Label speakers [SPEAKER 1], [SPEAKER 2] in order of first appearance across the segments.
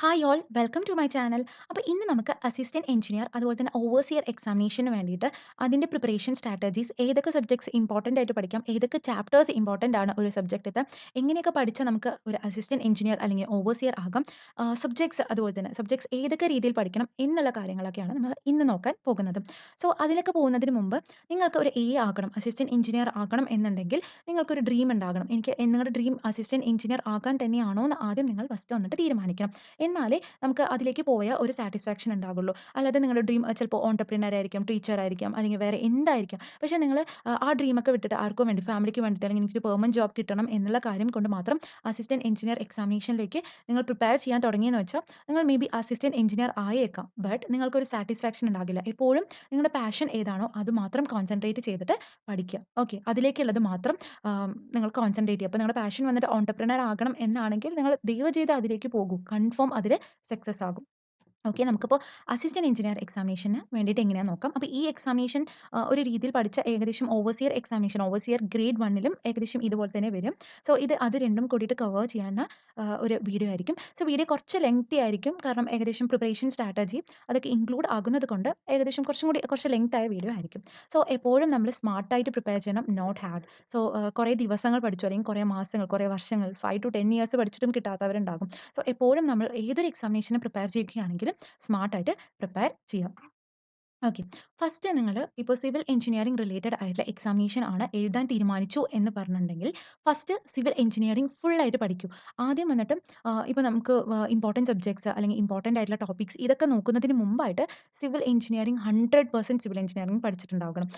[SPEAKER 1] Hi all welcome to my channel. അപ്പോൾ ഇന്ന് നമുക്ക് അസിസ്റ്റന്റ് എഞ്ചിനീയർ അതുപോലെ തന്നെ ഓവർസിയർ എക്സാമിനേഷന് വേണ്ടിയിട്ട് അതിൻ്റെ പ്രിപ്പറേഷൻ സ്ട്രാറ്റജീസ് ഏതൊക്കെ സബ്ജക്ട്സ് ഇമ്പോർട്ടൻ്റ് ആയിട്ട് പഠിക്കാം, ഏതൊക്കെ ചാപ്റ്റേഴ്സ് ഇമ്പോർട്ടൻ്റ് ആണ് ഒരു സബ്ജക്റ്റത്തെ, എങ്ങനെയൊക്കെ പഠിച്ചാൽ നമുക്ക് ഒരു അസിസ്റ്റന്റ് എഞ്ചിനീയർ അല്ലെങ്കിൽ ഓവർസിയർ ആകാം, സബ്ജക്ട്സ് അതുപോലെ തന്നെ സബ്ജക്ട്സ് ഏതൊക്കെ രീതിയിൽ പഠിക്കണം എന്നുള്ള കാര്യങ്ങളൊക്കെയാണ് നമ്മൾ ഇന്ന് നോക്കാൻ പോകുന്നത്. സോ അതിലേക്ക് പോകുന്നതിന് മുമ്പ് നിങ്ങൾക്ക് ഒരു ആകണം, അസിസ്റ്റന്റ് എഞ്ചിനീയർ ആകണം എന്നുണ്ടെങ്കിൽ നിങ്ങൾക്കൊരു ഡ്രീം ഉണ്ടാകണം. എനിക്ക് നിങ്ങളുടെ ഡ്രീം അസിസ്റ്റന്റ് എഞ്ചിനീയർ ആകാൻ തന്നെയാണോ എന്ന് ആദ്യം നിങ്ങൾ ഫസ്റ്റ് വന്നിട്ട് തീരുമാനിക്കണം. എന്നാലേ നമുക്ക് അതിലേക്ക് പോയ ഒരു സാറ്റിസ്ഫാക്ഷൻ ഉണ്ടാകുള്ളൂ. അല്ലാതെ നിങ്ങളുടെ ഡ്രീം ചിലപ്പോൾ ഓൺടർപ്രിനർ ആയിരിക്കാം, ടീച്ചർ ആയിരിക്കാം, അല്ലെങ്കിൽ വേറെ എന്തായിരിക്കാം. പക്ഷേ നിങ്ങൾ ആ ഡ്രീമൊക്കെ വിട്ടിട്ട് ആർക്കോ വേണ്ടി ഫാമിലിക്ക് വേണ്ടിയിട്ട് അല്ലെങ്കിൽ എനിക്കൊരു പെർമനന്റ് ജോബ് കിട്ടണം എന്നുള്ള കാര്യം കൊണ്ട് മാത്രം അസിസ്റ്റന്റ് എഞ്ചിനീയർ എക്സാമിനേഷനിലേക്ക് നിങ്ങൾ പ്രിപ്പയർ ചെയ്യാൻ തുടങ്ങിയെന്ന് വെച്ചാൽ നിങ്ങൾ മേ ബി അസിസ്റ്റന്റ് എഞ്ചിനീയർ ആയേക്കാം. ബട്ട് നിങ്ങൾക്കൊരു സാറ്റിസ്ഫാക്ഷൻ ഉണ്ടാകില്ല. എപ്പോഴും നിങ്ങളുടെ പാഷൻ ഏതാണോ അത് മാത്രം കോൺസെൻട്രേറ്റ് ചെയ്തിട്ട് പഠിക്കുക. ഓക്കെ, അതിലേക്കുള്ളത് മാത്രം നിങ്ങൾ കോൺസെൻട്രേറ്റ് ചെയ്യുക. അപ്പോൾ നിങ്ങളുടെ പാഷൻ വന്നിട്ട് ഓൺടർപ്രിനർ ആകണം എന്നാണെങ്കിൽ നിങ്ങൾ ദയവ് ചെയ്ത് അതിലേക്ക് പോകൂ. കൺഫേം അതിൽ സക്സസ് ആകും. ഓക്കെ, നമുക്കിപ്പോൾ അസിസ്റ്റന്റ് എഞ്ചിനീയർ എക്സാമിനേഷന് വേണ്ടിയിട്ട് എങ്ങനെയാണെന്ന് നോക്കാം. അപ്പോൾ ഈ എക്സാമിനേഷൻ ഒരു രീതിയിൽ പഠിച്ച ഏകദേശം ഓവർസിയർ എക്സാമിനേഷൻ, ഓവർസിയർ ഗ്രേഡ് 1ലും ഏകദേശം ഇതുപോലെ തന്നെ വരും. സോ അത് രണ്ടും കൂടിയിട്ട് കവർ ചെയ്യാവുന്ന ഒരു വീഡിയോ ആയിരിക്കും. സോ വീഡിയോ കുറച്ച് ലെങ്തി ആയിരിക്കും, കാരണം ഏകദേശം പ്രിപ്പറേഷൻ സ്ട്രാറ്റജി അതൊക്കെ ഇൻക്ലൂഡ് ആകുന്നത് കൊണ്ട് ഏകദേശം കുറച്ച് ലെങ്ത് ആയ വീഡിയോ ആയിരിക്കും. സോ എപ്പോഴും നമ്മൾ സ്മാർട്ടായിട്ട് പ്രിപ്പയർ ചെയ്യണം, നോട്ട് ഹാർഡ്. സോ കുറേ ദിവസങ്ങൾ പഠിച്ചു അല്ലെങ്കിൽ കുറേ മാസങ്ങൾ, കുറേ വർഷങ്ങൾ, 5 to 10 ഇയേഴ്സ് പഠിച്ചിട്ടും കിട്ടാത്തവരുണ്ടാകും. സോ എപ്പോഴും നമ്മൾ ഏതൊരു എക്സാമിനേഷന് പ്രിപ്പയർ ചെയ്യുകയാണെങ്കിലും സ്മാർട്ടായിട്ട് പ്രിപ്പയർ ചെയ്യാം. ഓക്കെ. ഫസ്റ്റ് നിങ്ങൾ ഇപ്പോൾ സിവിൽ എഞ്ചിനീയറിംഗ് റിലേറ്റഡ് ആയിട്ടുള്ള എക്സാമിനേഷൻ ആണ് എഴുതാൻ തീരുമാനിച്ചു എന്ന് പറഞ്ഞിട്ടുണ്ടെങ്കിൽ ഫസ്റ്റ് സിവിൽ എഞ്ചിനീയറിംഗ് ഫുൾ ആയിട്ട് പഠിക്കൂ. ആദ്യം വന്നിട്ട് ഇപ്പോൾ നമുക്ക് ഇമ്പോർട്ടൻറ്റ് സബ്ജക്ട്സ് അല്ലെങ്കിൽ ഇമ്പോർട്ടൻ്റ് ആയിട്ടുള്ള ടോപ്പിക്സ് ഇതൊക്കെ നോക്കുന്നതിന് മുമ്പായിട്ട് സിവിൽ എഞ്ചിനീയറിംഗ് 100% സിവിൽ എഞ്ചിനീയറിംഗ് പഠിച്ചിട്ടുണ്ടാകണം.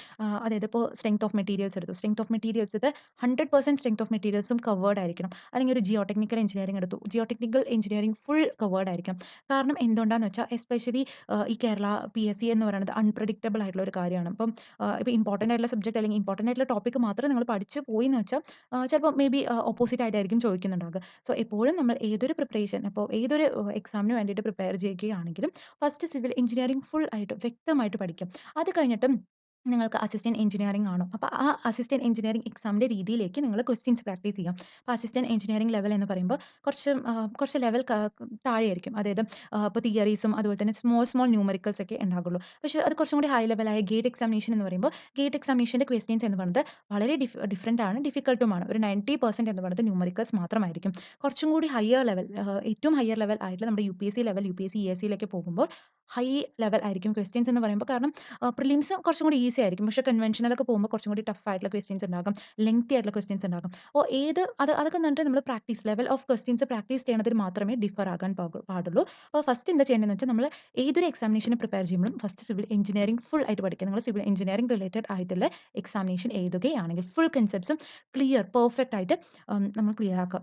[SPEAKER 1] അതായത് ഇപ്പോൾ സ്ട്രെങ്ത് ഓഫ് മെറ്റീരിയൽസ് എടുത്തു. സ്ട്രെങ്ത് ഓഫ് മെറ്റീരിയൽസ് ഇത് 100% സ്ട്രെങ്ത് ഓഫ് മെറ്റീരിയൽസും കവേർഡ് ആയിരിക്കണം. അല്ലെങ്കിൽ ഒരു ജിയോ ടെക്നിക്കൽ എഞ്ചിനീയറിംഗ് എടുത്തു. Jio technical engineering full covered ആയിരിക്കണം. കാരണം എന്തുകൊണ്ടാണെന്ന് വെച്ചാൽ എസ്പെഷ്യലി ഈ കേരള PSC എന്ന് പറയുന്നത് അൺപ്രഡിക്റ്റബിൾ ആയിട്ടുള്ള ഒരു കാര്യമാണ്. അപ്പം ഇപ്പോൾ ഇമ്പോർട്ടൻ്റ് ആയിട്ടുള്ള സബ്ജക്റ്റ് അല്ലെങ്കിൽ ഇമ്പോർട്ടൻ്റ് ആയിട്ടുള്ള ടോപ്പിക്ക് മാത്രം നിങ്ങൾ പഠിച്ച് പോയി എന്ന് വെച്ചാൽ ചിലപ്പോൾ മേ ബി ഓപ്പോസിറ്റ് ആയിട്ടായിരിക്കും ചോദിക്കുന്നുണ്ടാകുക. സോ എപ്പോഴും നമ്മൾ ഏതൊരു പ്രിപ്പറേഷൻ, അപ്പോൾ ഏതൊരു എക്സാമിന് വേണ്ടിയിട്ട് പ്രിപ്പയർ ചെയ്യുകയാണെങ്കിലും ഫസ്റ്റ് സിവിൽ എഞ്ചിനീയറിംഗ് ഫുൾ ആയിട്ട് വ്യക്തമായിട്ട് പഠിക്കും. അത് കഴിഞ്ഞിട്ടും നിങ്ങൾക്ക് അസിസ്റ്റന്റ് എഞ്ചിനീയറിംഗ് ആണോ, അപ്പോൾ ആ അസിസ്റ്റന്റ് എഞ്ചിനീയറിംഗ് എക്സാമിൻ്റെ രീതിയിലേക്ക് നിങ്ങൾ ക്വസ്റ്റ്യൻസ് പ്രാക്ടീസ് ചെയ്യാം. അപ്പോൾ അസിസ്റ്റന്റ് എഞ്ചിനീയറിംഗ് ലെവൽ എന്ന് പറയുമ്പോൾ കുറച്ച് ലെവൽ താഴെയായിരിക്കും. അതായത് ഇപ്പോൾ തിയറീസും അതുപോലെ തന്നെ സ്മോൾ സ്മോൾ ന്യൂമറിക്കൽസ് ഒക്കെ ഉണ്ടാകുള്ളൂ. പക്ഷേ അത് കുറച്ചും കൂടി ഹൈ ലെവലായ ഗേറ്റ് എക്സാമിനേഷൻ എന്ന് പറയുമ്പോൾ ഗേറ്റ് എക്സാമിനേഷൻ്റെ ക്വസ്റ്റ്യൻസ് എന്ന് പറയുന്നത് വളരെ ഡിഫറൻ്റ് ആണ്, ഡിഫിക്കൽട്ടുമാണ്. ഒരു 90% എന്ന് പറയുന്നത് ന്യൂമറിക്കൽസ് മാത്രമായിരിക്കും. കുറച്ചും കൂടി ഹയർ ലെവൽ, ഏറ്റവും ഹയർ ലെവൽ ആയിട്ടുള്ള നമ്മുടെ UPSC ലെവൽ, UPSC ESCയിലേക്ക് പോകുമ്പോൾ ഹൈ ലെവൽ ആയിരിക്കും ക്വസ്റ്റ്യൻസ് എന്ന് പറയുമ്പോൾ. കാരണം പ്രിലിംസ് കുറച്ചും കൂടി ഈസി ആയിരിക്കും. പക്ഷേ കൺവെൻഷനലൊക്കെ പോകുമ്പോൾ കുറച്ചും കൂടി ടഫ് ആയിട്ടുള്ള ക്വസ്റ്റ്യൻസ് ഉണ്ടാകും. ലെങ്തി ആയിട്ടുള്ള ക്വസ്റ്റ്യൻസ് ഉണ്ടാകും. അപ്പോൾ അതൊക്കെ എന്നിട്ട് നമ്മൾ practice level of questions practice ചെയ്യണതിൽ മാത്രമേ ഡിഫർ ആകാൻ പാടുള്ളൂ. അപ്പോൾ ഫസ്റ്റ് എന്താ ചെയ്യേണ്ടതെന്ന് വെച്ചാൽ നമ്മൾ ഏതൊരു എക്സാമിനേഷന് പ്രിപ്പയർ ചെയ്യുമ്പോഴും ഫസ്റ്റ് സിവിൽ എഞ്ചിനീയറിംഗ് ഫുൾ ആയിട്ട് പഠിക്കുക. നിങ്ങൾ സിവിൽ എഞ്ചിനീയറിംഗ് റിലേറ്റഡ് ആയിട്ടുള്ള എക്സാമിനേഷൻ എഴുതുകയാണെങ്കിൽ ഫുൾ കൺസെപ്റ്റ്സും ക്ലിയർ പെർഫെക്റ്റ് ആയിട്ട് നമ്മൾ ക്ലിയർ ആക്കുക.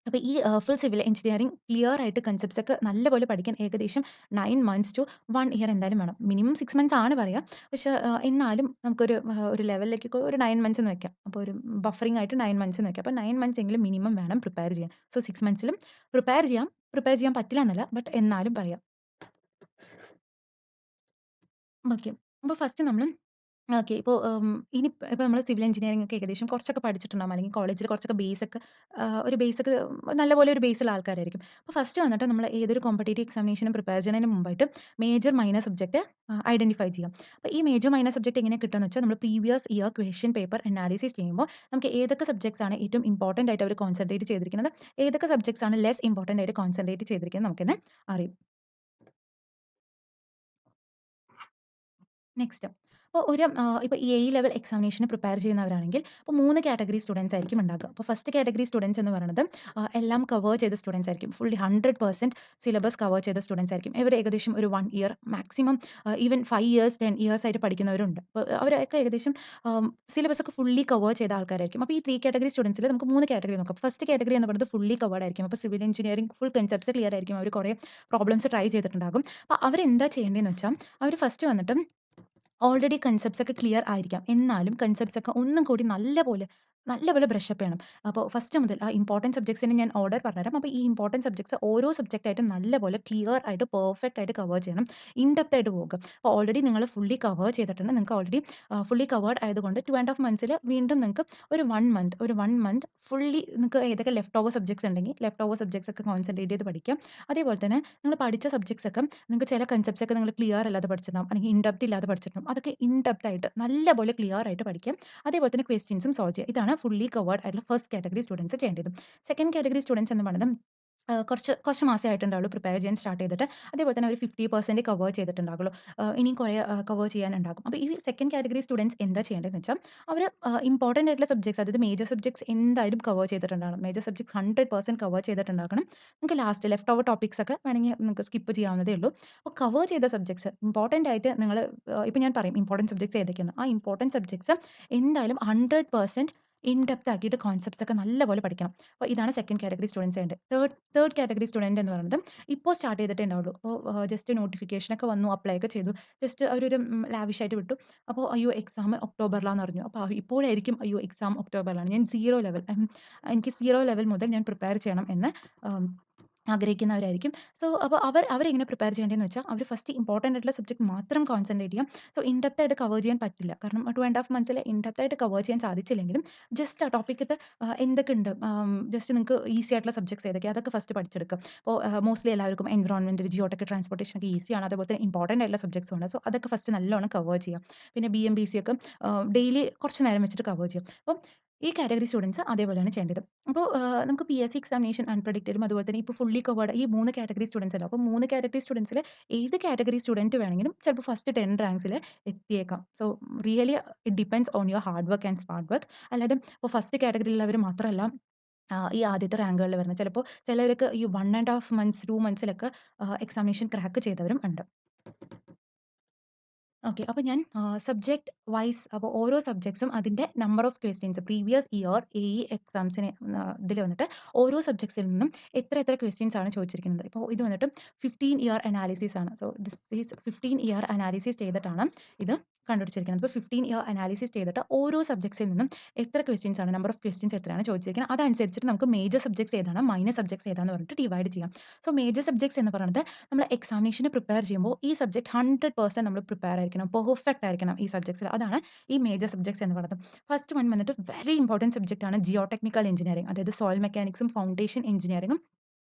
[SPEAKER 1] അപ്പോൾ ഈ ഫുൾ സിവിൽ എഞ്ചിനീയറിംഗ് ക്ലിയർ ആയിട്ട് കൺസെപ്റ്റ്സ് ഒക്കെ നല്ലപോലെ പഠിക്കാൻ ഏകദേശം 9 മന്ത്സ് ടു 1 ഇയർ എന്തായാലും വേണം. മിനിമം 6 മന്ത്സ് ആണ് പറയുക. പക്ഷേ എന്നാലും നമുക്കൊരു ഒരു ലെവലിലേക്ക് ഒരു 9 മന്ത്സ് എന്ന് വെക്കാം. അപ്പോൾ ഒരു ബഫറിംഗ് ആയിട്ട് 9 മന്ത്സ് എന്ന് വെക്കാം. അപ്പോൾ 9 മന്ത്സ് എങ്കിലും മിനിമം വേണം പ്രിപ്പയർ ചെയ്യാൻ. സോ 6 മന്ത്സിലും പ്രിപ്പയർ ചെയ്യാം. പ്രിപ്പയർ ചെയ്യാൻ പറ്റില്ല എന്നല്ല, ബട്ട് എന്നാലും പറയാം. ഓക്കെ. അപ്പോൾ ഫസ്റ്റ് നമ്മൾ ഓക്കെ. ഇപ്പോൾ ഇനി ഇപ്പോൾ നമ്മൾ സിവിൽ എഞ്ചിനീയറിംഗ് ഒക്കെ ഏകദേശം കുറച്ചൊക്കെ പഠിച്ചിട്ടുണ്ടാകും, അല്ലെങ്കിൽ കോളേജിൽ കുറച്ചൊക്കെ ബേസൊക്കെ ഒരു ബേസൊക്കെ നല്ലപോലെ ഒരു ബേസുള്ള ആൾക്കാരായിരിക്കും. അപ്പോൾ ഫസ്റ്റ് വന്നിട്ട് നമ്മൾ ഏതൊരു കോമ്പറ്റേറ്റീവ് എക്സാമിനേഷനും പ്രിപ്പയർ ചെയ്യുന്നതിന് മുമ്പായിട്ട് മേജർ മൈനർ സബ്ജക്റ്റ് ഐഡന്റിഫൈ ചെയ്യാം. അപ്പോൾ ഈ മേജർ മൈനർ സബ്ജക്റ്റ് എങ്ങനെ കിട്ടുകയെന്ന് വെച്ചാൽ നമ്മൾ previous year question paper analysis ചെയ്യുമ്പോൾ നമുക്ക് ഏതൊക്കെ സബ്ജക്ട്സ് ആണ് ഏറ്റവും ഇമ്പോർട്ടന്റ് ആയിട്ട് അവർ കോൺസെൻട്രേറ്റ് ചെയ്തിരിക്കുന്നത്, ഏതൊക്കെ സബ്ജക്ട്സ് ആണ് ലെസ് ഇമ്പോർട്ടന്റ് ആയിട്ട് കോൺസെൻട്രേറ്റ് ചെയ്തിരിക്കുന്നത് നമുക്കിന്ന് അറിയും. നെക്സ്റ്റ് അപ്പോൾ ഇപ്പോൾ ഈ ലെവൽ എക്സാമിനേഷന് പ്രിപ്പയർ ചെയ്യുന്നവരാണെങ്കിൽ ഇപ്പോൾ 3 കാറ്റഗറി സ്റ്റുഡൻസ് ആയിരിക്കും ഉണ്ടാകുക. അപ്പോൾ ഫസ്റ്റ് കാറ്റഗറി സ്റ്റുഡൻസ് എന്ന് പറയുന്നത് എല്ലാം കവർ ചെയ്ത സ്റ്റുഡൻസ് ആയിരിക്കും. ഫുള്ളി 100% സിലബസ് കവർ ചെയ്ത സ്റ്റുഡൻസ് ആയിരിക്കും. ഇവർ ഏകദേശം ഒരു 1 year maximum even 5 years 10 years ആയിട്ട് പഠിക്കുന്നവരുണ്ട്. അപ്പോൾ അവരൊക്കെ ഏകദേശം സിലബസ് ഒക്കെ ഫുള്ളി കവർ ചെയ്ത ആൾക്കാരായിരിക്കും. അപ്പോൾ ഈ 3 കാറ്റഗറി സ്റ്റുഡൻസിൽ നമുക്ക് 3 കാറ്റഗറി നോക്കാം. ഫസ്റ്റ് കാറ്റഗറി എന്ന് പറയുന്നത് ഫുള്ളി കവേർഡ് ആയിരിക്കും. അപ്പോൾ civil engineering full concepts clear ആയിരിക്കും. അവർ കുറേ പ്രോബ്ലംസ് ട്രൈ ചെയ്തിട്ടുണ്ടാകും. അപ്പോൾ അവരെന്താ ചെയ്യേണ്ടതെന്ന് വെച്ചാൽ അവർ ഫസ്റ്റ് വന്നിട്ട് ഓൾറെഡി കൺസെപ്റ്റ്സ് ഒക്കെ ക്ലിയർ ആയിരിക്കാം. എന്നാലും കൺസെപ്റ്റ്സ് ഒക്കെ ഒന്നും കൂടി നല്ലപോലെ നല്ലപോലെ ബ്രഷപ്പ് ചെയ്യണം. അപ്പോൾ ഫസ്റ്റ് മുതൽ ആ ഇമ്പോർട്ടന്റ് സബ്ജക്ട്സിന്റെ ഞാൻ ഓർഡർ പറഞ്ഞുതരാം. അപ്പോൾ ഈ ഇമ്പോർട്ടന്റ് സബ്ജക്ട്സ് ഓരോ സബ്ജക്റ്റ് ആയിട്ടും നല്ലപോലെ ക്ലിയർ ആയിട്ട് പെർഫെക്റ്റ് ആയിട്ട് കവർ ചെയ്യണം. ഇൻ ഡെപ്ത് ആയിട്ട് പോകുക. അപ്പോൾ ഓൾറെഡി നിങ്ങൾ ഫുള്ളി കവർ ചെയ്തിട്ടുണ്ട്. നിങ്ങൾക്ക് ഓൾറെഡി ഫുള്ളി കവേർഡ് ആയതുകൊണ്ട് 2 മന്ത്സിൽ വീണ്ടും നിങ്ങൾക്ക് ഒരു 1 മന്ത് ഫുള്ളി നിങ്ങൾക്ക് ഏതൊക്കെ ലെഫ്റ്റ് ഓവർ സബ്ജക്ട്സ് ഉണ്ടെങ്കിൽ ലെഫ്റ്റ് ഓവർ സബ്ജക്ട്സ് ഒക്കെ കോൺസെൻട്രേറ്റ് ചെയ്ത് പഠിക്കാം. അതേപോലെ തന്നെ നിങ്ങൾ പഠിച്ച സബ്ജക്ട്സ് ഒക്കെ നിങ്ങൾക്ക് ചില കൺസെപ്റ്റ്സ് ഒക്കെ നിങ്ങൾ ക്ലിയർ അല്ലാതെ പഠിച്ചിട്ടുണ്ടാവും. അല്ലെങ്കിൽ ഇൻ ഡെപ്ത് ഇല്ലാതെ പഠിച്ചിട്ടുണ്ടാവും. അതൊക്കെ ഇൻ ഡെപ്ത് ആയിട്ട് നല്ലപോലെ ക്ലിയർ ആയിട്ട് പഠിക്കാം. അതേപോലെ തന്നെ ക്വസ്റ്റ്യൻസും സോൾവ് ചെയ്യുക. ഇതാണ് ഫുള്ളി കവേർഡ് ആയിട്ടുള്ള ഫസ്റ്റ് കാറ്റഗറി സ്റ്റുഡൻറ്സ് ചെയ്യേണ്ടത്. സെക്കൻഡ് കാറ്റഗറി സ്റ്റുഡൻറ്സ് എന്ന് പറയുന്നത് കുറച്ച് കുറച്ച് മാസേ ആയിട്ടുണ്ടാവുള്ളൂ പ്രിപ്പയർ ചെയ്യാൻ സ്റ്റാർട്ട് ചെയ്തിട്ട്. അതേപോലെ തന്നെ ഒരു 50% കവർ ചെയ്തിട്ടുണ്ടാകുള്ളൂ. ഇനിയും കുറേ കവർ ചെയ്യാനുണ്ടാകും. അപ്പോൾ ഈ സെക്കൻഡ് കാറ്റഗറി സ്റ്റുഡൻറ്സ് എന്താ ചെയ്യേണ്ടതെന്ന് വെച്ചാൽ അവർ ഇമ്പോർട്ടന്റ് ആയിട്ടുള്ള സബ്ജക്ട്സ് അതായത് മേജർ സബ്ജക്ട്സ് എന്തായാലും കവർ ചെയ്തിട്ടുണ്ടാകണം. മേജർ സബ്ജക്ട്സ് 100% കവർ ചെയ്തിട്ടുണ്ടാകണം. നിങ്ങൾക്ക് ലാസ്റ്റ് ലെഫ്റ്റ് ഓവർ ടോപ്പിക്സ് ഒക്കെ വേണമെങ്കിൽ നിങ്ങൾക്ക് സ്കിപ്പ് ചെയ്യാവുന്നതേ ഉള്ളൂ. അപ്പോൾ കവർ ചെയ്ത സബ്ജക്ട്സ് ഇമ്പോർട്ടന്റ് ആയിട്ട് നിങ്ങൾ ഇപ്പോൾ ഞാൻ പറയും ഇമ്പോർട്ടന്റ് സബ്ജക്ട്സ് ഏതൊക്കെയാണ്. ആ ഇമ്പോർട്ടന്റ് സബ്ജക്ട്സ് എന്തായാലും 100% ഇൻ ഡെപ്ത് ആക്കിയിട്ട് കോൺസെപ്റ്റ്സ് ഒക്കെ നല്ലപോലെ പഠിക്കണം. അപ്പോൾ ഇതാണ് സെക്കൻഡ് കാറ്റഗറി സ്റ്റുഡൻറ്സ് ചെയ്യേണ്ടത്. തേർഡ് കാറ്റഗറി സ്റ്റുഡന്റ് എന്ന് പറയുന്നത് ഇപ്പോൾ സ്റ്റാർട്ട് ചെയ്തിട്ടേ ഉണ്ടാവുള്ളൂ. അപ്പോൾ ജസ്റ്റ് നോട്ടിഫിക്കേഷൻ ഒക്കെ വന്നു അപ്ലൈ ഒക്കെ ചെയ്തു. ജസ്റ്റ് അവരൊരു ലാവിഷ് ആയിട്ട് വിട്ടു. അപ്പോൾ അയ്യോ എക്സാം ഒക്ടോബറിലാന്ന് അറിഞ്ഞു. അപ്പോൾ ഇപ്പോഴായിരിക്കും അയ്യോ എക്സാം ഒക്ടോബറിലാണ്. ഞാൻ സീറോ ലെവൽ എനിക്ക് സീറോ ലെവൽ മുതൽ ഞാൻ പ്രിപ്പയർ ചെയ്യണം എന്ന് ഉം, ആഗ്രഹിക്കുന്നവരായിരിക്കും. സോ അപ്പോൾ അവരെങ്ങനെ പ്രിപ്പയർ ചെയ്യേണ്ടതെന്ന് വെച്ചാൽ അവർ ഫസ്റ്റ് ഇമ്പോർട്ടന്റ് ആയിട്ടുള്ള സബ്ജക്ട് മാത്രം കോൺസെൻട്രേറ്റ് ചെയ്യാം. സോ ഇൻ ഡെപ്ത് ആയിട്ട് കവർ ചെയ്യാൻ പറ്റില്ല. കാരണം 2 മന്ത്സിൽ ഇൻ ഡെപ്ത് ആയിട്ട് കവർ ചെയ്യാൻ സാധിച്ചില്ലെങ്കിലും ജസ്റ്റ് ആ ടോപ്പിക്കത്തെ എന്തൊക്കെ ഉണ്ട് ജസ്റ്റ് നിങ്ങൾക്ക് ഈസി ആയിട്ടുള്ള സബ്ജക്ട്സ് ഏതൊക്കെയാണ് അതൊക്കെ ഫസ്റ്റ് പഠിച്ചെടുക്കുക. അപ്പോൾ മോസ്റ്റ്ലി എല്ലാവർക്കും എൻവിറോൺമെന്റ്, ജിയോടെക്, ട്രാൻസ്പോർട്ടേഷൻ ഒക്കെ ഈസിയാണ്. അതുപോലെ തന്നെ ഇമ്പോർട്ടന്റ് ആയിട്ടുള്ള സബ്ജക്ട്സും ആണ്. സോ അതൊക്കെ ഫസ്റ്റ് നല്ലോണം കവർ ചെയ്യാം. പിന്നെ BM, BC ഒക്കെ ഡെയിലി കുറച്ച് നേരം വെച്ചിട്ട് കവർ ചെയ്യും. അപ്പം ഈ കാറ്റഗറി സ്റ്റുഡൻസ് അതേപോലെയാണ് ചെയ്യേണ്ടത്. അപ്പോൾ നമുക്ക് PSC എക്സാമിനേഷൻ അൺപ്രഡിക്റ്റഡും അതുപോലെ തന്നെ ഇപ്പോൾ ഫുള്ളി കവേർഡ് ഈ 3 കാറ്റഗറി സ്റ്റുഡൻസ് അല്ലോ. അപ്പോൾ 3 കാറ്റഗറി സ്റ്റുഡൻസിൽ ഏത് കാറ്റഗറി സ്റ്റുഡന്റ് വേണമെങ്കിലും ചിലപ്പോൾ ഫസ്റ്റ് 10 റാങ്ക്സിൽ എത്തിയേക്കാം. So really it depends on your hard work and smart work. അല്ലാതെ ഇപ്പോൾ ഫസ്റ്റ് കാറ്റഗറിയിലുള്ളവർ മാത്രമല്ല ഈ ആദ്യത്തെ റാങ്കുകളിൽ വരുന്നത്. ചിലപ്പോൾ ചിലവർക്ക് ഈ 1 1/2 മന്ത്സ് 2 മന്ത്സിലൊക്കെ എക്സാമിനേഷൻ ക്രാക്ക് ചെയ്തവരും ഉണ്ട്. ഓക്കെ. അപ്പൊ ഞാൻ സബ്ജക്ട് വൈസ് അപ്പൊ ഓരോ സബ്ജക്ട്സും അതിന്റെ number of questions previous year AE എക്സാംസിന് ഇതിൽ വന്നിട്ട് ഓരോ സബ്ജക്ട്സിൽ നിന്നും എത്ര ക്വസ്റ്റ്യൻസ് ആണ് ചോദിച്ചിരിക്കുന്നത്. ഇപ്പോൾ ഇത് വന്നിട്ട് 15 ഇയർ അനാലിസിസ് ആണ്. So this is 15 year analysis ചെയ്തിട്ടാണ് ഇത് കണ്ടുപിടിച്ചിരിക്കുന്നത്. ഇപ്പോൾ 15 ഇയർ അനാലിസിസ് ചെയ്തിട്ട് ഓരോ സബ്ജക്ട്സിൽ നിന്നും എത്ര ക്വസ്റ്റ്യൻസ് ആണ് നമ്പർ ഓഫ് ക്വസ്റ്റ്യൻസ് എത്രയാണ് ചോദിച്ചിരിക്കുന്നത്. അതനുസരിച്ചിട്ട് നമുക്ക് മേജർ സബ്ജക്ട്സ് ഏതാണ് മൈനർ സബ്ജക്ട്സ് ഏതാണെന്ന് പറഞ്ഞിട്ട് ഡിവൈഡ് ചെയ്യാം. സോ മേജർ സബ്ജക്ട്സ് എന്ന് പറയുന്നത് നമ്മൾ എക്സാമിനേഷന് പ്രിപ്പയർ ചെയ്യുമ്പോൾ ഈ സബ്ജക്ട് 100% നമ്മൾ പ്രിപ്പയർ ആയിരിക്കണം. പെർഫെക്റ്റ് ആയിരിക്കണം ഈ സബ്ജക്ട്സിൽ. അതാണ് ഈ മേജർ സബ്ജക്ട്സ് എന്ന് പറയുന്നത്. ഫസ്റ്റ് വൺ വന്നിട്ട് വെരി ഇമ്പോർട്ടന്റ് സബ്ജക്റ്റ് ആണ് ജിയോ ടെക്നിക്കൽ എഞ്ചിനീയറിംഗ്. അതായത് സോയിൽ മെക്കാനിക്സും ഫൗണ്ടേഷൻ എഞ്ചിനീയറിംഗും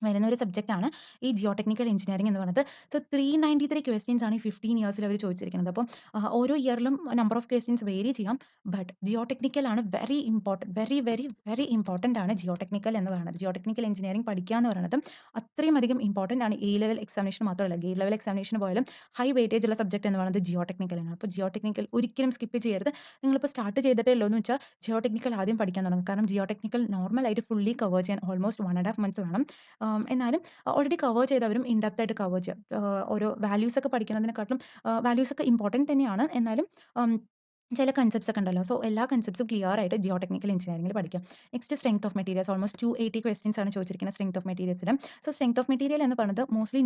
[SPEAKER 1] വരുന്ന ഒരു സബ്ജക്റ്റാണ് ഈ ജിയോ ടെക്നിക്കൽ എഞ്ചിനീയറിംഗ് എന്ന് പറയുന്നത്. സോ 393 ക്വസ്റ്റ്യൻസ് ആണ് ഈ 15 ഇയേഴ്സിൽ അവർ ചോദിച്ചിരിക്കുന്നത്. അപ്പം ഓരോ ഇയറിലും നമ്പർ ഓഫ് ക്വസ്റ്റ്യൻസ് വേരി ചെയ്യാം. ബട്ട് ജിയോ ടെക്നിക്കൽ ആണ് വെരി ഇമ്പോർട്ടന്റ് വെരി ഇമ്പോർട്ടന്റ് ആണ് ജിയോ ടെക്നിക്കൽ എന്ന് പറയുന്നത്. ജിയോ ടെക്നിക്കൽ എഞ്ചിനീയറിംഗ് പഠിക്കുക എന്ന് പറയുന്നത് അത്രയും അധികം ഇമ്പോർട്ടന്റ് ആണ്. A ലെവൽ എക്സാമിനേഷൻ മാത്രമല്ല ഗേറ്റ് ലെവൽ എക്സാമിനേഷന് പോയാലും ഹൈ വെയിറ്റേജ് ഉള്ള സബ്ജക്ട് എന്ന് പറയുന്നത് ജിയോ ടെക്നിക്കൽ ആണ്. അപ്പോൾ ജിയോ ടെക്നിക്കൽ ഒരിക്കലും സ്കിപ്പ് ചെയ്യരുത്. നിങ്ങളിപ്പോൾ സ്റ്റാർട്ട് ചെയ്തിട്ടേ ഉള്ളൂ എന്ന് വെച്ചാൽ ജിയോ ടെക്നിക്കൽ ആദ്യം പഠിക്കാൻ തുടങ്ങും. കാരണം ജിയോ ടെക്നിക്കൽ നോർമലായിട്ട് ഫുള്ളി കവർ ചെയ്യാൻ ഓൾമോസ്റ്റ് 1 1/2 മന്ത്സ് വേണം. എന്നാലും ഓൾറെഡി കവർ ചെയ്തവരും ഇൻ ഡെപ്ത് ആയിട്ട് കവർ ചെയ്യാം. ഓരോ വാല്യൂസ് ഒക്കെ പഠിക്കുന്നതിനെക്കാട്ടിലും വാല്യൂസ് ഒക്കെ ഇമ്പോർട്ടന്റ് തന്നെയാണ്. എന്നാലും ചില കൺസെപ്റ്റ്സ് ഒക്കെ ഉണ്ടല്ലോ. സോ എല്ലാ കൺസെപ്റ്റ്സും ക്ലിയർ ആയിട്ട് ജിയോ ടെക്നിക്കൽ എഞ്ചിനീയറിംഗിൽ പഠിക്കാം. Next strength of materials almost 280 questions ആണ് ചോദിച്ചിരിക്കുന്നത് സ്ട്രെങ്ത് ഓഫ് മെറ്റീരിയൽസിൽ. സോ സ്ട്രെങ്ത് ഓഫ് മെറ്റീരിയൽ എന്ന് പറയുന്നത് മോസ്റ്റ്ലി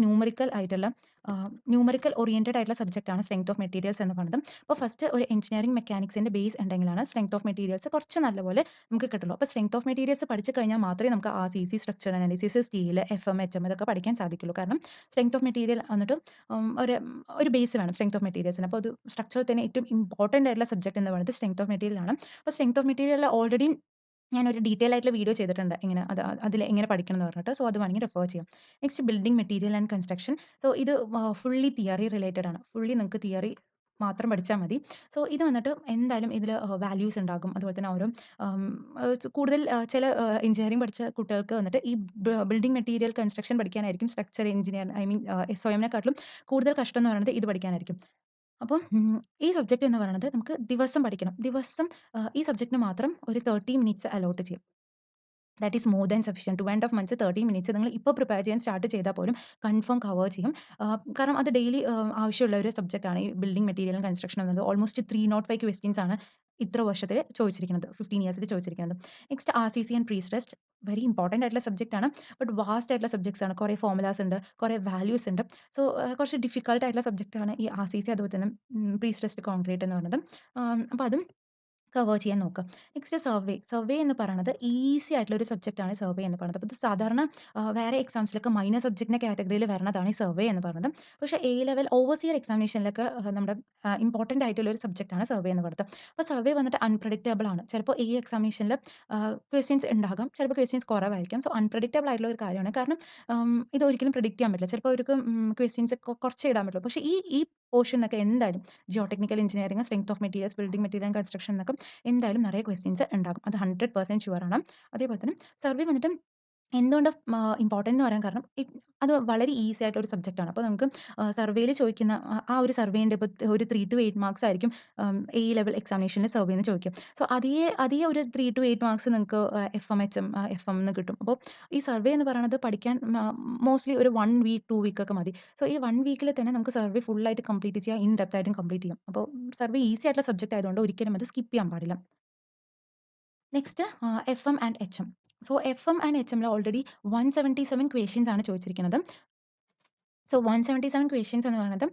[SPEAKER 1] ന്യൂമറിക്കൽ ഓറിയന്റഡ് ആയിട്ടുള്ള സബ്ജക്റ്റ് ആണ് സ്ട്രെങ്ത് ഓഫ് മെറ്റീരിയൽസ് എന്ന് പറയുന്നത്. അപ്പോൾ ഫസ്റ്റ് ഒരു എഞ്ചിനീയറിംഗ് മെക്കാനിക്സിന്റെ ബേസ് ഉണ്ടെങ്കിലാണ് സ്ട്രെങ്ത് ഓഫ് മെറ്റീരിയൽസ് കുറച്ച് നല്ലപോലെ നമുക്ക് കിട്ടുള്ളൂ. അപ്പോൾ സ്ട്രെങ്ത് ഓഫ് മെറ്റീരിയൽസ് പഠിച്ചു കഴിഞ്ഞാൽ മാത്രമേ നമുക്ക് RCC, structure analysis, steel, FM, HM ഇതൊക്കെ പഠിക്കാൻ സാധിക്കുള്ളൂ. കാരണം സ്ട്രെങ്ത് ഓഫ് മെറ്റീരിയൽ വന്നിട്ട് ഒരു ഒരു ബേസ് വേണം സ്ട്രെങ്ത് ഓഫ് മെറ്റീരിയൽസിന്. അപ്പോൾ ഒരു സ്ട്രക്ചർ തന്നെ ഏറ്റവും ഇമ്പോർട്ടന്റ് ആയിട്ടുള്ള സബ്ജക്ട് എന്ന് പറയുന്നത് സ്ട്രെങ്ത് ഓഫ് മെറ്റീരിയൽ ആണ്. അപ്പോൾ സ്ട്രെങ്ത് ഓഫ് മെറ്റീരിയൽ ഓൾറെഡി ഞാനൊരു ഡീറ്റെയിൽ ആയിട്ടുള്ള വീഡിയോ ചെയ്തിട്ടുണ്ട്. ഇങ്ങനെ അതിൽ എങ്ങനെ പഠിക്കണം എന്ന് പറഞ്ഞിട്ട്. സോ അത് വേണമെങ്കിൽ റെഫർ ചെയ്യാം. Next building material and construction. So ഇത് ഫുള്ളി തിയറി റിലേറ്റഡ് ആണ്. ഫുള്ളി നിങ്ങൾക്ക് തിയറി മാത്രം പഠിച്ചാൽ മതി. സോ ഇത് വന്നിട്ട് എന്തായാലും ഇതിൽ വാല്യൂസ് ഉണ്ടാകും. അതുപോലെ തന്നെ ഓരോ ഉം, കൂടുതൽ ചില എഞ്ചിനീയറിംഗ് പഠിച്ച കുട്ടികൾക്ക് വന്നിട്ട് ഈ ബിൽഡിംഗ് മെറ്റീരിയൽ കൺസ്ട്രക്ഷൻ പഠിക്കാനായിരിക്കും സ്ട്രക്ചർ എഞ്ചിനീയർ SOMനെക്കാട്ടിലും കൂടുതൽ കഷ്ടം എന്ന് പറയുന്നത് ഇത് പഠിക്കാനായിരിക്കും. അപ്പം ഈ സബ്ജക്റ്റ് എന്ന് പറയുന്നത് നമുക്ക് ദിവസം പഠിക്കണം. ദിവസം ഈ സബ്ജക്റ്റിന് മാത്രം ഒരു 30 മിനിറ്റ്സ് അലോട്ട് ചെയ്യും. That is more than sufficient. 2 1/2 months 30 minutes നിങ്ങൾ ഇപ്പോൾ പ്രിപ്പയർ ചെയ്യാൻ സ്റ്റാർട്ട് ചെയ്താൽ പോലും കൺഫേം കവർ ചെയ്യും. കാരണം അത് ഡെയിലി ആവശ്യമുള്ള ഒരു സബ്ജക്റ്റ് ആണ് ഈ ബിൽഡിംഗ് മെറ്റീരിയലും കൺസ്ട്രക്ഷൻ എന്നത്. ഓൾമോസ്റ്റ് 305 ക്വസ്റ്റ്യൻസ് ആണ് ഇത്ര വർഷത്തിൽ ചോദിച്ചിരിക്കുന്നത്. 15 ഇയേഴ്സിൽ ചോദിച്ചിരിക്കുന്നത്. Next RCC and pre stressed very important ആയിട്ടുള്ള സബ്ജക്റ്റ് ആണ്. ബട്ട് വാസ്റ്റ് ആയിട്ടുള്ള സബ്ജക്ട്സ് ആണ്. കുറേ ഫോർമുലാസ് ഉണ്ട്. കുറേ വാല്യൂസ് ഉണ്ട്. സോ കുറച്ച് ഡിഫിക്കൾട്ട് ആയിട്ടുള്ള സബ്ജക്റ്റ് ആണ് ഈ RCC അതുപോലെ തന്നെ പ്രീ സ്ട്രെസ്ഡ് കോൺക്രീറ്റ് എന്ന് പറയുന്നത്. അപ്പോൾ അതും കവർ ചെയ്യാൻ നോക്കുക. Next survey. സർവേ എന്ന് പറയണത് ഈസി ആയിട്ടുള്ള ഒരു സബ്ജക്റ്റാണ് സർവേ എന്ന് പറയുന്നത്. അപ്പോൾ ഇത് സാധാരണ വേറെ എക്സാംസിലൊക്കെ മൈനർ സബ്ജക്റ്റിന്റെ കാറ്റഗറിയിൽ വരുന്നതാണ് ഈ സർവേ എന്ന് പറയുന്നത്. പക്ഷേ എ ലെവൽ ഓവർസിയർ എക്സാമിനേഷനിലൊക്കെ നമ്മുടെ ഇമ്പോർട്ടന്റ് ആയിട്ടുള്ള ഒരു സബ്ജക്റ്റാണ് സർവേ എന്ന് പറയുന്നത്. അപ്പോൾ സർവേ വന്നിട്ട് അൺപ്രഡിക്റ്റബിൾ ആണ്. ചിലപ്പോൾ ഈ എക്സാമിനേഷനിൽ ക്വസ്റ്റ്യൻസ് ഉണ്ടാകാം. ചിലപ്പോൾ ക്വസ്റ്റ്യൻസ് കുറവായിരിക്കും. സോ അൺപ്രഡിക്റ്റബിൾ ആയിട്ടുള്ള ഒരു കാര്യമാണ്. കാരണം ഇത് ഒരിക്കലും പ്രിഡിക്റ്റ് ചെയ്യാൻ പറ്റില്ല. ചിലപ്പോൾ അവർക്ക് ക്വസ്റ്റ്യൻസ് കുറച്ചേ ഇടാൻ പറ്റുള്ളൂ. പക്ഷേ ഈ ഈ പോർഷനൊക്കെ എന്തായാലും Jio technical engineering, strength of materials, building material and construction എന്നൊക്കെ എന്തായാലും നിറയെ ക്വസ്റ്റ്യൻസ് ഉണ്ടാകും. അത് 100% ഷുവറാണ്. അതേപോലെ തന്നെ സർവേ വന്നിട്ട് എന്തുകൊണ്ട് ഇമ്പോർട്ടന്റ് എന്ന് പറയാൻ കാരണം അത് വളരെ ഈസി ആയിട്ടുള്ള ഒരു സബ്ജക്റ്റാണ്. അപ്പോൾ നമുക്ക് സർവേയിൽ ചോദിക്കുന്ന ആ ഒരു സർവേന്റെ ഇപ്പോൾ ഒരു 3-8 മാർക്സ് ആയിരിക്കും എ ലെവൽ എക്സാമിനേഷനിൽ സർവേന്ന് ചോദിക്കും. സോ അതേ ഒരു 3-8 മാർക്സ് നിങ്ങൾക്ക് എഫ്-എം, എച്ച്-എം, എഫ്-എംന്ന് കിട്ടും. അപ്പോൾ ഈ സർവേ എന്ന് പറയുന്നത് പഠിക്കാൻ മോസ്റ്റ്ലി ഒരു 1 വീക്ക്, 2 വീക്ക് ഒക്കെ മതി. സോ ഈ 1 വീക്കിൽ തന്നെ നമുക്ക് സർവേ ഫുൾ ആയിട്ട് കംപ്ലീറ്റ് ചെയ്യാം. ഇൻ ഡെപ്ത് ആയിട്ടും കംപ്ലീറ്റ് ചെയ്യാം. അപ്പോൾ സർവേ ഈസി ആയിട്ടുള്ള സബ്ജക്റ്റ് ആയതുകൊണ്ട് ഒരിക്കലും അത് സ്കിപ്പ് ചെയ്യാൻ പാടില്ല. Next FM and HM. So FM and എച്ച്-എമ്മിൽ ഓൾറെഡി 177 ക്വസ്റ്റ്യൻസ് ആണ് ചോദിച്ചിരിക്കുന്നത്. സോ 177 ക്വസ്റ്റ്യൻസ് എന്ന് പറയുന്നത്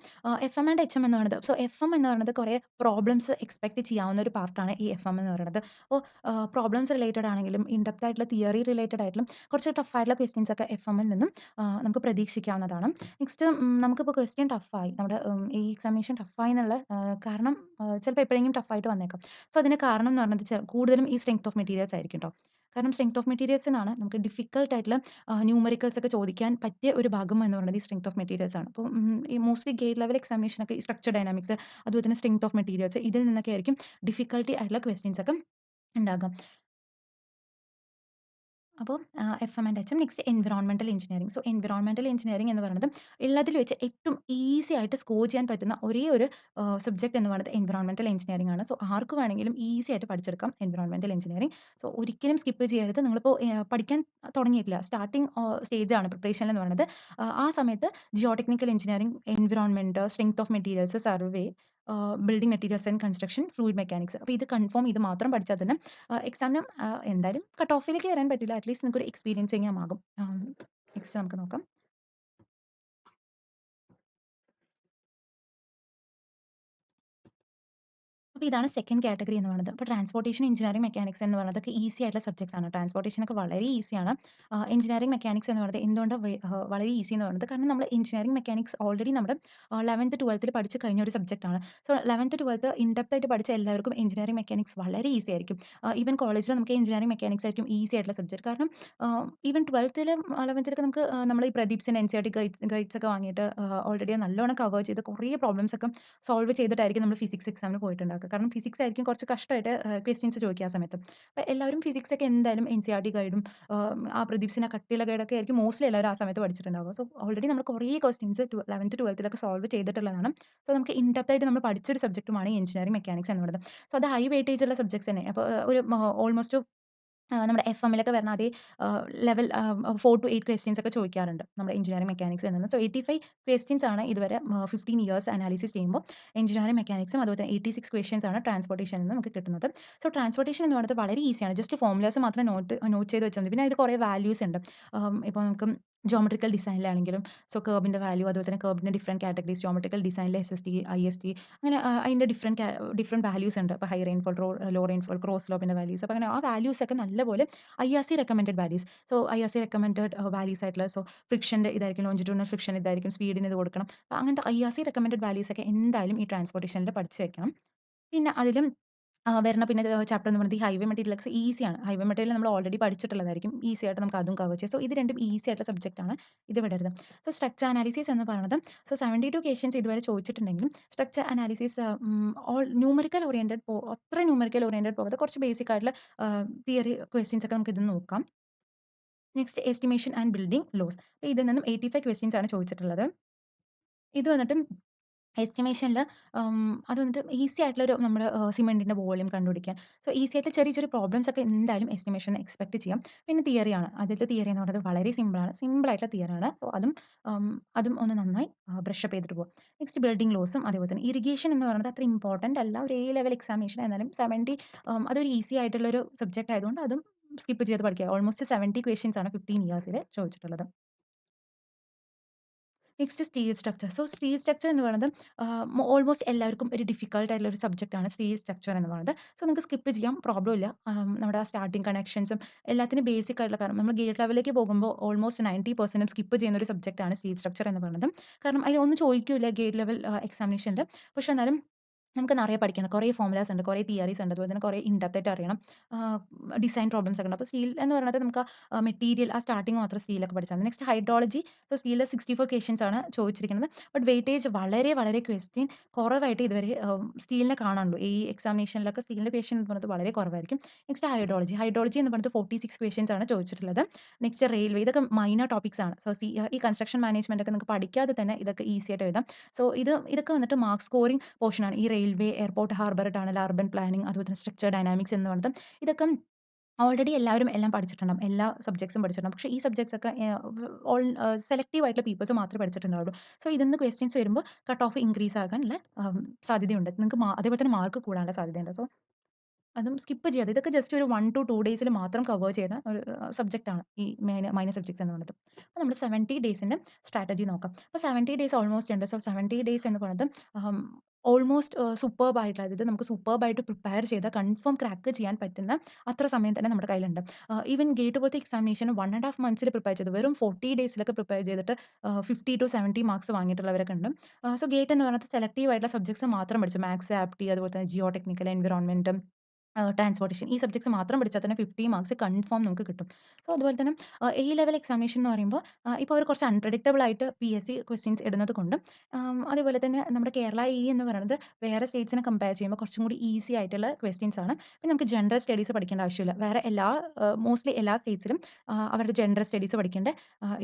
[SPEAKER 1] എഫ്-എം ആൻഡ് എച്ച്-എം എന്ന് പറയുന്നത് സോ എഫ്-എം എന്ന് പറയുന്നത് കുറേ പ്രോബ്ലംസ് എക്സ്പെക്ട് ചെയ്യാവുന്ന ഒരു പാർട്ടാണ് ഈ എഫ്-എം എന്ന് പറയുന്നത്. അപ്പോൾ പ്രോബ്ലംസ് റിലേറ്റഡ് ആണെങ്കിലും ഇൻ ഡെപ്ത് ആയിട്ടുള്ള തിയറി റിലേറ്റഡ് ആയിട്ടുള്ള കുറച്ച് ടഫ് ആയിട്ടുള്ള ക്വസ്റ്റ്യൻസ് ഒക്കെ എഫ്-എമ്മിൽ നിന്നും നമുക്ക് പ്രതീക്ഷിക്കാവുന്നതാണ്. നെക്സ്റ്റ് നമുക്കിപ്പോൾ ക്വസ്റ്റ്യൻ ടഫായി നമ്മുടെ ഈ എക്സാമിനേഷൻ ടഫായി എന്നുള്ള കാരണം ചിലപ്പോൾ എപ്പോഴെങ്കിലും ടഫായിട്ട് വന്നേക്കാം. സോ അതിന് കാരണം എന്ന് പറയുന്നത് കൂടുതലും ഈ സ്ട്രെങ്ത് ഓഫ് മെറ്റീരിയൽസ് ആയിരിക്കും ട്ടോ. കാരണം സ്ട്രെങ്ത് ഓഫ് മെറ്റീരിയൽസിനാണ് നമുക്ക് ഡിഫിക്കൾട്ട് ആയിട്ടുള്ള ന്യൂമറിക്കൽസ് ഒക്കെ ചോദിക്കാൻ പറ്റിയ ഒരു ഭാഗം എന്ന് പറയുന്നത് ഈ സ്ട്രെങ്ത് ഓഫ് മെറ്റീരിയൽസ് ആണ്. അപ്പോൾ ഈ മോസ്റ്റ്ലി ഗേറ്റ് ലെവൽ എക്സാമിനേഷനൊക്കെ ഈ സ്ട്രക്ചർ ഡൈനാമിക്സ് അതുപോലെ തന്നെ സ്ട്രെങ്ത് ഓഫ് മെറ്റീരിയൽസ് ഇതിൽ നിന്നൊക്കെ ആയിരിക്കും ഡിഫിക്കൽട്ടി ആയിട്ടുള്ള ക്വസ്റ്റ്യൻസ് ഒക്കെ ഉണ്ടാകുക. അപ്പോൾ F-M and H-M. Next environmental engineering. So environmental engineering എന്ന് പറയുന്നത് ഉള്ളതിൽ വെച്ച് ഏറ്റവും ഈസി ആയിട്ട് സ്കോർ ചെയ്യാൻ പറ്റുന്ന ഒരേ ഒരു സബ്ജക്ട് എന്ന് പറയുന്നത് എൻവിറോൺമെന്റൽ എഞ്ചിനീയറിംഗ് ആണ്. സോ ആർക്ക് വേണമെങ്കിലും ഈസി ആയിട്ട് പഠിച്ചെടുക്കാം എൻവിറോൺമെന്റൽ എഞ്ചിനീയറിംഗ്. സോ ഒരിക്കലും സ്കിപ്പ് ചെയ്യരുത്. നിങ്ങളിപ്പോൾ പഠിക്കാൻ തുടങ്ങിയിട്ടില്ല. സ്റ്റാർട്ടിംഗ് സ്റ്റേജാണ് പ്രിപ്പറേഷൻ എന്ന് പറയുന്നത്. ആ സമയത്ത് Jio technical engineering, environment, strength of materials, survey, building materials and construction, fluid mechanics. അപ്പോൾ ഇത് കൺഫേം ഇത് മാത്രം പഠിച്ചാൽ തന്നെ എക്സാമിന് എന്തായാലും കട്ട് ഓഫിലേക്ക് വരാൻ പറ്റില്ല. അറ്റ്ലീസ്റ്റ് നിങ്ങൾക്കൊരു എക്സ്പീരിയൻസിങ് ആകും. നെക്സ്റ്റ് നമുക്ക് നോക്കാം. അപ്പോൾ ഇതാണ് സെക്കൻഡ് കാറ്റഗറി എന്ന് പറയുന്നത്. അപ്പോൾ ട്രാൻസ്പോർട്ടേഷൻ, എഞ്ചിനീയറിംഗ്, മെക്കാനിക്സ് എന്ന് പറയുന്നതൊക്കെ ഈസി ആയിട്ടുള്ള സബ്ജക്ട്സ് ആണ്. ട്രാൻസ്പോർട്ടേഷൻ ഒക്കെ വളരെ ഈസിയാണ്. എഞ്ചിനീയറിംഗ്, മെക്കാനിക്സ് എന്ന് പറയുന്നത് എന്തുകൊണ്ട് വളരെ ഈസി എന്ന് പറയുന്നത് കാരണം നമ്മൾ എഞ്ചിനീയറിംഗ്, മെക്കാനിക്സ് ഓൾറെഡി നമ്മുടെ 11th, 12th പഠിച്ച് കഴിഞ്ഞ ഒരു സബ്ജക്റ്റാണ്. So 11th, 12th in depth ആയിട്ട് പഠിച്ച എല്ലാവർക്കും എഞ്ചിനീയറിംഗ്, മെക്കാനിക്സ് വളരെ ഈസി ആയിരിക്കും. ഈവൻ കോളേജിൽ നമുക്ക് എഞ്ചിനീയറിംഗ്, മെക്കാനിക്സ് ആയിരിക്കും ഈസി ആയിട്ടുള്ള സബ്ജക്റ്റ്. കാരണം ഈവൻ 12th-ലും 11th-ലൊക്കെ നമുക്ക് നമ്മൾ ഈ പ്രദീപ്സിൻ്റെ എൻസിഇആർടി ഗൈഡ്സ് ഒക്കെ വാങ്ങിയിട്ട് ഓൾറെഡി നല്ലോണം കവർ ചെയ്ത് കുറേ പ്രോബ്ലംസ് ഒക്കെ സോൾവ് ചെയ്തിട്ടായിരിക്കും നമ്മൾ ഫിസിക്സ് എക്സാമിന് പോയിട്ടുണ്ടാക്കുക. കാരണം ഫിസിക്സ് ആയിരിക്കും കുറച്ച് കഷ്ടമായിട്ട് ക്വസ്റ്റ്യൻസ് ചോദിക്കുക ആ സമയത്ത്. അപ്പോൾ എല്ലാവരും ഫിസിക്സ് ഒക്കെ എന്തായാലും എൻസിഇആർടി ഗൈഡും ആ പ്രദീപ്സിൻ്റെ കട്ടിയുള്ള ഗൈഡൊക്കെ ആയിരിക്കും മോസ്റ്റ്ലി എല്ലാവരും ആ സമയത്ത് പഠിച്ചിട്ടുണ്ടാവുക. സോ ഓൾറെഡി നമ്മൾ കുറേ ക്വസ്റ്റ്യൻസ് 11th, 12th സോൾവ് ചെയ്തിട്ടുള്ളതാണ്. സോ നമുക്ക് ഇൻ ഡെപ്ത് ആയിട്ട് നമ്മൾ പഠിച്ചൊരു സബ്ജക്റ്റുമാണ് ഈ എഞ്ചിനീയറിംഗ്, മെക്കാനിക്സ് എന്ന് പറയുന്നത്. സോ അത് ഹൈ വെയിറ്റേജ് ഉള്ള സബ്ജക്ട്സ് തന്നെ. അപ്പോൾ ഒരു ഓൾമോസ്റ്റ് നമ്മുടെ എഫ്-എമ്മിലൊക്കെ വരുന്ന അതേ ലെവൽ 4-8 ക്വസ്റ്റ്യൻസ് ഒക്കെ ചോദിക്കാറുണ്ട് നമ്മുടെ എഞ്ചിനീയറിംഗ്, മെക്കാനിക്സിൽ നിന്ന്. സോ 85 ക്വസ്റ്റ്യൻസ് ആണ് ഇതുവരെ 15 ഇയേഴ്സ് അനാലിസിസ് ചെയ്യുമ്പോൾ എഞ്ചിനീയറിംഗ്, മെക്കാനിക്സും അതുപോലെ തന്നെ 86 ക്വസ്റ്റ്യൻസ് ആണ് ട്രാൻസ്പോർട്ടേഷനിൽ നിന്ന് നമുക്ക് കിട്ടുന്നത്. സോ ട്രാൻസ്പോർട്ടേഷൻ എന്ന് പറയുന്നത് വളരെ ഈസിയാണ്. ജസ്റ്റ് ഫോർമുലാസ് മാത്രം നോട്ട് ചെയ്ത് വെച്ചാൽ മതി. പിന്നെ അതിൽ കുറേ വാല്യൂസ് ഉണ്ട്. ഇപ്പോൾ നമുക്ക് ജിയോമെട്രിക്കൽ ഡിസൈനിലാണെങ്കിലും സോ കർവിൻ്റെ വാല്യൂ അതുപോലെ തന്നെ കർവിൻ്റെ ഡിഫറെൻറ്റ് കാറ്റഗറീസ് ജിയോമെട്രിക്കൽ ഡിസൈനിൽ എസ്-എസ്-ടി, ഐ-എസ്-ടി അങ്ങനെ അതിൻ്റെ ഡിഫറെൻറ്റ് വാല്യൂസ് ഉണ്ട്. ഇപ്പോൾ high rainfall, low rainfall, cross സ്ലോപ്പിൻ്റെ വാല്യൂസ്. അപ്പോൾ അങ്ങനെ ആ വാല്യൂസ് ഒക്കെ നല്ലപോലെ IRC recommended values. So IRC recommended values ആയിട്ടുള്ള സോ ഫ്രിക്ഷൻ്റെ ഇതായിരിക്കും, ലോഞ്ചിറ്റ്യൂഡിനൽ ഫ്രിക്ഷൻ ഇതായിരിക്കും, സ്പീഡിന് ഇത് കൊടുക്കണം. അപ്പോൾ അങ്ങനത്തെ ഐആർസി റെക്കമെൻഡഡ് വാല്യൂസ് ഒക്കെ എന്തായാലും ഈ ട്രാൻസ്പോർട്ടേഷനിൽ പഠിച്ച് വെക്കണം. പിന്നെ അതിലും വരുന്ന പിന്നെ ചാപ്റ്റർ എന്ന് പറയുന്നത് ഈ ഹൈവേ മെറ്റീരിയൽസ് ഈസിയാണ്. ഹൈവേ മെറ്റീരിയൽ നമ്മൾ ഓൾറെഡി പഠിച്ചിട്ടുള്ളതായിരിക്കും. ഈസി ആയിട്ട് നമുക്ക് അതും കവർ ചെയ്യാം. സോ ഇത് രണ്ടും ഈസി ആയിട്ടുള്ള സബ്ജക്റ്റാണ്. ഇത് വിടരുത്. സോ സ്ട്രക്ചർ അനാലിസിസ് എന്ന് പറയുന്നത് സോ 72 ക്വസ്റ്റ്യൻസ് ഇതുവരെ ചോദിച്ചിട്ടുണ്ടെങ്കിലും structure analysis all numerical oriented അത്ര ന്യൂമറിക്കൽ ഓറിയന്റഡ് പോകാതെ കുറച്ച് ബേസിക് ആയിട്ടുള്ള തിയറി ക്വസ്റ്റ്യൻസ് ഒക്കെ നമുക്ക് ഇതിന്ന് നോക്കാം. Next estimation and building laws. ഇതിൽ നിന്നും 85 ക്വസ്റ്റ്യൻസ് ആണ് ചോദിച്ചിട്ടുള്ളത്. ഇത് വന്നിട്ട് എസ്റ്റിമേഷനിൽ അത് വന്നിട്ട് ഈസി ആയിട്ടുള്ളൊരു നമ്മുടെ സിമെന്റിന്റെ വോളിയം കണ്ടുപിടിക്കാൻ. സോ ഈസി ആയിട്ട് ചെറിയ ചെറിയ പ്രോബ്ലംസ് ഒക്കെ എന്തായാലും എസ്റ്റിമേഷന് എക്സ്പെക്ട് ചെയ്യാം. പിന്നെ തിയറിയാണ്. ആദ്യത്തെ തിയറി എന്ന് പറയുന്നത് വളരെ സിമ്പിളാണ്. സിമ്പിൾ ആയിട്ടുള്ള തിയറിയാണ്. സോ അതും ഒന്ന് നന്നായി ബ്രഷ് അപ്പ് ചെയ്തിട്ട് പോകാം. നെക്സ്റ്റ് ബിൽഡിംഗ് ലോസും അതേപോലെ തന്നെ ഇറിഗേഷൻ എന്ന് പറയുന്നത് അത്ര ഇമ്പോർട്ടന്റ് അല്ല. ഒരു എ ലെവൽ എക്സാമിനേഷൻ എന്നാലും 70 അതൊരു ഈസി ആയിട്ടുള്ളൊരു സബ്ജക്റ്റ് ആയതുകൊണ്ട് അതും സ്കിപ്പ് ചെയ്ത് പഠിക്കുക. ഓൾമോസ്റ്റ് 70 ക്വസ്റ്റ്യൻസ് ആണ് 15 ഇയേഴ്സിൽ ചോദിച്ചിട്ടുള്ളത്. Next stage structure. So stage structure എന്ന് പറയുന്നത് ഓൾമോസ്റ്റ് എല്ലാവർക്കും ഒരു ഡിഫിക്കൾട്ട് ആയിട്ടുള്ള ഒരു സബ്ജക്റ്റാണ് സ്റ്റേജ് സ്ട്രക്ചർ എന്ന് പറയുന്നത്. സോ നിങ്ങൾക്ക് സ്കിപ്പ് ചെയ്യാം, പ്രോബ്ലം ഇല്ല. നമ്മുടെ സ്റ്റാർട്ടിംഗ് കണക്ഷൻസും എല്ലാത്തിനും ബേസിക് ആയിട്ടുള്ള കാരണം നമ്മൾ ഗേറ്റ് ലെവലിലേക്ക് പോകുമ്പോൾ ഓൾമോസ്റ്റ് 90% സ്കിപ്പ് ചെയ്യുന്ന ഒരു സബ്ജക്റ്റാണ് സ്റ്റേജ് സ്ട്രക്ചർ എന്ന് പറയുന്നത്. കാരണം അതിൽ ഒന്നും ചോദിക്കൂല്ല ഗേറ്റ് ലെവൽ എക്സാമിനേഷനിൽ. പക്ഷെ എന്നാലും നമുക്ക് നിറയെ പഠിക്കണം. കുറേ ഫോർമുലാസ് ഉണ്ട്, കുറേ തിയറീസ് ഉണ്ട്. അതുപോലെ തന്നെ കുറേ ഇൻ ഡെപ്ത് ആയിട്ട് അറിയണം. ഡിസൈൻ പ്രോബ്ലംസ് ഒക്കെ ഉണ്ട്. അപ്പോൾ സ്റ്റീൽ എന്ന് പറയുന്നത് നമുക്ക് മെറ്റീരിയൽ സ്റ്റാർട്ടിംഗ് മാത്രം സ്റ്റീലൊക്കെ പഠിച്ചാൽ മതി. Next hydrology. സോ സ്റ്റീലിൽ 64 ക്വസ്റ്റ്യൻസ് ആണ് ചോദിച്ചിരിക്കുന്നത്. ബട്ട് വെയിറ്റേജ് വളരെ വളരെ ക്വസ്റ്റ്യൻ കുറവായിട്ട് ഇതുവരെ സ്റ്റീലിനെ കാണാനുള്ളൂ. ഈ എക്സാമിനേഷനിലൊക്കെ സ്റ്റീലിന്റെ ക്വസ്റ്റ്യൻ എന്ന് പറയുന്നത് വളരെ കുറവായിരിക്കും. Next hydrology. ഹൈഡ്രോളജി എന്ന് പറയുന്നത് 46 ക്വസ്റ്റ്യൻസ് ആണ് ചോദിച്ചിട്ടുള്ളത്. Next railway. ഇതൊക്കെ മൈനർ ടോപ്പിക്സ് ആണ്. സോ ഈ കൺസ്ട്രക്ഷൻ മാനേജ്മെന്റ് ഒക്കെ നിങ്ങൾക്ക് പഠിക്കാതെ തന്നെ ഇതൊക്കെ ഈസി ആയിട്ട് എഴുതാം. സോ ഇതൊക്കെ വന്നിട്ട് മാർക്ക് സ്കോറിംഗ് പോർഷൻ ആണ്. ഈ railway, airport, harbour tunnel, urban planning, അതുപോലെ തന്നെ സ്ട്രക്ചർ ഡൈനാമിക്സ് എന്ന് പറയുന്നത് ഇതൊക്കെ ഓൾറെഡി എല്ലാവരും എല്ലാം പഠിച്ചിട്ടുണ്ടാവും. എല്ലാ സബ്ജക്ട്സും പഠിച്ചിട്ടുണ്ടാവും. പക്ഷേ ഈ സബ്ജക്ട്സ് ഒക്കെ സെലക്ടീവ് ആയിട്ടുള്ള പീപ്പിൾസ് മാത്രമേ പഠിച്ചിട്ടുണ്ടാവുള്ളൂ. സോ ഇതിന്ന് ക്വസ്റ്റ്യൻസ് വരുമ്പോൾ കട്ട് ഓഫ് ഇൻക്രീസ് ആകാനുള്ള സാധ്യതയുണ്ട്. നിങ്ങൾക്ക് അതേപോലെ തന്നെ മാർക്ക് കൂടാനുള്ള സാധ്യതയുണ്ട്. സോ അതും സ്കിപ്പ് ചെയ്യാതെ ഇതൊക്കെ ജസ്റ്റ് ഒരു 1-2 ഡേയ്സിൽ മാത്രം കവർ ചെയ്യുന്ന ഒരു സബ്ജക്റ്റ് ആണ് ഈ മൈനർ സബ്ജക്ട്സ് എന്ന് പറയുന്നത്. അപ്പോൾ നമ്മൾ 70 ഡേയ്സിന്റെ സ്ട്രാറ്റജി നോക്കാം. അപ്പോൾ 70 ഡേയ്സ് ഓൾമോസ്റ്റ് ഉണ്ട്. സോ 70 ഡേയ്സ് എന്ന് പറയുന്നത് ഓൾമോസ്റ്റ് സൂപ്പർബ് ആയിട്ടുള്ള അതായത് നമുക്ക് സൂപ്പർബ് ആയിട്ട് പ്രിപ്പയർ ചെയ്ത കൺഫേം ക്രാക്ക് ചെയ്യാൻ പറ്റുന്ന അത്ര സമയം തന്നെ നമ്മുടെ കയ്യിലുണ്ട്. ഈവൻ ഗേറ്റ് പോലത്തെ എക്സാമിനേഷൻ 1 1/2 മന്ത്സിൽ പ്രിപ്പയർ ചെയ്തു വെറും 40 ഡേയ്സിലൊക്കെ പ്രിപ്പയർ ചെയ്തിട്ട് 50-70 മാർക്സ് വാങ്ങിയിട്ടുള്ളവരൊക്കെ ഉണ്ട്. സോ ഗേറ്റ് എന്ന് പറയുന്നത് സെലക്ടീവ് ആയിട്ടുള്ള സബ്ജക്ട്സ് മാത്രം പഠിച്ചു. മാത്സ്, ആപ്റ്റി, അതുപോലെ തന്നെ ജിയോ ടെക്നിക്കൽ, എൻവിറോൺമെന്റ്, ട്രാൻസ്പോർട്ടേഷൻ ഈ സബ്ജക്ട്സ് മാത്രം പഠിച്ചാൽ തന്നെ 50 മാർക്സ് കൺഫേം നമുക്ക് കിട്ടും. സോ അതുപോലെ തന്നെ എ ലെവൽ എക്സാമിനേഷൻ എന്ന് പറയുമ്പോൾ ഇപ്പോൾ അവർ കുറച്ച് അൺപ്രഡിക്റ്റബിൾ ആയിട്ട് PSC ക്വസ്റ്റ്യൻസ് ഇടുന്നത് കൊണ്ട് അതേപോലെ തന്നെ നമ്മുടെ കേരള എന്ന് പറയുന്നത് വേറെ സ്റ്റേറ്റ്സിനെ കമ്പയർ ചെയ്യുമ്പോൾ കുറച്ചും കൂടി ഈസി ആയിട്ടുള്ള ക്വസ്റ്റ്യൻസ് ആണ്. പിന്നെ നമുക്ക് ജനറൽ സ്റ്റഡീസ് പഠിക്കേണ്ട ആവശ്യമില്ല. വേറെ മോസ്റ്റ്ലി എല്ലാ സ്റ്റേറ്റ്സിലും അവരുടെ ജനറൽ സ്റ്റഡീസ് പഠിക്കേണ്ട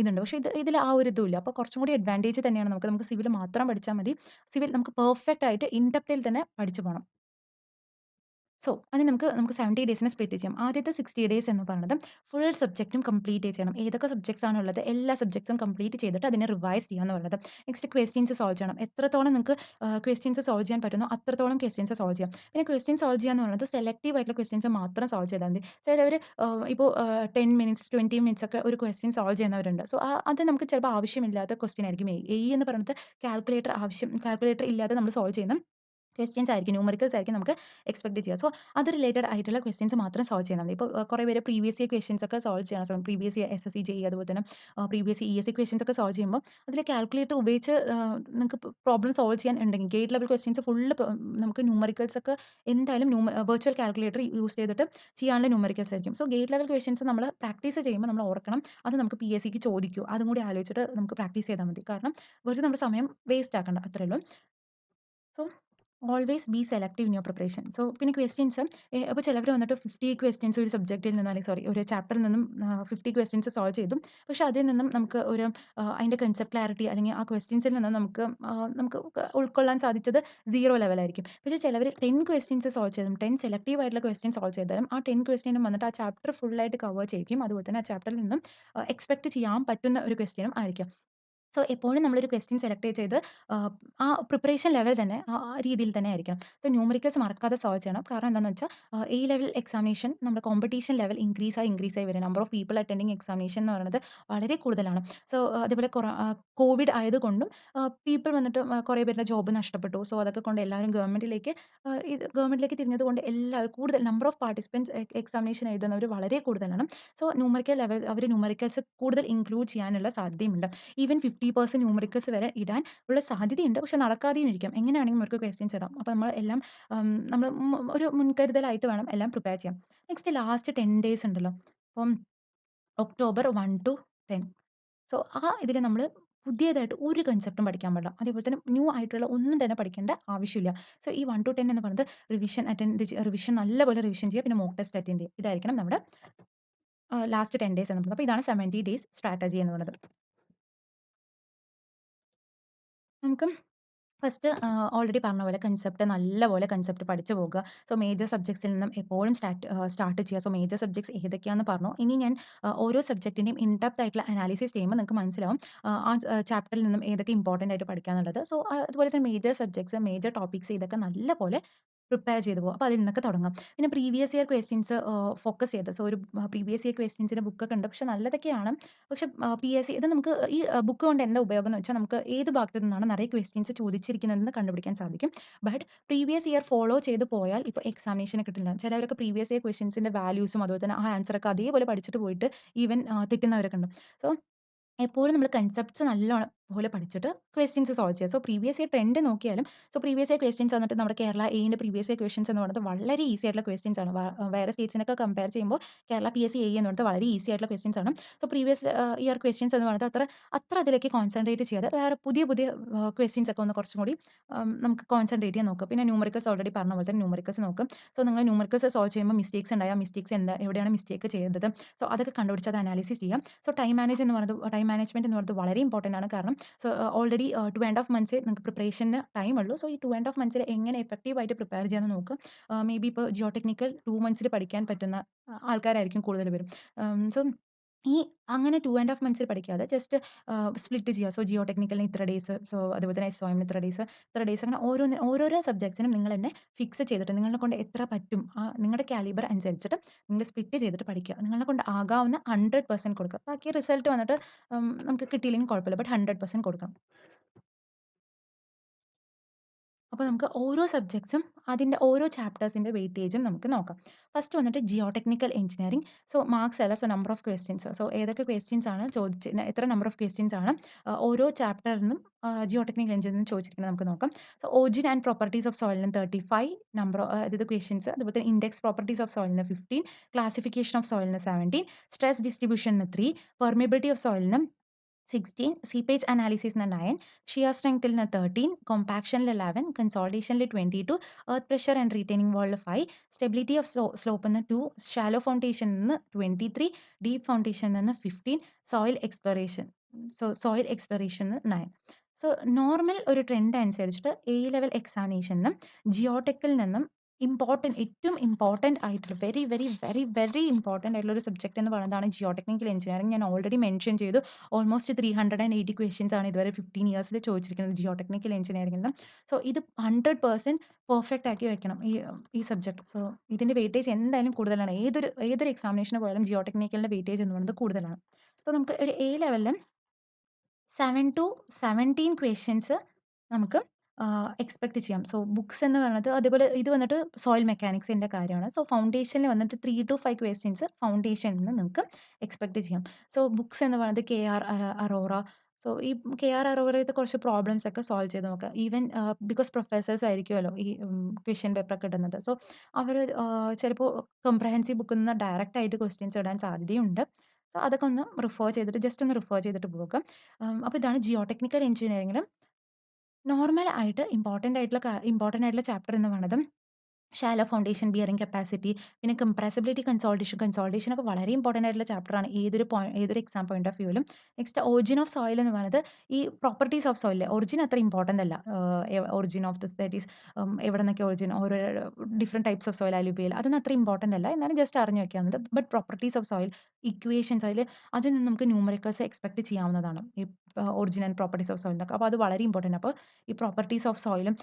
[SPEAKER 1] ഇതുണ്ട്. പക്ഷേ ഇതിൽ ആ ഒരു ഇതും ഇല്ല. അപ്പോൾ കുറച്ചും കൂടി അഡ്വാൻറ്റേജ് തന്നെയാണ് നമുക്ക് സിവിൽ മാത്രം പഠിച്ചാൽ മതി. സിവിൽ നമുക്ക് പെർഫെക്റ്റ് ആയിട്ട് ഇൻ ഡെപ്തിൽ തന്നെ പഠിച്ചു പോണം. സോ, അതിന് നമുക്ക് 70 ഡേയ്സിനെ സ്പ്ലിറ്റ് ചെയ്യാം. ആദ്യത്തെ 60 ഡേയ്സ് എന്ന് പറയുന്നത് ഫുൾ സബ്ജക്റ്റും കംപ്ലീറ്റ് ചെയ്യണം. ഏതൊക്കെ സബ്ജക്ട്സ് ആണുള്ളത് എല്ലാ സബ്ജക്ട്സും കംപ്ലീറ്റ് ചെയ്തിട്ട് അതിനെ റിവൈസ് ചെയ്യുക എന്ന് പറയുന്നത്. നെക്സ്റ്റ് ക്വസ്റ്റ്യൻസ് സോൾവ് ചെയ്യണം. എത്രത്തോളം നിങ്ങൾക്ക് ക്വസ്റ്റ്യൻസ് സോൾവ് ചെയ്യാൻ പറ്റുന്നോ അത്രത്തോളം ക്വസ്റ്റ്യൻസ് സോൾവ് ചെയ്യാം. പിന്നെ ക്വസ്റ്റ്യൻ സോൾവ് ചെയ്യുക എന്ന് പറയുന്നത് സെലക്ടീവ് ആയിട്ടുള്ള ക്വസ്റ്റ്യൻസ് മാത്രം സോൾവ് ചെയ്താൽ മതി. ചിലവർ ഇപ്പോൾ 10 മിനിറ്റ്സ് 20 മിനിറ്റ്സ് ഒക്കെ ഒരു ക്വസ്റ്റ്യൻ സോൾവ് ചെയ്യുന്നവരുണ്ട്. സോ, അത് നമുക്ക് ചിലപ്പോൾ ആവശ്യമില്ലാത്ത ക്വസ്റ്റ്യൻ ആയിരിക്കും. എന്ന് പറയുന്നത് കാൽക്കുലേറ്റർ ഇല്ലാതെ നമ്മൾ സോൾവ് ചെയ്യുന്ന ക്വസ്റ്റ്യൻസ് ആയിരിക്കും. ന്യൂമറിക്കൽസ് ആയിരിക്കും നമുക്ക് എക്സ്പെക്ട് ചെയ്യുക. സോ, അത് റിലേറ്റഡ് ആയിട്ടുള്ള ക്വസ്റ്റ്യൻസ് മാത്രം സോൾവ് ചെയ്താൽ മതി. ഇപ്പോൾ കുറേ പേര് പ്രീവിയസ് ഇയർ ക്വസ്റ്റ്യൻസ് ഒക്കെ സോൾവ് ചെയ്യണം. പ്രീവിയസ് ഇയർ SSC, JEE അതുപോലെ തന്നെ പ്രീവിയസ് ESE ക്വസ്റ്റ്യൻസ് ഒക്കെ സോൾവ് ചെയ്യുമ്പോൾ അതിൽ കാൽക്കുലേറ്റർ ഉപയോഗിച്ച് നിങ്ങൾക്ക് പ്രോബ്ലം സോൾവ് ചെയ്യാൻ ഉണ്ടെങ്കിൽ ഗേറ്റ് ലെവൽ ക്വസ്റ്റ്യൻസ് ഫുള്ള് നമുക്ക് ന്യൂമറിക്കൽസ് ഒക്കെ എന്തായാലും വെർച്വൽ കാൽക്കുലേറ്റർ യൂസ് ചെയ്തിട്ട് ചെയ്യാനുള്ള ന്യൂമറിക്കൽസ് ആയിരിക്കും. സോ, ഗേറ്റ് ലെവൽ ക്വസ്റ്റ്യൻസ് നമ്മൾ പ്രാക്ടീസ് ചെയ്യുമ്പോൾ നമ്മൾ ഓർക്കണം അത് നമുക്ക് PSCക്ക് ചോദിക്കൂ. അതും കൂടി ആലോചിച്ചിട്ട് നമുക്ക് പ്രാക്ടീസ് ചെയ്താൽ മതി. കാരണം വെറുതെ നമ്മുടെ സമയം വേസ്റ്റ് ആക്കണ്ട അത്രേ ഉള്ളൂ. So, always be selective in your preparation. So, പിന്നെ ക്വസ്റ്റ്യൻസ് അപ്പോൾ ചിലവർ വന്നിട്ട് 50 ക്വസ്റ്റ്യൻസ് ഒരു സബ്ജക്റ്റിൽ നിന്നും അല്ലെങ്കിൽ ഒരു ചാപ്റ്ററിൽ നിന്നും 50 ക്വസ്റ്റ്യൻസ് സോൾവ് ചെയ്തു. പക്ഷേ അതിൽ നിന്നും നമുക്ക് അതിൻ്റെ കൺസെപ്റ്റ് ക്ലാരിറ്റി അല്ലെങ്കിൽ ആ ക്വസ്റ്റ്യൻസിൽ നിന്ന് നമുക്ക് ഉൾക്കൊള്ളാൻ സാധിച്ചത് 0 ലെവലായിരിക്കും. പക്ഷേ ചിലവർ 10 ക്വസ്റ്റ്യൻസ് സോൾവ് ചെയ്തും 10 സെലക്ടീവ് ആയിട്ടുള്ള ക്വസ്റ്റ്യൻ സോൾവ് ചെയ്താലും ആ 10 ക്വസ്റ്റ്യനും വന്നിട്ട് ആ ചാപ്റ്റർ ഫുള്ളായിട്ട് കവർ ചെയ്യിക്കും. അതുപോലെ തന്നെ ആ ചാപ്റ്ററിൽ നിന്നും എക്സ്പെക്ട് ചെയ്യാൻ പറ്റുന്ന ഒരു ക്വസ്റ്റ്യനും ആയിരിക്കും. സോ, എപ്പോഴും നമ്മളൊരു ക്വസ്റ്റ്യൻ സെലക്ട് ചെയ്ത് ആഹ്, ആ പ്രിപ്പറേഷൻ ലെവൽ തന്നെ ആ രീതിയിൽ തന്നെ ആയിരിക്കണം. സോ, ന്യൂമറിക്കൽസ് മറക്കാതെ സോൾവ് ചെയ്യണം. കാരണം എന്താണെന്ന് വെച്ചാൽ ലെവൽ എക്സാമിനേഷൻ നമ്മുടെ കോമ്പറ്റീഷൻ ലെവൽ ഇൻക്രീസ് ആയി വരും. Number of people attending examination എന്ന് പറയുന്നത് വളരെ കൂടുതലാണ്. സോ, അതേപോലെ കോവിഡ് ആയതുകൊണ്ടും പീപ്പിൾ വന്നിട്ട് കുറേ പേരുടെ ജോബ് നഷ്ടപ്പെട്ടു. സോ, അതൊക്കെ കൊണ്ട് എല്ലാവരും ഗവൺമെന്റിലേക്ക് തിരിഞ്ഞത് കൊണ്ട് എല്ലാവരും കൂടുതൽ നമ്പർ ഓഫ് പാർട്ടിസിപ്പൻറ്റ്സ് എക്സാമിനേഷൻ എഴുതുന്നവർ വളരെ കൂടുതലാണ്. സോ, ന്യൂമറിക്കൽ ലെവൽ അവർ ന്യൂമറിക്കൽസ് കൂടുതൽ ഇൻക്ലൂഡ് ചെയ്യാനുള്ള സാധ്യതയുമുണ്ട്. ഈവൻ 50% ന്യൂമറിക്കൽസ് വരെ ഇടാൻ ഉള്ള സാധ്യതയുണ്ട്. പക്ഷെ നടക്കാതെയും ഇരിക്കാം. എങ്ങനെയാണെങ്കിലും അവർക്ക് ക്വസ്റ്റ്യൻസ് ഇടാം. അപ്പോൾ നമ്മൾ എല്ലാം നമ്മൾ ഒരു മുൻകരുതലായിട്ട് വേണം എല്ലാം പ്രിപ്പയർ ചെയ്യാൻ. നെക്സ്റ്റ് ലാസ്റ്റ് 10 ഡേയ്സ് ഉണ്ടല്ലോ. അപ്പം ഒക്ടോബർ 1 ടു 10. സോ, ഇതിൽ നമ്മൾ പുതിയതായിട്ട് ഒരു കൺസെപ്റ്റും പഠിക്കാൻ പാടില്ല. അതേപോലെ തന്നെ ന്യൂ ആയിട്ടുള്ള ഒന്നും തന്നെ പഠിക്കേണ്ട ആവശ്യമില്ല. സോ, ഈ 1 ടു 10 എന്ന് പറയുന്നത് റിവിഷൻ നല്ലപോലെ റിവിഷൻ ചെയ്യുക. പിന്നെ മോക്ക് ടെസ്റ്റ് അറ്റൻഡ് ചെയ്യുക. ഇതായിരിക്കണം നമ്മുടെ ലാസ്റ്റ് 10 ഡേയ്സ് എന്ന് പറയുന്നത്. അപ്പോൾ ഇതാണ് 70 ഡേയ്സ് സ്ട്രാറ്റജി എന്ന് പറയുന്നത്. നമുക്ക് ഫസ്റ്റ് ഓൾറെഡി പറഞ്ഞ പോലെ നല്ലപോലെ കൺസെപ്റ്റ് പഠിച്ചു പോകുക. സോ, മേജർ സബ്ജക്ട്സിൽ നിന്നും എപ്പോഴും സ്റ്റാർട്ട് ചെയ്യുക. സോ, മേജർ സബ്ജക്ട്സ് ഏതൊക്കെയാണെന്ന് പറഞ്ഞു. ഇനി ഞാൻ ഓരോ സബ്ജക്റ്റിന്റെയും ഇൻ ഡെപ്ത് ആയിട്ടുള്ള അനാലിസിസ് ചെയ്യുമ്പോൾ നിങ്ങൾക്ക് മനസ്സിലാവും ആ ചാപ്റ്ററിൽ നിന്നും ഏതൊക്കെ ഇമ്പോർട്ടന്റ് ആയിട്ട് പഠിക്കുക എന്നുള്ളത്. സോ, അതുപോലെ തന്നെ മേജർ സബ്ജക്ട്സ്, മേജർ ടോപ്പിക്സ് ഇതൊക്കെ നല്ലപോലെ പ്രിപ്പയർ ചെയ്ത് പോകുക. അപ്പോൾ അതിൽ നിന്നൊക്കെ തുടങ്ങാം. പിന്നെ പ്രീവിയസ് ഇയർ ക്വസ്റ്റ്യൻസ് ഫോക്കസ് ചെയ്ത് സോ ഒരു പ്രീവിയസ് ഇയർ ക്വസ്റ്റ്യൻസിന്റെ ബുക്കൊക്കെ ഉണ്ട്. പക്ഷെ നല്ലതൊക്കെയാണ്. പക്ഷെ PSC ഇത് നമുക്ക് ഈ ബുക്ക് കൊണ്ട് എന്താ ഉപയോഗം എന്ന് വെച്ചാൽ നമുക്ക് ഏത് ഭാഗത്തു നിന്നാണ് നിറയെ ക്വസ്റ്റ്യൻസ് ചോദിച്ചിരിക്കുന്നതെന്ന് കണ്ടുപിടിക്കാൻ സാധിക്കും. ബട്ട് പ്രീവിയസ് ഇയർ ഫോളോ ചെയ്ത് പോയാൽ ഇപ്പോൾ എക്സാമിനേഷന് കിട്ടില്ല. ചിലവരൊക്കെ പ്രീവിയസ് ഇയർ ക്വസ്റ്റ്യൻസിന്റെ വാല്യൂസും അതുപോലെ തന്നെ ആ ആൻസർ ഒക്കെ അതേപോലെ പഠിച്ചിട്ട് പോയിട്ട് ഈവൻ തെറ്റുന്നവരൊക്കെ ഉണ്ട്. സോ എപ്പോഴും നമ്മൾ കൺസെപ്റ്റ്സ് നല്ലോണം പോലെ പഠിച്ചിട്ട് ക്വസ്റ്റ്യൻസ് സോൾവ് ചെയ്യുക. സോ പ്രീവിയസ് ഇയർ ട്രെൻഡ് നോക്കിയാലും പ്രീവിയസ് ഇയർ ക്വസ്റ്റ്യൻസ് വന്നിട്ട് നമ്മുടെ കേരള എയിൻ്റെ പ്രീവിയസ് ഇയർ ക്വസ്റ്റ്യൻസ് എന്ന് പറയുന്നത് വളരെ ഈസി ആയിട്ടുള്ള ക്വസ്റ്റ്യൻസ് ആണ്. വേറെ സ്റ്റേറ്റ്സിനൊക്കെ കമ്പയർ ചെയ്യുമ്പോൾ കേരള PSC എ എന്ന് പറയുന്നത് വളരെ ഈസി ആയിട്ടുള്ള ക്വസ്റ്റ്യൻസ് ആണ്. സോ പ്രീവിയസ് ഇയർ ക്വസ്റ്റ്യൻസ് എന്ന് പറയുന്നത് അത്ര അതിലേക്ക് കോൺസെൻട്രേറ്റ് ചെയ്യാതെ വേറെ പുതിയ പുതിയ ക്വസ്റ്റ്യൻസ് ഒക്കെ ഒന്ന് കുറച്ചും കൂടി നമുക്ക് കോൺസെൻട്രേറ്റ് ചെയ്യാൻ നോക്കുക. പിന്നെ ന്യൂമറിക്കൽസ് ഓൾറെഡി പറഞ്ഞ പോലെ തന്നെ ന്യൂമറിക്കൽസ് നോക്കും. സോ നിങ്ങൾ ന്യൂമറിക്കൽസ് സോൾവ് ചെയ്യുമ്പോൾ മിസ്റ്റേക്സ് ഉണ്ടായാൽ മിസ്റ്റേക്സ് എവിടെയാണ് മിസ്റ്റേക്ക് ചെയ്തത്, സോ അതൊക്കെ കണ്ടുപിടിച്ച് അത് അനാലിസിസ് ചെയ്യാം. സോ ടൈം മാനേജ്മെന്റ് എന്ന് പറയുന്നത് വളരെ ഇമ്പോർട്ടൻ്റ് ആണ്. കാരണം സോ ഓൾറെഡി 2 1/2 മന്ത്സേ നിങ്ങൾക്ക് പ്രിപ്പറേഷന് ടൈം ഉള്ളൂ. സോ ഈ 2 1/2 മന്ത്സിൽ എങ്ങനെ എഫക്റ്റീവ് ആയിട്ട് പ്രിപ്പയർ ചെയ്യാമെന്ന് നോക്കുക. മേ ബി ഇപ്പോൾ ജിയോ ടെക്നിക്കൽ 2 മന്ത്സിൽ പഠിക്കാൻ പറ്റുന്ന ആൾക്കാരായിരിക്കും കൂടുതൽ പേരും. സോ ഈ അങ്ങനെ 2 1/2 മന്ത്സിൽ പഠിക്കാതെ ജസ്റ്റ് സ്പ്ലിറ്റ് ചെയ്യുക. സോ ജിയോ ടെക്നിക്കലിന് ഇത്ര ഡേയ്സ്, സോ അതുപോലെ തന്നെ SOMന് ഇത്ര ഡേയ്സ് അങ്ങനെ ഓരോരോ സബ്ജക്ട്സിനും നിങ്ങൾ തന്നെ ഫിക്സ് ചെയ്തിട്ട് നിങ്ങളെ കൊണ്ട് എത്ര പറ്റും നിങ്ങളുടെ കാലിബർ അനുസരിച്ചിട്ട് നിങ്ങൾ സ്പ്ലിറ്റ് ചെയ്തിട്ട് പഠിക്കുക. നിങ്ങളെ കൊണ്ട് ആകാവുന്ന 100% കൊടുക്കുക. ബാക്കി റിസൾട്ട് വന്നിട്ട് നമുക്ക് കിട്ടിയില്ലെങ്കിൽ കുഴപ്പമില്ല. ബട്ട് 100% കൊടുക്കണം. അപ്പോൾ നമുക്ക് ഓരോ സബ്ജക്ട്സും അതിൻ്റെ ഓരോ ചാപ്റ്റേഴ്സിൻ്റെ വെയിറ്റേജും നമുക്ക് നോക്കാം. ഫസ്റ്റ് വന്നിട്ട് geo technical engineering. So marks അല്ല, so number of questions. So ഏതൊക്കെ ക്വസ്റ്റ്യൻസ് ആണ് എത്ര നമ്പർ ഓഫ് ക്വസ്റ്റ്യൻസ് ആണ് ഓരോ ചാപ്റ്ററിൽ നിന്നും ജിയോ ടെക്നിക്കൽ എഞ്ചിനീയറിംഗ് ചോദിച്ചിരിക്കുന്നത് നമുക്ക് നോക്കാം. So origin and properties of സോയിലിന് 35 നമ്പർ അതായത് ക്വസ്റ്റ്യൻസ്. അതുപോലെ തന്നെ ഇൻഡെക്സ് പ്രോപ്പർട്ടീസ് ഓഫ് സോയിലിന് 15, ക്ലാസിഫിക്കേഷൻ ഓഫ് സോയിലിന് 17, സ്ട്രെസ് ഡിസ്ട്രിബ്യൂഷന് 3, പെർമിയബിലിറ്റി ഓഫ് സോയിലിന് 16, seepage analysis ന് 9, shear strength ന് 13, compaction ല് 11, consolidation ല് 22, earth pressure and retaining wall ല് 5, stability of slope ന് 2, shallow foundation ന് 23, deep foundation ന് 15, soil exploration. soil exploration ന് 9. സോ നോർമൽ ഒരു ട്രെൻഡ് അനുസരിച്ചിട്ട് A ലെവൽ എക്സാമിനേഷനും ജിയോടെക്കിൽ നിന്നും ഏറ്റവും ഇമ്പോർട്ടന്റ് ആയിട്ടുള്ള very very very very important ആയിട്ടുള്ള ഒരു സബ്ജക്ട് എന്ന് പറയുന്നതാണ് ജിയോ ടെക്നിക്കൽ എഞ്ചിനീയറിംഗ്. ഞാൻ ഓൾറെഡി മെൻഷൻ ചെയ്തു. ഓൾമോസ്റ്റ് 380 ക്വസ്റ്റ്യൻസ് ആണ് ഇതുവരെ 15 ഇയേഴ്സിൽ ചോദിച്ചിരിക്കുന്നത് ജിയോ ടെക്നിക്കൽ എഞ്ചിനീയറിംഗിൽ നിന്ന്. സോ ഇത് 100% പെർഫെക്റ്റ് ആക്കി വെക്കണം ഈ സബ്ജക്ട്. സോ ഇതിന്റെ വെയിറ്റേജ് എന്തായാലും കൂടുതലാണ്. ഏതൊരു എക്സാമിനേഷന് പോയാലും ജിയോ ടെക്നിക്കലിന്റെ വെയിറ്റേജ് എന്ന് പറയുന്നത് കൂടുതലാണ്. സോ നമുക്ക് ഒരു A ലെവലിൽ 7 ടു 17 ക്വസ്റ്റ്യൻസ് നമുക്ക് എക്സ്പെക്ട് ചെയ്യാം. സോ ബുക്സ് എന്ന് പറയുന്നത് അതേപോലെ ഇത് വന്നിട്ട് സോയിൽ മെക്കാനിക്സിന്റെ കാര്യമാണ്. സോ ഫൗണ്ടേഷനിൽ വന്നിട്ട് 3 ടു 5 ക്വസ്റ്റ്യൻസ് ഫൗണ്ടേഷനിൽ നിന്ന് നിങ്ങൾക്ക് എക്സ്പെക്ട് ചെയ്യാം. സോ ബുക്സ് എന്ന് പറയുന്നത് KR അറോറ. സോ ഈ KR അറോറയത്തെ കുറച്ച് പ്രോബ്ലംസ് ഒക്കെ സോൾവ് ചെയ്ത് നോക്കുക. ഈവൻ ബിക്കോസ് പ്രൊഫസേഴ്സ് ആയിരിക്കുമല്ലോ ഈ ക്വസ്റ്റ്യൻ പേപ്പർ ഒക്കെ ഇടുന്നത്. സോ അവർ ചിലപ്പോൾ കോംപ്രഹെൻസീവ് ബുക്കിൽ നിന്ന് ഡയറക്റ്റ് ആയിട്ട് ക്വസ്റ്റ്യൻസ് ഇടാൻ സാധ്യതയുണ്ട്. സോ അതൊക്കെ ഒന്ന് ജസ്റ്റ് ഒന്ന് റിഫർ ചെയ്തിട്ട് പോകുക. അപ്പോൾ ഇതാണ് ജിയോ ടെക്നിക്കൽ എഞ്ചിനീയറിംഗിൽ നോർമൽ ആയിട്ട് ഇമ്പോർട്ടന്റ് ആയിട്ടുള്ള ചാപ്റ്റർ എന്ന് പറയുന്നത് ഷാലോ ഫൗണ്ടേഷൻ, ബിയറിംഗ് കപ്പാസിറ്റി, പിന്നെ കംപ്രസിബിലിറ്റി, കൺസോൾട്ടേഷൻ ഒക്കെ വളരെ ഇമ്പോർട്ടന്റ് ആയിട്ടുള്ള ചാപ്റ്ററാണ് ഏതൊരു എക്സാം പോയിന്റ് ഓഫ് വ്യൂവിലും. നെക്സ്റ്റ് ഒറിജിൻ ഓഫ് സോയിൽ എന്ന് പറയുന്നത് ഈ പ്രോപ്പർട്ടീസ് ഓഫ് സോയിൽ. ഒറിജിൻ അത്ര ഇമ്പോർട്ടന്റ് അല്ല. Origin of this that is എവിടെ നിന്നൊക്കെ ഒറിജിൻ, ഓരോ different types of soil, alluvial, അതൊന്നും അത്ര ഇമ്പോർട്ടന്റ് അല്ല. എന്നാലും ജസ്റ്റ് അറിഞ്ഞു വെക്കാവുന്നത്. But properties of soil, equations അതിൽ നിന്ന് നമുക്ക് ന്യൂമറിക്കൽസ് എക്സ്പെക്ട് ചെയ്യാവുന്നതാണ്. ഈ ഒറിജിൻ ആൻഡ് പ്രോപ്പർട്ടീസ് ഓഫ് സോയിലിനൊക്കെ. അപ്പോൾ അത് വളരെ ഇമ്പോർട്ടന്റ്. അപ്പോൾ ഈ പ്രോപ്പർട്ടീസ് ഓഫ് സോയിലും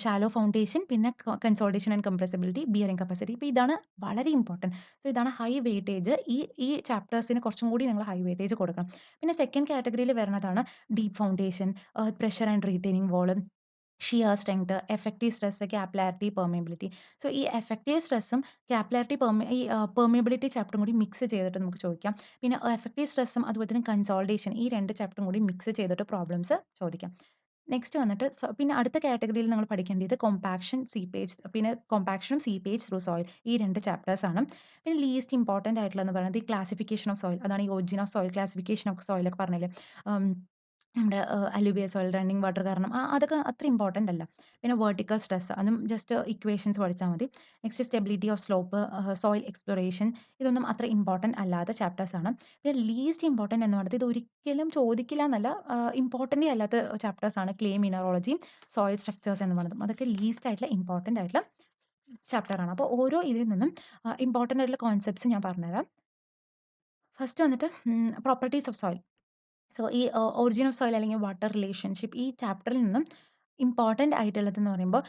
[SPEAKER 1] ഷാലോ ഫൗണ്ടേഷൻ, പിന്നെ consultation and compressibility, bearing capacity. ഇപ്പോൾ ഇതാണ് വളരെ ഇമ്പോർട്ടന്റ്. സോ ഇതാണ് ഹൈ വെയിറ്റേജ്. ഈ ചാപ്റ്റേഴ്സിന് കുറച്ചും കൂടി നിങ്ങൾ ഹൈ വെയിറ്റേജ് കൊടുക്കണം. പിന്നെ സെക്കൻഡ് കാറ്റഗറിയിൽ വരുന്നതാണ് deep foundation, pressure and retaining wall, shear strength, effective stress, capillarity, permeability. So ഈ എഫക്റ്റീവ് സ്ട്രെസ്സും ക്യാപിലാരിറ്റി പെർമിയബിലിറ്റി ചാപ്റ്ററും കൂടി മിക്സ് ചെയ്തിട്ട് നമുക്ക് ചോദിക്കാം. പിന്നെ എഫക്റ്റീവ് സ്ട്രെസ്സും അതുപോലെ തന്നെ കൺസോൾട്ടേഷൻ, ഈ 2 ചാപ്റ്ററും കൂടി മിക്സ് ചെയ്തിട്ട് പ്രോബ്ലംസ് ചോദിക്കാം. നെക്സ്റ്റ് വന്നിട്ട് പിന്നെ അടുത്ത കാറ്റഗറിയിൽ നമ്മൾ പഠിക്കേണ്ടത് കോമ്പാക്ഷനും സീപ്പേജ് ത്രൂ സോയിൽ, ഈ 2 ചാപ്റ്റേഴ്സ് ആണ്. പിന്നെ ലീസ്റ്റ് ഇമ്പോർട്ടന്റ് ആയിട്ടുള്ളതെന്ന് പറയുന്നത് ഈ ക്ലാസിഫിക്കേഷൻ ഓഫ് സോയിൽ. അതാണ് ഈ origin of soil, classification of soil ഒക്കെ പറഞ്ഞില്ലേ. നമ്മുടെ അലൂവിയൽ സോയിൽ, റണ്ണിങ് വാട്ടർ കാരണം അതൊക്കെ അത്ര ഇമ്പോർട്ടന്റ് അല്ല. പിന്നെ വെർട്ടിക്കൽ സ്ട്രെസ്, അതും ജസ്റ്റ് ഇക്വേഷൻസ് പഠിച്ചാൽ മതി. Next stability of slope, soil exploration, ഇതൊന്നും അത്ര ഇമ്പോർട്ടന്റ് അല്ലാത്ത ചാപ്റ്റേഴ്സ് ആണ്. പിന്നെ ലീസ്റ്റ് ഇമ്പോർട്ടന്റ് എന്ന് പറയുന്നത് ഇത് ഒരിക്കലും ചോദിക്കില്ല എന്നല്ല, ഇമ്പോർട്ടൻ്റേ അല്ലാത്ത ചാപ്റ്റേഴ്സ് ആണ് ക്ലേ മിനറോളജിയും സോയിൽ സ്ട്രക്ചേഴ്സ് എന്ന് പറയുന്നത്. അതൊക്കെ ലീസ്റ്റ് ആയിട്ടുള്ള ഇമ്പോർട്ടന്റ് ആയിട്ടുള്ള ചാപ്റ്റർ ആണ്. അപ്പോൾ ഓരോ ഇതിൽ നിന്നും ഇമ്പോർട്ടന്റ് ആയിട്ടുള്ള കോൺസെപ്റ്റ്സ് ഞാൻ പറഞ്ഞുതരാം. ഫസ്റ്റ് വന്നിട്ട് പ്രോപ്പർട്ടീസ് ഓഫ് സോയിൽ. സോ ഈ ഒറിജിൻ ഓഫ് സോയിൽ അല്ലെങ്കിൽ വാട്ടർ റിലേഷൻഷിപ്പ്, ഈ ചാപ്റ്ററിൽ നിന്നും ഇമ്പോർട്ടന്റ് ആയിട്ടുള്ളതെന്ന് പറയുമ്പോൾ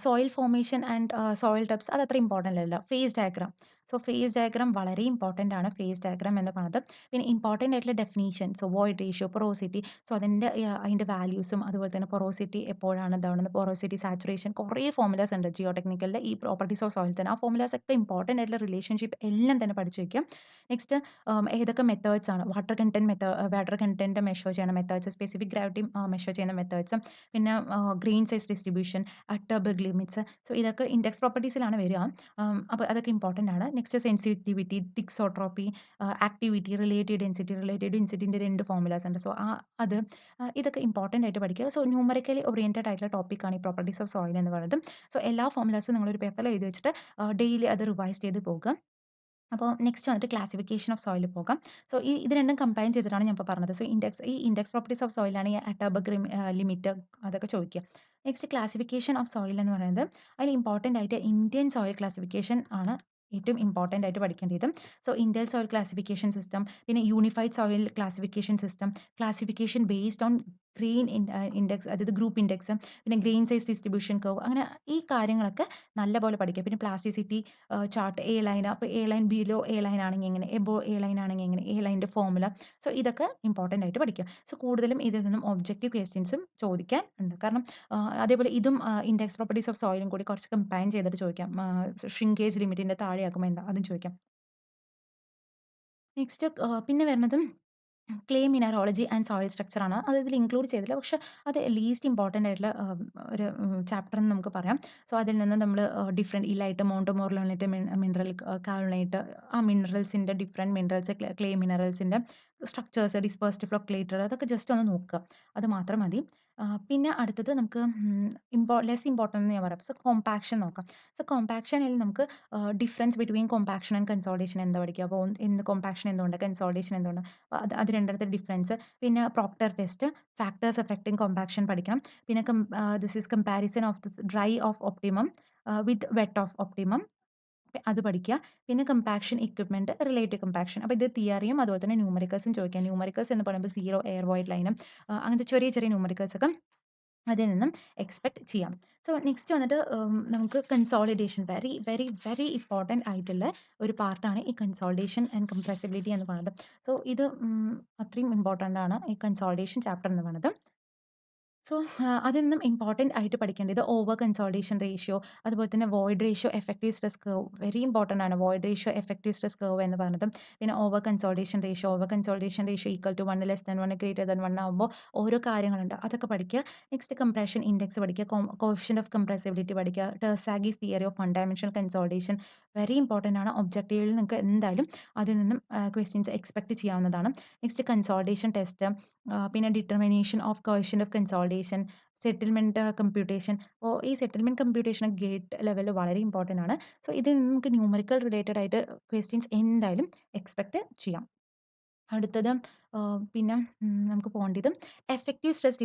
[SPEAKER 1] soil formation and soil depths അത് അത്ര ഇമ്പോർട്ടന്റ് അല്ല. Face diagram. So face diagram വളരെ ഇമ്പോർട്ടന്റ് ആണ്. ഫേസ് ഡയഗ്രാം എന്ന് പറയുന്നത്. പിന്നെ ഇമ്പോർട്ടന്റ് ആയിട്ടുള്ള definition. So void ratio, porosity. So അതിന്റെ വാല്യൂസും അതുപോലെ തന്നെ പോറോസിറ്റി എപ്പോഴാണ് ഇതാവുന്നത്, പോറോസിറ്റി, സാച്ചുറേഷൻ കുറേ ഫോർമുലാസ് ഉണ്ട് ജിയോ ടെക്നിക്കലിൽ ഈ പ്രോപ്പർട്ടീസ് ഓഫ് സോയിൽ തന്നെ. ആ ഫോർമുലാസ് ഒക്കെ ഇമ്പോർട്ടന്റ് ആയിട്ടുള്ള റിലേഷൻഷിപ്പ് എല്ലാം തന്നെ പഠിച്ചു വയ്ക്കുക. നെക്സ്റ്റ് ഏതൊക്കെ മെത്തേഡ്സ് ആണ് വാട്ടർ കണ്ടന്റ് മെഷർ ചെയ്യുന്ന മെത്തേഡ്സ്, സ്പെസിഫിക് ഗ്രാവിറ്റി മെഷർ ചെയ്യുന്ന മെത്തേഡ്സ്, പിന്നെ grain size distribution, Atterberg limits. So ഇതൊക്കെ ഇൻഡെക്സ് പ്രോപ്പർട്ടീസിലാണ് വരിക. അപ്പോൾ അതൊക്കെ ഇമ്പോർട്ടൻ്റ് ആണ്. Next sensitivity, thixotropy, activity, relative ഡെൻസിറ്റിൻ്റെ 2 ഫോർമുലാസ് ഉണ്ട്. സോ അത് ഇതൊക്കെ ഇമ്പോർട്ടൻ്റ് ആയിട്ട് പഠിക്കുക. സോ ന്യൂമറിക്കലി ഓറിയന്റഡ് ആയിട്ടുള്ള ടോപ്പിക്കാണ് ഈ പ്രോപ്പർട്ടീസ് ഓഫ് സോയിൽ എന്ന് പറയുന്നത്. സോ എല്ലാ ഫോർമുലാസും നിങ്ങളൊരു പേപ്പറിൽ എഴുതി വെച്ചിട്ട് ഡെയിലി അത് റിവൈസ് ചെയ്ത് പോകുക. അപ്പോൾ നെക്സ്റ്റ് വന്നിട്ട് ക്ലാസിഫിക്കേഷൻ ഓഫ് സോയിൽ പോകാം. സോ ഇത് രണ്ടും കമ്പൈൻ ചെയ്തിട്ടാണ് ഞാൻ ഇപ്പോൾ പറഞ്ഞത്. സോ ഇൻഡെക്സ് പ്രോപ്പർട്ടീസ് ഓഫ് സോയിലാണ് ഈ അറ്റാബർഗ് ലിമിറ്റ് അതൊക്കെ ചോദിക്കുക. നെക്സ്റ്റ് ക്ലാസിഫിക്കേഷൻ ഓഫ് സോയിൽ എന്ന് പറയുന്നത് അതിൽ ഇമ്പോർട്ടൻ്റ് ആയിട്ട് ഇന്ത്യൻ സോയിൽ ക്ലാസിഫിക്കേഷൻ ആണ് ഏറ്റവും ഇമ്പോർട്ടൻ്റ് ആയിട്ട് പഠിക്കേണ്ടത്. So Indian soil classification system, പിന്നെ unified soil classification system, classification based on grain index, അതായത് ഗ്രൂപ്പ് ഇൻഡെക്സ്, പിന്നെ ഗ്രെയിൻ സൈസ് ഡിസ്ട്രിബ്യൂഷൻ കർവ്, അങ്ങനെ ഈ കാര്യങ്ങളൊക്കെ നല്ലപോലെ പഠിക്കുക. പിന്നെ പ്ലാസ്റ്റിസിറ്റി ചാർട്ട്, എ ലൈൻ, അപ്പോൾ A line below A line ആണെങ്കിൽ എങ്ങനെ, എബോ എ ലൈൻ ആണെങ്കിൽ എങ്ങനെ, എ ലൈൻ്റെ ഫോർമുല. സോ ഇതൊക്കെ ഇമ്പോർട്ടൻ്റ് ആയിട്ട് പഠിക്കുക. സോ കൂടുതലും ഇതിൽ നിന്നും ഒബ്ജക്റ്റീവ് ക്വസ്റ്റ്യൻസും ചോദിക്കാൻ ഉണ്ട്. കാരണം അതേപോലെ ഇതും ഇൻഡെക്സ് പ്രോപ്പർട്ടീസ് ഓഫ് സോയിലും കൂടി കുറച്ച് കമ്പൈൻ ചെയ്തിട്ട് ചോദിക്കാം. ഷ്രിങ്കേജ് ലിമിറ്റിൻ്റെ താഴെയാക്കുമ്പോൾ എന്താ അതും ചോദിക്കാം. നെക്സ്റ്റ് പിന്നെ വരുന്നത് clay mineralogy and soil structure ആണ്. അത് ഇതിൽ ഇൻക്ലൂഡ് ചെയ്തില്ല. പക്ഷെ അത് ലീസ്റ്റ് ഇമ്പോർട്ടൻ്റ് ആയിട്ടുള്ള ഒരു ചാപ്റ്റർ എന്ന് നമുക്ക് പറയാം. സോ അതിൽ നിന്ന് നമ്മൾ different illite, montmorillonite, mineral kaolinite, ആ മിനറൽസിൻ്റെ ഡിഫറെൻറ്റ് മിനറൽസ്, ക്ലേ മിനറൽസിൻ്റെ സ്ട്രക്ചേഴ്സ്, ഡിസ്പേഴ്സ്ഡ് ഫ്ലോക്കുലേറ്റർ, അതൊക്കെ ജസ്റ്റ് ഒന്ന് നോക്കുക. അത് മാത്രം മതി. പിന്നെ അടുത്തത് നമുക്ക് ലെസ് ഇമ്പോർട്ടൻ്റ് എന്ന് ഞാൻ പറയാം. സോ കോമ്പാക്ഷൻ നോക്കാം. സോ കോമ്പാക്ഷനിൽ നമുക്ക് difference between compaction and consolidation എന്താ പഠിക്കുക. അപ്പോൾ കോമ്പാക്ഷൻ എന്തുകൊണ്ട്, കൺസോളിഡേഷൻ എന്തുകൊണ്ട്, അത് രണ്ടിടത്തെ ഡിഫറൻസ്. പിന്നെ Proctor test, factors affecting compaction പഠിക്കണം. പിന്നെ this is comparison of this dry of optimum with wet of optimum, അത് പഠിക്കുക. പിന്നെ കമ്പാക്ഷൻ ഇക്വിപ്മെന്റ്, റിലേറ്റീവ് കമ്പാക്ഷൻ. അപ്പോൾ ഇത് തിയറിയും അതുപോലെ തന്നെ ന്യൂമറിക്കൽസും ചോദിക്കാം. ന്യൂമറിക്കൽസ് എന്ന് പറയുമ്പോൾ സീറോ, എയർ വോയിഡ് ലൈനും അങ്ങനത്തെ ചെറിയ ചെറിയ ന്യൂമറിക്കൽസ് ഒക്കെ അതിൽ നിന്നും എക്സ്പെക്ട് ചെയ്യാം. സോ നെക്സ്റ്റ് വന്നിട്ട് നമുക്ക് consolidation, very very very important ആയിട്ടുള്ള ഒരു പാർട്ടാണ് ഈ കൺസോളിഡേഷൻ ആൻഡ് കംപ്രസിബിലിറ്റി എന്ന് പറയുന്നത്. സോ ഇത് അത്രയും ഇമ്പോർട്ടൻ്റ് ആണ് ഈ കൺസോളിഡേഷൻ ചാപ്റ്റർ എന്ന് പറയുന്നത്. സോ അതിൽ നിന്നും ഇമ്പോർട്ടൻ്റ് ആയിട്ട് പഠിക്കേണ്ടത് ഓവർ കൺസോളിഡേഷൻ റേഷ്യോ, അതുപോലെ തന്നെ void ratio, effective stress curve, very important ആണ് void ratio, effective stress curve എന്ന് പറയുന്നത്. പിന്നെ over consolidation ratio equal to 1 less than 1 greater than 1 ആകുമ്പോൾ ഓരോ കാര്യങ്ങളുണ്ട് അതൊക്കെ പഠിക്കുക. നെക്സ്റ്റ് കംപ്രഷൻ ഇൻഡെക്സ് പഠിക്കുക, കോഫിഷ്യന്റ് ഓഫ് കംപ്രസിബിലിറ്റി പഠിക്കുക, Terzaghi's theory of one dimensional consolidation very important ആണ്. ഒബ്ജക്റ്റീവിൽ നിങ്ങൾക്ക് എന്തായാലും അതിൽ നിന്നും ക്വസ്റ്റ്യൻസ് എക്സ്പെക്ട് ചെയ്യാവുന്നതാണ്. നെക്സ്റ്റ് കൺസോളിഡേഷൻ ടെസ്റ്റ്, പിന്നെ determination of coefficient of consolidation, settlement computation. അപ്പോൾ ഈ സെറ്റിൽമെന്റ് കമ്പ്യൂട്ടേഷൻ ഗേറ്റ് ലെവലിൽ വളരെ ഇമ്പോർട്ടൻ്റ് ആണ്. സോ ഇതിൽ നിന്ന് നമുക്ക് ന്യൂമറിക്കൽ റിലേറ്റഡ് ആയിട്ട് ക്വസ്റ്റ്യൻസ് എന്തായാലും എക്സ്പെക്ട് ചെയ്യാം. അടുത്തത് പിന്നെ നമുക്ക് പോകേണ്ടത് എഫക്റ്റീവ് സ്ട്രെസ്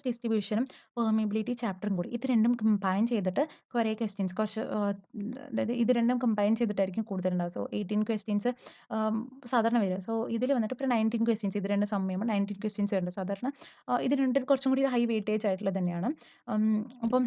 [SPEAKER 1] ഡിസ്ട്രിബ്യൂഷനും പെർമിയബിലിറ്റി ചാപ്റ്ററും കൂടി, ഇത് രണ്ടും കമ്പൈൻ ചെയ്തിട്ട് കുറേ ക്വസ്റ്റ്യൻസ്, കുറച്ച് അതായത് ഇത് രണ്ടും കമ്പൈൻ ചെയ്തിട്ടായിരിക്കും കൂടുതലുണ്ടാവുക. സോ 18 ക്വസ്റ്റ്യൻസ് സാധാരണ വരിക. സോ ഇതിൽ വന്നിട്ട് ഇപ്പോൾ 19 ക്വസ്റ്റ്യൻസ്, ഇത് രണ്ടും സം ചെയ്യുമ്പോൾ 19 ക്വസ്റ്റ്യൻസ് ഉണ്ട് സാധാരണ. ഇത് രണ്ടും കുറച്ചും കൂടി ഹൈ വെയിറ്റേജ് ആയിട്ടുള്ളത് തന്നെയാണ്. അപ്പം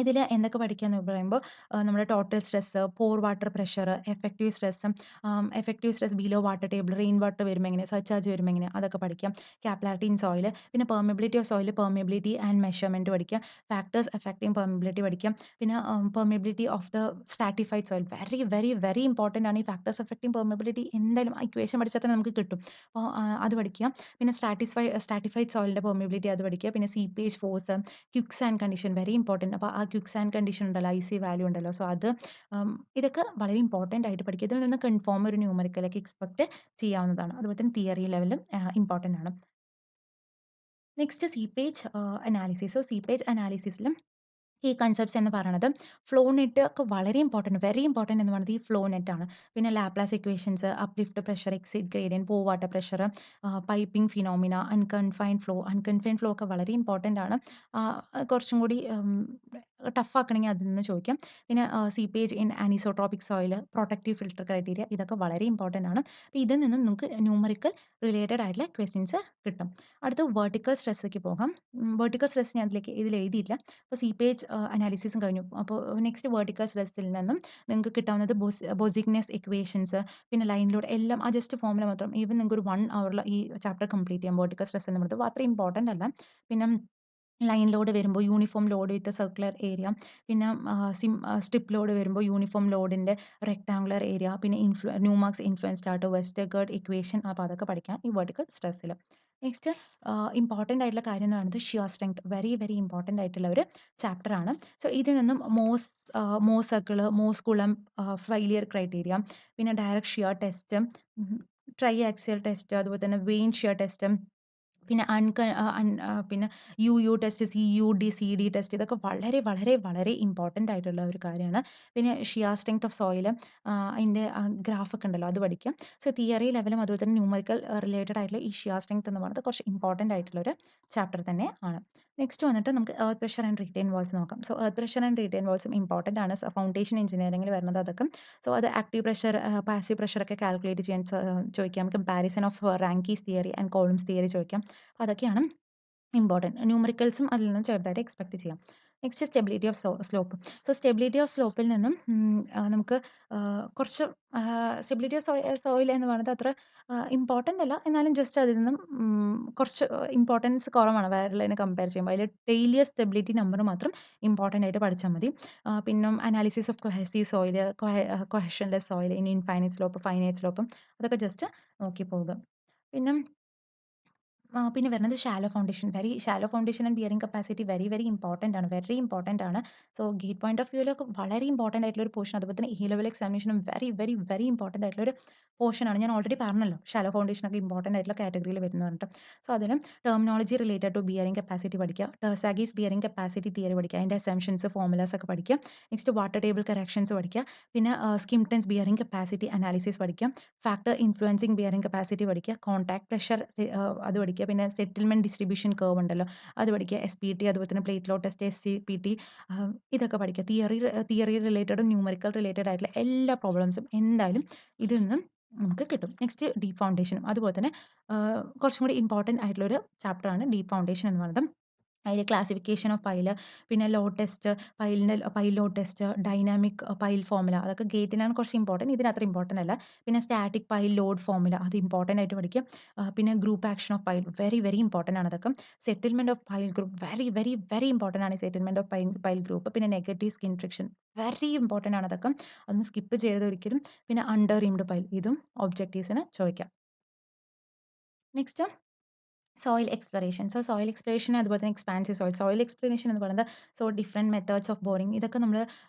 [SPEAKER 1] ഇതിൽ എന്തൊക്കെ പഠിക്കാന്ന് പറയുമ്പോൾ നമ്മുടെ total stress, pore water pressure, effective stress below water table, rain water വരുമ്പോൾ എങ്ങനെ, സർചാർജ് വരുമ്പോൾ എങ്ങനെ, അതൊക്കെ പഠിക്കാം. കാപ്പിലാരിറ്റി ഇൻ സോയിൽ, പിന്നെ permeability of soil, permeability and measurement പഠിക്കാം. ഫാക്ടേഴ്സ് എഫക്റ്റിംഗ് പെർമിയബിലിറ്റി പഠിക്കാം. പിന്നെ permeability of the stratified soil, very very very important ആണ് ഈ ഫാക്ടേഴ്സ് എഫക്റ്റിംഗ് പെർമിയബിലിറ്റി. എന്തായാലും ആ ഇക്വേഷൻ പഠിച്ചാൽ തന്നെ നമുക്ക് കിട്ടും. അപ്പോൾ അത് പഠിക്കുക. പിന്നെ സ്ട്രാറ്റിഫൈഡ് സോയിലിൻ്റെ പെർമിയബിലിറ്റി അത് പഠിക്കുക. പിന്നെ seepage force, quicksand condition very important. അപ്പോൾ ആ ക്വിക്സ് ആൻഡ് കണ്ടീഷൻ ഉണ്ടല്ലോ, ഐസി വാല്യൂ ഉണ്ടല്ലോ, സോ അത് ഇതൊക്കെ വളരെ ഇമ്പോർട്ടൻ്റ് ആയിട്ട് പഠിക്കുക. ഇതിൽ നിന്ന് കൺഫേം ഒരു ന്യൂമറിക്കലൊക്കെ എക്സ്പെക്ട് ചെയ്യാവുന്നതാണ്. അതുപോലെ തന്നെ തിയറി ലെവലും ഇമ്പോർട്ടൻ്റ് ആണ്. Next seepage analysis. So seepage അനാലിസിസിലും ഈ കൺസെപ്റ്റ്സ് എന്ന് പറയുന്നത് ഫ്ലോ നെറ്റ് ഒക്കെ വളരെ ഇമ്പോർട്ടൻറ്റ്, വെരി ഇമ്പോർട്ടൻറ്റ് എന്ന് പറയുന്നത് ഈ ഫ്ലോ നെറ്റ് ആണ്. പിന്നെ Laplace equations, uplift pressure, exit gradient, pore water pressure, piping phenomena, unconfined flow ഒക്കെ വളരെ ഇമ്പോർട്ടൻ്റ് ആണ്. കുറച്ചും കൂടി ടഫ് ആക്കണമെങ്കിൽ അതിൽ നിന്ന് ചോദിക്കാം. പിന്നെ seepage in anisotropic soil, protective filter criteria ഇതൊക്കെ വളരെ ഇമ്പോർട്ടന്റ് ആണ്. അപ്പോൾ ഇതിൽ നിന്നും നിങ്ങൾക്ക് ന്യൂമറിക്കൽ റിലേറ്റഡ് ആയിട്ടുള്ള ക്വസ്റ്റ്യൻസ് കിട്ടും. അടുത്ത വെർട്ടിക്കൽ സ്ട്രെസ്സിലേക്ക് പോകാം. വെർട്ടിക്കൽ സ്ട്രെസ് ഞാൻ ഇതിൽ എഴുതിയില്ല. അപ്പോൾ സീപ്പേജ് അനാലിസിസും കഴിഞ്ഞു. അപ്പോൾ നെക്സ്റ്റ് വെർട്ടിക്കൽ സ്ട്രെസ്സിൽ നിന്നും നിങ്ങൾക്ക് കിട്ടാവുന്നത് ബൊസിഗ്നസ് ഇക്വേഷൻസ്, പിന്നെ ലൈൻ ലോഡ് എല്ലാം ആ ജസ്റ്റ് ഫോർമുല മാത്രം. ഈവൻ നിങ്ങൾക്ക് ഒരു 1 ഹവറിൽ ഈ ചാപ്റ്റർ കംപ്ലീറ്റ് ചെയ്യാം. വെർട്ടിക്കൽ സ്ട്രെസ് എന്ന് പറയുന്നത് അത്ര ഇമ്പോർട്ടന്റ് അല്ല. പിന്നെ ലൈൻ ലോഡ് വരുമ്പോൾ യൂണിഫോം ലോഡ് വിത്ത് സർക്കുലർ ഏരിയ, പിന്നെ സ്ട്രിപ്പ് ലോഡ് വരുമ്പോൾ യൂണിഫോം ലോഡിൻ്റെ റെക്ടാങ്കുലർ ഏരിയ, പിന്നെ ന്യൂമാർക്സ് ഇൻഫ്ലുവൻസ് ചാർട്ട്, വെസ്റ്റർഗാർഡ് ഇക്വേഷൻ, അപ്പോൾ അതൊക്കെ പഠിക്കാം ഈ വെർട്ടിക്കൽ സ്ട്രെസ്സിൽ. നെക്സ്റ്റ് ഇമ്പോർട്ടൻ്റ് ആയിട്ടുള്ള കാര്യം എന്ന് പറയുന്നത് shear strength. Very very important ആയിട്ടുള്ള ഒരു ചാപ്റ്റർ ആണ്. സോ ഇതിൽ നിന്നും Mohr circle, Mohr's Coulomb failure criteria, പിന്നെ direct shear test, triaxial test, അതുപോലെ തന്നെ വെയിൻ ഷിയർ ടെസ്റ്റ്, പിന്നെ പിന്നെ U test, CUD, CD test ഇതൊക്കെ വളരെ വളരെ വളരെ ഇമ്പോർട്ടൻ്റ് ആയിട്ടുള്ള ഒരു കാര്യമാണ്. പിന്നെ ഷിയർ സ്ട്രെങ്ത് ഓഫ് സോയിൽ അതിൻ്റെ ഗ്രാഫൊക്കെ ഉണ്ടല്ലോ അത് പഠിക്കാം. സോ തിയറി ലെവലും അതുപോലെ തന്നെ ന്യൂമറിക്കൽ റിലേറ്റഡ് ആയിട്ടുള്ള ഈ ഷിയർ സ്ട്രെങ്ത് എന്ന് പറയുന്നത് കുറച്ച് ഇമ്പോർട്ടൻ്റ് ആയിട്ടുള്ള ഒരു ചാപ്റ്റർ തന്നെ ആണ്. നെക്സ്റ്റ് വന്നിട്ട് നമുക്ക് earth pressure and retain walls നോക്കാം. So earth pressure and retain വാൾസും ഇമ്പോർട്ടൻ്റ് ആണ്. ഫൗണ്ടേഷൻ എഞ്ചിനീയറിംഗിൽ വരുന്നത് അതൊക്കെ. സോ അത് ആക്റ്റീവ് പ്രഷർ, പാസീവ് പ്രഷർ ഒക്കെ കാൽക്കുലേറ്റ് ചെയ്യാൻ ചോദിക്കാം. Comparison of Rankine's theory and Coulomb's theory ചോദിക്കാം. അപ്പോൾ അതൊക്കെയാണ് ഇമ്പോർട്ടൻറ്റ്. ന്യൂമറിക്കൽസും അതിൽ നിന്നും ചെറുതായിട്ട് എക്സ്പെക്ട് ചെയ്യാം. Next stability of slope. So stability of സ്ലോപ്പിൽ നിന്നും നമുക്ക് കുറച്ച് സ്റ്റെബിലിറ്റി ഓഫ് സോയിൽ എന്ന് പറയുന്നത് അത്ര ഇമ്പോർട്ടൻ്റ് അല്ല. എന്നാലും ജസ്റ്റ് അതിൽ നിന്നും കുറച്ച് ഇമ്പോർട്ടൻസ് കുറവാണ് വേറെയുള്ളതിനെ കമ്പയർ ചെയ്യുമ്പോൾ. അതിൽ ടെയിലിയർ സ്റ്റെബിലിറ്റി നമ്പർ മാത്രം ഇമ്പോർട്ടൻ്റ് ആയിട്ട് പഠിച്ചാൽ മതി. പിന്നെ analysis of cohesive soil, cohesionless soil, ഇനി ഇൻഫൈനൈറ്റ് സ്ലോപ്പ്, ഫൈനൈറ്റ് സ്ലോപ്പും അതൊക്കെ ജസ്റ്റ് നോക്കി പോകുക. പിന്നെ പിന്നെ വരുന്നത് shallow foundation. Shallow foundation and bearing capacity very very important ആണ്. വെരി ഇമ്പോർട്ടൻ്റ് ആണ്. സോ ഗേറ്റ് പോയിന്റ് ഓഫ് വ്യൂവിലൊക്കെ വളരെ ഇമ്പോർട്ടൻ്റ് ആയിട്ടുള്ള ഒരു പോർഷൻ. അതുപോലെ തന്നെ ലെവൽ എക്സാമിനേഷനും വെരി വെരി വെരി ഇമ്പോർട്ടൻ്റ് ആയിട്ടുള്ള ഒരു പോർഷനാണ്. ഞാൻ ഓൾറെഡി പറഞ്ഞല്ലോ ഷാലോ ഫൗണ്ടേഷൻ ഒക്കെ ഇമ്പോർട്ടൻ്റ് ആയിട്ടുള്ള കാറ്റഗറിയിൽ വരുന്നു പറഞ്ഞിട്ട്. സോ അതിലും terminology related to bearing capacity പഠിക്കുക. ടെർസാഗീസ് ബിയറിംഗ് കപ്പാസിറ്റി തിയറി പഠിക്കുക. അതിൻ്റെ അസംഷൻസ്, ഫോർമുലാസ് ഒക്കെ പഠിക്കുക. നെക്സ്റ്റ് വാട്ടർ ടേബിൾ കറക്ഷൻസ് പഠിക്കുക. പിന്നെ സ്കിംടൺസ് ബിയറിംഗ് കപ്പാസിറ്റി അനാലിസിസ് പഠിക്കുക. ഫാക്ടർ ഇൻഫ്ലുവൻസിങ് ബിയറിംഗ് കപ്പാസിറ്റി പഠിക്കുക. കോൺടാക്ട് പ്രഷർ അത് പഠിക്കുക. പിന്നെ സെറ്റിൽമെന്റ് ഡിസ്ട്രിബ്യൂഷൻ കർവ് ഉണ്ടല്ലോ അത് പഠിക്കുക. SPT, അതുപോലെ തന്നെ പ്ലേറ്റ് ലോ ടെസ്റ്റ്, SCPT ഇതൊക്കെ പഠിക്കുക. തിയറി റിലേറ്റഡും ന്യൂമറിക്കൽ റിലേറ്റഡ് ആയിട്ടുള്ള എല്ലാ പ്രോബ്ലംസും എന്തായാലും ഇതിൽ നിന്നും നമുക്ക് കിട്ടും. നെക്സ്റ്റ് ഡീപ് ഫൗണ്ടേഷനും അതുപോലെ തന്നെ കുറച്ചും കൂടി ഇമ്പോർട്ടൻ്റ് ആയിട്ടുള്ള ഒരു ചാപ്റ്ററാണ് ഡീപ് ഫൗണ്ടേഷൻ എന്ന് പറയുന്നത്. അതിൽ ക്ലാസിഫിക്കേഷൻ ഓഫ് പൈൽ, പിന്നെ load test, pile load test, dynamic pile formula അതൊക്കെ ഗേറ്റിനാണ് കുറച്ച് ഇമ്പോർട്ടൻറ്റ്. ഇതിന് അത്ര ഇമ്പോർട്ടൻ്റ് അല്ല. പിന്നെ സ്റ്റാറ്റിക് പൈൽ ലോഡ് ഫോർമുല അത് ഇമ്പോർട്ടൻ്റ് ആയിട്ട് പഠിക്കും. പിന്നെ group action of pile very very important ആണ് അതൊക്കെ. Settlement of pile group very very very important ആണ് സെറ്റിൽമെന്റ് ഓഫ് പൈൽ ഗ്രൂപ്പ്. പിന്നെ negative skin friction very important ആണ് അതൊക്കെ. അതൊന്നും സ്കിപ്പ് ചെയ്തത് ഒരിക്കലും. പിന്നെ അണ്ടർ റീംഡ് പൈൽ ഇതും ഒബ്ജക്റ്റീവ്സിന് ചോദിക്കാം. Next soil exploration. Soil exploration അതുപോലെ തന്നെ എക്സ്പാൻസീവ് സോയിൽ എക്സ്പ്ലോറേഷൻ എന്ന് പറയുന്നത് ഡിഫറെൻറ്റ് മെത്തേഡ്സ് ഓഫ് ബോറിംഗ് ഇതൊക്കെ നമ്മൾ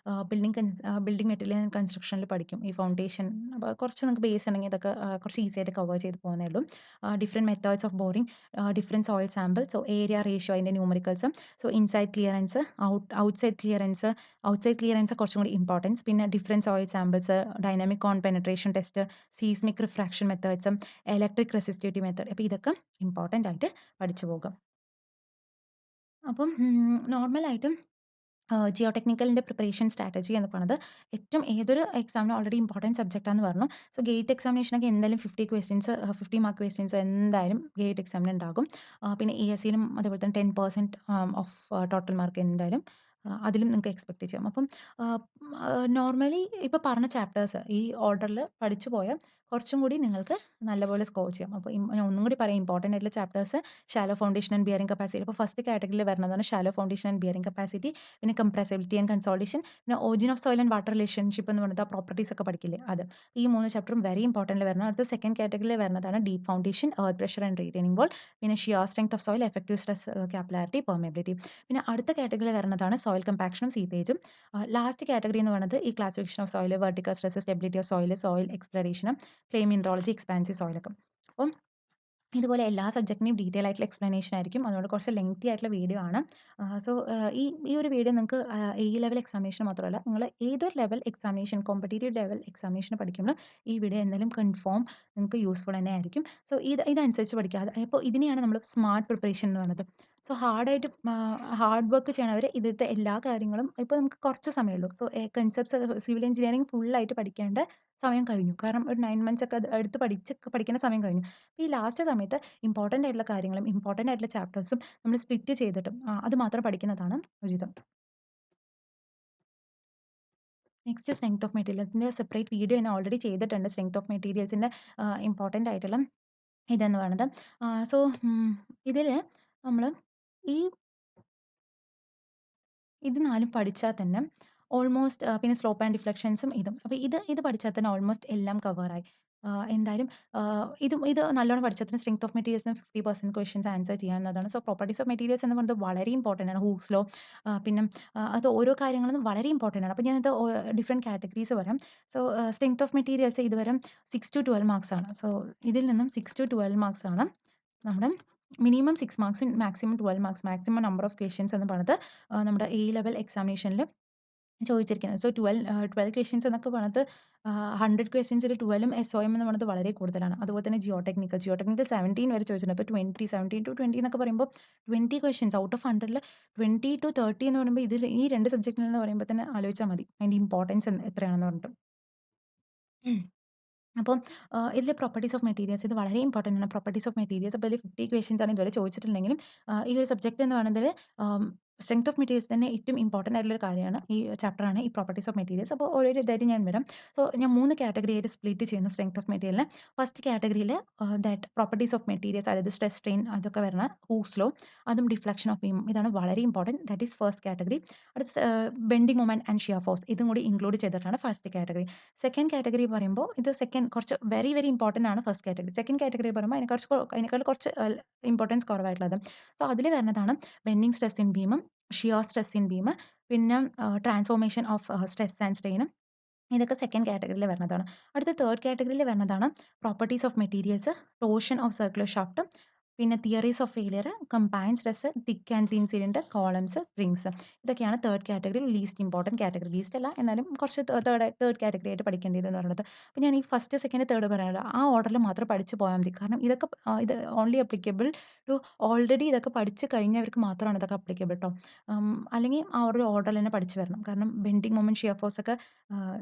[SPEAKER 1] ബിൽഡിംഗ് മെറ്റീരിയൽ ആൻഡ് കൺസ്ട്രക്ഷനിൽ പഠിക്കും. ഈ ഫൗണ്ടേഷൻ അപ്പോൾ കുറച്ച് നമുക്ക് ബേസ് ഉണ്ടെങ്കിൽ ഇതൊക്കെ കുറച്ച് ഈസി ആയിട്ട് കവർ ചെയ്ത് പോകുന്നേ ഉള്ളൂ. Different methods of boring, different soil sample, area ratio അതിൻ്റെ numericals, inside clearance, outside clearance കുറച്ചും കൂടി ഇമ്പോർട്ടൻസ്. പിന്നെ different soil samples, dynamic cone penetration test, seismic refraction മെത്തേഡ്സും, ഇലക്ട്രിക് റെസിസ്റ്റിവിറ്റി മെത്തേഡ് അപ്പോൾ ഇതൊക്കെ ഇമ്പോർട്ടൻ്റ് ആയിട്ട് പഠിച്ചു പോകും. അപ്പം നോർമലായിട്ടും ജിയോ ടെക്നിക്കലിൻ്റെ പ്രിപ്പറേഷൻ സ്ട്രാറ്റജി എന്ന് പറയുന്നത് ഏറ്റവും ഏതൊരു എക്സാമിനും ഓൾറെഡി ഇമ്പോർട്ടൻറ്റ് സബ്ജക്റ്റാന്ന് പറഞ്ഞു. ഗേറ്റ് എക്സാമിനേഷനൊക്കെ എന്തായാലും 50 ക്വസ്റ്റ്യൻസ് 50 മാർക്ക് ക്വസ്റ്റ്യൻസ് എന്തായാലും ഗേറ്റ് എക്സാമിന് ഉണ്ടാകും. പിന്നെ ESEയിലും അതുപോലെ തന്നെ 10% ഓഫ് ടോട്ടൽ മാർക്ക് എന്തായാലും അതിലും നിങ്ങൾക്ക് എക്സ്പെക്ട് ചെയ്യാം. അപ്പം നോർമലി ഇപ്പോൾ പറഞ്ഞ ചാപ്റ്റേഴ്സ് ഈ ഓർഡറിൽ പഠിച്ചു പോയാൽ കുറച്ചും കൂടി നിങ്ങൾക്ക് നല്ലപോലെ സ്കോർ ചെയ്യാം. അപ്പോൾ ഞാൻ ഒന്നും കൂടി പറയാം ഇമ്പോർട്ടൻ്റ് ആയിട്ടുള്ള chapters shallow foundation and bearing capacity. അപ്പോൾ ഫസ്റ്റ് കാറ്റഗറിയിൽ വരുന്നതാണ് shallow foundation and bearing capacity. പിന്നെ കംപ്രസിബിലിറ്റി ആൻഡ് കൺസോൾട്ടേഷൻ, പിന്നെ origin of soil and water relationship എന്ന് പറയുന്നത് ആ പ്രോപ്പർട്ടീസ് ഒക്കെ പഠിക്കില്ലേ അത്. ഈ 3 ചാപ്റ്ററും വെരി ഇമ്പോർട്ടൻ്റ് വരുന്നത്. അടുത്ത സെക്കൻഡ് കാറ്റഗറിയിൽ വരുന്നതാണ് deep foundation, earth pressure and retaining wall, പിന്നെ shear strength of soil, effective stress capillarity, permeability. പിന്നെ അടുത്ത കാറ്റഗറിയിൽ വരുന്നതാണ് സോയിൽ കമ്പാക്ഷനും സീപ്പേജും. ലാസ്റ്റ് കാറ്റഗറി എന്ന് പറയുന്നത് ഈ classification of soil, vertical stress, stability of soil, soil എക്സ്പ്ലോറേഷനും, ക്ലേ മിനറോളജി, എക്സ്പാൻസീവ് സോയിലൊക്കെ. അപ്പം ഇതുപോലെ എല്ലാ സബ്ജക്റ്റിനും ഡീറ്റെയിൽ ആയിട്ടുള്ള എക്സ്പ്ലനേഷൻ ആയിരിക്കും. അതുകൊണ്ട് കുറച്ച് ലെങ്തി ആയിട്ടുള്ള വീഡിയോ ആണ്. ഈ ഈ ഒരു വീഡിയോ നിങ്ങൾക്ക് ലെവൽ എക്സാമിനേഷൻ മാത്രമല്ല നിങ്ങൾ ഏതൊരു level examination competitive level examination പഠിക്കുമ്പോൾ ഈ വീഡിയോ എന്തായാലും കൺഫേം നിങ്ങൾക്ക് യൂസ്ഫുൾ തന്നെ ആയിരിക്കും. ഇതനുസരിച്ച് പഠിക്കുക. അപ്പോൾ ഇതിനെയാണ് നമ്മൾ സ്മാർട്ട് പ്രിപ്പറേഷൻ എന്ന് പറയുന്നത്. സോ ഹാർഡ് വർക്ക് ചെയ്യണവര് ഇതിലത്തെ എല്ലാ കാര്യങ്ങളും ഇപ്പൊ നമുക്ക് കുറച്ച് സമയമുള്ളൂ. സോ കൺസെപ്റ്റ്സ് സിവിൽ എഞ്ചിനീയറിംഗ് ഫുള്ളായിട്ട് പഠിക്കേണ്ട സമയം കഴിഞ്ഞു. കാരണം ഒരു 9 മന്ത്സ് ഒക്കെ അത് എടുത്ത് പഠിക്കേണ്ട സമയം കഴിഞ്ഞു. ഈ ലാസ്റ്റ് സമയത്ത് ഇമ്പോർട്ടന്റ് ആയിട്ടുള്ള കാര്യങ്ങളും ഇമ്പോർട്ടന്റ് ആയിട്ടുള്ള ചാപ്റ്റേഴ്സും നമ്മൾ സ്പ്ലിറ്റ് ചെയ്തിട്ടും അത് മാത്രം പഠിക്കുന്നതാണ് ഉചിതം. നെക്സ്റ്റ് സ്ട്രെങ്ത് ഓഫ് മെറ്റീരിയൽസിന്റെ സെപ്പറേറ്റ് വീഡിയോ ഞാൻ ഓൾറെഡി ചെയ്തിട്ടുണ്ട്. സ്ട്രെങ്ത് ഓഫ് മെറ്റീരിയൽസിന്റെ ഇമ്പോർട്ടന്റ് ആയിട്ടുള്ള ഇതെന്ന് പറയുന്നത്. സോ ഇതില് നമ്മള് ഈ ഇത് 4ഉം പഠിച്ചാൽ തന്നെ ഓൾമോസ്റ്റ് പിന്നെ സ്ലോപ്പ് ആൻഡ് ഡിഫ്ലക്ഷൻസും ഇതും. അപ്പോൾ ഇത് പഠിച്ചാൽ തന്നെ ഓൾമോസ്റ്റ് എല്ലാം കവറായി. എന്തായാലും ഇത് നല്ലോണം പഠിച്ചാൽ തന്നെ സ്ട്രെങ്ത് ഓഫ് മെറ്റീരിയൽസിന് 50% ക്വസ്റ്റൻസ് ആൻസർ ചെയ്യാവുന്നതാണ്. സോ പ്രോപ്പർട്ടീസ് ഓഫ് മെറ്റീരിയൽസ് എന്ന് പറയുന്നത് വളരെ ഇമ്പോർട്ടന്റ് ആണ്. ഹൂക്സ് ലോ പിന്നെ അത് ഓരോ കാര്യങ്ങളും വളരെ ഇമ്പോർട്ടന്റ് ആണ്. അപ്പോൾ ഞാനത് ഡിഫറെന്റ് കാറ്റഗറീസ് പറയാം. സോ സ്ട്രെങ്ത് ഓഫ് മെറ്റീരിയൽസ് ഇതുവരെ 6-12 മാർക്സ് ആണ്. സോ ഇതിൽ നിന്നും 6-12 മാർക്സ് ആണ് നമ്മുടെ മിനിമം 6 മാർക്സും maximum 12 marks maximum number of questions എന്ന് പറഞ്ഞത് നമ്മുടെ എ ലെവൽ എക്സാമിനേഷനിൽ ചോദിച്ചിരിക്കുന്നത്. സോ 12 ക്വസ്റ്റൻസ് എന്നൊക്കെ പറഞ്ഞത് 100 ക്വസ്റ്റൻസിൽ 12ഉം എസ്ഒഎം എന്ന് പറയുന്നത് വളരെ കൂടുതലാണ്. അതുപോലെ തന്നെ ജിയോടെക്നിക്കൽ 17 വരെ ചോദിച്ചിട്ടുണ്ട്. അപ്പോൾ 17-20 എന്നൊക്കെ പറയുമ്പോൾ 20 ക്വസ്റ്റൻസ് ഔട്ട് ഓഫ് 100ൽ 20-30 എന്ന് പറയുമ്പോൾ ഇതിൽ ഈ 2 സബ്ജക്റ്റിൽ എന്ന് പറയുമ്പോൾ തന്നെ ആലോചിച്ചാൽ മതി അതിന്റെ ഇമ്പോർട്ടൻസ് എത്രയാണെന്ന് പറഞ്ഞിട്ട്. അപ്പം ഇതിലെ പ്രോപ്പർട്ടീസ് ഓഫ് മെറ്റീരിയൽസ് ഇത് വളരെ ഇമ്പോർട്ടന്റ് ആണ്. പ്രോപ്പർട്ടീസ് ഓഫ് മെറ്റീരിയൽസ് അപ്പോൾ ഇതിൽ 50 ക്വസ്റ്റൻസ് ആണ് ഇതുവരെ ചോദിച്ചിട്ടുണ്ടെങ്കിലും ഈ ഒരു സബ്ജക്റ്റ് എന്ന് പറയുന്നത് സ്ട്രെങ്ത് ഓഫ് മെറ്റീരിയൽസ് തന്നെ ഏറ്റവും ഇമ്പോർട്ടന്റ് ആയിട്ടുള്ള ഒരു കാര്യമാണ്. ഈ ചാപ്റ്റർ ആണ് ഈ പ്രോപ്പർട്ടീസ് ഓഫ് മെറ്റീരിയൽസ്. അപ്പോൾ ഓരോരോ ഇതായിട്ട് ഞാൻ വരാം. സോ ഞാൻ 3 കാറ്റഗറി ആയിട്ട് സ്പ്ലിറ്റ് ചെയ്യുന്നു സ്ട്രെങ്ത് ഓഫ് മെറ്റീരിയലിനെ. ഫസ്റ്റ് കാറ്റഗറിയിൽ ദാറ്റ് പ്രോപ്പർട്ടീസ് ഓഫ് മെറ്റീരിയൽസ് അതായത് സ്ട്രെസ് സ്ട്രെയിൻ അതൊക്കെ വരണ ഹൂക്സ് ലോ അതും ഡിഫ്ലക്ഷൻ ഓഫ് ബീം ഇതാണ് വളരെ important. That is first category. അടുത്ത bending moment and shear force ഇതും കൂടി ഇൻക്ലൂഡ് ചെയ്തിട്ടാണ് ഫസ്റ്റ് കാറ്റഗറി. സെക്കൻഡ് കാറ്റഗറി പറയുമ്പോൾ ഇത് കുറച്ച് വെരി വെരി ഇമ്പോർട്ടന്റ് ആണ് ഫസ്റ്റ് കാറ്റഗറി. സെക്കൻഡ് കാറ്റഗറി പറയുമ്പോൾ അതിനേക്കാൾ കുറച്ച് ഇമ്പോർട്ടൻസ് കുറവായിട്ടുള്ളത്. സോ അതിൽ വരുന്നതാണ് ബെൻഡിങ് സ്ട്രെസ് ഇൻ ബീമും ഷിയർ സ്ട്രെസ് ഇൻ ബീം പിന്നെ ട്രാൻസ്ഫോർമേഷൻ ഓഫ് സ്ട്രെസ് ആൻഡ് സ്ട്രെയിനും ഇതൊക്കെ സെക്കൻഡ് കാറ്റഗറിയിൽ വരുന്നതാണ്. അടുത്ത തേർഡ് കാറ്റഗറിയിൽ വരുന്നതാണ് properties of materials, torsion of circular shaft, പിന്നെ theories of failure, combined stress, thick and thin cylinder, columns, springs. ഇതൊക്കെയാണ് third category least important category. Least അല്ല എന്നാലും കുറച്ച് തേർഡ് കാറ്റഗറി ആയിട്ട് പഠിക്കേണ്ടതെന്ന് പറയുന്നത്. അപ്പോൾ ഞാൻ ഈ ഫസ്റ്റ്, സെക്കൻഡ്, തേർഡ് പറയാനുള്ളത് ആ ഓർഡറിൽ മാത്രം പഠിച്ച് പോയാൽ മതി. കാരണം ഇതൊക്കെ ഇത് ഓൺലി അപ്ലിക്കബിൾ ടു ഓൾറെഡി ഇതൊക്കെ പഠിച്ച് കഴിഞ്ഞവർക്ക് മാത്രമാണ് ഇതൊക്കെ അപ്ലിക്കബിൾ ട്ടോ. അല്ലെങ്കിൽ ആ ഒരു ഓർഡറിൽ തന്നെ പഠിച്ച് വരണം. കാരണം ബെൻഡിങ് മൊമെന്റ് ഷിയർ ഫോഴ്സ് ഒക്കെ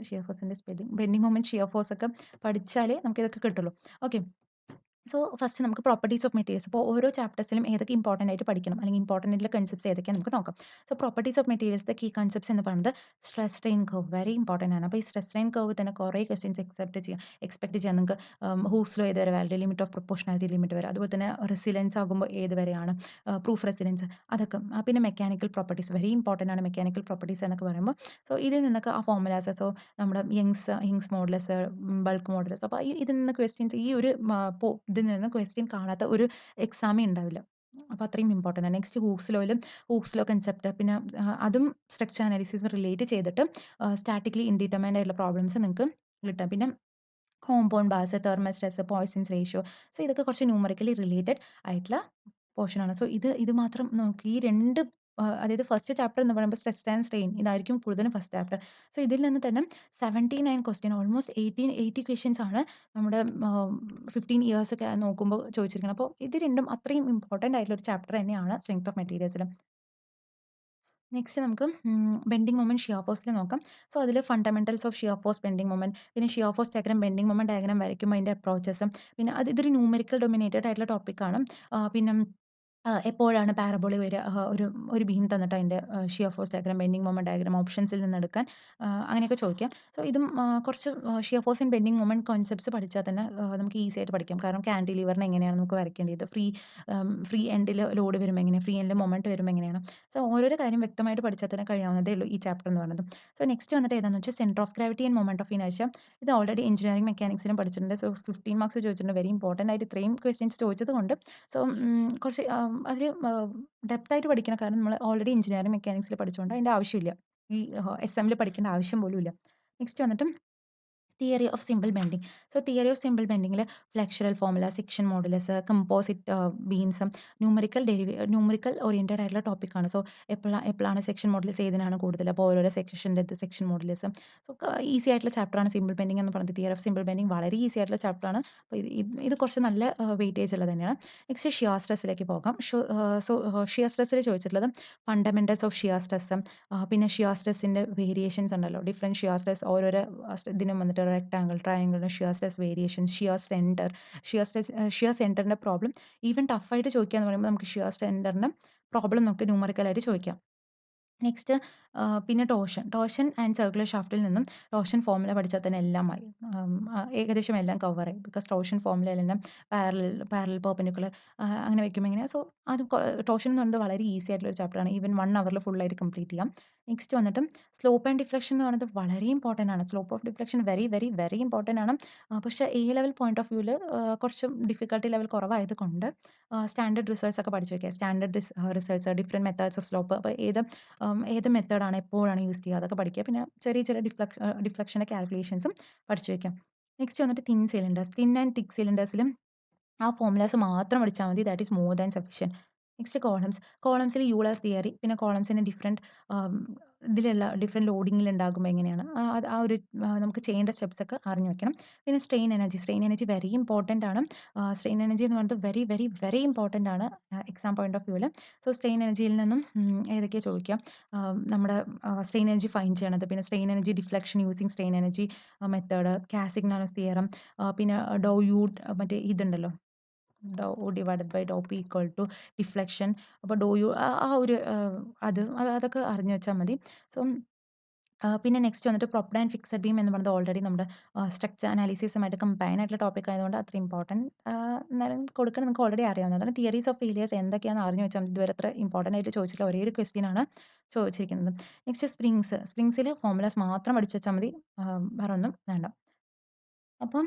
[SPEAKER 1] ഷിയർ ഫോഴ്സിന്റെ spelling bending moment shear force ഒക്കെ പഠിച്ചാലേ നമുക്ക് ഇതൊക്കെ കിട്ടുള്ളൂ. ഓക്കെ. സോ ഫസ്റ്റ് നമുക്ക് പ്രോപ്പർട്ടീസ് ഓഫ് മെറ്റീരിയൽസ് ഇപ്പോൾ ഓരോ ചാപ്റ്റേഴ്സിലും ഏതൊക്കെ ഇമ്പോർട്ടന്റ് ആയിട്ട് പഠിക്കണം അല്ലെങ്കിൽ ഇമ്പോർട്ടന്റ് ആയിട്ടുള്ള കൺസെപ്റ്റ്സ് ഏതൊക്കെയാണ് നമുക്ക് നോക്കാം. സോ പ്രോപ്പർട്ടീസ് ഓഫ് മെറ്റീരിയൽസിന്റെ കീ കൺസെപ്റ്റ്സ് എന്ന് പറയുന്നത് stress strain curve very important ആണ്. അപ്പോൾ ഈ സ്ട്രെസ് സ്ട്രെയിൻ കർവ് തന്നെ കുറേ ക്വസ്റ്റ്യൻസ് എക്സ്പെക്ട് ചെയ്യാം നിങ്ങൾക്ക്. ഹൂക്സ് ലോ ഏത് വരെ valid limit of proportionality limit വരെ അതുപോലെ തന്നെ റെസിലൻസ് ആകുമ്പോൾ ഏത് വരെയാണ് പ്രൂഫ് റെസിലൻസ് അതൊക്കെ പിന്നെ മെക്കാനിക്കൽ പ്രോപ്പർട്ടീസ് വെരി ഇമ്പോർട്ടന്റ് ആണ് മെക്കാനിക്കൽ പ്രോപ്പർട്ടീസ് എന്നൊക്കെ പറയുമ്പോൾ. സോ ഇതിൽ നിന്നൊക്കെ ആ ഫോർമുലാസ് സോ നമ്മുടെ യങ്സ് മോഡുലസ് ബൾക്ക് മോഡുലസ് അപ്പോൾ ഇതിൽ നിന്ന് ക്വസ്റ്റ്യൻസ് ഈ ഒരു ഇതിൽ നിന്ന് ക്വസ്റ്റ്യൻ കാണാത്ത ഒരു എക്സാമേ ഉണ്ടാവില്ല. അപ്പോൾ അത്രയും ഇമ്പോർട്ടന്റ് ആണ്. നെക്സ്റ്റ് ഹൂക്സ് ലോ കൺസെപ്റ്റ് പിന്നെ അതും സ്ട്രക്ചർ അനാലിസിസ് റിലേറ്റ് ചെയ്തിട്ട് സ്റ്റാറ്റിക്കലി ഇൻഡിറ്റർമൈൻഡ് ആയിട്ടുള്ള പ്രോബ്ലംസ് നിങ്ങൾക്ക് കിട്ടാം. പിന്നെ compound bars, thermal stress, Poisson's ratio so ഇതൊക്കെ കുറച്ച് ന്യൂമറിക്കലി റിലേറ്റഡ് ആയിട്ടുള്ള പോർഷൻ ആണ്. സോ ഇത് മാത്രം നോക്കി ഈ 2 അതായത് ഫസ്റ്റ് ചാപ്റ്റർ എന്ന് പറയുമ്പോൾ സ്ട്രെസ് ആൻഡ് സ്ട്രെയിൻ ഇതായിരിക്കും കൂടുതലും ഫസ്റ്റ് ചാപ്റ്റർ. സോ ഇതിൽ നിന്ന് തന്നെ 79 ക്വസ്റ്റ്യൻ ഓൾമോസ്റ്റ് 80 ക്വസ്റ്റ്യൻസ് ആണ് നമ്മുടെ 15 ഇയേഴ്സ് ഒക്കെ നോക്കുമ്പോൾ ചോദിച്ചിരിക്കുന്നത്. അപ്പോൾ ഇത് രണ്ടും അത്രയും ഇമ്പോർട്ടന്റ് ആയിട്ടുള്ള ഒരു ചാപ്റ്റർ തന്നെയാണ് സ്ട്രെങ്ത് ഓഫ് മെറ്റീരിയൽസിൽ. നെക്സ്റ്റ് നമുക്ക് ബെൻഡിങ് മൊമെന്റ് ഷിയർ ഫോഴ്സിൽ നോക്കാം. സോ അതിൽ fundamentals of shear force bending moment പിന്നെ shear force diagram bending moment diagram വരയ്ക്കുമ്പോൾ അതിന്റെ അപ്രോച്ചസും പിന്നെ ഇതൊരു ന്യൂമെറിക്കൽ ഡൊമിനേറ്റഡ് ആയിട്ടുള്ള ടോപ്പിക്കാണ്. പിന്നെ എപ്പോഴാണ് പാരബോളിക് വരിക ഒരു ബീം തന്നിട്ട് അതിന്റെ shear force diagram bending moment diagram ഓപ്ഷൻസിൽ നിന്ന് എടുക്കാൻ അങ്ങനെയൊക്കെ ചോദിക്കാം. സോ ഇതും കുറച്ച് shear force and bending moment concepts പഠിച്ചാൽ തന്നെ നമുക്ക് ഈസി ആയിട്ട് പഠിക്കാം. കാരണം കാന്റിലിവറിനെ എങ്ങനെയാണ് നമുക്ക് വരയ്ക്കേണ്ടത് ഫ്രീ എൻഡിൽ ലോഡ് വരുമ്പോൾ എങ്ങനെയാണ് ഫ്രീ എൻഡിൽ മൊമെന്റ് വരുമ്പോൾ എങ്ങനെയാണ്. സോ ഓരോരോ കാര്യം വ്യക്തമായിട്ട് പഠിച്ചാൽ തന്നെ കഴിയാവുന്നതേ ഉള്ളൂ ഈ ചാപ്റ്റർ എന്ന് പറയുന്നത്. സോ നെക്സ്റ്റ് വന്നിട്ട് ഏതാണെന്ന് വെച്ചാൽ centre of gravity and moment of inertia. ഇത് ഓൾറെഡി എഞ്ചിനീയറിംഗ് മെക്കാനിക്സിലും പഠിച്ചിട്ടുണ്ട്. സോ 15 മാർക്സ് ചോദിച്ചിട്ടുണ്ട്. വെരി ഇമ്പോർട്ടന്റ് ആയിട്ട് ഇത്രയും ക്വസ്റ്റ്യൻസ് ചോദിച്ചത് കൊണ്ട് സോ കുറച്ച് അതിൽ ഡെപ്ത് ആയിട്ട് പഠിക്കണം. കാരണം നമ്മൾ ഓൾറെഡി എഞ്ചിനീയറിംഗ് മെക്കാനിക്സിൽ പഠിച്ചുകൊണ്ട് അതിന്റെ ആവശ്യമില്ല. ഈ എസ്എമ്മിൽ പഠിക്കേണ്ട ആവശ്യം പോലും ഇല്ല. നെക്സ്റ്റ് വന്നിട്ട് theory of simple bending. So theory of simple ബെൻഡിങ്ങിൽ flexural formula, section modulus, composite ബീംസും ന്യൂമറിക്കൽ ഓറിയന്റഡ് ആയിട്ടുള്ള ടോപ്പിക്കാണ്. സോ എപ്പോഴാണ് സെക്ഷൻ മോഡുലസ് ഏതിനാണ് കൂടുതൽ, അപ്പോൾ ഓരോരോ സെക്ഷൻ്റെ സെക്ഷൻ മോഡുലസ്. സോ ഈസി ആയിട്ടുള്ള ചാപ്റ്ററാണ് സിമ്പിൾ ബെൻഡിങ് എന്ന് പറയുന്നത്. തിയറി ഓഫ് സിമ്പിൾ ബെൻഡിങ് വളരെ ഈസി ആയിട്ടുള്ള ചാപ്റ്ററാണ്. അപ്പോൾ ഇത് കുറച്ച് നല്ല വെയിറ്റേജ് ഉള്ളത് തന്നെയാണ്. നെക്സ്റ്റ് ഷിയർ സ്ട്രെസ്സിലേക്ക് പോകാം. സോ ഷിയർ സ്ട്രെസ്സിൽ ചോദിച്ചിട്ടുള്ളത് ഫണ്ടമെന്റൽസ് ഓഫ് ഷിയർ സ്ട്രെസ്സും, പിന്നെ ഷിയർ സ്ട്രെസ്സിൻ്റെ വേരിയേഷൻസ് ഉണ്ടല്ലോ, ഡിഫറെൻറ്റ് ഷിയർ സ്ട്രെസ് ഓരോരോ ഇതിനും വന്നിട്ട് rectangle, triangle, shear stress variations, shear സെന്ററിന്റെ പ്രോബ്ലം ഈവൻ ടഫായിട്ട് ചോദിക്കുക എന്ന് പറയുമ്പോൾ നമുക്ക് ഷിയർ സെന്ററിന്റെ പ്രോബ്ലം നമുക്ക് ന്യൂമറിക്കലായിട്ട് ചോദിക്കാം. നെക്സ്റ്റ് പിന്നെ ടോർഷൻ ആൻഡ് സർക്കുലർ ഷാഫ്റ്റിൽ നിന്നും ടോർഷൻ ഫോർമുല പഠിച്ചാൽ തന്നെ എല്ലാമായി, ഏകദേശം എല്ലാം കവർ ആയി. ബിക്കോസ് ടോർഷൻ ഫോർമുലയിലെല്ലാം പാരലൽ പെർപെൻഡിക്കുലർ അങ്ങനെ വെക്കുമ്പോൾ എങ്ങനെയാണ്. സോ അത് ടോർഷൻ എന്ന് പറയുന്നത് വളരെ ഈസി ആയിട്ടുള്ള ഒരു ചാപ്റ്ററാണ്. ഈവൻ 1 അവറിൽ ഫുള്ളായിട്ട് കംപ്ലീറ്റ് ചെയ്യാം. നെക്സ്റ്റ് വന്നിട്ട് സ്ലോപ്പ് ആൻഡ് ഡിഫ്ലക്ഷൻ എന്ന് പറയുന്നത് വളരെ ഇമ്പോർട്ടൻ്റ് ആണ്. Slope of deflection very very very important ആണ്. പക്ഷേ എ ലെവൽ പോയിന്റ് ഓഫ് വ്യൂവിൽ കുറച്ച് ഡിഫിക്കൽട്ടി ലെവൽ കുറവായത് കൊണ്ട് സ്റ്റാൻഡേർഡ് റിസൾട്ട്സ് ഒക്കെ പഠിച്ചു വയ്ക്കുക. Standard results, different methods of slope, അപ്പോൾ ഏത് മെത്തേഡാണ് എപ്പോഴാണ് യൂസ് ചെയ്യുക അതൊക്കെ പഠിക്കുക. പിന്നെ ചെറിയ ചെറിയ ഡിഫ്ലക്ഷൻ്റെ കാൽക്കുലേഷൻസും പഠിച്ചു വയ്ക്കാം. നെക്സ്റ്റ് വന്നിട്ട് തിൻ ആൻഡ് തിക്ക് സിലിണ്ടേഴ്സിലും ആ ഫോർമുലാസ് മാത്രം പഠിച്ചാൽ മതി. That is more than sufficient. Next കോളംസിൽ യൂളേഴ്സ് തിയറി, പിന്നെ കോളംസിന് ഡിഫറെൻറ്റ് ഇതിലുള്ള ഡിഫറെൻറ്റ് ലോഡിങ്ങിൽ ഉണ്ടാകുമ്പോൾ എങ്ങനെയാണ് ആ ഒരു നമുക്ക് ചെയ്യേണ്ട സ്റ്റെപ്സ് ഒക്കെ അറിഞ്ഞു വെക്കണം. പിന്നെ സ്ട്രെയിൻ എനർജി വെരി ഇമ്പോർട്ടൻ്റ് ആണ്. സ്ട്രെയിൻ എനർജി എന്ന് പറയുന്നത് വെരി വെരി വെരി ഇമ്പോർട്ടൻ്റ് ആണ് എക്സാം പോയിന്റ് ഓഫ് വ്യൂവിൽ. സോ സ്ട്രെയിൻ എനർജിയിൽ നിന്നും ഏതൊക്കെയാണ് ചോദിക്കാം, നമ്മുടെ സ്ട്രെയിൻ എനർജി ഫൈൻഡ് ചെയ്യണത്, പിന്നെ strain energy deflection using strain energy method, Castigliano's theorem, പിന്നെ ഡോ യു മറ്റേ ഇതുണ്ടല്ലോ, dow divided by dow P equal to deflection. അപ്പോൾ ഡോ യു ആ ഒരു അതൊക്കെ അറിഞ്ഞു വെച്ചാൽ മതി. സോ പിന്നെ നെക്സ്റ്റ് വന്നിട്ട് പ്രൊപ്പഡ് ആൻഡ് ഫിക്സഡ് ബീം എന്ന് പറയുന്നത് ഓൾറെഡി നമ്മുടെ സ്ട്രക്ചർ അനാലിസിസുമായിട്ട് കമ്പൈൻ ആയിട്ടുള്ള ടോപ്പിക് ആയതുകൊണ്ട് അത്ര ഇമ്പോർട്ടൻറ്റ് എന്നാലും കൊടുക്കണം, നിങ്ങൾക്ക് ഓൾറെഡി അറിയാവുന്നതാണ്. തിയറീസ് ഓഫ് ഫെയിലിയേഴ്സ് എന്തൊക്കെയാണെന്ന് അറിഞ്ഞു വെച്ചാൽ ഇതുവരെ അത്ര ഇമ്പോർട്ടൻ്റ് ആയിട്ട് ചോദിച്ചിട്ടുള്ള ഒരേ ഒരു ക്വസ്റ്റ്യൻ ആണ് ചോദിച്ചിരിക്കുന്നത്. നെക്സ്റ്റ് സ്പ്രിങ്സിൽ ഫോർമുലാസ് മാത്രം പഠിച്ചു വെച്ചാൽ മതി, വേറെ ഒന്നും വേണ്ട. അപ്പം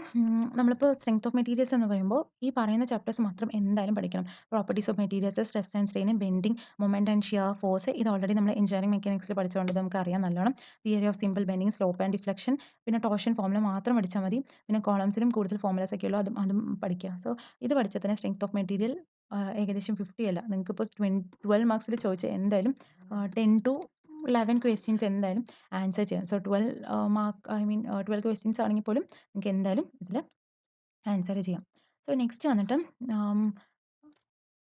[SPEAKER 1] നമ്മളിപ്പോൾ സ്ട്രെങ്ത് ഓഫ് മെറ്റീരിയൽസ് എന്ന് പറയുമ്പോൾ ഈ പറയുന്ന ചാപ്റ്റേഴ്സ് മാത്രം എന്തായാലും പഠിക്കണം. Properties of materials, stress and strain, bending, moment and shear force, ഇത് ഓൾറെഡി നമ്മൾ എഞ്ചിനീയറിംഗ് മെക്കാനിക്സിൽ പഠിച്ചുകൊണ്ട് നമുക്ക് അറിയാം നല്ലോണം. Theory of simple bending, slope and deflection, പിന്നെ ടോർഷൻ ഫോർമുല മാത്രം പഠിച്ചാൽ മതി. പിന്നെ കോളംസിലും കൂടുതൽ ഫോർമുലാസ് ഒക്കെ ഉള്ളൂ, അതും പഠിക്കുക. സോ ഇത് പഠിച്ചാൽ തന്നെ സ്ട്രെങ്ത് ഓഫ് മെറ്റീരിയൽ ഏകദേശം 50 അല്ല, നിങ്ങൾക്കിപ്പോൾ 12 മാർക്സിൽ ചോദിച്ചാൽ എന്തായാലും 10 to 11 ക്വസ്റ്റ്യൻസ് എന്തായാലും ആൻസർ ചെയ്യാം. സോ 12 ക്വസ്റ്റ്യൻസ് ആണെങ്കിൽ പോലും നിങ്ങൾക്ക് എന്തായാലും ഇതിൽ ആൻസർ ചെയ്യാം. സോ നെക്സ്റ്റ് വന്നിട്ട്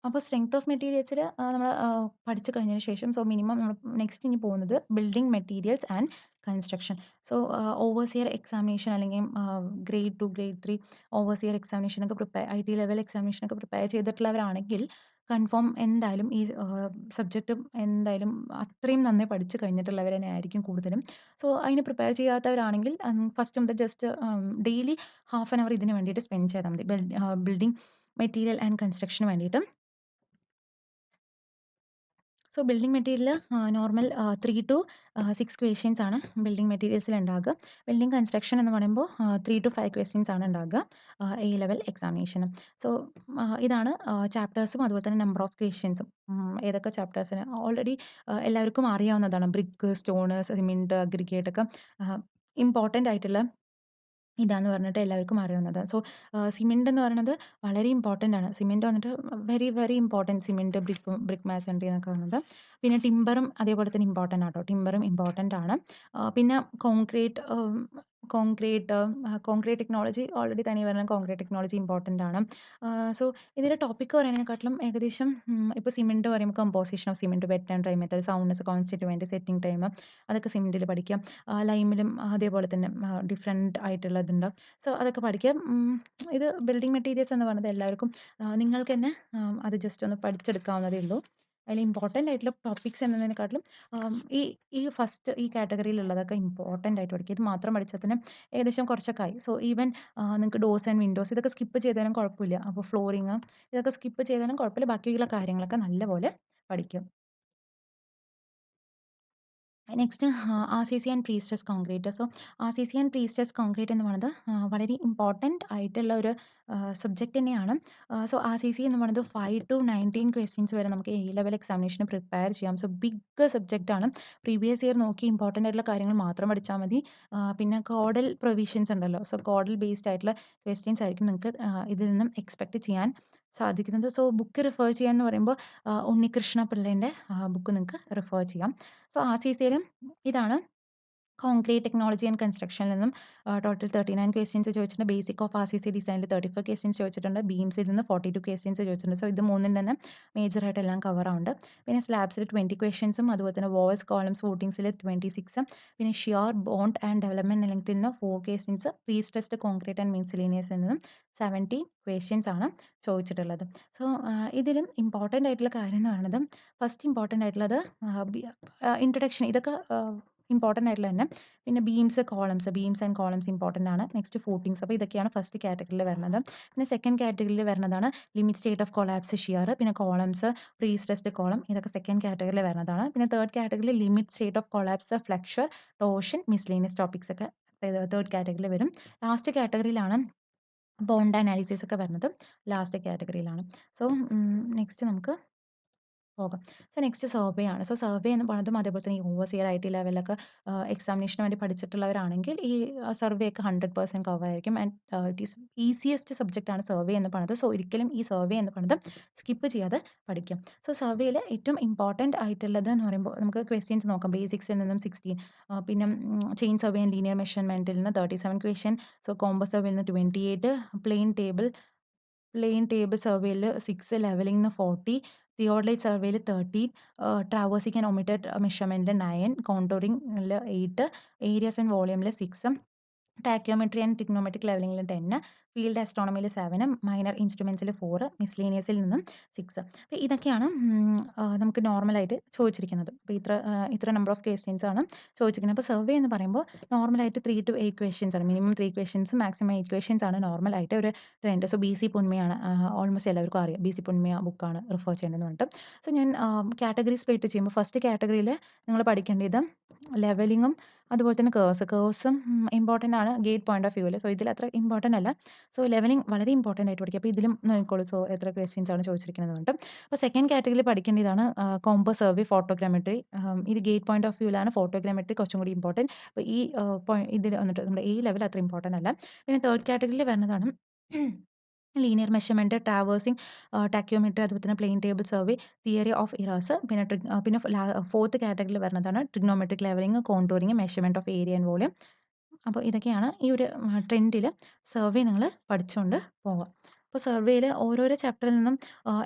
[SPEAKER 1] അപ്പോൾ സ്ട്രെങ്ത് ഓഫ് മെറ്റീരിയൽസിൽ നമ്മൾ പഠിച്ചു കഴിഞ്ഞതിന് ശേഷം സോ മിനിമം നമ്മൾ നെക്സ്റ്റ് ഇനി പോകുന്നത് building materials and construction. So overseer examination അല്ലെങ്കിൽ ഗ്രേഡ് 2 ഗ്രേഡ് 3 ഓവർസിയർ എക്സാമിനേഷനൊക്കെ IT ലെവൽ എക്സാമിനേഷനൊക്കെ പ്രിപ്പയർ ചെയ്തിട്ടുള്ളവരാണെങ്കിൽ കൺഫേം എന്തായാലും ഈ സബ്ജക്റ്റ് എന്തായാലും അത്രയും നന്നായി പഠിച്ചു കഴിഞ്ഞിട്ടുള്ളവർ തന്നെ ആയിരിക്കും കൂടുതലും. സോ അതിന് പ്രിപ്പയർ ചെയ്യാത്തവരാണെങ്കിൽ ഫസ്റ്റ് മുതൽ ജസ്റ്റ് ഡെയിലി ഹാഫ് ആൻ അവർ ഇതിന് വേണ്ടിയിട്ട് സ്പെൻഡ് ചെയ്താൽ മതി, ബിൽഡിംഗ് മെറ്റീരിയൽ ആൻഡ് കൺസ്ട്രക്ഷന് വേണ്ടിയിട്ട്. So building material normal 3 to 6 questions ആണ് ബിൽഡിംഗ് മെറ്റീരിയൽസിൽ ഉണ്ടാകുക. ബിൽഡിംഗ് കൺസ്ട്രക്ഷൻ എന്ന് പറയുമ്പോൾ 3 to 5 ക്വസ്റ്റ്യൻസ് ആണ് ഉണ്ടാകുക A ലെവൽ എക്സാമിനേഷനും. സോ ഇതാണ് ചാപ്റ്റേഴ്സും അതുപോലെ തന്നെ നമ്പർ ഓഫ് ക്വസ്റ്റ്യൻസും. ഏതൊക്കെ ചാപ്റ്റേഴ്സിന് ഓൾറെഡി എല്ലാവർക്കും അറിയാവുന്നതാണ്. ബ്രിക്ക്, സ്റ്റോണ്, സിമെൻറ്റ്, അഗ്രിഗേറ്റ് ഒക്കെ ഇമ്പോർട്ടൻ്റ് ആയിട്ടുള്ള ഇതാന്ന് പറഞ്ഞിട്ട് എല്ലാവർക്കും അറിയാവുന്നത്. സോ സിമെന്റ് എന്ന് പറയുന്നത് വളരെ ഇമ്പോർട്ടൻ്റ് ആണ്. സിമെന്റ് വന്നിട്ട് very very important, cement, brick masonry എന്നൊക്കെ പറയുന്നത്. പിന്നെ ടിമ്പറും അതേപോലെ തന്നെ ഇമ്പോർട്ടൻ്റ് ആട്ടോ, ടിമ്പറും ഇമ്പോർട്ടൻ്റ് ആണ്. പിന്നെ കോൺക്രീറ്റ് കോൺക്രീറ്റ് ടെക്നോളജി ഓൾറെഡി തനിയെ പറഞ്ഞ കോൺക്രീറ്റ് ടെക്നോളജി ഇമ്പോർട്ടൻ്റ് ആണ്. സോ ഇതിൻ്റെ ടോപ്പിക്ക് പറയുന്നതിനെക്കാട്ടിലും ഏകദേശം ഇപ്പോൾ സിമെന്റ് പറയുമ്പോൾ composition of cement, wet and dry method, soundness, constituent, setting time, അതൊക്കെ സിമെന്റിൽ പഠിക്കാം. ലൈമിലും അതേപോലെ തന്നെ ഡിഫറെൻറ്റ് ആയിട്ടുള്ളതുണ്ട്. സോ അതൊക്കെ പഠിക്കാം. ഇത് ബിൽഡിംഗ് മെറ്റീരിയൽസ് എന്ന് പറയുന്നത് എല്ലാവർക്കും നിങ്ങൾക്ക് തന്നെ അത് ജസ്റ്റ് ഒന്ന് പഠിച്ചെടുക്കാവുന്നതേ ഉള്ളൂ. അതിൽ ഇമ്പോർട്ടൻ്റ് ആയിട്ടുള്ള ടോപ്പിക്സ് എന്നതിനെക്കാട്ടിലും ഈ കാറ്റഗറിയിലുള്ളതൊക്കെ ഇമ്പോർട്ടൻ്റ് ആയിട്ട് പഠിക്കുക. ഇത് മാത്രം പഠിച്ചാൽ തന്നെ ഏകദേശം കുറച്ചൊക്കെ ആയി. സോ ഈവൻ നിങ്ങൾക്ക് ഡോസ് ആൻഡ് വിൻഡോസ് ഇതൊക്കെ സ്കിപ്പ് ചെയ്താലും കുഴപ്പമില്ല. അപ്പോൾ ഫ്ലോറിങ് ഇതൊക്കെ സ്കിപ്പ് ചെയ്താലും കുഴപ്പമില്ല. ബാക്കിയുള്ള കാര്യങ്ങളൊക്കെ നല്ലപോലെ പഠിക്കും. Next RCC and priestess concrete. So RCC and priestess concrete എന്ന് പറയുന്നത് വളരെ ഇമ്പോർട്ടൻറ്റ് ആയിട്ടുള്ള ഒരു സബ്ജക്റ്റ് തന്നെയാണ്. സോ ആർസിസി എന്ന് പറയുന്നത് 5 ടു 19 ക്വസ്റ്റ്യൻസ് വരെ നമുക്ക് എ ലെവൽ എക്സാമിനേഷന് പ്രിപ്പയർ ചെയ്യാം. സോ ബിഗ് സബ്ജക്റ്റാണ്. പ്രീവിയസ് ഇയർ നോക്കി ഇമ്പോർട്ടൻ്റ് ആയിട്ടുള്ള കാര്യങ്ങൾ മാത്രം പഠിച്ചാൽ മതി. പിന്നെ കോഡൽ പ്രൊവിഷൻസ് ഉണ്ടല്ലോ. സോ കോഡൽ ബേസ്ഡ് ആയിട്ടുള്ള ക്വസ്റ്റ്യൻസ് ആയിരിക്കും നിങ്ങൾക്ക് ഇതിൽ നിന്നും എക്സ്പെക്ട് ചെയ്യാൻ സാധിക്കുന്നത്. സോ ബുക്ക് റിഫർ ചെയ്യാന്ന് പറയുമ്പോൾ ഉണ്ണികൃഷ്ണ പിള്ളേൻ്റെ ബുക്ക് നിങ്ങൾക്ക് റിഫർ ചെയ്യാം. സോ ആർസിസിയിലും ഇതാണ്. കോൺക്രീറ്റ് ടെക്നോളജി ആൻഡ് കൺസ്ട്രക്ഷനിൽ നിന്നും ടോട്ടൽ 39 ക്വസ്റ്റ്യൻസ് ചോദിച്ചിട്ടുണ്ട്. ബേസിക് ഓഫ് ആർസിസി ഡിസൈനിൽ 34 ക്വസ്റ്റ്യൻസ് ചോദിച്ചിട്ടുണ്ട്. ബീംസിൽ നിന്ന് 42 ക്വസ്റ്റ്യൻസ് ചോദിച്ചിട്ടുണ്ട്. സോ ഇത് മൂന്നിൽ തന്നെ മേജറായിട്ട് എല്ലാം കവർ ആവുന്നുണ്ട്. പിന്നെ സ്ലാബ്സിൽ 20 ക്വസ്റ്റ്യൻസും അതുപോലെ തന്നെ വാൾസ് കോളംസ് ഫൂട്ടിങ്സിൽ 26 പിന്നെ ഷിയർ ബോണ്ട് ആൻഡ് ഡെവലപ്മെന്റ് ലെങ്ത്തിൽ നിന്ന് 4 questions prestressed concrete and മിൻസിലീനിയസിൽ നിന്നും 70 ക്വസ്റ്റ്യൻസ് ആണ് ചോദിച്ചിട്ടുള്ളത്. സോ ഇതിലും ഇമ്പോർട്ടൻ്റ് ആയിട്ടുള്ള കാര്യം എന്ന് പറയുന്നത് ഫസ്റ്റ് ഇമ്പോർട്ടൻ്റ് ആയിട്ടുള്ളത് ഇൻട്രൊഡക്ഷൻ ഇതൊക്കെ ഇമ്പോർട്ടൻ്റ് ആയിട്ടുള്ള തന്നെ. പിന്നെ ബീംസ് ആൻഡ് കോളംസ് ഇമ്പോർട്ടൻ്റ് ആണ്. Next footings. അപ്പോൾ ഇതൊക്കെയാണ് ഫസ്റ്റ് കാറ്റഗറിയിൽ വരുന്നത്. പിന്നെ സെക്കൻഡ് കാറ്റഗറിയിൽ വരുന്നതാണ് limit state of collapse shear പിന്നെ കോളംസ് പ്രീ സ്ട്രെസ്ഡ് കോളം ഇതൊക്കെ സെക്കൻഡ് കാറ്റഗറിയിൽ വരുന്നതാണ്. പിന്നെ തേർഡ് കാറ്റഗറിയിൽ limit state of collapse flexure torsion miscellaneous topics ഒക്കെ തേർഡ് കാറ്റഗറിയിൽ വരും. ലാസ്റ്റ് കാറ്റഗറിയിലാണ് ബോണ്ട് അനാലിസിസ് ഒക്കെ വരുന്നത്. ലാസ്റ്റ് കാറ്റഗറിയിലാണ്. സോ നെക്സ്റ്റ് നമുക്ക് പോകാം. സോ നെക്സ്റ്റ് സർവേ ആണ്. സോ സർവേ എന്ന് പറയുന്നതും അതേപോലെ തന്നെ ഈ ഓവർസിയർ ഐടി ലെവലൊക്കെ എക്സാമിനേഷന് വേണ്ടി പഠിച്ചിട്ടുള്ളവരാണെങ്കിൽ ഈ സർവേ ഒക്കെ 100% കവർ ആയിരിക്കും. And it is easiest subject ആണ് സർവേ എന്ന് പറയുന്നത്. സോ ഒരിക്കലും ഈ സർവേ എന്ന് പറയുന്നത് സ്കിപ്പ് ചെയ്യാതെ പഠിക്കും. സോ സർവേയിൽ ഏറ്റവും ഇമ്പോർട്ടൻ്റ് ആയിട്ടുള്ളത് എന്ന് പറയുമ്പോൾ നമുക്ക് ക്വസ്റ്റ്യൻസ് നോക്കാം. ബേസിക്സിൽ നിന്നും 16 പിന്നെ ചെയിൻ സർവേ ആൻഡ് ലീനിയർ മെഷർമെൻറ്റിൽ നിന്ന് 37 ക്വസ്റ്റ്യൻ. സോ കോമ്പസ് സർവേയിൽ നിന്ന് 28 പ്ലെയിൻ ടേബിൾ സർവേയിൽ 6 ലെവലിംഗിന് 40 തിയോഡലൈറ്റ് സർവേയിൽ 13 ട്രാവേഴ്സിംഗ് ആൻഡ് ഒമിറ്റഡ് മെഷർമെൻറ്റിൽ 9 കോണ്ടൂറിംഗിൽ 8 ഏരിയാസ് ആൻഡ് വോളിയമിൽ 6 ടാക്യോമെട്രി ആൻഡ് ട്രിഗ്നോമെട്രിക് ലെവലിംഗിൽ 10 ഫീൽഡ് ആസ്ട്രോണമിയിൽ 7 മൈനർ ഇൻസ്ട്രുമെൻസിൽ 4 മിസ്ലേനിയസിൽ നിന്നും 6. അപ്പോൾ ഇതൊക്കെയാണ് നമുക്ക് നോർമലായിട്ട് ചോദിച്ചിരിക്കുന്നത്. അപ്പോൾ ഇത്ര നമ്പർ ഓഫ് ക്വസ്റ്റ്യൻസ് ആണ് ചോദിച്ചിരിക്കുന്നത്. അപ്പോൾ സർവേ എന്ന് പറയുമ്പോൾ നോർമലായിട്ട് 3 ടു 8 ക്വസ്റ്റ്യൻസ് ആണ്. മിനിമം 3 ക്വസ്റ്റ്യൻസ് മാക്സിമം 8 ക്വസ്റ്റ്യൻസ് ആണ് നോർമലായിട്ട് ഒരു ട്രെൻഡ്. സോ ബി സി പുന്മയാണ് ഓൾമോസ്റ്റ് എല്ലാവർക്കും അറിയാം. ബി സി പുന്മയ ബുക്കാണ് റിഫർ ചെയ്യേണ്ടതെന്ന് പറഞ്ഞിട്ട്. സോ ഞാൻ കാറ്റഗറി സ്പ്ലിറ്റ് ചെയ്യുമ്പോൾ ഫസ്റ്റ് കാറ്റഗറിയിൽ നിങ്ങൾ പഠിക്കേണ്ടത് ലെവലിങ്ങും അതുപോലെ തന്നെ കേഴ്സും ഇമ്പോർട്ടൻ്റ് ആണ് ഗേറ്റ് പോയിന്റ് ഓഫ് വ്യൂവിൽ. സോ ഇതിൽ അത്ര ഇമ്പോർട്ടൻ്റ് അല്ല. സോ ലെവലിംഗ് വളരെ ഇമ്പോർട്ടൻ്റ് ആയിട്ട് പഠിക്കുക. അപ്പോൾ ഇതിലും നോക്കിക്കോളൂ. സോ എത്ര ക്വസ്റ്റ്യൻസ് ആണ് ചോദിച്ചിരിക്കുന്നത് പറഞ്ഞിട്ട്. അപ്പോൾ സെക്കൻഡ് കാറ്റഗറിയിൽ പഠിക്കേണ്ടതാണ് കോമ്പസ് സർവേ ഫോട്ടോഗ്രാമെട്രി. ഇത് ഗേറ്റ് പോയിന്റ് ഓഫ് വ്യൂവിലാണ്. ഫോട്ടോഗ്രാമെട്രി കുറച്ചും കൂടി ഇമ്പോർട്ടൻറ്റ്. അപ്പോൾ ഈ ഇതിൽ വന്നിട്ട് നമ്മുടെ ഈ ലെവൽ അത്ര ഇമ്പോർട്ടൻ്റ് അല്ല. പിന്നെ തേർഡ് കാറ്റഗറിയിൽ വരുന്നതാണ് ലീനിയർ മെഷർമെൻറ്റ് ട്രാവേഴ്സിംഗ് ടാക്യോമെട്രി അതുപോലെ തന്നെ plane table survey theory of errors പിന്നെ ഫോർത്ത് കാറ്റഗറിയിൽ വരുന്നതാണ് trigonometric levelling contouring measurement of area and volume. അപ്പോൾ ഇതൊക്കെയാണ് ഈ ഒരു ട്രെൻഡിൽ സർവേ നിങ്ങൾ പഠിച്ചുകൊണ്ട് പോവുക. അപ്പോൾ സർവേയിൽ ഓരോരോ ചാപ്റ്ററിൽ നിന്നും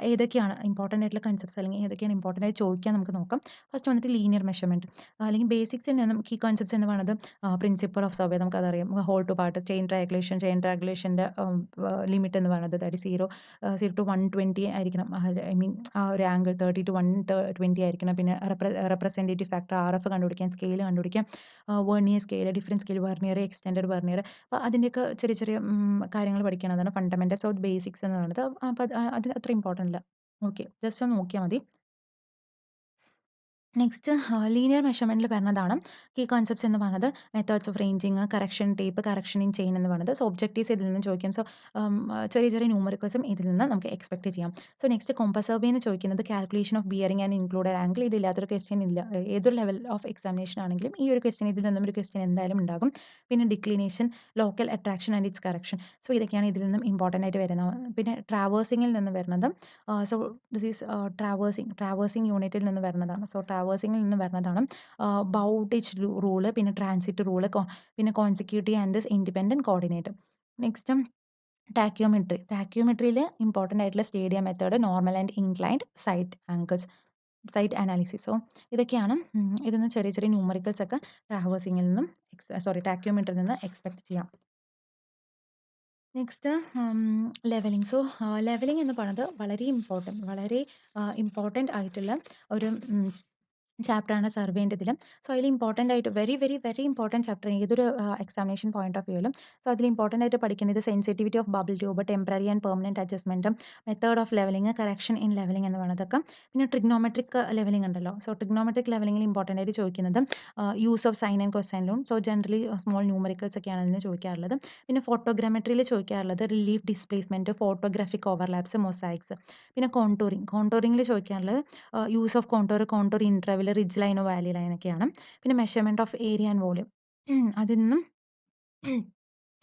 [SPEAKER 1] ഏതൊക്കെയാണ് ഇമ്പോർട്ടൻ്റ് ആയിട്ടുള്ള കൺസെപ്റ്റ്സ് അല്ലെങ്കിൽ ഏതൊക്കെയാണ് ഇമ്പോർട്ടൻ്റ് ആയി ചോദിക്കാൻ നമുക്ക് നോക്കാം. ഫസ്റ്റ് വന്നിട്ട് ലീനിയർ മെഷർമെൻറ്റ് അല്ലെങ്കിൽ ബേസിക്സിൽ നിന്നും കീ കോൺസെപ്റ്റ്സ് എന്ന് പറയുന്നത് പ്രിൻസിപ്പിൾ ഓഫ് സർവേ നമുക്കതറിയാം. ഹോൾ ടു പാർട്ട് ചെയിൻ ട്രയാങ്കുലേഷൻ്റെ ലിമിറ്റ് എന്ന് പറയുന്നത് ദാറ്റ് 0 ടു 120 ആയിരിക്കണം. ഐ മീൻ ആ ഒരു ആംഗിൾ 30 ടു 120 ആയിരിക്കണം. പിന്നെ റെപ്രസെൻറ്റേറ്റീവ് ഫാക്ടർ RF കണ്ടുപിടിക്കാൻ സ്കെയിൽ കണ്ടുപിടിക്കാം. Vernier scale different scale vernier extended vernier അപ്പോൾ അതിൻ്റെയൊക്കെ ചെറിയ ചെറിയ കാര്യങ്ങൾ പഠിക്കണം. ഫണ്ടമെൻറ്റൽസ് ഓഫ് ബേസിക്സ് എന്ന് പറയുന്നത്. അപ്പോൾ അത് അത്ര ഇമ്പോർട്ടൻ്റ് അല്ല. ഓക്കെ ജസ്റ്റ് ഒന്ന് നോക്കിയാൽ മതി. നെക്സ്റ്റ് ലീനിയർ മെഷർമെൻറ്റിൽ വരുന്നതാണ് കീ കോൺസെപ്റ്റ്സ് എന്ന് പറയുന്നത് methods of ranging correction tape correction in chain എന്ന് പറയുന്നത്. സോ ഒബ്ജക്റ്റീവ്സ് ഇതിൽ നിന്ന് ചോദിക്കാം. സോ ചെറിയ ചെറിയ ന്യൂമറിക്കൽസും ഇതിൽ നിന്ന് നമുക്ക് എക്സ്പെക്ട് ചെയ്യാം. സോ നെക്സ്റ്റ് കോമ്പസ് സർവേ എന്ന് ചോദിക്കുന്നത് calculation of bearing and included angle ഇതില്ലാത്തൊരു ക്വസ്റ്റ്യൻ ഇല്ല. ഏതൊരു ലെവൽ ഓഫ് എക്സാമിനേഷൻ ആണെങ്കിലും ഈ ഒരു ക്വസ്റ്റ്യൻ ഇതിൽ നിന്നും ഒരു ക്വസ്റ്റ്യൻ എന്തായാലും ഉണ്ടാകും. പിന്നെ declination local attraction and it's correction. So ഇതൊക്കെയാണ് ഇതിൽ നിന്നും ഇമ്പോർട്ടൻ്റ് ആയിട്ട് വരുന്നത്. പിന്നെ ട്രാവേഴ്സിങ്ങിൽ നിന്ന് വരുന്നത് സോ ദിസ് ഈസ് ട്രാവേഴ്സിംഗ് യൂണിറ്റിൽ നിന്ന് വരുന്നതാണ്. സോ ട്രാവേഴ്സിങ്ങിൽ നിന്ന് വരുന്നതാണ് ബൗട്ടേജ് റൂള് പിന്നെ ട്രാൻസിറ്റ് റൂള് പിന്നെ consecutive and independent coordinate. Next ടാക്യോമെട്രിയിൽ ഇമ്പോർട്ടൻ്റ് ആയിട്ടുള്ള stadium method normal and inclined sight analysis. So ഇതൊക്കെയാണ് ഇതിൽ നിന്ന് ചെറിയ ചെറിയ ന്യൂമറിക്കൽസ് ഒക്കെ ട്രാവേഴ്സിങ്ങിൽ നിന്നും ടാക്യോമെട്രിയിൽ നിന്ന് എക്സ്പെക്ട് ചെയ്യാം. Next levelling. സോ ലെവലിംഗ് എന്ന് പറയുന്നത് വളരെ ഇമ്പോർട്ടൻ്റ് ആയിട്ടുള്ള ഒരു ചാപ്റ്ററാണ് സർവേൻ്റെതില്. സോ അതിൽ ഇമ്പോർട്ടന്റ് ആയിട്ട് very, very, very important chapter ഏതൊരു എക്സാമിനേഷൻ പോയിന്റ് ഓഫ് വ്യൂവിലും. സോ അതിൽ ഇമ്പോർട്ടന്റ് ആയിട്ട് പഠിക്കേണ്ടത് sensitivity of bubble tube, temporary and permanent adjustment, method of levelling, correction in levelling എന്ന് പറയുന്നതൊക്കെ. പിന്നെ ട്രിഗ്നോമെട്രിക് ലെവലിംഗ് ഉണ്ടല്ലോ. സോ ട്രിഗ്നോമെട്രിക് ലെവലിംഗിൽ ഇമ്പോർട്ടന്റ് ആയിട്ട് ചോദിക്കുന്നത് use of sine and cosine law. So generally small numericals ഒക്കെയാണ് അതിന് ചോദിക്കാറുള്ളത്. പിന്നെ ഫോട്ടോഗ്രാമെട്രിയിൽ ചോദിക്കാറുള്ളത് റിലീഫ് ഡിസ്പ്ലേസ്മെന്റ്, ഫോട്ടോഗ്രാഫിക് ഓവർലാപ്സ്, മൊസൈക്സ്. പിന്നെ കോണ്ടൂറിംഗിൽ ചോദിക്കാറുള്ളത് use of contour, contour interval, ridge ലൈനോ വാലി ലൈനൊക്കെയാണ്. പിന്നെ measurement of area and volume. അതിൽ നിന്നും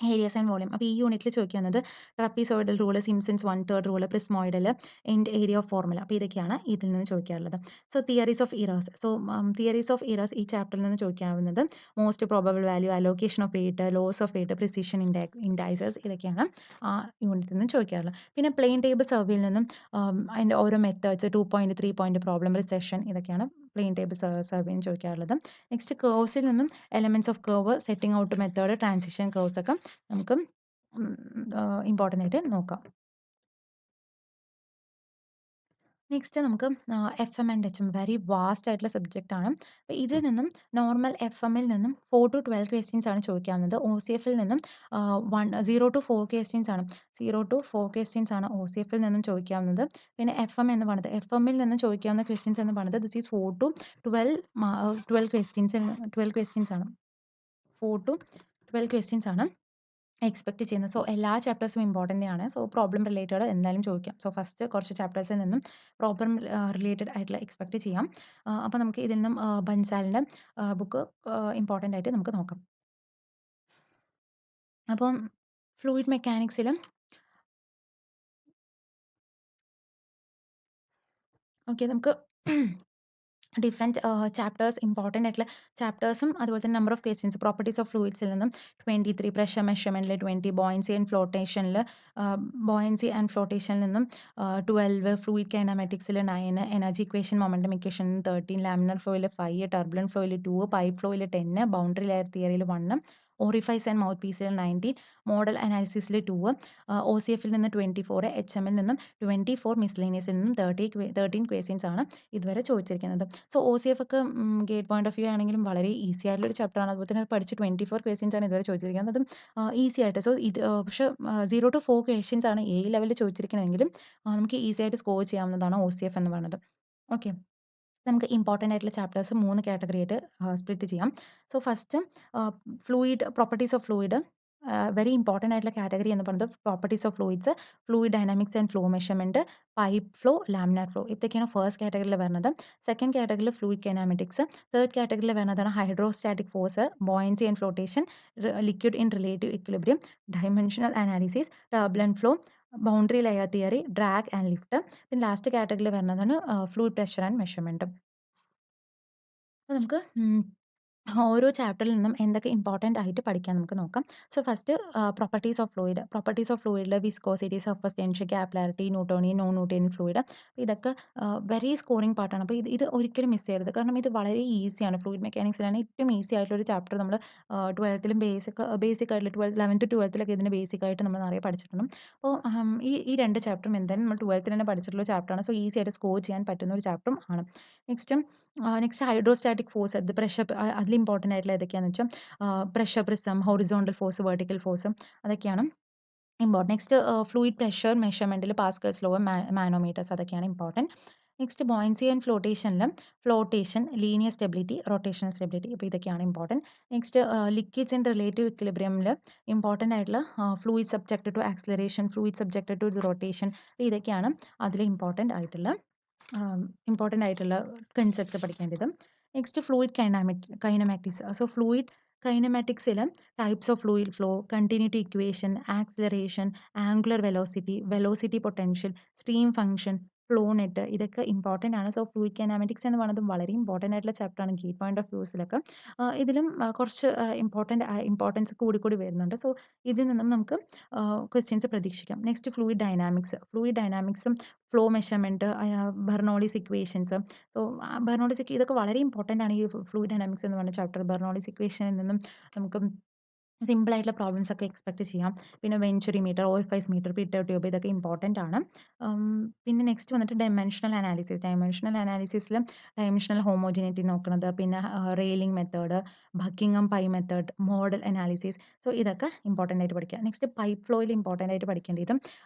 [SPEAKER 1] ഏരിയാസ് ആൻഡ് വോളിയം. അപ്പോൾ ഈ യൂണിറ്റിൽ ചോദിക്കുന്നത് trapezoidal rule, Simpson's 1/3 rule, prismoidal, end area of formula. അപ്പോൾ ഇതൊക്കെയാണ് ഇതിൽ നിന്ന് ചോദിക്കാറുള്ളത്. So theories of errors. So theories of errors ഈ ചാപ്റ്ററിൽ നിന്ന് ചോദിക്കാവുന്നത് most probable value, allocation of weight, loss of weight, precision indices, ഇതൊക്കെയാണ് ആ യൂണിറ്റിൽ നിന്ന് ചോദിക്കാറുള്ളത്. പിന്നെ പ്ലെയിൻ ടേബിൾ സർവേയിൽ നിന്നും അതിൻ്റെ ഓരോ methods 2 point, 3 point problem, resection, ഇതൊക്കെയാണ് പ്ലെയിൻ ടേബിൾ സർവേയിൽ ചോദിക്കാറുള്ളത്. നെക്സ്റ്റ് കേർവ്സിൽ നിന്നും elements of curve, setting out method, transition curves ഒക്കെ നമുക്ക് ഇമ്പോർട്ടൻ്റ് ആയിട്ട് നോക്കാം. നെക്സ്റ്റ് നമുക്ക് FM and HM very vast ആയിട്ടുള്ള സബ്ജക്റ്റ് ആണ്. അപ്പോൾ ഇതിൽ നിന്നും നോർമൽ എഫ്-എമ്മിൽ നിന്നും 4 to 12 ക്വസ്റ്റ്യൻസ് ആണ് ചോദിക്കാവുന്നത്. OCF-ൽ നിന്നും 0 to 4 ക്വസ്റ്റ്യൻസ് ആണ്. 0 to 4 ക്വസ്റ്റ്യൻസ് ആണ് OCF-ൽ നിന്നും ചോദിക്കാവുന്നത്. പിന്നെ എഫ്-എം എന്ന് പറയുന്നത് എഫ്-എമ്മിൽ നിന്ന് ചോദിക്കാവുന്ന ക്വസ്റ്റ്യൻസ് എന്ന് പറയുന്നത് ദിസ് ഈസ് 4 to 12 ക്വസ്റ്റ്യൻസ് ആണ്. 4 to 12 ക്വസ്റ്റ്യൻസ് ആണ് എക്സ്പെക്ട് ചെയ്യുന്നത്. സോ എല്ലാ ചാപ്റ്റേഴ്സും ഇമ്പോർട്ടൻ്റ് ആണ്. സോ പ്രോബ്ലം റിലേറ്റഡ് എന്തായാലും ചോദിക്കാം. സോ ഫസ്റ്റ് കുറച്ച് ചാപ്റ്റേഴ്സിൽ നിന്നും പ്രോബ്ലം റിലേറ്റഡ് ആയിട്ടുള്ള എക്സ്പെക്ട് ചെയ്യാം. അപ്പോൾ നമുക്ക് ഇതിൽ നിന്നും ബൻസാലിൻ്റെ ബുക്ക് ഇമ്പോർട്ടൻ്റ് ആയിട്ട് നമുക്ക് നോക്കാം. അപ്പം ഫ്ലൂയിഡ് മെക്കാനിക്സിലും ഓക്കെ നമുക്ക് ഡിഫറെൻറ്റ് ചാപ്റ്റേഴ്സ് ഇമ്പോർട്ടൻ്റ് ആയിട്ടുള്ള ചാപ്റ്റേഴ്സും അതുപോലെ തന്നെ number of questions properties of ഫ്ലൂയിഡ്സിൽ നിന്നും 23, പ്രഷർ മെഷർമെൻറ്റിൽ 20, ബോയൻസി ആൻഡ് ഫ്ലോട്ടേഷനിൽ നിന്നും 12, ഫ്ലൂയിഡ് കൈനമാറ്റിക്സിൽ 9, energy equation momentum equation 13, laminar ഫ്ലോയിൽ 5, ടർബുലന്റ് ഫ്ലോയിൽ 2, പൈപ്പ് ഫ്ലോയിൽ 10, ബൗണ്ടറി ലെയർ തിയറിയിൽ 1, ഓറിഫൈസ് ആൻഡ് മൗത്ത് പീസിൽ 19, മോഡൽ അനാലിസിസിൽ 2, OCF-ൽ നിന്ന് 24, HM-ൽ നിന്നും 24, മിസ്ലേനിയസിൽ നിന്നും 13 ക്വസ്റ്റ്യൻസ് ആണ് ഇതുവരെ ചോദിച്ചിരിക്കുന്നത്. സോ OCF ഒക്കെ ഗേറ്റ് പോയിന്റ് ഓഫ് വ്യൂ ആണെങ്കിലും വളരെ ഈസി ആയിട്ടുള്ള ഒരു ചാപ്റ്റർ ആണ്. അതുപോലെ തന്നെ പഠിച്ച് 24 ക്വസ്റ്റ്യൻസ് ആണ് ഇതുവരെ ചോദിച്ചിരിക്കുന്നത്. അതും ഈസി ആയിട്ട്. സോ ഇത് പക്ഷേ 0 to 4 ക്വസ്റ്റ്യൻസ് ആണ് A ലെവലിൽ ചോദിച്ചിരിക്കുന്നതെങ്കിലും നമുക്ക് ഈസി ആയിട്ട് സ്കോർ ചെയ്യാവുന്നതാണ് OCF എന്ന് പറയുന്നത്. ഓക്കെ. നമുക്ക് ഇമ്പോർട്ടൻ്റ് ആയിട്ടുള്ള ചാപ്റ്റേഴ്സ് 3 കാറ്റഗറി ആയിട്ട് സ്പ്ലിറ്റ് ചെയ്യാം. So first fluid properties of fluid very important ആയിട്ടുള്ള കാറ്റഗറി എന്ന് പറയുന്നത് properties of fluids, fluid dynamics and flow measurement, pipe flow, laminar flow, ഇതൊക്കെയാണ് ഫസ്റ്റ് കാറ്റഗറിയിൽ വരുന്നത്. സെക്കൻഡ് കാറ്റഗറിയിൽ ഫ്ലൂയിഡ് കൈനാമാറ്റിക്സ്, തേർഡ് കാറ്റഗറിയിൽ വരുന്നതാണ് hydrostatic force, buoyancy and flotation, liquid in relative equilibrium, dimensional analysis, turbulent flow, boundary layer theory, drag and lift. പിന്നെ last കാറ്റഗറിയിൽ വരുന്നതാണ് fluid pressure and measurement. അപ്പോൾ നമുക്ക് ഓരോ ചാപ്റ്ററിൽ നിന്നും എന്തൊക്കെ ഇമ്പോർട്ടൻ്റ് ആയിട്ട് പഠിക്കാൻ നമുക്ക് നോക്കാം. So first properties of fluid. Properties of ഫ്ലൂയിഡിൽ viscosity, surface tension, capillarity, Newtonian, non Newtonian fluid, ഇതൊക്കെ വെരി സ്കോറിംഗ് പാർട്ടാണ്. അപ്പോൾ ഇത് ഒരിക്കലും മിസ് ചെയ്യരുത്. കാരണം ഇത് വളരെ ഈസിയാണ്. ഫ്ലൂയിഡ് മെക്കാനിക്സിലാണ് ഏറ്റവും ഈസി ആയിട്ടുള്ള ഒരു ചാപ്റ്റർ. നമ്മൾ 12ത്തിലും ബേസിക് ആയിട്ടുള്ള 11th 12ത്തിലൊക്കെ ഇതിൻ്റെ ബേസിക് ആയിട്ട് നമ്മൾ നിറയെ പഠിച്ചിട്ടുണ്ട്. അപ്പോൾ ഈ രണ്ട് ചാപ്റ്ററും എന്തായാലും നമ്മൾ 12ത്തിൽ തന്നെ പഠിച്ചിട്ടുള്ള ചാപ്റ്ററാണ്. സോ ഈസി ആയിട്ട് സ്കോർ ചെയ്യാൻ പറ്റുന്ന ഒരു ചാപ്റ്ററും ആണ്. നെക്സ്റ്റ് ഹൈഡ്രോസ്റ്റാറ്റിക് ഫോഴ്സ്, അത് പ്രഷർ അതിൽ ഇമ്പോർട്ടൻ്റ് ആയിട്ടുള്ള ഏതൊക്കെയാണെന്ന് വെച്ചാൽ pressure prism, horizontal force, vertical ഫോഴ്സും അതൊക്കെയാണ് ഇമ്പോർട്ടൻ്റ്. നെക്സ്റ്റ് ഫ്ലൂയിഡ് പ്രഷർ മെഷർമെൻറ്റിൽ പാസ്കൽസ് ലോ, മാനോമീറ്റേഴ്സ്, അതൊക്കെയാണ് important. Next buoyancy and flotation, linear stability, rotational stability, അപ്പോൾ ഇതൊക്കെയാണ് important. Next liquids in relative ഇക്വിലിബ്രിയമിൽ ഇമ്പോർട്ടൻ്റ് ആയിട്ടുള്ള fluid subject to acceleration, fluid subject to rotation, ഇതൊക്കെയാണ് അതിൽ ഇമ്പോർട്ടൻ്റ് ആയിട്ടുള്ള concepts പഠിക്കേണ്ടത്. Next fluid kinematics. So fluid കൈനമാറ്റിക്സിൽ types of fluid flow, continuity equation, acceleration, angular velocity, velocity potential, stream function, flow net, ഇതൊക്കെ important ആണ്. So fluid kinematics എന്ന് പറയുന്നത് വളരെ ഇമ്പോർട്ടൻ്റ് ആയിട്ടുള്ള ചാപ്റ്ററാണ് ഗേറ്റ് പോയിന്റ് ഓഫ് വ്യൂസിലൊക്കെ. ഇതിലും കുറച്ച് ഇമ്പോർട്ടൻസ് കൂടി വരുന്നുണ്ട്. സോ ഇതിൽ നിന്നും നമുക്ക് ക്വസ്റ്റ്യൻസ് പ്രതീക്ഷിക്കാം. നെക്സ്റ്റ് ഫ്ലൂയിഡ് ഡൈനാമിക്സും flow measurement, Bernoulli's equations. So ഇതൊക്കെ വളരെ ഇമ്പോർട്ടൻ്റ് ആണ്. ഈ ഫ്ലൂയിഡ് ഡൈനാമിക്സ് എന്ന് പറഞ്ഞ ചാപ്റ്റർ ബെർണോളിസ് ഇക്വേഷനിൽ നിന്നും നമുക്ക് സിമ്പിളായിട്ടുള്ള പ്രോബ്ലംസ് ഒക്കെ എക്സ്പെക്ട് ചെയ്യാം. പിന്നെ venturi meter, orifice meter, pitot tube ഇതൊക്കെ ഇമ്പോർട്ടന്റ് ആണ്. ഉം, പിന്നെ നെക്സ്റ്റ് വന്നിട്ട് ഡൈമെൻഷണൽ അനാലിസിസ്. ഡൈമെൻഷണൽ അനാലിസിസില് ഡൈമെൻഷണൽ ഹോമോജിനിറ്റി നോക്കുന്നത്, പിന്നെ റെയിലിംഗ് method, Buckingham pi method, model analysis. So ഇതൊക്കെ ഇമ്പോർട്ടന്റ് ആയിട്ട് പഠിക്കുക. നെക്സ്റ്റ് പൈപ്പ് ഫ്ലോയിൽ ഇമ്പോർട്ടന്റ് ആയിട്ട് പഠിക്കേണ്ടത്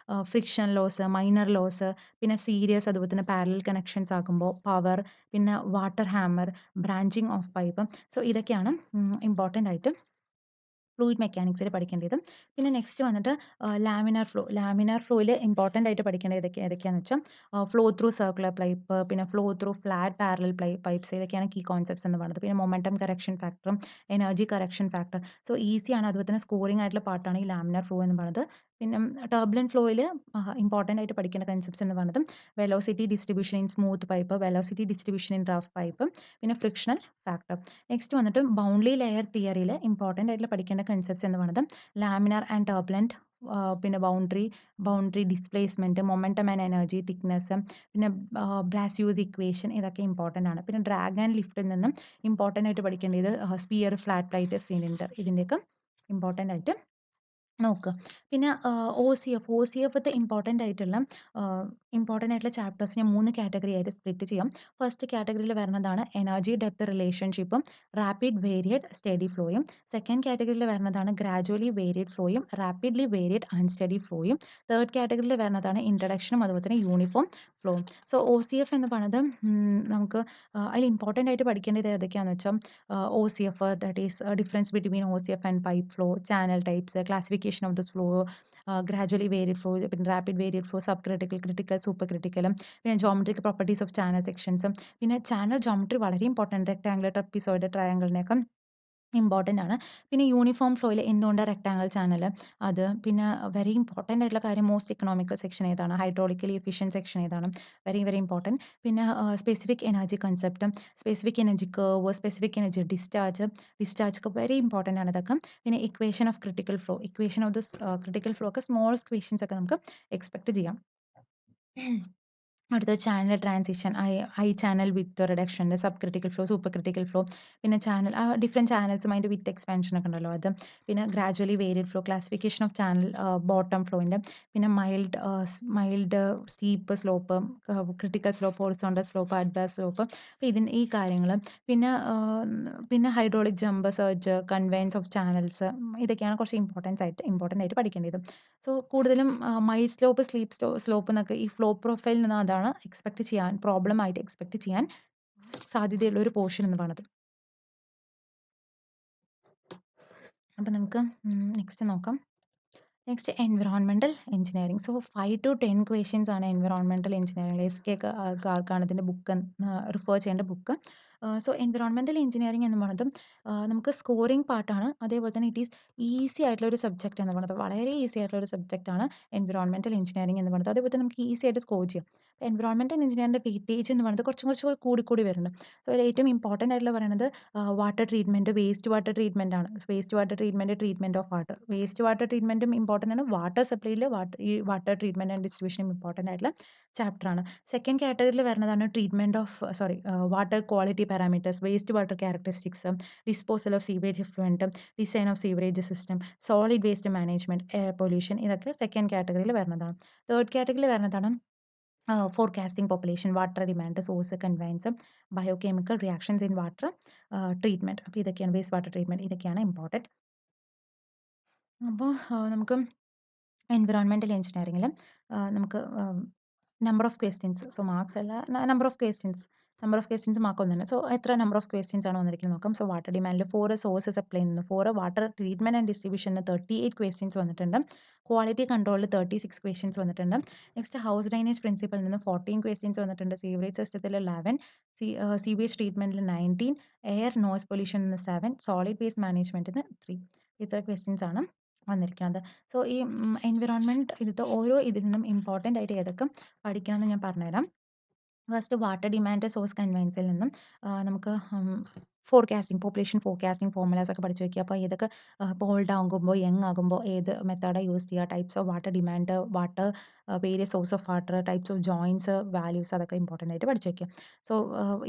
[SPEAKER 1] ഫ്രിക്ഷൻ ലോസ്, മൈനർ ലോസ്, പിന്നെ സീരീസ് അതുപോലെ തന്നെ പാരലൽ കണക്ഷൻസ് ആക്കുമ്പോൾ പവർ, പിന്നെ water hammer, branching of pipe. So ഇതൊക്കെയാണ് ഇമ്പോർട്ടന്റ് ആയിട്ട് ഫ്ലൂയിഡ് മെക്കാനിക്സിൽ പഠിക്കേണ്ടത്. പിന്നെ നെക്സ്റ്റ് വന്നിട്ട് ലാമിനാർ ഫ്ലോ. ലാമിനാർ ഫ്ലോയിൽ ഇമ്പോർട്ടൻ്റ് ആയിട്ട് പഠിക്കേണ്ടത് ഏതൊക്കെയാണെന്ന് വെച്ചാൽ ഫ്ലോ ത്രൂ സർക്കുലർ പൈപ്പ്, പിന്നെ flow through flat parallel pipes, ഇതൊക്കെയാണ് കീ കോൺസെപ്റ്റ്സ് എന്ന് പറയുന്നത്. പിന്നെ മൊമെന്റം കറക്ഷൻ ഫാക്ടറും എനർജി കറക്ഷൻ ഫാക്ടർ. സോ ഈസിയാണ്, അതുപോലെ തന്നെ സ്കോറിംഗ് ആയിട്ടുള്ള പാർട്ടാണ് ഈ ലാമിനാർ ഫ്ലോ എന്ന് പറയുന്നത്. പിന്നെ ടർബുലന്റ് ഫ്ലോയിൽ ഇമ്പോർട്ടൻ്റ് ആയിട്ട് പഠിക്കേണ്ട കൺസെപ്റ്റ്സ് എന്ന് പറയുന്നത് velocity distribution in smooth pipe, velocity distribution in rough pipe, പിന്നെ ഫ്രിക്ഷണൽ ഫാക്ടർ. നെക്സ്റ്റ് വന്നിട്ട് ബൗണ്ടറി ലെയർ തിയറിയിൽ ഇമ്പോർട്ടൻ്റ് ആയിട്ടുള്ള പഠിക്കേണ്ട കൺസെപ്റ്റ്സ് എന്ന് പറയുന്നത് ലാമിനാർ ആൻഡ് ടർബുലന്റ്, പിന്നെ boundary displacement, momentum and energy, thickness, പിന്നെ ബ്ലാസ്യൂസ് ഇക്വേഷൻ, ഇതൊക്കെ ഇമ്പോർട്ടൻ്റ് ആണ്. പിന്നെ ഡ്രാഗ് ആൻഡ് ലിഫ്റ്റിൽ നിന്നും ഇമ്പോർട്ടൻ്റ് ആയിട്ട് പഠിക്കേണ്ടത് സ്പിയർ, ഫ്ലാറ്റ് പ്ലേറ്റ്, സിലിണ്ടർ, ഇതിൻ്റെയൊക്കെ ഇമ്പോർട്ടൻ്റ് ആയിട്ട് നോക്കുക. പിന്നെ ഒ സി എഫ് ഇമ്പോർട്ടൻ്റ് ആയിട്ടുള്ള ചാപ്റ്റേഴ്സിനെ 3 കാറ്റഗറി ആയിട്ട് സ്പ്ലിറ്റ് ചെയ്യാം. ഫസ്റ്റ് കാറ്റഗറിയിൽ വരുന്നതാണ് എനർജി ഡെപ്ത് റിലേഷൻഷിപ്പും റാപ്പിഡ് വേരിയഡ് സ്റ്റഡി ഫ്ലോയും. സെക്കൻഡ് കാറ്റഗറിയിൽ വരുന്നതാണ് ഗ്രാജുവലി വേരിയഡ് ഫ്ലോയും റാപ്പിഡ്ലി വേരിയഡ് അൺസ്റ്റഡി ഫ്ലോയും. തേർഡ് കാറ്റഗറിയിൽ വരുന്നതാണ് ഇൻട്രഡക്ഷനും അതുപോലെ തന്നെ യൂണിഫോം ഫ്ലോയും. സോ ഒ.സി.എഫ് എന്ന് പറയുന്നത് നമുക്ക് അതിൽ ഇമ്പോർട്ടൻ്റ് ആയിട്ട് പഠിക്കേണ്ടത് ഏതൊക്കെയാണെന്ന് വെച്ചാൽ OCF, that is difference between OCF and pipe flow, channel types, classification of this flow, gradually varied flow, പിന്നെ rapid varied flow, sub critical, critical, super ക്രിട്ടിക്കലും, പിന്നെ ജോമെട്രിക് പ്രോപ്പർട്ടീസ് ഓഫ് ചാനൽ സെക്ഷൻസും. പിന്നെ ചാനൽ ജോമെട്രി വളരെ important, rectangular, trapezoid, ട്രയാങ്കിളിനെയൊക്കെ important ആണ്. പിന്നെ uniform ഫ്ലോയിൽ എന്തുകൊണ്ട് റെക്ടാങ്കിൾ ചാനൽ, അത് പിന്നെ വെരി ഇമ്പോർട്ടൻ്റ് ആയിട്ടുള്ള കാര്യം മോസ്റ്റ് ഇക്കണോമിക്കൽ സെക്ഷൻ ഏതാണ്, ഹൈഡ്രോളിക്കലി എഫിഷ്യൻറ്റ് സെക്ഷൻ ഏതാണ്, വെരി വെരി ഇമ്പോർട്ടൻറ്റ്. പിന്നെ സ്പെസിഫിക് എനർജി കൺസെപ്റ്റും specific energy curve, specific energy discharge ഒക്കെ വെരി ഇമ്പോർട്ടൻ്റ് ആണ് ഇതൊക്കെ. പിന്നെ equation of critical flow, equation of this critical flow ഒക്കെ സ്മോൾ ഇക്വേഷൻസ് ഒക്കെ നമുക്ക് എക്സ്പെക്ട് ചെയ്യാം. അടുത്തത് channel transition, I channel with reduction, sub critical flow, super critical flow, പിന്നെ ചാനൽ ഡിഫറെൻറ്റ് ചാനൽസും അതിൻ്റെ വിത്ത് എക്സ്പാൻഷൻ ഒക്കെ ഉണ്ടല്ലോ അത്. പിന്നെ gradually varied flow, classification of channel bottom ഫ്ലോയിൻ്റെ, പിന്നെ mild steep slope, critical slope, horizontal slope, advance slope. അപ്പോൾ ഈ കാര്യങ്ങൾ. പിന്നെ hydraulic jump, surge, conveyance of channels, ഇതൊക്കെയാണ് കുറച്ച് ഇമ്പോർട്ടൻ്റ് ആയിട്ട് പഠിക്കേണ്ടത്. സോ കൂടുതലും മൈൽഡ് സ്ലോപ്പ്, സ്ലോപ്പ് എന്നൊക്കെ ഈ ഫ്ലോ പ്രൊഫൈലിൽ നിന്ന് അതാണ് എക്സ്പെക്ട് ചെയ്യാൻ, പ്രോബ്ലം ആയിട്ട് എക്സ്പെക്ട് ചെയ്യാൻ സാധ്യതയുള്ള ഒരു പോർഷൻ എന്ന് പറയുന്നത്. അപ്പം നമുക്ക് നെക്സ്റ്റ് നോക്കാം. Next environmental engineering. So 5 to 10 questions ആണ് എൻവിറോൺമെൻറ്റൽ എഞ്ചിനീയറിംഗ്. എസ്.കെ. ആർക്കാണ് ഇതിൻ്റെ ബുക്ക് റിഫർ ചെയ്യേണ്ട ബുക്ക്. സോ എൻവിറോൺമെൻറ്റൽ എഞ്ചിനീയറിംഗ് എന്ന് പറയുന്നത് നമുക്ക് സ്കോറിംഗ് പാർട്ടാണ്. അതേപോലെ തന്നെ ഇറ്റ് ഈസ് ഈസി ആയിട്ടുള്ള ഒരു സബ്ജക്റ്റ് എന്ന് പറയുന്നത്. വളരെ ഈസി ആയിട്ടുള്ള ഒരു സബ്ജക്റ്റാണ് എൻവിറോൺമെൻറ്റൽ എഞ്ചിനീയറിംഗ് എന്ന് പറയുന്നത്. അതേപോലെ തന്നെ നമുക്ക് ഈസി ആയിട്ട് സ്കോർ ചെയ്യാം. എൻവിറോൺമെൻറ്റൽ എഞ്ചിനീയറിൻ്റെ വെയിറ്റേജ് എന്ന് പറയുന്നത് കുറച്ചും കൂടി വരുന്നുണ്ട്. സോ അതിൽ ഏറ്റവും ഇമ്പോർട്ടൻ്റ് ആയിട്ടുള്ള പറയുന്നത് water treatment, waste water treatment ആണ്. Waste water treatment of water. Waste water ട്രീറ്റ്മെൻറ്റും ഇമ്പോർട്ടൻ്റ് ആണ്. വാട്ടർ സപ്ലൈയിൽ ഈ വാട്ടർ ട്രീറ്റ്മെൻറ്റ് ആൻഡ് ഡിസ്ട്രിബ്യൂഷനും ഇമ്പോർട്ടൻ്റ് ആയിട്ടുള്ള ചാപ്റ്ററാണ്. സെക്കൻഡ് കാറ്റഗറിയിൽ വരുന്നതാണ് water quality parameters, waste water characteristics, disposal of sewage effluent, design of sewerage system, solid waste management, air pollution, ഇതൊക്കെ സെക്കൻഡ് കാറ്റഗറിയിൽ വരുന്നതാണ്. തേർഡ് കാറ്റഗറിയിൽ വരുന്നതാണ് forecasting population, water demand, source, conveyance, biochemical reactions in water treatment. അപ്പോൾ ഇതൊക്കെയാണ് waste water treatment, ഇതൊക്കെയാണ് important. അപ്പോൾ നമുക്ക് എൻവിറോൺമെൻറ്റൽ എഞ്ചിനീയറിംഗിൽ നമുക്ക് number of questions, so marks അല്ല, നമ്പർ ഓഫ് ക്വസ്റ്റ്യൻസ് മാർക്ക് ഒന്നുണ്ട്. സോ എത്ര നമ്പർ ഓഫ് ക്വസ്റ്റ്യൻസ് ആണ് വന്നിരിക്കുന്നത് നോക്കാം. സോ വാട്ടർ ഡിമാൻഡിൽ 4 സോഴ്സ് സപ്ലൈ നിന്ന് 4 വാട്ടർ ട്രീറ്റ്മെൻറ്റ് ആൻഡ് ഡിസ്ട്രിബ്യൂഷന് 38 ക്വസ്റ്റ്യൻസ് വന്നിട്ടുണ്ട്. ക്വാളിറ്റി കൺട്രോളിൽ 36 ക്വസ്റ്റ്യൻസ് വന്നിട്ടുണ്ട്. നെക്സ്റ്റ് ഹൗസ് ഡ്രൈനേജ് പ്രിൻസിപ്പൽ നിന്ന് 14 ക്വസ്റ്റ്യൻസ് വന്നിട്ടുണ്ട്. സീവറേജ് സിസ്റ്റത്തിൽ 11, സീവേജ് ട്രീറ്റ്മെൻറ്റിൽ 19, air noise pollution 7, solid waste മാനേജ്മെൻറ്റിന് 3. ഇത്ര ക്വസ്റ്റ്യൻസ് ആണ് വന്നിരിക്കുന്നത്. സോ ഈ എൻവിറോൺമെൻറ്റ് ഓരോ ഇതിൽ നിന്നും ഇമ്പോർട്ടൻ്റ് ആയിട്ട് ഏതൊക്കെ പഠിക്കണമെന്ന് ഞാൻ പറഞ്ഞുതരാം. ഫസ്റ്റ് വാട്ടർ ഡിമാൻഡ് സോഴ്സ് കൺവെയൻസിൽ നിന്നും നമുക്ക് ഫോർകാസ്റ്റിംഗ്, പോപ്പുലേഷൻ ഫോർകാസ്റ്റിംഗ് ഫോർമുലാസ് ഒക്കെ പഠിച്ചു വെക്കുക. അപ്പോൾ ഏതൊക്കെ ഇപ്പോൾ ഓൾഡ് ആകുമ്പോൾ, യങ് ആകുമ്പോൾ ഏത് മെത്തേഡാണ് യൂസ് ചെയ്യുക, types of water demand, water various source of water, types of joints, values അതൊക്കെ ഇമ്പോർട്ടൻ്റ് ആയിട്ട് പഠിച്ചു വെക്കുക. സോ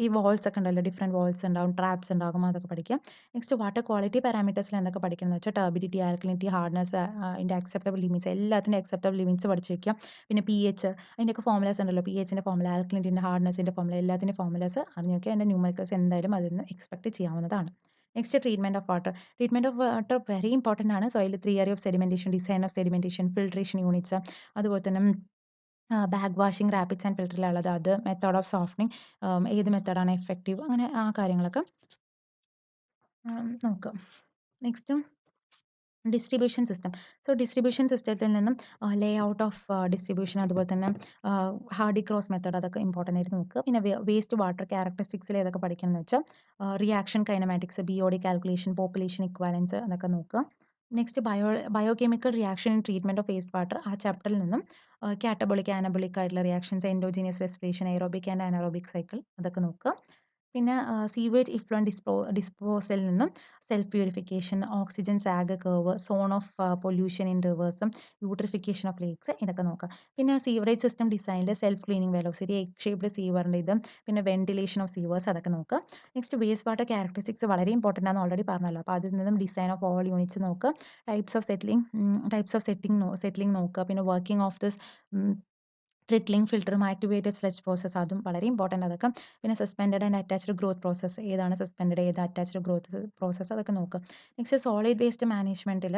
[SPEAKER 1] ഈ വാൾസ് ഒക്കെ ഉണ്ടല്ലോ, ഡിഫറെൻറ്റ് വാൾസ് ഉണ്ടാകും, ട്രാപ്സ് ഉണ്ടാകും, അതൊക്കെ പഠിക്കുക. നെക്സ്റ്റ് വാട്ടർ ക്വാളിറ്റി പാരാമീറ്റേഴ്സിൽ എന്തൊക്കെ പഠിക്കണം എന്ന് വെച്ചാൽ ടർബിഡിറ്റി, ആൽക്കലിനിറ്റി, ഹാർഡ്നെസ്, അതിൻ്റെ അക്സെപ്റ്റബിൾ ലിമിറ്റ്സ്, എല്ലാത്തിൻ്റെ അക്സെപ്റ്റബിൾ ലിമിറ്റ്സ് പഠിച്ചു വെക്കുക. പിന്നെ പി എച്ച്, അതിൻ്റെയൊക്കെ ഫോർമുലാസ് ഉണ്ടല്ലോ, പി എച്ചിൻ്റെ ഫോർമുല, ആൽക്കലിനിറ്റിൻ്റെ, ഹാർഡ്നെസ്സിൻ്റെ ഫോർമുല, എല്ലാത്തിൻ്റെ ഫോർമുലാസ് അറിഞ്ഞു വെക്കുക. അതിൻ്റെ ന്യൂമറിക്കൽസ് എന്തായാലും അതിൽ നിന്ന് എക്സ്പെക്ട് ചെയ്യാവുന്നതാണ്. Next treatment of water. Treatment of water very important ആണ്. Soil theory of sedimentation, design of sedimentation, filtration units, അതുപോലെ തന്നെ ബാക്ക് വാഷിംഗ്, റാപ്പിഡ്സ് ആൻഡ് ഫിൽറ്ററിലുള്ളത് അത്, മെത്തേഡ് ഓഫ് സോഫ്റ്റനിങ്, ഏത് മെത്തേഡാണ് എഫക്റ്റീവ്, അങ്ങനെ ആ കാര്യങ്ങളൊക്കെ നോക്കാം. Next distribution system. So distribution സിസ്റ്റത്തിൽ നിന്നും ലേ ഔട്ട് ഓഫ് ഡിസ്ട്രിബ്യൂഷൻ, അതുപോലെ തന്നെ ഹാർഡി ക്രോസ് മെത്തേഡ്, അതൊക്കെ ഇമ്പോർട്ടൻ്റ് ആയിട്ട് നോക്കുക. പിന്നെ വേസ്റ്റ് വാട്ടർ ക്യാരക്ടറിസ്റ്റിക്സിൽ ഏതൊക്കെ പഠിക്കണം എന്ന് വെച്ചാൽ reaction kinematics, BOD calculation, population equivalence, അതൊക്കെ നോക്കുക. Next biochemical reaction in treatment of waste water, ആ ചാപ്റ്ററിൽ നിന്നും കാറ്റബോളിക്, ആനബോളിക് ആയിട്ടുള്ള reactions, endogenous respiration, aerobic and anaerobic cycle, അതൊക്കെ നോക്കുക. പിന്നെ സീവേജ് ഇഫ്ലുവന്റ് ഡിസ്പോസലിൽ നിന്നും self purification, oxygen sag curve, zone of pollution in റിവേഴ്സും, യൂട്രിഫിക്കേഷൻ ഓഫ് ലേക്സ്, ഇതൊക്കെ നോക്കാം. പിന്നെ സീവറേജ് സിസ്റ്റം ഡിസൈനിൽ self cleaning velocity, egg shaped സീവറിൻ്റെ ഇത്, പിന്നെ വെന്റിലേഷൻ ഓഫ് സീവേഴ്സ്, അതൊക്കെ നോക്കുക. നെക്സ്റ്റ് വേസ്റ്റ് വാട്ടർ ക്യാരക്ടറിസ്റ്റിക്സ് വളരെ ഇമ്പോർട്ടൻ്റ് ആണെന്ന് ഓൾറെഡി പറഞ്ഞല്ലോ. അപ്പോൾ അതിൽ നിന്നും ഡിസൈൻ ഓഫ് ഓൾ യൂണിറ്റ്സ് നോക്കുക. ടൈപ്സ് ഓഫ് സെറ്റിലിംഗ് നോക്കുക. പിന്നെ വർക്കിംഗ് ഓഫ് ദിസ് ട്രിക്ലിംഗ് ഫിൽറ്ററും ആക്ടിവേറ്റഡ് സ്ലെച്ച് പ്രോസസ്സ്, അതും വളരെ ഇമ്പോർട്ടൻ്റ് അതൊക്കെ. പിന്നെ suspended and attached growth process, ഏതാണ് സസ്പെൻഡഡ്, ഏത് അറ്റാച്ച്ഡ് ഗ്രോത്ത് പ്രോസസ്സ്, അതൊക്കെ നോക്കുക. നെക്സ്റ്റ് സോളിഡ് വേസ്റ്റ് മാനേജ്മെൻറ്റിൽ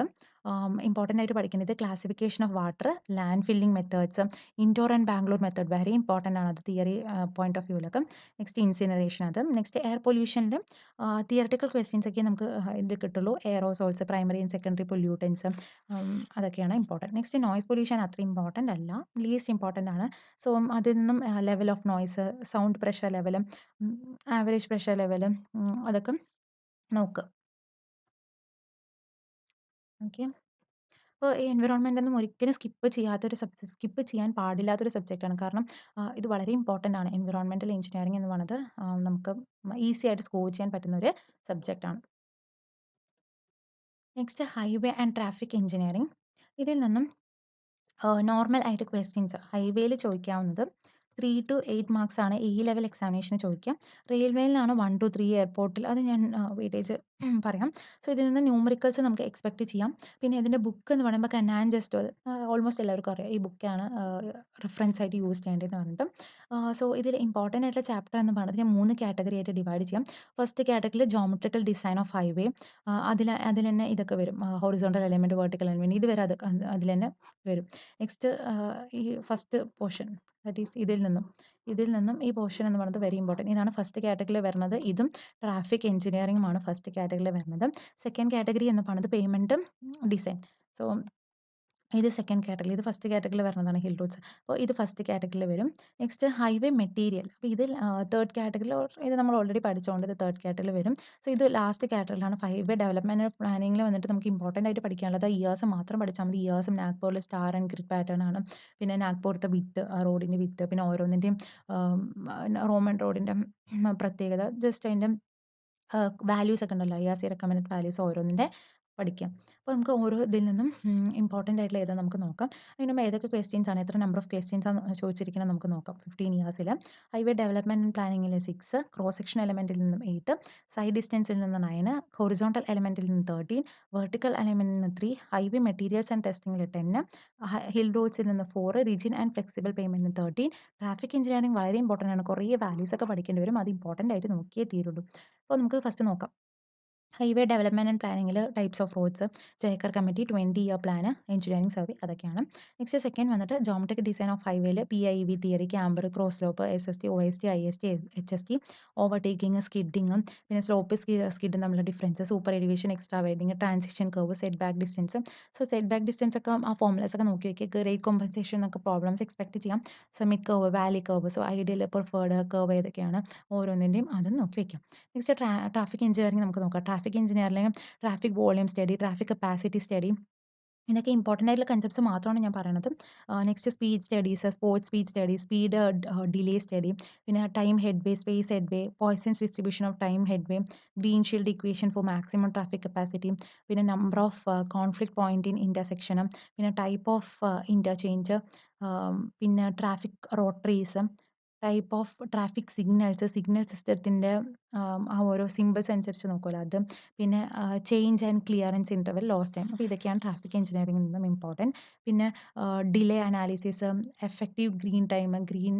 [SPEAKER 1] ഇമ്പോർട്ടൻ്റ് ആയിട്ട് പഠിക്കുന്നത് classification of water, land filling methods, Indore and Bangalore method very important ആണ് അത് തിയറി പോയിന്റ് ഓഫ് വ്യൂവിലൊക്കെ. നെക്സ്റ്റ് ഇൻസിനറേഷൻ, അത്. നെക്സ്റ്റ് എയർ പൊല്യൂഷനിൽ തിയറട്ടിക്കൽ ക്വസ്റ്റ്യൻസ് ഒക്കെ നമുക്ക് ഇത് കിട്ടുള്ളൂ. Aerosols, primary and secondary pollutants, അതൊക്കെയാണ് ഇമ്പോർട്ടൻറ്റ്. നെക്സ്റ്റ് നോയ്സ് പൊല്യൂഷൻ അത്ര ഇമ്പോർട്ടൻ്റ് അല്ല, ലീസ്റ്റ് ഇമ്പോർട്ടൻ്റ് ആണ്. സോ അതിൽ നിന്നും level of noise, sound pressure ലെവലും, ആവറേജ് പ്രഷർ ലെവലും, അതൊക്കെ നോക്കുക. ഓക്കെ. അപ്പോൾ ഈ എൻവിറോൺമെൻ്റ് ഒന്നും ഒരിക്കലും സ്കിപ്പ് ചെയ്യാൻ പാടില്ലാത്തൊരു സബ്ജക്റ്റാണ്. കാരണം ഇത് വളരെ ഇമ്പോർട്ടൻ്റ് ആണ്. എൻവിറോൺമെൻ്റൽ എഞ്ചിനീയറിംഗ് എന്ന് പറയുന്നത് നമുക്ക് ഈസി ആയിട്ട് സ്കോർ ചെയ്യാൻ പറ്റുന്ന ഒരു സബ്ജക്റ്റാണ്. Next highway and traffic engineering. ഇതിൽ നിന്നും നോർമൽ ആയിട്ട് ക്വസ്റ്റ്യൻസ് ഹൈവേയിൽ ചോദിക്കാവുന്നത് 3 to 8 മാർക്സ് ആണ് ഈ ലെവൽ എക്സാമിനേഷന് ചോദിക്കുക. റെയിൽവേയിൽ നിന്നാണ് 1 to 3, എയർപോർട്ടിൽ അത് ഞാൻ വെയിറ്റേജ് പറയാം. സോ ഇതിൽ നിന്ന് ന്യൂമറിക്കൽസ് നമുക്ക് എക്സ്പെക്ട് ചെയ്യാം. പിന്നെ ഇതിൻ്റെ ബുക്ക് എന്ന് പറയുമ്പോൾ കനാൻ ജസ്റ്റ്, ഓൾമോസ്റ്റ് എല്ലാവർക്കും അറിയാം ഈ ബുക്കാണ് റെഫറൻസ് ആയിട്ട് യൂസ് ചെയ്യേണ്ടതെന്ന് പറഞ്ഞിട്ട്. സോ ഇതിൽ ഇമ്പോർട്ടൻ്റ് ആയിട്ടുള്ള ചാപ്റ്റർ എന്ന് പറയുന്നത് ഞാൻ 3 കാറ്റഗറി ആയിട്ട് ഡിവൈഡ് ചെയ്യാം. ഫസ്റ്റ് കാറ്റഗറിയിൽ ജോമെട്രിക്കൽ ഡിസൈൻ ഓഫ് ഹൈവേ, അതിൽ തന്നെ ഇതൊക്കെ വരും, ഹൊറിസോണ്ടൽ എലിമെൻറ്റ്, വെർട്ടിക്കൽ എലിമെൻറ്റ്, ഇത് വരെ അതിൽ തന്നെ വരും. നെക്സ്റ്റ് ഈ ഫസ്റ്റ് പോർഷൻ, ദാറ്റ് ഈസ് ഇതിൽ നിന്നും ഈ പോർഷൻ എന്ന് പറയുന്നത് വെരി ഇമ്പോർട്ടൻറ്റ്. ഇതാണ് ഫസ്റ്റ് കാറ്റഗറിയിൽ വരുന്നത്. ഇതും ട്രാഫിക് എഞ്ചിനീയറിംഗുമാണ് ഫസ്റ്റ് കാറ്റഗറിയിൽ വരുന്നത്. സെക്കൻഡ് കാറ്റഗറി എന്ന് പറയുന്നത് പേയ്മെൻറ്റും ഡിസൈൻ. സോ ഇത് സെക്കൻഡ് കാറ്റഗറി. ഇത് ഫസ്റ്റ് കാറ്റഗറിയിൽ വരുന്നതാണ് ഹിൽ റൂട്ട്സ്. അപ്പോൾ ഇത് ഫസ്റ്റ് കാറ്റഗറിയിൽ വരും. Next highway material. അപ്പോൾ ഇതിൽ തേർഡ് കാറ്റഗറിയിൽ, ഇത് നമ്മൾ ഓൾറെഡി പഠിച്ചുകൊണ്ട് ഇത് തേർഡ് കാറ്റഗറിയിൽ വരും. സോ ഇത് ലാസ്റ്റ് കാറ്റഗറിയിലാണ്. ഹൈവേ ഡെവലപ്മെന്റ് പ്ലാനിങ്ങിൽ വന്നിട്ട് നമുക്ക് ഇമ്പോർട്ടൻ്റ് ആയിട്ട് പഠിക്കാനുള്ളത് ഇയേഴ്സ് മാത്രം പഠിച്ചാൽ മതി. ഇയേഴ്സും നാഗ്പൂരിൽ സ്റ്റാർ ആൻഡ് ഗ്രിഡ് പാറ്റേൺ ആണ്. പിന്നെ നാഗ്പൂരത്തെ വിത്ത്, റോഡിൻ്റെ വിത്ത്, പിന്നെ ഓരോന്നിൻ്റെയും റോമൻ റോഡിൻ്റെ പ്രത്യേകത, ജസ്റ്റ് അതിൻ്റെ വാല്യൂസ് ഒക്കെ ഉണ്ടല്ലോ, IRC റെക്കമെൻഡഡ് വാല്യൂസ് ഓരോന്നിൻ്റെ പഠിക്കാം. അപ്പോൾ നമുക്ക് ഓരോ ഇതിൽ നിന്നും ഇമ്പോർട്ടൻ്റ് ആയിട്ടുള്ള ഏതാ നമുക്ക് നോക്കാം. അതിന് മുമ്പ് ഏതൊക്കെ ക്വസ്റ്റ്യൻസ് ആണ്, എത്ര നമ്പർ ഓഫ് ക്വസ്റ്റ്യൻസ് ആണ് ചോദിച്ചിരിക്കുന്നത് നമുക്ക് നോക്കാം. 15 ഇയേഴ്സിൽ ഹൈവേ ഡെവലപ്മെൻറ്റ് പ്ലാനിങ്ങിൽ 6, ക്രോസ് സെക്ഷൻ എലമെൻറ്റിൽ നിന്നും 8, സൈഡ് ഡിസ്റ്റൻസിൽ നിന്ന് 9, ഹൊറിസോണ്ടൽ എലമെൻറ്റിൽ നിന്ന് 13, വെർട്ടിക്കൽ എലമെൻറ്റിൽ നിന്ന് 3, ഹൈവേ മെറ്റീരിയൽസ് ആൻഡ് ടെസ്റ്റിംഗിൽ 10, ഹിൽ റോഡ്സിൽ നിന്ന് 4, റിജിൻ ആൻഡ് ഫ്ലെക്സിബിൾ പേയ്മെൻറ്റിന് 13. ട്രാഫിക് എഞ്ചിനീയറിംഗ് വളരെ ഇമ്പോർട്ടൻ്റ് ആണ്. കുറേ വാല്യൂസ് ഒക്കെ പഠിക്കേണ്ടി വരും. അത് ഇമ്പോർട്ടൻ്റ് ആയിട്ട് നോക്കിയേ തീരുള്ളൂ. അപ്പോൾ നമുക്ക് ഫസ്റ്റ് നോക്കാം. ഹൈവേ ഡെവലപ്മെന്റ് ആൻഡ് പ്ലാനിങ്ങിൽ types of roads, Jayakar committee, 20-year plan, engineering survey, അതൊക്കെയാണ്. നെക്സ്റ്റ് സെക്കൻഡ് വന്നിട്ട് ജോമെട്രിക് ഡിസൈൻ ഓഫ് ഹൈവേയിൽ PIV theory, camber, cross slope, SST, OST, IST, HST, overtaking, സ്കിഡിങ്ങും, പിന്നെ സ്ലോപ്പ് സ്കിഡും തമ്മിലുള്ള difference, super elevation, extra widening, transition curve, set back distance. So set back distance ഒക്കെ ആ formulas ഒക്കെ നോക്കി വയ്ക്കുക. ഗ്രേറ്റ് കോമ്പൻസേഷൻ എന്നൊക്കെ പ്രോബ്ലംസ് എക്സ്പെക്ട് ചെയ്യാം. Summit curve, valley curve, so ideal preferred curve ഏതൊക്കെയാണ് ഓരോന്നിൻ്റെയും അതും നോക്കി വയ്ക്കാം. നെക്സ്റ്റ് ട്രാഫിക് എഞ്ചിനീയറിംഗ് നമുക്ക് നോക്കാം. Traffic engineering traffic volume study, traffic capacity study, ഇതൊക്കെ ഇമ്പോർട്ടൻ്റ് ആയിട്ടുള്ള കൺസെപ്റ്റ്സ് മാത്രമാണ് ഞാൻ പറയണത്. Next speed studies, spot speed studies, speed delay study, പിന്നെ time headway, space headway, Poisson's distribution of time headway, Greenshield equation for maximum traffic capacity, പിന്നെ number of conflict point in intersection, പിന്നെ type of interchange, പിന്നെ traffic rotaries, type of traffic signals, signal സിസ്റ്റത്തിൻ്റെ ആ ഓരോ symbols അനുസരിച്ച് നോക്കുമല്ലോ അത്, പിന്നെ change and clearance interval, lost time. അപ്പോൾ ഇതൊക്കെയാണ് ട്രാഫിക് എഞ്ചിനീയറിംഗിൽ നിന്നും ഇമ്പോർട്ടൻറ്റ്. പിന്നെ delay analysis, effective green time, green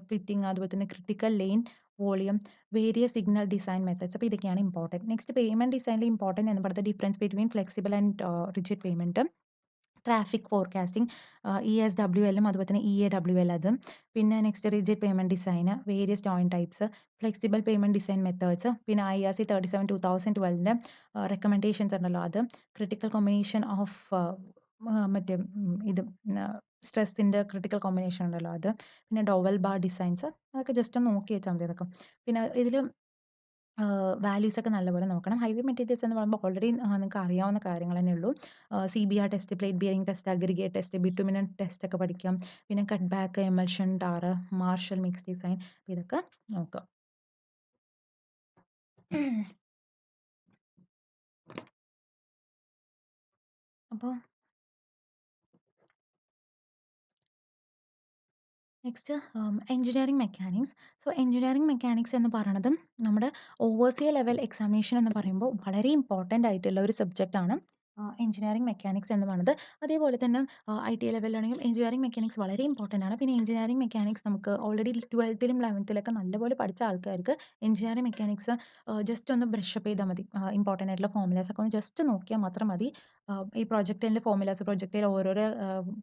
[SPEAKER 1] splitting, അതുപോലെ തന്നെ critical lane volume, various signal design methods. അപ്പോൾ ഇതൊക്കെയാണ് ഇമ്പോർട്ടൻറ്റ്. നെക്സ്റ്റ് പേയ്മെൻറ്റ് ഡിസൈനിൽ ഇമ്പോർട്ടൻറ്റ് എന്ന് പറയുന്നത് difference between flexible and rigid pavement, traffic forecasting, ESWLും അതുപോലെ തന്നെ EAWL അതും. പിന്നെ നെക്സ്റ്റ് റിജിഡ് പേയ്മെൻറ്റ് ഡിസൈന്, various joint types, flexible pavement design methods, പിന്നെ IRC 37/2012 റെക്കമെൻഡേഷൻസ് ഉണ്ടല്ലോ അത്, ക്രിട്ടിക്കൽ കോമ്പിനേഷൻ ഓഫ് മറ്റേ ഇത് സ്ട്രെസ്സിൻ്റെ ക്രിട്ടിക്കൽ കോമ്പിനേഷൻ ഉണ്ടല്ലോ അത്, പിന്നെ ഡോവൽ ബാർ ഡിസൈൻസ്, അതൊക്കെ ജസ്റ്റ് ഒന്ന് നോക്കി വെച്ചാൽ മതി അതൊക്കെ. പിന്നെ ഇതിൽ വാല്യൂസ് ഒക്കെ നല്ലപോലെ നോക്കണം. ഹൈവേ മെറ്റീരിയൽസ് എന്ന് പറയുമ്പോൾ ഓൾറെഡി നിങ്ങൾക്ക് അറിയാവുന്ന കാര്യങ്ങൾ തന്നെ ഉള്ളൂ. CBR test, plate bearing test, aggregate test, bitumen test ഒക്കെ പഠിക്കാം. പിന്നെ cut back, emulsion, tar, Marshall mix design, ഇതൊക്കെ നോക്കാം. അപ്പോൾ next engineering mechanics. So engineering mechanics എന്ന് പറയണതും നമ്മുടെ ഓവർസിയർ ലെവൽ എക്സാമിനേഷൻ എന്ന് പറയുമ്പോൾ വളരെ ഇമ്പോർട്ടൻ്റ് ആയിട്ടുള്ള ഒരു സബ്ജക്റ്റാണ് എഞ്ചിനീയറിംഗ് മെക്കാനിക്സ് എന്ന് പറയുന്നത്. അതേപോലെ തന്നെ IT ലെവലിലാണെങ്കിലും എഞ്ചിനീയറിംഗ് മെക്കാനിക്സ് വളരെ ഇമ്പോർട്ടൻ്റ് ആണ്. പിന്നെ എഞ്ചിനീയറിംഗ് മെക്കാനിക്സ് നമുക്ക് ഓൾറെഡി 12ത്തിലും 11ത്തിലൊക്കെ നല്ലപോലെ പഠിച്ച ആൾക്കാർക്ക് എഞ്ചിനീയറിംഗ് മെക്കാനിക്സ് ജസ്റ്റ് ഒന്ന് ബ്രഷപ്പ് ചെയ്താൽ മതി. ഇമ്പോർട്ടൻ്റ് ആയിട്ടുള്ള ഫോർമുലാസ് ഒക്കെ ഒന്ന് ജസ്റ്റ് നോക്കിയാൽ മാത്രം മതി. ഈ പ്രൊജക്റ്റിൻ്റെ ഫോർമുലാസ്, പ്രൊജക്റ്റിൽ ഓരോരോ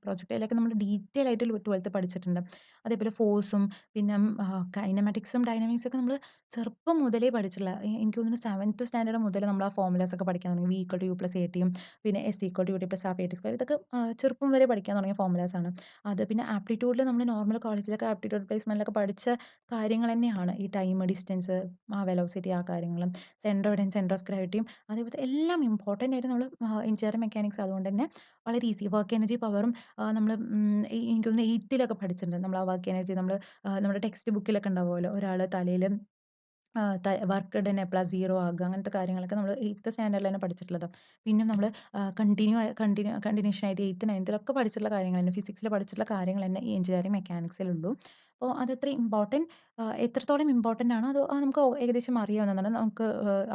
[SPEAKER 1] പ്രൊജക്റ്റിലൊക്കെ നമ്മൾ ഡീറ്റെയിൽ ആയിട്ട് 12th പഠിച്ചിട്ടുണ്ട്. അതേപോലെ ഫോഴ്സും പിന്നെ കൈനമാറ്റിക്സും ഡൈനാമിക്സും ഒക്കെ നമ്മൾ ചെറുപ്പം മുതലേ പഠിച്ചിട്ടുള്ള എനിക്ക് തോന്നുന്നു 7th സ്റ്റാൻഡേർഡ് മുതൽ നമ്മൾ ആ ഫോർമുലാസ് ഒക്കെ പഠിക്കാൻ തുടങ്ങി. V = U+ATയും പിന്നെ S=UT+12 ഇതൊക്കെ ചെറുപ്പം വരെ പഠിക്കാൻ തുടങ്ങിയ ഫോർമുലാസ് ആണ്. അത് പിന്നെ ആപ്റ്റിറ്റ്യൂഡിൽ നമ്മൾ നോർമൽ കോളേജിലൊക്കെ ആപ്റ്റിറ്റ്യൂഡ് പ്ലേസ്മെന്റിലൊക്കെ പഠിച്ച കാര്യങ്ങൾ തന്നെയാണ്. ഈ ടൈം, ഡിസ്റ്റൻസ്, ആ വെലോസിറ്റി, ആ കാര്യങ്ങളും സെൻറ്റർ ഓഫ് സെൻറ്റർ ഓഫ് ഗ്രാവിറ്റിയും അതേപോലെ എല്ലാം ഇമ്പോർട്ടൻ്റ് ആയിട്ട് നമ്മൾ എഞ്ചിനീയറിംഗ് മെക്കാനിക്സ് അതുകൊണ്ട് തന്നെ വളരെ ഈസി. വർക്ക് എനർജി പവറും നമ്മൾ എനിക്ക് തോന്നുന്നു 8ത്തിലൊക്കെ പഠിച്ചിട്ടുണ്ട്. നമ്മൾ ആ വർക്ക് എനർജി നമ്മൾ നമ്മുടെ ടെക്സ്റ്റ് ബുക്കിലൊക്കെ ഉണ്ടാവുമല്ലോ, ഒരാൾ തലയിൽ വർക്ക് ഡൺ എപ്പളാ 0 ആകുക, അങ്ങനത്തെ കാര്യങ്ങളൊക്കെ നമ്മൾ 8th സ്റ്റാൻഡേർഡിൽ തന്നെ പഠിച്ചിട്ടുള്ളതാണ്. പിന്നെ നമ്മൾ കണ്ടിന്യൂഷൻ ആയിട്ട് 8th 9ത്തിലൊക്കെ പഠിച്ചിട്ടുള്ള കാര്യങ്ങൾ തന്നെ, ഫിസിക്സിൽ പഠിച്ചിട്ടുള്ള കാര്യങ്ങൾ തന്നെ ഈ എഞ്ചിനീയറിംഗ് മെക്കാനിക്സിലുള്ളൂ. അപ്പോൾ അതത്ര ഇമ്പോർട്ടൻറ്റ്, എത്രത്തോളം ഇമ്പോർട്ടൻ്റ് ആണോ അത് നമുക്ക് ഏകദേശം അറിയാവുന്നതാണ്, നമുക്ക്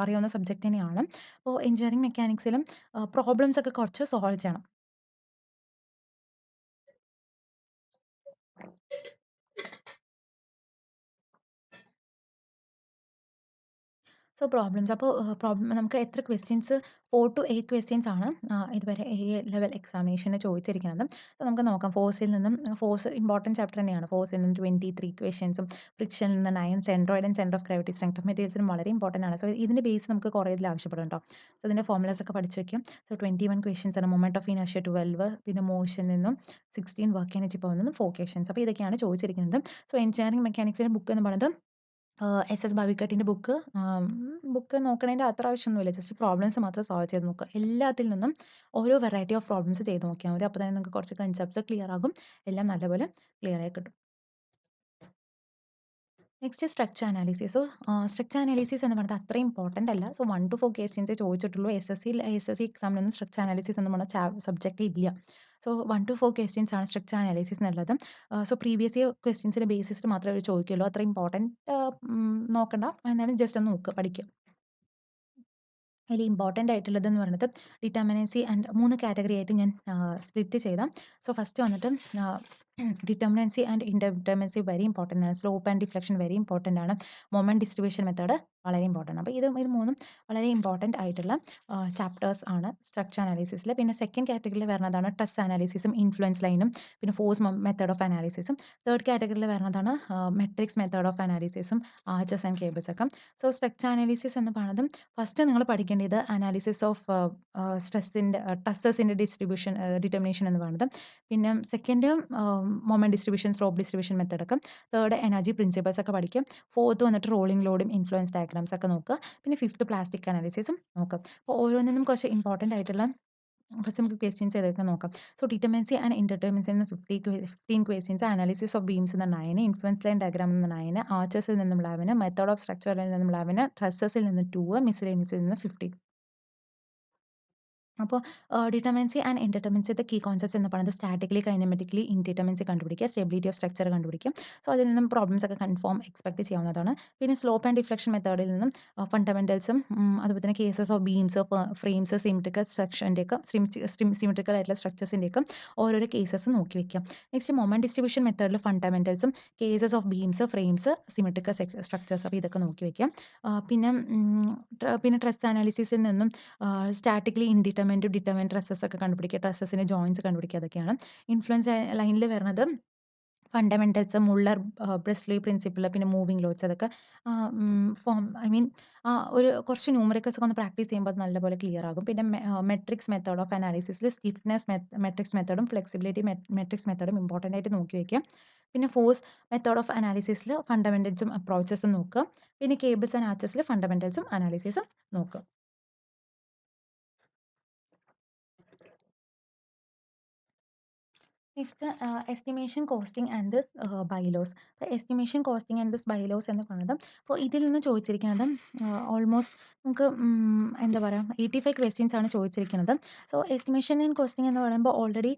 [SPEAKER 1] അറിയാവുന്ന സബ്ജക്റ്റ് തന്നെയാണ്. അപ്പോൾ എഞ്ചിനീയറിംഗ് മെക്കാനിക്സിലും പ്രോബ്ലംസ് ഒക്കെ കുറച്ച് സോൾവ് ചെയ്യണം. സോ പ്രോബ്ലംസ് അപ്പോൾ നമുക്ക് എത്ര ക്വസ്റ്റ്യൻസ് 4 to 8 ക്വസ്റ്റ്യൻസ് ആണ് ഇതുവരെ ലെവൽ എക്സാമിനേഷന് ചോദിച്ചിരിക്കുന്നത്. സോ നമുക്ക് നോക്കാം. ഫോഴ്സിൽ നിന്നും, ഫോഴ്സ് ഇമ്പോർട്ടൻറ്റ് ചാപ്റ്റർ തന്നെയാണ്. ഫോഴ്സിൽ നിന്ന് 23 ക്വസ്റ്റ്യൻസും, ഫ്രിക്ഷനിൽ നിന്ന് 9, centroid and center of gravity, strength of മെറ്റീരിയൽസിനും വളരെ ഇമ്പോർട്ടൻ്റ് ആണ്. സോ ഇതിൻ്റെ ബേസ് നമുക്ക് കുറേ ഇതിൽ ആവശ്യപ്പെടും കേട്ടോ. സോ ഇതിൻ്റെ ഫോർമുലാസ് ഒക്കെ പഠിച്ച് വയ്ക്കും. സോ 21 ക്വസ്റ്റ്യൻസ് ആണ്. മൊമെന്റ് ഓഫ് ഇനർഷ്യ 12, പിന്നെ മോഷനിൽ നിന്നും 16, വർക്ക് എനർജി പവറിൽ നിന്നും 4 ക്വസ്റ്റ്യൻസ്. അപ്പോൾ ഇതൊക്കെയാണ് ചോദിച്ചിരിക്കുന്നത്. സോ എഞ്ചിനീയറിംഗ് മെക്കാനിക്സിൻ്റെ ബുക്ക് എന്ന് പറയുന്നത് SS ഭവിക്കട്ടിൻ്റെ ബുക്ക് നോക്കണതിൻ്റെ അത്ര ആവശ്യമൊന്നുമില്ല. ജസ്റ്റ് പ്രോബ്ലംസ് മാത്രം സോൾവ് ചെയ്ത് നോക്കുക. എല്ലാത്തിൽ നിന്നും ഓരോ വെറൈറ്റി ഓഫ് പ്രോബ്ലംസ് ചെയ്ത് നോക്കിയാൽ മതി. അപ്പോൾ തന്നെ നിങ്ങൾക്ക് കുറച്ച് കൺസെപ്റ്റ്സ് ക്ലിയർ ആകും. എല്ലാം നല്ലപോലെ ക്ലിയർ ആയി കിട്ടും. Next structure analysis. Structure analysis എന്ന് പറയുന്നത് അത്ര ഇമ്പോർട്ടൻ്റ് അല്ല. സോ 1 to 4 ക്വസ്റ്റ്യൻസേ ചോദിച്ചിട്ടുള്ളൂ. SSC എക്സാമിനൊന്നും സ്ട്രക്ചർ അനാലിസിസ് എന്ന് പറഞ്ഞ സബ്ജക്റ്റ് ഇല്ല. സോ 1 to 4 ക്വസ്റ്റ്യൻസ് ആണ് സ്ട്രക്ചർ അനാലിസിസ് എന്നുള്ളത്. സോ പ്രീവിയസ് ഇയർ ക്വസ്റ്റ്യൻസിൻ്റെ ബേസിസിൽ മാത്രമേ അവർ ചോദിക്കുള്ളൂ. അത്ര ഇമ്പോർട്ടൻറ്റ് നോക്കണ്ട. എന്നാലും ജസ്റ്റ് ഒന്ന് നോക്കുക, പഠിക്കുക. അതിൽ ഇമ്പോർട്ടൻ്റ് ആയിട്ടുള്ളതെന്ന് പറയുന്നത് ഡിറ്റർമിനൻസി ആൻഡ് 3 കാറ്റഗറി ആയിട്ട് ഞാൻ സ്പ്ലിറ്റ് ചെയ്താം. സോ ഫസ്റ്റ് വന്നിട്ട് determinacy and indeterminacy very important ആണ്. Slope and deflection very important ആണ്. മൊമെന്റ് ഡിസ്ട്രിബ്യൂഷൻ മെത്തേഡ് വളരെ ഇമ്പോർട്ടൻ്റ് ആണ്. അപ്പോൾ ഇത് മൂന്നും വളരെ ഇമ്പോർട്ടൻ്റ് ആയിട്ടുള്ള ചാപ്റ്റേഴ്സ് ആണ് സ്ട്രക്ചർ അനാലിസിസിൽ. പിന്നെ സെക്കൻഡ് കാറ്റഗറിയിൽ വരുന്നതാണ് ടെസ്റ്റ് അനാലിസിസും ഇൻഫ്ലുവൻസ് ലൈനും പിന്നെ ഫോഴ്സ് മെത്തേഡ് ഓഫ് അനാലിസിസും. തേർഡ് കാറ്റഗറിയിൽ വരുന്നതാണ് മെട്രിക്സ് മെത്തേഡ് ഓഫ് അനാലിസിസും ആർച്ചസ് ആൻഡ് കേബിൾസ് ഒക്കെ. സോ സ്ട്രക്ചർ അനാലിസിസ് എന്ന് പറയുന്നത് ഫസ്റ്റ് നിങ്ങൾ പഠിക്കേണ്ടത് അനാലിസിസ് ഓഫ് ടസ്സസിൻ്റെ ഡിസ്ട്രിബ്യൂഷൻ ഡിറ്റർമിനേഷൻ എന്ന് പറയുന്നത്. പിന്നെ second moment distribution, slope distribution method ഒക്കെ. തേർഡ് എനർജി പ്രിൻസിപ്പിൾസ് ഒക്കെ പഠിക്കും. ഫോർത്ത് വന്നിട്ട് റോളിംഗ് ലോഡും ഇൻഫ്ലുവൻസ് ഡയഗ്രാംസ് ഒക്കെ നോക്കുക. പിന്നെ ഫിഫ്ത്ത് പ്ലാസ്റ്റിക് അനാലിസിസും നോക്കുക. അപ്പോൾ ഓരോന്നിനും കുറച്ച് ഇമ്പോർട്ടൻ്റ് ആയിട്ടുള്ള ഫസ്റ്റ് നമുക്ക് ക്വസ്റ്റ്യൻസ് ഏതൊക്കെ നോക്കാം. സോ ഡിറ്റർമിനൻസി ആൻഡ് ഇൻഡിറ്റർമിനൻസിയിൽ നിന്ന് 15 ക്വസ്റ്റ്യൻസ്, അനാലിസിസ് ഓഫ് ബീംസിൽ നിന്ന് 9, ഇൻഫ്ലുവൻസ് ലൈൻ ഡയഗ്രാമിൽ നിന്ന് 9, ആർച്ചസിൽ നിന്നും 11, മെത്തേഡ് ഓഫ് സ്ട്രക്ചറിൽ നിന്നും 11, ട്രസ്സസിൽ നിന്ന് 2, മിസ്സലേനിയസിൽ നിന്ന് 15. അപ്പോൾ ഡിറ്റർമിനൻസി ആൻഡ് ഇൻഡിറ്റർമിനൻസിത്തെ കീ കോൺസെപ്റ്റ്സ് എന്ന് പറയുന്നത് സ്റ്റാറ്റിക്കലി, കൈനമാറ്റിക്കലി ഇൻഡിറ്റർമിനൻസി കണ്ടുപിടിക്കുക, സ്റ്റെബിലിറ്റി ഓഫ് സ്ട്രക്ചർ കണ്ടുപിടിക്കും. സോ അതിൽ നിന്നും പ്രോബ്ലംസ് ഒക്കെ കൺഫേം എക്സ്പെക്ട് ചെയ്യാവുന്നതാണ്. പിന്നെ സ്ലോപ്പ് ആൻഡ് ഡിഫ്ലക്ഷൻ മെത്തേഡിൽ നിന്നും ഫണ്ടമെന്റൽസും അതുപോലെ തന്നെ cases of beams, frames, symmetrical സ്ട്രക്ചറിൻ്റെയൊക്കെ സിമെട്രിക്കൽ ആയിട്ടുള്ള സ്ട്രക്ചേഴ്സിൻ്റെയൊക്കെ ഓരോരോ കേസസ് നോക്കി വെക്കാം. നെക്സ്റ്റ് മൊമെന്റ് ഡിസ്ട്രിബ്യൂഷൻ മെത്തേഡിൽ ഫണ്ടമെന്റൽസും cases of beams, frames, symmetrical structures, അപ്പോൾ ഇതൊക്കെ നോക്കി വെക്കാം. പിന്നെ ട്രസ് അനാലിസിസിൽ നിന്നും സ്റ്റാറ്റിക്കലി ഇൻഡിറ്റർമിനൻറ്റ്, ഡിറ്റർമിനൻറ്റ് ട്രസ്സസ് ഒക്കെ കണ്ടുപിടിക്കുക, ട്രസ്സസിൻ്റെ ജോയിൻസ് കണ്ടുപിടിക്കുക, അതൊക്കെയാണ്. ഇൻഫ്ലുവൻസ് ലൈനിൽ വരുന്നത് ഫണ്ടമെന്റൽസ്, മുള്ളർ ബ്രെസ്ലി പ്രിൻസിപ്പിൾ, പിന്നെ മൂവിംഗ് ലോഡ്സ്, അതൊക്കെ ഐ മീൻ ഒരു കുറച്ച് ന്യൂമറിക്കൽസ് ഒക്കെ ഒന്ന് പ്രാക്ടീസ് ചെയ്യുമ്പോൾ അത് നല്ലപോലെ ക്ലിയർ ആകും. പിന്നെ മെട്രിക്സ് മെത്തേഡ് ഓഫ് അനാലിസിസിൽ സ്റ്റിഫ്നെസ് മെട്രിക്സ് മെത്തേഡും ഫ്ലെക്സിബിലിറ്റി മെട്രിക്സ് മെത്തേഡും ഇമ്പോർട്ടൻ്റ് ആയിട്ട് നോക്കി വയ്ക്കുക. പിന്നെ ഫോഴ്സ് മെത്തേഡ് ഓഫ് അനാലിസിസിൽ ഫണ്ടമെന്റൽസും അപ്രോച്ചസും നോക്കുക. പിന്നെ കേബിൾസ് ആൻഡ് ആർച്ചസിൽ ഫണ്ടമെന്റൽസും അനാലിസിസും നോക്കുക. Next estimation costing and this bylaws. അപ്പോൾ estimation costing and this bylaws എന്ന് പറയുന്നത്, അപ്പോൾ ഇതിൽ നിന്ന് ചോദിച്ചിരിക്കുന്നത് ഓൾമോസ്റ്റ് നമുക്ക് എന്താ പറയുക 85 ക്വസ്റ്റ്യൻസ് ആണ് ചോദിച്ചിരിക്കുന്നത്. സോ എസ്റ്റിമേഷൻ ആൻഡ് കോസ്റ്റിംഗ് എന്ന് പറയുമ്പോൾ ഓൾറെഡി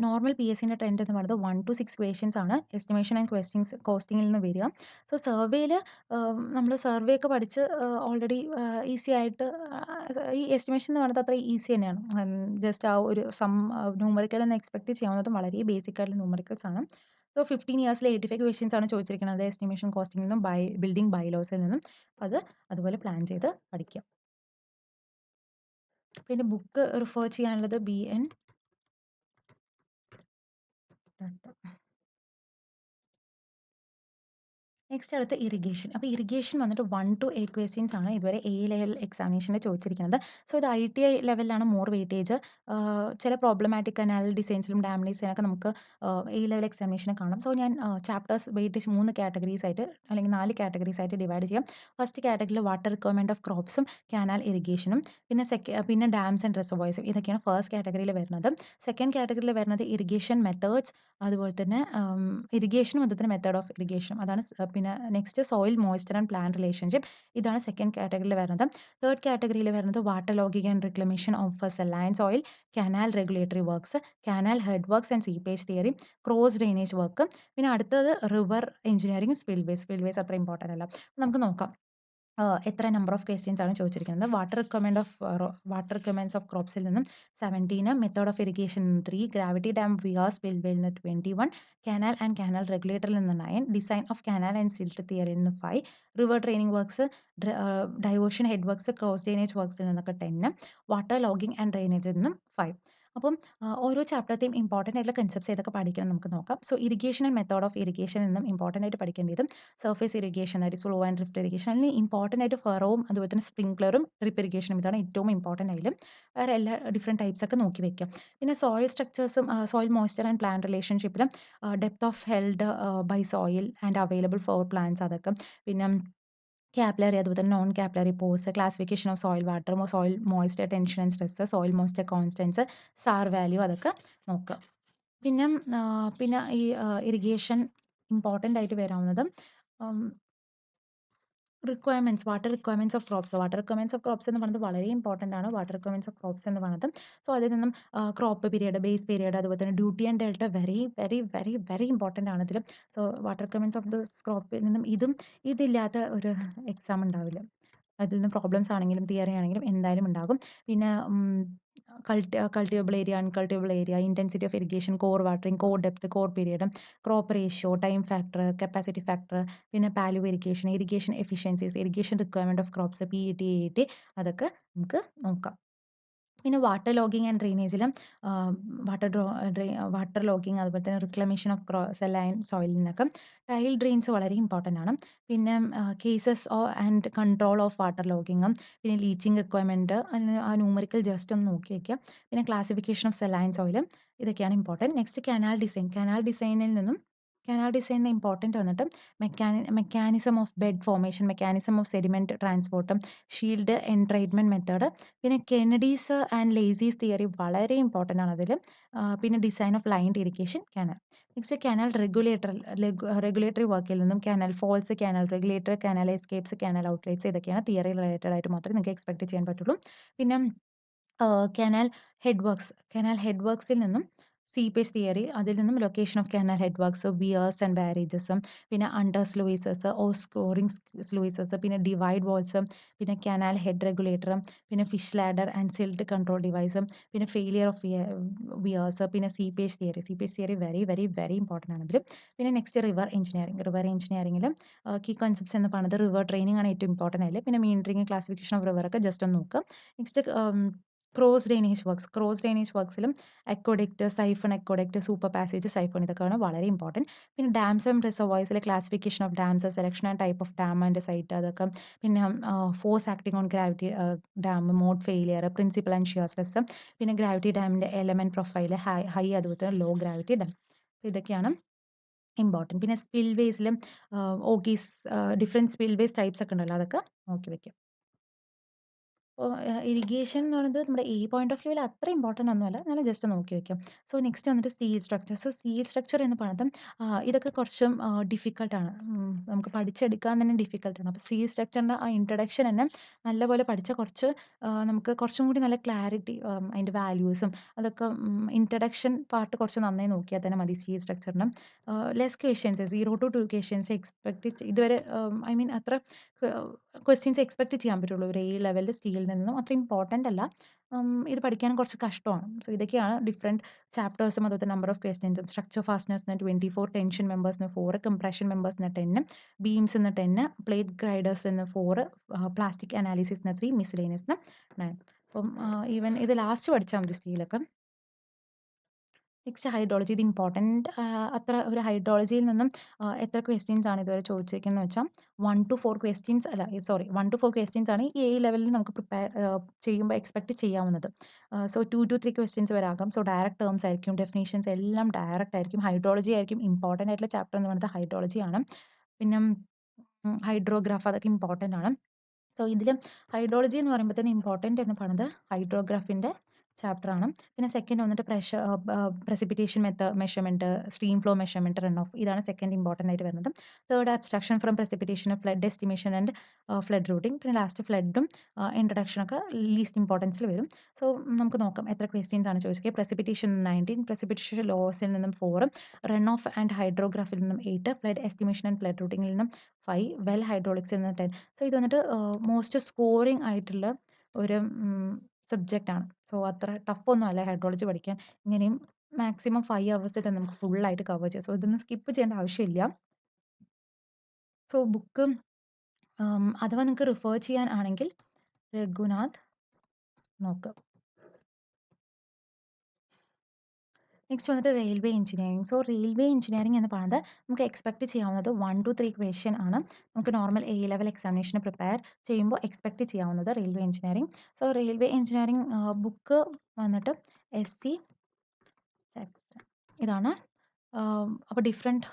[SPEAKER 1] നോർമൽ പി എസ് സിൻ്റെ ട്രെൻഡ് എന്ന് പറയുന്നത് 1 to 6 ക്വസ്റ്റ്യൻസ് ആണ് എസ്റ്റിമേഷൻ ആൻഡ് കോസ്റ്റിംഗിൽ നിന്ന് വരിക. സോ സർവേയിൽ നമ്മൾ സർവേ ഒക്കെ പഠിച്ച് ഓൾറെഡി ഈസി ആയിട്ട് ഈ എസ്റ്റിമേഷൻ എന്ന് പറയുന്നത് അത്ര ഈസി തന്നെയാണ്. ജസ്റ്റ് ആ ഒരു ന്യൂമറിക്കൽ എന്ന് എക്സ്പെക്ട് ചെയ്യാവുന്നതും വളരെ ബേസിക് ആയിട്ടുള്ള ന്യൂമറിക്കൽസ് ആണ്. സോ 15 ഇയേഴ്സിൽ 85 ക്വസ്റ്റ്യൻസ് ആണ് ചോദിച്ചിരിക്കുന്നത് എസ്റ്റിമേഷൻ കോസ്റ്റിംഗിൽ നിന്നും ബിൽഡിംഗ് ബൈലോസിൽ നിന്നും. അത് അതുപോലെ പ്ലാൻ ചെയ്ത് പഠിക്കാം. പിന്നെ ബുക്ക് റിഫർ ചെയ്യാനുള്ളത് BN നെക്സ്റ്റ് അടുത്ത ഇറിഗേഷൻ. അപ്പോൾ ഇറിഗേഷൻ വന്നിട്ട് 1 to 8 ക്വസ്റ്റ്യൻസ് ആണ് ഇതുവരെ A ലെവൽ എക്സാമിനേഷനിൽ ചോദിച്ചിരിക്കുന്നത്. സോ ഇത് ITI ലെവലിലാണ് മോർ വെയിറ്റേജ്. ചില പ്രോബ്ലമാറ്റിക് കനാൽ ഡിസൈൻസിലും ഡാം ഡിസൈനൊക്കെ നമുക്ക് A ലെവൽ എക്സാമിനേഷന് കാണാം. സോ ഞാൻ ചാപ്റ്റേഴ്സ് വെയിറ്റേജ് 3 കാറ്റഗറീസ് ആയിട്ട് അല്ലെങ്കിൽ 4 കാറ്റഗറീസ് ആയിട്ട് ഡിവൈഡ് ചെയ്യാം. ഫസ്റ്റ് കാറ്റഗറിയിൽ വാട്ടർ റിക്വയർമെന്റ് ഓഫ് ക്രോപ്സും കാനാൽ ഇറിഗേഷനും, പിന്നെ ഡാംസ് ആൻഡ് റിസർവോയർസും, ഇതൊക്കെയാണ് ഫസ്റ്റ് കാറ്റഗറിയിൽ വരുന്നത്. സെക്കൻഡ് കാറ്റഗറിയിൽ വരുന്നത് ഇറിഗേഷൻ മെത്തേഡ്സ്, അതുപോലെ തന്നെ ഇറിഗേഷനും അതുപോലെ തന്നെ മെത്തേഡ് ഓഫ് ഇറിഗേഷനും, അതാണ് പിന്നെ next soil moisture and plant relationship, ഇതാണ് സെക്കൻഡ് കാറ്റഗറിയിൽ വരുന്നത്. തേർഡ് കാറ്റഗറിയിൽ വരുന്നത് water logging and reclamation of saline soil, canal regulatory works, canal head works and seepage theory, cross drainage work, പിന്നെ അടുത്തത് റിവർ എഞ്ചിനീയറിംഗ്, സ്പിൽവേസ് അത്ര ഇമ്പോർട്ടൻ്റ് അല്ല. നമുക്ക് നോക്കാം എത്ര നമ്പർ ഓഫ് ക്വസ്റ്റ്യൻസ് ആണ് ചോദിച്ചിരിക്കുന്നത്. വാട്ടർ റിക്വയർമെന്റ്സ് ഓഫ് ക്രോപ്സിൽ നിന്നും 17, method of irrigation 3, gravity dam weir സ്പിൽവേയിൽ നിന്ന് 21, കനാൽ ആൻഡ് കനാൽ റെഗുലേറ്ററിൽ നിന്ന് 9, design of canal and silt തിയറിയിൽ നിന്ന് 5, river training works, diversion head works, cross drainage വർക്ക്സിൽ നിന്നൊക്കെ 10, വാട്ടർ ലോഗിംഗ് ആൻഡ് ഡ്രെയിനേജിൽ നിന്നും 5. അപ്പം ഓരോ ചാപ്റ്ററത്തെയും ഇമ്പോർട്ടൻ്റ് ആയിട്ടുള്ള കൺസെപ്റ്റ്സ് ഏതൊക്കെ പഠിക്കണം നമുക്ക് നോക്കാം. So irrigation and method of ഇറിഗേഷനിൽ നിന്നും ഇമ്പോർട്ടൻ്റ് ആയിട്ട് പഠിക്കേണ്ടത് സർഫേസ് ഇറിഗേഷൻ, അതായത് സ്ലോ ആൻഡ് ഡ്രിഫ്റ്റ് ഇറിഗേഷൻ, അതിൽ ഇമ്പോർട്ടൻ്റ് ആയിട്ട് ഫെറോവും അതുപോലെ തന്നെ സ്പ്രിംഗ്ലറും ഡ്രിപ്പ് ഇറിഗേഷനും, ഇതാണ് ഏറ്റവും ഇമ്പോർട്ടൻ്റ് ആയാലും. വേറെ എല്ലാ ഡിഫറെൻറ്റ് ടൈപ്സ് ഒക്കെ നോക്കി വെക്കാം. പിന്നെ സോയിൽ സ്ട്രക്ചേഴ്സും സോയിൽ മോയ്സ്ചർ ആൻഡ് പ്ലാന്റ് റിലേഷൻഷിപ്പിലും depth of held by soil and available for plants, അതൊക്കെ. പിന്നെ കാപ്പിലറി അതുപോലെ തന്നെ non capillary pores, classification of soil water, soil moisture tension and stress, soil moisture constants, SAR value, അതൊക്കെ നോക്കുക. പിന്നെ ഈ irrigation important ആയിട്ട് വരാവുന്നത് water requirements of crops. Water requirements of crops എന്ന് പറയുന്നത് വളരെ ഇമ്പോർട്ടൻ്റ് ആണ്. വാട്ടർ റിക്വയർമെന്റ്സ് ഓഫ് ക്രോപ്സ് എന്ന് പറയുന്നത്, സോ അതിൽ നിന്നും ക്രോപ്പ് പീരിയഡ്, ബേസ് പീരിയഡ്, അതുപോലെ തന്നെ duty and delta very very very very important ആണ് ഇതിൽ. So water requirements of the ക്രോപ്പിൽ നിന്നും ഇതില്ലാത്ത ഒരു എക്സാം ഉണ്ടാവില്ല. അതിൽ നിന്ന് പ്രോബ്ലംസ് ആണെങ്കിലും തിയറി ആണെങ്കിലും എന്തായാലും ഉണ്ടാകും. പിന്നെ cultivable area, uncultivable area, intensity of irrigation, kor watering, kor depth, kor period, crop ratio, time factor, capacity factor, പിന്നെ palewa irrigation, irrigation efficiencies, irrigation requirement of crops, PET, AET, അതൊക്കെ നമുക്ക് നോക്കാം. പിന്നെ വാട്ടർ ലോഗിംഗ് ആൻഡ് ഡ്രെയിനേജിലും വാട്ടർ ലോഗിംഗ് അതുപോലെ തന്നെ റിക്ലമേഷൻ ഓഫ് സെലൈൻ സോയിലിൽ നിന്നൊക്കെ tile drains വളരെ ഇമ്പോർട്ടൻ്റ് ആണ്. പിന്നെ causes and control of water ലോഗിങ്ങും, പിന്നെ ലീച്ചിങ് റിക്വയർമെൻറ്റ്, ആ ന്യൂമറിക്കൽ ജസ്റ്റ് ഒന്ന് നോക്കി വയ്ക്കുക. പിന്നെ ക്ലാസിഫിക്കേഷൻ ഓഫ് സെലൈൻ സോയിൽ, ഇതൊക്കെയാണ് ഇമ്പോർട്ടൻറ്റ്. നെക്സ്റ്റ് കനാൽ ഡിസൈനിൽ നിന്നും കനാൽ ഡിസൈനിന് ഇമ്പോർട്ടൻറ്റ് വന്നിട്ട് mechanism of bed formation, mechanism of sediment ട്രാൻസ്പോർട്ടും, ഷീൽഡ് എൻട്രൈറ്റ്മെന്റ് മെത്തേഡ്, പിന്നെ കെനഡീസ് ആൻഡ് ലേസീസ് തിയറി വളരെ ഇമ്പോർട്ടൻ്റ് ആണ് അതിൽ. പിന്നെ design of lined irrigation canal. Next canal regulatory വർക്കിൽ നിന്നും canal falls, canal regulator, canal escapes, canal outlets, ഇതൊക്കെയാണ് theory related ആയിട്ട് മാത്രമേ നിങ്ങൾക്ക് എക്സ്പെക്ട് ചെയ്യാൻ പറ്റുള്ളൂ. പിന്നെ കനാൽ ഹെഡ് വർക്ക്സിൽ നിന്നും സീപ്പേജ് തിയറി, അതിൽ നിന്നും location of canal head works, weirs and ബാരേജസും, പിന്നെ under sluices or scouring sluices, പിന്നെ ഡിവൈഡ് വാൾസ്, പിന്നെ കനാൽ ഹെഡ് റെഗുലേറ്ററും, പിന്നെ fish ladder and silt control ഡിവൈസും, പിന്നെ ഫെയിലിയർ ഓഫ് വിയേഴ്സ്, പിന്നെ seepage theory very very very important ആണ് അതിൽ. പിന്നെ നെക്സ്റ്റ് റിവർ എഞ്ചിനീയറിംഗിൽ കീ കോൺസെപ്റ്റ്സ് എന്ന് പറയുന്നത് റിവർ ട്രെയിനിങ് ആണ് ഏറ്റവും ഇമ്പോർട്ടൻ്റ് ആയില്ല. പിന്നെ മീൻഡറിംഗ്, ക്ലാസിഫിക്കേഷൻ ഓഫ് റിവർ ഒക്കെ ജസ്റ്റ് ഒന്ന് നോക്കുക. നെക്സ്റ്റ് ക്രോസ് ഡ്രെയിനേജ് വർക്ക്സിലും aqueduct, siphon aqueduct, super passage, siphon, ഇതൊക്കെയാണ് വളരെ ഇമ്പോർട്ടൻറ്റ്. പിന്നെ ഡാംസ് ആൻഡ് റിസർവോയ്സിലെ classification of dams, selection and type of dam and site, അതൊക്കെ. പിന്നെ force acting on gravity dam, mode failure, principal and shear stress, പിന്നെ gravity ഡാമിൻ്റെ element profile, high അതുപോലെ തന്നെ ലോ ഗ്രാവിറ്റി ഡാം, ഇതൊക്കെയാണ് important. പിന്നെ സ്പിൽവേസിലും ഓഗീസ്, ഡിഫറെൻറ്റ് സ്പിൽവേസ് ടൈപ്സ് ഒക്കെ ഉണ്ടല്ലോ, അതൊക്കെ നോക്കി വെക്കാം. അപ്പോൾ ഇറിഗേഷൻ എന്ന് പറയുന്നത് നമ്മുടെ ഈ പോയിന്റ് ഓഫ് വ്യൂവിൽ അത്ര ഇമ്പോർട്ടൻ്റ് ഒന്നുമല്ല, എന്നാലും ജസ്റ്റ് നോക്കി വെക്കാം. സോ നെക്സ്റ്റ് വന്നിട്ട് steel structure. So steel structure എന്ന് പറയുന്നത് ഇതൊക്കെ കുറച്ചും ഡിഫിക്കൽട്ടാണ്, നമുക്ക് പഠിച്ചെടുക്കാൻ തന്നെ ഡിഫിക്കൽട്ടാണ്. അപ്പോൾ സ്റ്റീൽ സ്ട്രക്ചറിൻ്റെ ആ ഇൻട്രഡക്ഷൻ തന്നെ നല്ലപോലെ പഠിച്ചാൽ കുറച്ച് നമുക്ക് കുറച്ചും കൂടി നല്ല ക്ലാരിറ്റി, അതിൻ്റെ വാല്യൂസും അതൊക്കെ, ഇൻട്രഡക്ഷൻ പാർട്ട് കുറച്ച് നന്നായി നോക്കിയാൽ തന്നെ മതി സ്റ്റീൽ സ്ട്രക്ചറിന്. Less questions, 0 to 2 questions expect ഇതുവരെ, ഐ മീൻ അത്ര ക്വസ്റ്റ്യൻസ് എക്സ്പെക്ട് ചെയ്യാൻ പറ്റുള്ളൂ ഒരു A ലെവലിൽ സ്റ്റീലിൽ നിന്നും, അത്ര ഇമ്പോർട്ടൻ്റ് അല്ല. ഇത് പഠിക്കാനും കുറച്ച് കഷ്ടമാണ്. സോ ഇതൊക്കെയാണ് ഡിഫറെൻറ്റ് ചാപ്റ്റേഴ്സും അതുപോലെ നമ്പർ ഓഫ് ക്വസ്റ്റ്യൻസും. സ്ട്രക്ചർ ഫാസ്റ്റ്നേഴ്സിന് 24, ടെൻഷൻ മെമ്പേഴ്സിന് 4, കംപ്രഷൻ മെമ്പേഴ്സിന് 10, ബീംസിന് 10, പ്ലേറ്റ് ഗ്രൈഡേഴ്സിന് 4, പ്ലാസ്റ്റിക് അനാലിസിസിന് 3, മിസ്ലേനിയസിന് 9. അപ്പം ഈവൻ ഇത് ലാസ്റ്റ് പഠിച്ചാൽ മതി സ്റ്റീലൊക്കെ. നെക്സ്റ്റ് ഹൈഡ്രോളജി, ഇത് ഇമ്പോർട്ടൻറ്റ്. അത്ര ഒരു ഹൈഡ്രോളജിയിൽ നിന്നും എത്ര ക്വസ്റ്റ്യൻസ് ആണ് ഇതുവരെ ചോദിച്ചിരിക്കുന്നത് വെച്ചാൽ 1 to 4 ക്വസ്റ്റ്യൻസ്, അല്ല സോറി 1 to 4 ക്വസ്റ്റ്യൻസ് ആണ് ഈ ലെവലിൽ നമുക്ക് പ്രിപ്പയർ ചെയ്യുമ്പോൾ എക്സ്പെക്ട് ചെയ്യാവുന്നത്. സോ 2 to 3 ക്വസ്റ്റ്യൻസ് വരെ ആകാം. സോ ഡയറക്റ്റ് ടേംസ് ആയിരിക്കും, ഡെഫിനേഷൻസ് എല്ലാം ഡയറക്റ്റ് ആയിരിക്കും. ഹൈഡ്രോളജി ആയിരിക്കും ഇമ്പോർട്ടൻ്റ് ആയിട്ടുള്ള ചാപ്റ്റർ എന്ന് പറയുന്നത് ഹൈഡ്രോളജി ആണ്. പിന്നെ ഹൈഡ്രോഗ്രാഫ്, അതൊക്കെ ഇമ്പോർട്ടൻ്റ് ആണ്. സോ ഇതിൽ ഹൈഡ്രോളജി എന്ന് പറയുമ്പോൾ തന്നെ ഇമ്പോർട്ടൻ്റ് എന്ന് പറയുന്നത് ഹൈഡ്രോഗ്രാഫിൻ്റെ ചാപ്റ്റർ ആണ്. പിന്നെ സെക്കൻഡ് വന്നിട്ട് precipitation measurement, stream flow measurement, run off, ഇതാണ് സെക്കൻഡ് ഇമ്പോർട്ടൻ്റ് ആയിട്ട് വരുന്നത്. Third abstraction from precipitation, flood estimation and flood routing. പിന്നെ ലാസ്റ്റ് ഫ്ലഡും ഇൻട്രഡക്ഷനൊക്കെ ലീസ്റ്റ് ഇമ്പോർട്ടൻസിൽ വരും. സോ നമുക്ക് നോക്കാം എത്ര ക്വസ്റ്റ്യൻസ് ആണ് ചോദിച്ചത്. പ്രസിപ്പിറ്റേഷൻ 19, പ്രസിപ്പിറ്റേഷൻ ലോസിൽ നിന്നും 4, റൺ ഓഫ് ആൻഡ് ഹൈഡ്രോഗ്രാഫിൽ നിന്നും 8, ഫ്ലഡ് എസ്റ്റിമേഷൻ ആൻഡ് ഫ്ലഡ് റൂട്ടിങ്ങിൽ നിന്നും 5, വെൽ ഹൈഡ്രോളിക്സിൽ നിന്ന് 10. സോ ഇത് വന്നിട്ട് മോസ്റ്റ് സ്കോറിംഗ് ആയിട്ടുള്ള ഒരു സബ്ജക്റ്റാണ്. സോ അത്ര ടഫ് ഒന്നും അല്ല ഹൈഡ്രോളജി പഠിക്കാൻ. ഇങ്ങനെയും മാക്സിമം 5 hours തന്നെ നമുക്ക് ഫുള്ളായിട്ട് കവർ ചെയ്യാം. സോ ഇതൊന്നും സ്കിപ്പ് ചെയ്യേണ്ട ആവശ്യമില്ല. സോ ബുക്ക് അഥവാ നിങ്ങൾക്ക് റിഫർ ചെയ്യാൻ ആണെങ്കിൽ രഘുനാഥ് നോക്കുക. നെക്സ്റ്റ് വന്നിട്ട് railway engineering. So railway engineering എന്ന് പറയുന്നത് നമുക്ക് എക്സ്പെക്ട് ചെയ്യാവുന്നത് 1 to 3 ക്വസ്റ്റ്യൻ ആണ്. നമുക്ക് നോർമൽ A ലെവൽ എക്സാമിനേഷന് പ്രിപ്പയർ ചെയ്യുമ്പോൾ എക്സ്പെക്ട് ചെയ്യാവുന്നത് railway engineering. So railway engineering book വന്നിട്ട് SC, ഇതാണ്. അപ്പോൾ ഡിഫറെൻറ്റ്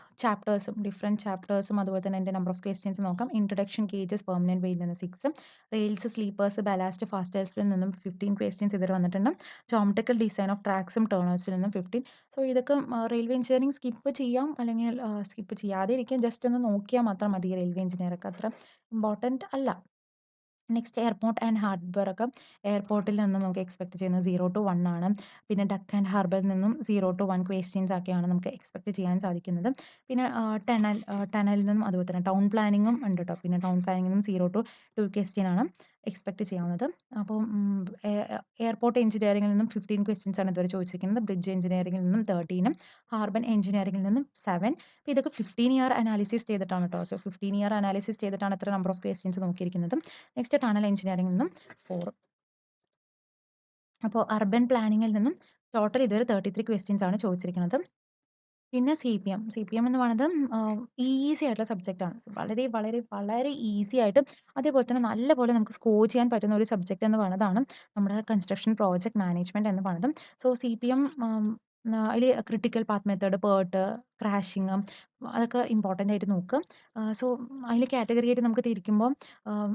[SPEAKER 1] ചാപ്റ്റേഴ്സും അതുപോലെ തന്നെ എൻ്റെ നമ്പർ ഓഫ് ക്വസ്റ്റ്യൻസ് നോക്കാം. ഇൻട്രൊഡക്ഷൻ, കേജസ്, പെർമനൻറ്റ് വെയിൽ നിന്ന് 6, റെയിൽസ്, സ്ലീപ്പേഴ്സ്, ബാലാസ്റ്റ്, ഫാസ്റ്റേഴ്സിൽ നിന്നും 15 ക്വസ്റ്റ്യൻസ് ഇതുവരെ വന്നിട്ടുണ്ട്. ജോമെട്രിക്കൽ ഡിസൈൻ ഓഫ് ട്രാക്സും ടേണേഴ്സിൽ നിന്നും 15. സോ ഇതൊക്കെ റെയിൽവേ എഞ്ചിനീയറിംഗ് സ്കിപ്പ് ചെയ്യാം, അല്ലെങ്കിൽ സ്കിപ്പ് ചെയ്യാതെ ഇരിക്കാം. ജസ്റ്റ് ഒന്ന് നോക്കിയാൽ മാത്രം മതി. റെയിൽവേ എഞ്ചിനീയറൊക്കെ അത്ര ഇമ്പോർട്ടൻറ്റ് അല്ല. നെക്സ്റ്റ് എയർപോർട്ട് ആൻഡ് ഹാർബർ ഒക്കെ. എയർപോർട്ടിൽ നിന്നും നമുക്ക് എക്സ്പെക്ട് ചെയ്യുന്നത് 0 to 1 ആണ്. പിന്നെ ഡക്ക് ആൻഡ് ഹാർബറിൽ നിന്നും 0 to 1 ക്വസ്റ്റ്യൻസ് ഒക്കെയാണ് നമുക്ക് എക്സ്പെക്ട് ചെയ്യാൻ സാധിക്കുന്നത്. പിന്നെ ടണലിൽ നിന്നും അതുപോലെ തന്നെ ടൗൺ പ്ലാനിങ്ങും ഉണ്ട് കേട്ടോ. പിന്നെ ടൗൺ പ്ലാനിങ്ങിൽ നിന്നും 0 to 2 ക്വസ്റ്റ്യൻ ആണ് എക്സ്പെക്ട് ചെയ്യാവുന്നത്. അപ്പം എയർപോർട്ട് എഞ്ചിനീയറിംഗിൽ നിന്നും 15 ക്വസ്റ്റ്യൻസ് ആണ് ഇതുവരെ ചോദിച്ചിരിക്കുന്നത്. ബ്രിഡ്ജ് എഞ്ചിനീയറിംഗിൽ നിന്നും 13, ഹാർബർ എഞ്ചിനീയറിംഗിൽ നിന്നും 7. അപ്പോൾ ഇതൊക്കെ 15 ഇയർ അനാലിസിസ് ചെയ്തിട്ടാണ് കേട്ടോ. സോ 15 ഇയർ അനാലിസിസ് ചെയ്തിട്ടാണ് ഇത്ര നമ്പർ ഓഫ് ക്വസ്റ്റ്യൻസ് നോക്കിയിരിക്കുന്നത്. നെക്സ്റ്റ് ടണൽ എഞ്ചിനീയറിംഗിൽ നിന്നും 4. അപ്പോൾ അർബൻ പ്ലാനിങ്ങിൽ നിന്നും ടോട്ടൽ ഇതുവരെ 33 ക്വസ്റ്റ്യൻസ് ആണ് ചോദിച്ചിരിക്കുന്നത്. പിന്നെ CPM എന്ന് പറയുന്നത് ഈസി ആയിട്ടുള്ള സബ്ജക്റ്റ് ആണ്. വളരെ വളരെ വളരെ ഈസി ആയിട്ടും അതേപോലെ തന്നെ നല്ലപോലെ നമുക്ക് സ്കോർ ചെയ്യാൻ പറ്റുന്ന ഒരു സബ്ജക്റ്റ് എന്ന് പറയുന്നതാണ് നമ്മുടെ കൺസ്ട്രക്ഷൻ പ്രോജക്ട് മാനേജ്മെന്റ് എന്ന് പറയുന്നത്. സോ CPM അതിൽ critical path method, PERT, crashing അതൊക്കെ ഇമ്പോർട്ടൻ്റ് ആയിട്ട് നോക്കുക. സോ അതിൽ കാറ്റഗറി ആയിട്ട് നമുക്ക് തിരിക്കുമ്പോൾ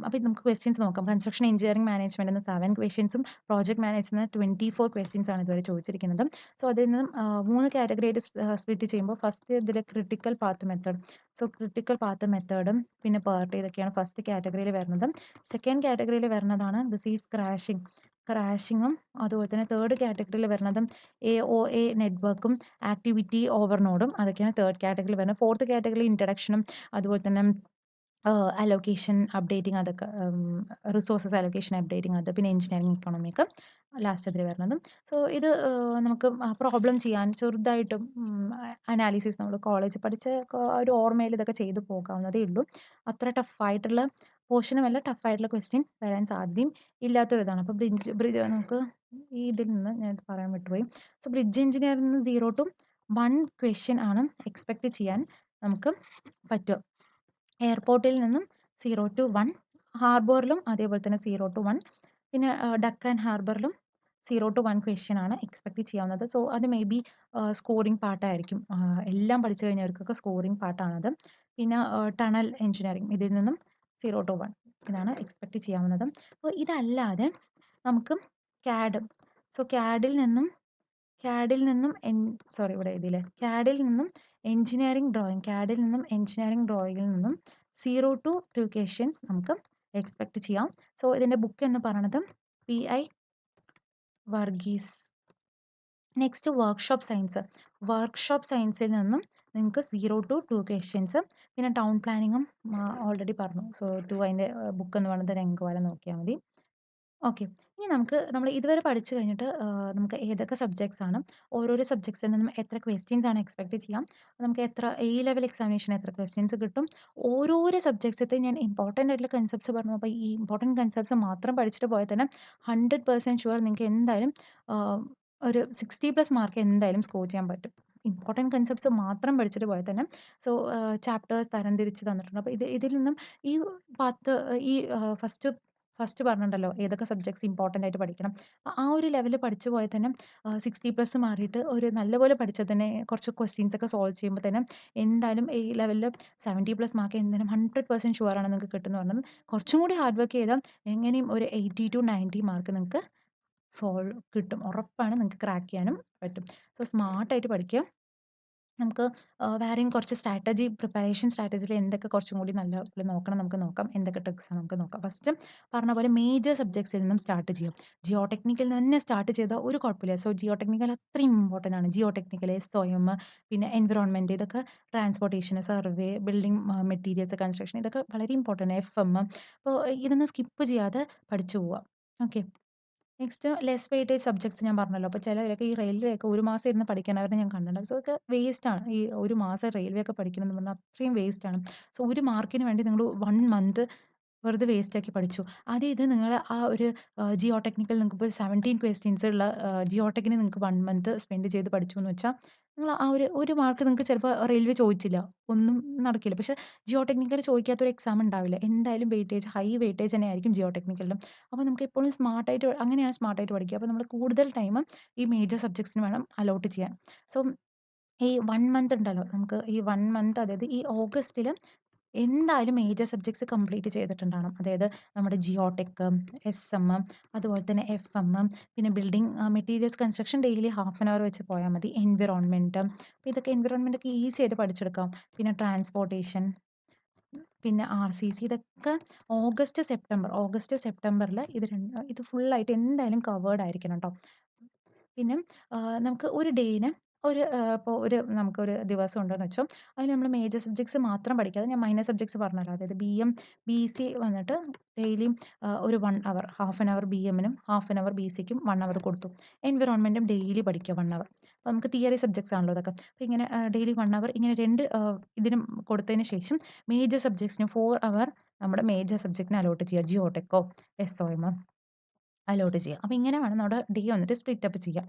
[SPEAKER 1] അപ്പോൾ നമുക്ക് ക്വസ്റ്റ്യൻസ് നോക്കാം. കൺസ്ട്രക്ഷൻ എഞ്ചിനീയറിംഗ് മാനേജ്മെന്റ് എന്ന 7 ക്വസ്റ്റ്യൻസും പ്രോജക്ട് മാനേജ്മെന്റ് 24 ക്വസ്റ്റ്യൻസ് ആണ് ഇതുവരെ ചോദിച്ചിരിക്കുന്നത്. സോ അതിൽ നിന്നും 3 കാറ്റഗറി ആയിട്ട് സ്പ്ലിറ്റ് ചെയ്യുമ്പോൾ ഫസ്റ്റ് ഇതിൽ critical path method. So critical path മെത്തേഡും പിന്നെ പേർട്ട് ഇതൊക്കെയാണ് ഫസ്റ്റ് കാറ്റഗറിയിൽ വരുന്നത്. സെക്കൻഡ് കാറ്റഗറിയിൽ വരുന്നതാണ് ഡിസീസ് ക്രാഷിങ്ങും അതുപോലെ തന്നെ തേർഡ് കാറ്റഗറിയിൽ വരുന്നതും AOA നെറ്റ്വർക്കും ആക്ടിവിറ്റി ഓവർലോഡും അതൊക്കെയാണ് തേർഡ് കാറ്റഗറിയിൽ വരുന്നത്. ഫോർത്ത് കാറ്റഗറിയിൽ ഇൻട്രഡക്ഷനും അതുപോലെ തന്നെ അലോക്കേഷൻ അപ്ഡേറ്റിംഗ് അതൊക്കെ റിസോഴ്സസ് അലോക്കേഷൻ അപ്ഡേറ്റിംഗ് അത് പിന്നെ എഞ്ചിനീയറിംഗ് ഇക്കണോമിക്ക് ലാസ്റ്റ് അതിൽ വരുന്നതും. സോ ഇത് നമുക്ക് പ്രോബ്ലം ചെയ്യാൻ ചെറുതായിട്ടും അനാലിസിസ് നമ്മൾ കോളേജ് പഠിച്ച ഒരു ഓർമ്മയിൽ ഇതൊക്കെ ചെയ്തു പോകാവുന്നതേ ഉള്ളൂ. അത്ര ടഫായിട്ടുള്ള പോർഷനുമല്ല, ടഫായിട്ടുള്ള ക്വസ്റ്റ്യൻ വരാൻ സാധ്യതയും ഇല്ലാത്തൊരിതാണ്. അപ്പോൾ നമുക്ക് ഈ ഇതിൽ നിന്ന് ഞാൻ പറയാൻ വിട്ടുപോയി. സോ ബ്രിഡ്ജ് എഞ്ചിനീയറിൽ നിന്ന് 0 to 1 ക്വസ്റ്റ്യൻ ആണ് എക്സ്പെക്ട് ചെയ്യാൻ നമുക്ക് പറ്റുക. എയർപോർട്ടിൽ നിന്നും 0 to 1, ഹാർബറിലും അതേപോലെ തന്നെ 0 to 1, പിന്നെ ഡക്കാൻ ഹാർബറിലും 0 to 1 ക്വസ്റ്റ്യൻ ആണ് എക്സ്പെക്ട് ചെയ്യാവുന്നത്. സോ അത് മേ ബി സ്കോറിംഗ് പാർട്ടായിരിക്കും. എല്ലാം പഠിച്ചു കഴിഞ്ഞവർക്കൊക്കെ സ്കോറിംഗ് പാർട്ടാണത്. പിന്നെ ടണൽ എഞ്ചിനീയറിംഗ് ഇതിൽ നിന്നും 0 to 1 ഇതാണ് എക്സ്പെക്ട് ചെയ്യാവുന്നത്. അപ്പോൾ ഇതല്ലാതെ നമുക്ക് CAD. സോ CAD-ൽ നിന്നും സോറി ഇവിടെ എഴുതിയില്ലേ, CAD-ൽ നിന്നും എഞ്ചിനീയറിംഗ് ഡ്രോയിങ്ങിൽ നിന്നും 0 to 2 ക്വസ്റ്റ്യൻസ് നമുക്ക് എക്സ്പെക്ട് ചെയ്യാം. സോ ഇതിൻ്റെ ബുക്ക് എന്ന് പറയുന്നത് PI വർഗീസ്. നെക്സ്റ്റ് വർക്ക്ഷോപ്പ് സയൻസിൽ നിന്നും നിങ്ങൾക്ക് 0 to 2 ക്വസ്റ്റ്യൻസ്. പിന്നെ ടൗൺ പ്ലാനിങ്ങും ഓൾറെഡി പറഞ്ഞു. സോ 2 അതിൻ്റെ ബുക്ക് എന്ന് പറയുന്നത് രംഗവാല നോക്കിയാൽ മതി. ഓക്കെ. ഇനി നമ്മൾ ഇതുവരെ പഠിച്ചു കഴിഞ്ഞിട്ട് നമുക്ക് ഏതൊക്കെ സബ്ജക്ട്സ് ആണ്, ഓരോരോ സബ്ജക്ട്സിൽ നിന്നും എത്ര ക്വസ്റ്റ്യൻസ് ആണ് എക്സ്പെക്ട് ചെയ്യാം, നമുക്ക് എത്ര ലെവൽ എക്സാമിനേഷൻ എത്ര ക്വസ്റ്റ്യൻസ് കിട്ടും, ഓരോരോ സബ്ജക്ട്സത്തെ ഞാൻ ഇമ്പോർട്ടൻ്റ് ആയിട്ടുള്ള കൺസെപ്റ്റ്സ് പറഞ്ഞു. അപ്പോൾ ഈ ഇമ്പോർട്ടൻറ്റ് കൺസെപ്റ്റ്സ് മാത്രം പഠിച്ചിട്ട് പോയാൽ തന്നെ 100% ഷുവർ നിങ്ങൾക്ക് എന്തായാലും ഒരു 60+ മാർക്ക് എന്തായാലും സ്കോർ ചെയ്യാൻ പറ്റും. ഇമ്പോർട്ടൻറ്റ് കൺസെപ്റ്റ്സ് മാത്രം പഠിച്ചിട്ട് പോയാൽ തന്നെ. സോ ചാപ്റ്റേഴ്സ് തരംതിരിച്ച് തന്നിട്ടുണ്ട്. അപ്പോൾ ഇതിൽ നിന്നും ഈ 10 ഈ ഫസ്റ്റ് പറഞ്ഞിട്ടുണ്ടല്ലോ ഏതൊക്കെ സബ്ജക്ട്സ് ഇമ്പോർട്ടൻ്റ് ആയിട്ട് പഠിക്കണം. ആ ഒരു ലെവലിൽ പഠിച്ചു പോയാൽ തന്നെ 60+ മാറിയിട്ട് ഒരു നല്ലപോലെ പഠിച്ചാൽ തന്നെ കുറച്ച് ക്വസ്റ്റ്യൻസ് ഒക്കെ സോൾവ് ചെയ്യുമ്പോൾ തന്നെ എന്തായാലും ഈ ലെവലിൽ 70+ മാർക്ക് എന്തായാലും 100% ഷുവർ ആണ് നിങ്ങൾക്ക് കിട്ടുമെന്ന് പറഞ്ഞത്. കുറച്ചും കൂടി ഹാർഡ് വർക്ക് ചെയ്താൽ എങ്ങനെയും ഒരു 80 to 90 മാർക്ക് നിങ്ങൾക്ക് കിട്ടും. ഉറപ്പാണ് നിങ്ങൾക്ക് ക്രാക്ക് ചെയ്യാനും പറ്റും. സോ സ്മാർട്ടായിട്ട് പഠിക്കുക. നമുക്ക് വേറെയും കുറച്ച് പ്രിപ്പറേഷൻ സ്ട്രാറ്റജിയിൽ എന്തൊക്കെ കുറച്ചും കൂടി നല്ല നോക്കണം, നമുക്ക് നോക്കാം. എന്തൊക്കെ ട്രിക്സാണ് നമുക്ക് നോക്കാം. ഫസ്റ്റ് പറഞ്ഞ പോലെ മേജർ സബ്ജക്ട്സിൽ നിന്നും സ്റ്റാർട്ട് ചെയ്യാം. ജിയോ ടെക്നിക്കൽ തന്നെ സ്റ്റാർട്ട് ചെയ്താൽ ഒരു കുഴപ്പമില്ല. സോ ജിയോ ടെക്നിക്കൽ അത്രയും ഇമ്പോർട്ടൻ്റ് ആണ്. ജിയോ ടെക്നിക്കൽ, SOM, പിന്നെ എൻവിറോൺമെൻറ്റ്, ഇതൊക്കെ transportation, survey, building materials, construction, ഇതൊക്കെ വളരെ ഇമ്പോർട്ടൻ്റ്. FM. അപ്പോൾ ഇതൊന്നും സ്കിപ്പ് ചെയ്യാതെ പഠിച്ചു പോവുക. Okay. Next less weightage subjects ഞാൻ പറഞ്ഞല്ലോ. അപ്പോൾ ചിലവരൊക്കെ ഈ റെയിൽവേ ഒക്കെ ഒരു മാസം ഇരുന്ന് പഠിക്കണവരെ ഞാൻ കണ്ടിട്ടുണ്ട്. സോ ഇതൊക്കെ വേസ്റ്റാണ്. ഈ ഒരു മാസം റെയിൽവേ ഒക്കെ പഠിക്കണം എന്ന് പറഞ്ഞാൽ അത്രയും വേസ്റ്റാണ്. സോ ഒരു മാർക്കിന് വേണ്ടി നിങ്ങൾ 1 മന്ത് വെറുതെ വേസ്റ്റാക്കി പഠിച്ചു. അതേ ഇത് നിങ്ങൾ ആ ഒരു ജിയോ ടെക്നിക്കൽ നിങ്ങൾക്കിപ്പോൾ 17 ക്വസ്റ്റ്യൻസ് ഉള്ള ജിയോ ടെക്കിന് നിങ്ങൾക്ക് 1 മന്ത് സ്പെൻഡ് ചെയ്ത് പഠിച്ചു എന്ന് വെച്ചാൽ നിങ്ങൾ ആ ഒരു മാർക്ക് നിങ്ങൾക്ക് ചിലപ്പോൾ റെയിൽവേ ചോദിച്ചില്ല. ഒന്നും നടക്കില്ല. പക്ഷേ ജിയോ ടെക്നിക്കൽ ചോദിക്കാത്തൊരു എക്സാം ഉണ്ടാവില്ല. എന്തായാലും ഹൈ വെയിറ്റേജ് തന്നെ ആയിരിക്കും ജിയോ ടെക്നിക്കലിലും. അപ്പോൾ നമുക്ക് എപ്പോഴും അങ്ങനെയാണ് സ്മാർട്ടായിട്ട് പഠിക്കുക. അപ്പോൾ നമ്മൾ കൂടുതൽ ടൈം ഈ മേജർ സബ്ജക്ട്സിന് വേണം അലോട്ട് ചെയ്യാൻ. സോ ഈ 1 മന്ത് ഉണ്ടല്ലോ, നമുക്ക് ഈ 1 മന്ത് അതായത് ഈ ഓഗസ്റ്റിൽ എന്തായാലും മേജർ സബ്ജക്ട്സ് കംപ്ലീറ്റ് ചെയ്തിട്ടുണ്ടാവണം. അതായത് നമ്മുടെ ജിയോടെക്, SM, അതുപോലെ തന്നെ FM, പിന്നെ building materials construction daily half an അവർ വെച്ച് പോയാൽ മതി. എൻവിറോൺമെൻറ്റ്, അപ്പോൾ ഇതൊക്കെ എൻവിറോൺമെൻറ്റ് ഒക്കെ ഈസി ആയിട്ട് പഠിച്ചെടുക്കാം. പിന്നെ ട്രാൻസ്പോർട്ടേഷൻ, പിന്നെ RCC, ഇതൊക്കെ ഓഗസ്റ്റ് സെപ്റ്റംബറിൽ ഇത് ഫുള്ളായിട്ട് എന്തായാലും കവേർഡ് ആയിരിക്കണം കേട്ടോ. പിന്നെ നമുക്ക് ഒരു ഡേയിന് ഇപ്പോൾ നമുക്കൊരു ദിവസം ഉണ്ടെന്ന് വെച്ചോ, അതിന് നമ്മൾ മേജർ സബ്ജക്ട്സ് മാത്രം പഠിക്കാതെ ഞാൻ മൈനർ സബ്ജക്ട്സ് പറഞ്ഞല്ലോ. അതായത് BM, BC വന്നിട്ട് ഡെയിലിയും ഒരു 1 അവർ, ഹാഫ് ആൻ അവർ BM-നും ഹാഫ് ആൻ അവർ BC-ക്കും 1 അവർ കൊടുത്തു. എൻവിറോൺമെൻറ്റും ഡെയിലി പഠിക്കുക 1 അവർ. അപ്പോൾ നമുക്ക് തിയറി സബ്ജക്ട്സ് ആണല്ലോ ഇതൊക്കെ. അപ്പോൾ ഇങ്ങനെ ഡെയിലി 1 അവർ ഇങ്ങനെ 2 ഇതിനും കൊടുത്തതിന് ശേഷം മേജർ സബ്ജക്ട്സിന് 4 അവർ നമ്മുടെ മേജർ സബ്ജക്റ്റിന് അലോട്ട് ചെയ്യുക. ജിയോടെക്കോ SOM അലോട്ട് ചെയ്യുക. അപ്പോൾ ഇങ്ങനെ വേണം നമ്മുടെ ഡേ വന്നിട്ട് സ്പ്ലിറ്റ് അപ്പ് ചെയ്യാം.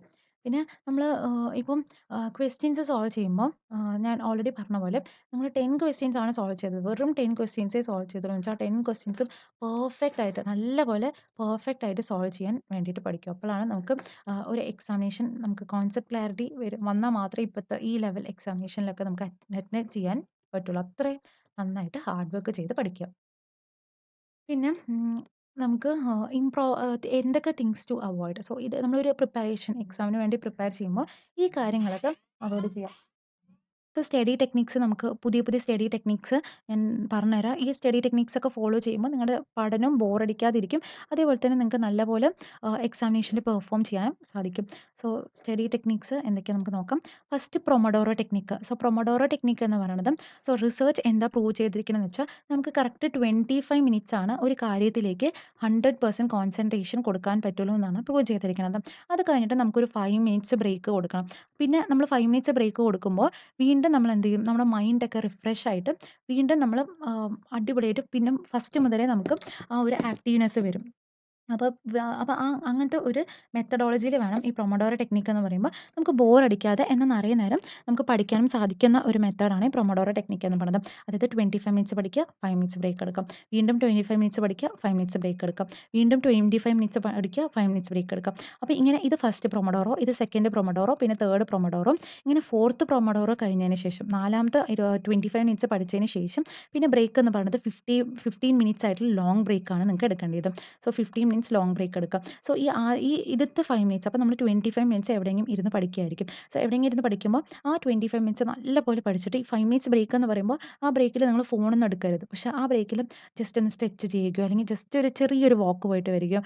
[SPEAKER 1] പിന്നെ നമ്മൾ ഇപ്പം ക്വസ്റ്റ്യൻസ് സോൾവ് ചെയ്യുമ്പോൾ ഞാൻ ഓൾറെഡി പറഞ്ഞ പോലെ നമ്മൾ 10 ക്വസ്റ്റ്യൻസ് ആണ് സോൾവ് ചെയ്തത്. വെറും 10 ക്വസ്റ്റ്യൻസേ സോൾവ് ചെയ്തുള്ളൂ എന്ന് വെച്ചാൽ 10 ക്വസ്റ്റ്യൻസും പെർഫെക്റ്റ് ആയിട്ട് നല്ലപോലെ പെർഫെക്റ്റ് ആയിട്ട് സോൾവ് ചെയ്യാൻ വേണ്ടിയിട്ട് പഠിക്കും. അപ്പോഴാണ് നമുക്ക് ഒരു എക്സാമിനേഷൻ നമുക്ക് കോൺസെപ്റ്റ് ക്ലാരിറ്റി വന്നാൽ മാത്രമേ ഇപ്പോഴത്തെ ഈ ലെവൽ എക്സാമിനേഷനിലൊക്കെ നമുക്ക് അറ്റൻഡ് ചെയ്യാൻ പറ്റുള്ളൂ. അത്രയും നന്നായിട്ട് ഹാർഡ് വർക്ക് ചെയ്ത് പഠിക്കുക. പിന്നെ നമുക്ക് എന്തൊക്കെ തിങ്സ് ടു അവോയ്ഡ്. സോ ഇത് നമ്മളൊരു പ്രിപ്പറേഷൻ എക്സാമിന് വേണ്ടി പ്രിപ്പയർ ചെയ്യുമ്പോൾ ഈ കാര്യങ്ങളൊക്കെ അവോയ്ഡ് ചെയ്യുക. ഇപ്പോൾ സ്റ്റഡി ടെക്നിക്സ് നമുക്ക് പുതിയ പുതിയ സ്റ്റഡി ടെക്നിക്സ് ഞാൻ പറഞ്ഞുതരാം. ഈ സ്റ്റഡി ടെക്നിക്സ് ഒക്കെ ഫോളോ ചെയ്യുമ്പോൾ നിങ്ങളുടെ പഠനം ബോറടിക്കാതിരിക്കും. അതേപോലെ തന്നെ നിങ്ങൾക്ക് നല്ലപോലെ എക്സാമിനേഷനിൽ പെർഫോം ചെയ്യാൻ സാധിക്കും. സോ സ്റ്റഡി ടെക്നിക്സ് എന്തൊക്കെയാണ് നമുക്ക് നോക്കാം. First പ്രൊമഡോറോ technique. സോ പ്രൊമഡോറോ ടെക്നിക്ക് എന്ന് പറയുന്നത് റിസർച്ച് എന്താ പ്രൂവ് ചെയ്തിരിക്കണമെന്ന് വെച്ചാൽ നമുക്ക് കറക്റ്റ് 25 മിനിറ്റ്സ് ആണ് ഒരു കാര്യത്തിലേക്ക് 100% കോൺസെൻട്രേഷൻ കൊടുക്കാൻ പറ്റുള്ളൂ എന്നാണ് പ്രൂവ് ചെയ്തിരിക്കുന്നത്. അത് കഴിഞ്ഞിട്ട് നമുക്കൊരു 5 മിനിറ്റ്സ് ബ്രേക്ക് കൊടുക്കണം. പിന്നെ നമ്മൾ 5 മിനിറ്റ്സ് ബ്രേക്ക് കൊടുക്കുമ്പോൾ വീണ്ടും നമ്മൾ എന്ത് ചെയ്യും, നമ്മുടെ മൈൻഡൊക്കെ റിഫ്രഷ് ആയിട്ട് വീണ്ടും നമ്മൾ അടിപൊളിയായിട്ട് പിന്നെ ഫസ്റ്റ് മുതലേ നമുക്ക് ആ ഒരു ആക്റ്റീവ്നെസ് വരും. അപ്പോൾ അപ്പോൾ അങ്ങനത്തെ ഒരു മെത്തഡോളജിയിൽ വേണം ഈ പ്രൊമഡോറോ ടെക്നിക്ക് എന്ന് പറയുമ്പോൾ നമുക്ക് ബോറടിക്കാതെ എന്നാൽ നിറയെ നേരം നമുക്ക് പഠിക്കാനും സാധിക്കുന്ന ഒരു മെത്തേഡാണ് ഈ പ്രൊമഡോറോ ടെക്നിക്ക് എന്ന് പറയുന്നത്. അതായത് 25 മിനിറ്റ്സ് പഠിക്കുക, 5 മിനിറ്റ്സ് ബ്രേക്ക് എടുക്കാം. വീണ്ടും 25 മിനിറ്റ്സ് പഠിക്കുക, 5 മിനിറ്റ്സ് ബ്രേക്ക് എടുക്കാം. വീണ്ടും 25 മിനിറ്റ്സ് പഠിക്കുക, 5 മിനിറ്റ്സ് ബ്രേക്ക് എടുക്കാം. അപ്പോൾ ഇങ്ങനെ ഇത് ഫസ്റ്റ് പ്രൊമഡോറോ, ഇത് സെക്കൻഡ് പ്രൊമഡോറോ, പിന്നെ തേർഡ് പ്രൊമഡോറോ, ഇങ്ങനെ ഫോർത്ത് പ്രൊമഡോറോ കഴിഞ്ഞതിന് ശേഷം നാലാമത്തെ 25 മിനിറ്റ്സ് പഠിച്ചതിന് ശേഷം പിന്നെ ബ്രേക്ക് എന്ന് പറയുന്നത് 15 മിനിറ്റ്സ് ആയിട്ടുള്ള ലോങ് ബ്രേക്കാണ് നിങ്ങൾക്ക് എടുക്കേണ്ടത്. സോ 15 മിനിറ്റ്സ് ലോങ് ബ്രേക്ക് എടുക്കാം. സോ ഇതിത്തെ 5 മിനിറ്റ്സ് അപ്പോൾ നമ്മൾ 25 മിനിറ്റ്സ് എവിടെയെങ്കിലും ഇരുന്ന് പഠിക്കുകയായിരിക്കും. സോ എവിടെയെങ്കിലും ഇരുന്ന് പഠിക്കുമ്പോൾ ആ 25 മിനിറ്റ്സ് നല്ലപോലെ പഠിച്ചിട്ട് ഈ 5 മിനിറ്റ്സ് ബ്രേക്ക് എന്ന് പറയുമ്പോൾ ആ ബ്രേക്കിൽ നിങ്ങൾ ഫോണൊന്നും എടുക്കരുത്. പക്ഷേ ആ ബ്രേക്കിൽ ജസ്റ്റ് ഒന്ന് സ്ട്രെച്ച് ചെയ്യുകയോ അല്ലെങ്കിൽ ജസ്റ്റ് ഒരു ചെറിയൊരു വാക്ക് പോയിട്ട് വരികയോ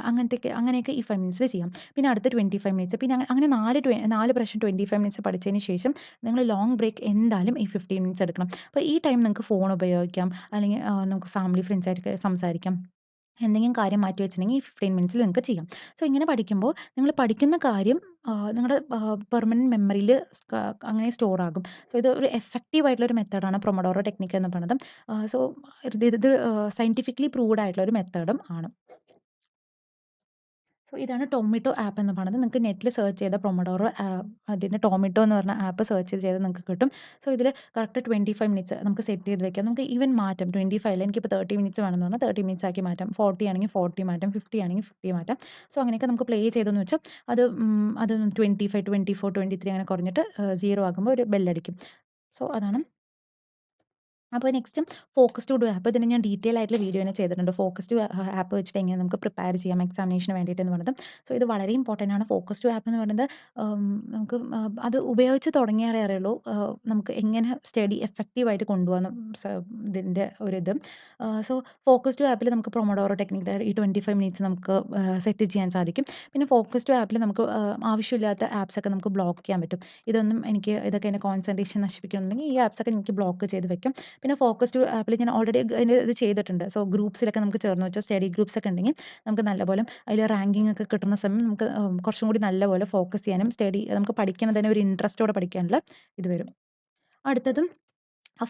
[SPEAKER 1] അങ്ങനെയൊക്കെ ഈ 5 മിനിറ്റ്സിൽ ചെയ്യാം. പിന്നെ അടുത്ത 25 മിനിറ്റ്സ് പിന്നെ അങ്ങനെ 4 പ്രാവശ്യം 25 മിനിറ്റ്സ് പഠിച്ചതിന് ശേഷം നിങ്ങൾ ലോങ് ബ്രേക്ക് എന്തായാലും ഈ 15 മിനിറ്റ്സ് എടുക്കണം. അപ്പോൾ ഈ ടൈം നിങ്ങൾക്ക് ഫോൺ ഉപയോഗിക്കാം, അല്ലെങ്കിൽ നമുക്ക് ഫാമിലി ഫ്രണ്ട്സായിട്ട് സംസാരിക്കാം. എന്തെങ്കിലും കാര്യം മാറ്റി വെച്ചിട്ടുണ്ടെങ്കിൽ ഈ 15 മിനിറ്റ്സിൽ നിങ്ങൾക്ക് ചെയ്യാം. സോ ഇങ്ങനെ പഠിക്കുമ്പോൾ നിങ്ങൾ പഠിക്കുന്ന കാര്യം നിങ്ങളുടെ പെർമനന്റ് മെമ്മറിയിൽ അങ്ങനെ സ്റ്റോർ ആകും. സോ ഇത് ഒരു എഫക്റ്റീവ് ആയിട്ടുള്ള ഒരു മെത്തേഡാണ് പ്രൊമഡോറോ ടെക്നിക്ക് എന്ന് പറയുന്നത്. സോ ഇത് സയന്റിഫിക്കലി പ്രൂവ്ഡ് ആയിട്ടുള്ള ഒരു മെത്തേഡും ആണ്. സോ ഇതാണ് ടൊമാറ്റോ ആപ്പ് എന്ന് പറയുന്നത്. നിങ്ങൾക്ക് നെറ്റിൽ സെർച്ച് ചെയ്ത പ്രൊമഡോറോ അതിൻ്റെ ടൊമാറ്റോ എന്ന് പറഞ്ഞ ആപ്പ് സെർച്ച് ചെയ്ത് നിങ്ങൾക്ക് കിട്ടും. സോ ഇതിൽ കറക്റ്റ് 25 മിനിറ്റ്സ് നമുക്ക് സെറ്റ് ചെയ്ത് വെക്കാം. നമുക്ക് ഈവൻ മാറ്റാം. 25 എനിക്കിപ്പോൾ 30 മിനിറ്റ്സ് വേണമെന്ന് പറഞ്ഞാൽ 30 മിനിറ്റ്സ് ആക്കി മാറ്റാം. 40 ആണെങ്കിൽ 40 മാറ്റാം. 50 ആണെങ്കിൽ 50 മാറ്റാം. സോ അങ്ങനെയൊക്കെ നമുക്ക് പ്ലേ ചെയ്തെന്ന് വെച്ചാൽ അത് 25, 24, 23 അങ്ങനെ കുറഞ്ഞിട്ട് 0 ആകുമ്പോൾ ഒരു ബെല്ലടിക്കും. സോ അതാണ്. അപ്പോൾ next focus to do app. ഇതിന് ഞാൻ ഡീറ്റെയിൽ ആയിട്ടുള്ള വീഡിയോ തന്നെ ചെയ്തിട്ടുണ്ട്. ഫോക്കസ് ടു ആപ്പ് വെച്ചിട്ട് എങ്ങനെ നമുക്ക് പ്രിപ്പയർ ചെയ്യാം എക്സാമിനേഷന് വേണ്ടിയിട്ട് എന്ന് പറയുന്നത്. സോ ഇത് വളരെ ഇമ്പോർട്ടൻ്റ് ആണ്. ഫോക്കസ് ടു ആപ്പ് എന്ന് പറയുന്നത് നമുക്ക് അത് ഉപയോഗിച്ച് തുടങ്ങിയാലേ അറിയുള്ളൂ നമുക്ക് എങ്ങനെ സ്റ്റഡി എഫക്റ്റീവായിട്ട് കൊണ്ടുപോകാൻ ഇതിൻ്റെ ഒരിത്. സോ ഫോക്കസ് ടു ആപ്പിൽ നമുക്ക് പ്രൊമോഡോറോ ടെക്നിക്ക് ഈ 25 മിനിറ്റ്സ് നമുക്ക് സെറ്റ് ചെയ്യാൻ സാധിക്കും. പിന്നെ ഫോക്കസ് ടു ആപ്പിൽ നമുക്ക് ആവശ്യമില്ലാത്ത ആപ്സ് ഒക്കെ നമുക്ക് ബ്ലോക്ക് ചെയ്യാൻ പറ്റും. ഇതൊക്കെ എൻ്റെ കോൺസെൻട്രേഷൻ നശിപ്പിക്കുന്നുണ്ടെങ്കിൽ ഈ ആപ്സ് ഒക്കെ എനിക്ക് ബ്ലോക്ക് ചെയ്ത് വെക്കും. പിന്നെ ഫോക്കസ് ടു ആപ്പിൽ ഞാൻ ഓൾറെഡി ഇത് ചെയ്തിട്ടുണ്ട്. സോ ഗ്രൂപ്പ്സിലൊക്കെ നമുക്ക് ചേർന്ന് വെച്ചാൽ സ്റ്റഡി ഗ്രൂപ്പ്സ് ഒക്കെ ഉണ്ടെങ്കിൽ നമുക്ക് നല്ലപോലെ അതിൽ റാങ്കിങ് ഒക്കെ കിട്ടുന്ന സമയം നമുക്ക് കുറച്ചും കൂടി നല്ലപോലെ ഫോക്കസ് ചെയ്യാനും നമുക്ക് പഠിക്കുന്നതിന് ഒരു ഇൻട്രസ്റ്റോടെ പഠിക്കാനുള്ള ഇത് വരും. അടുത്തതും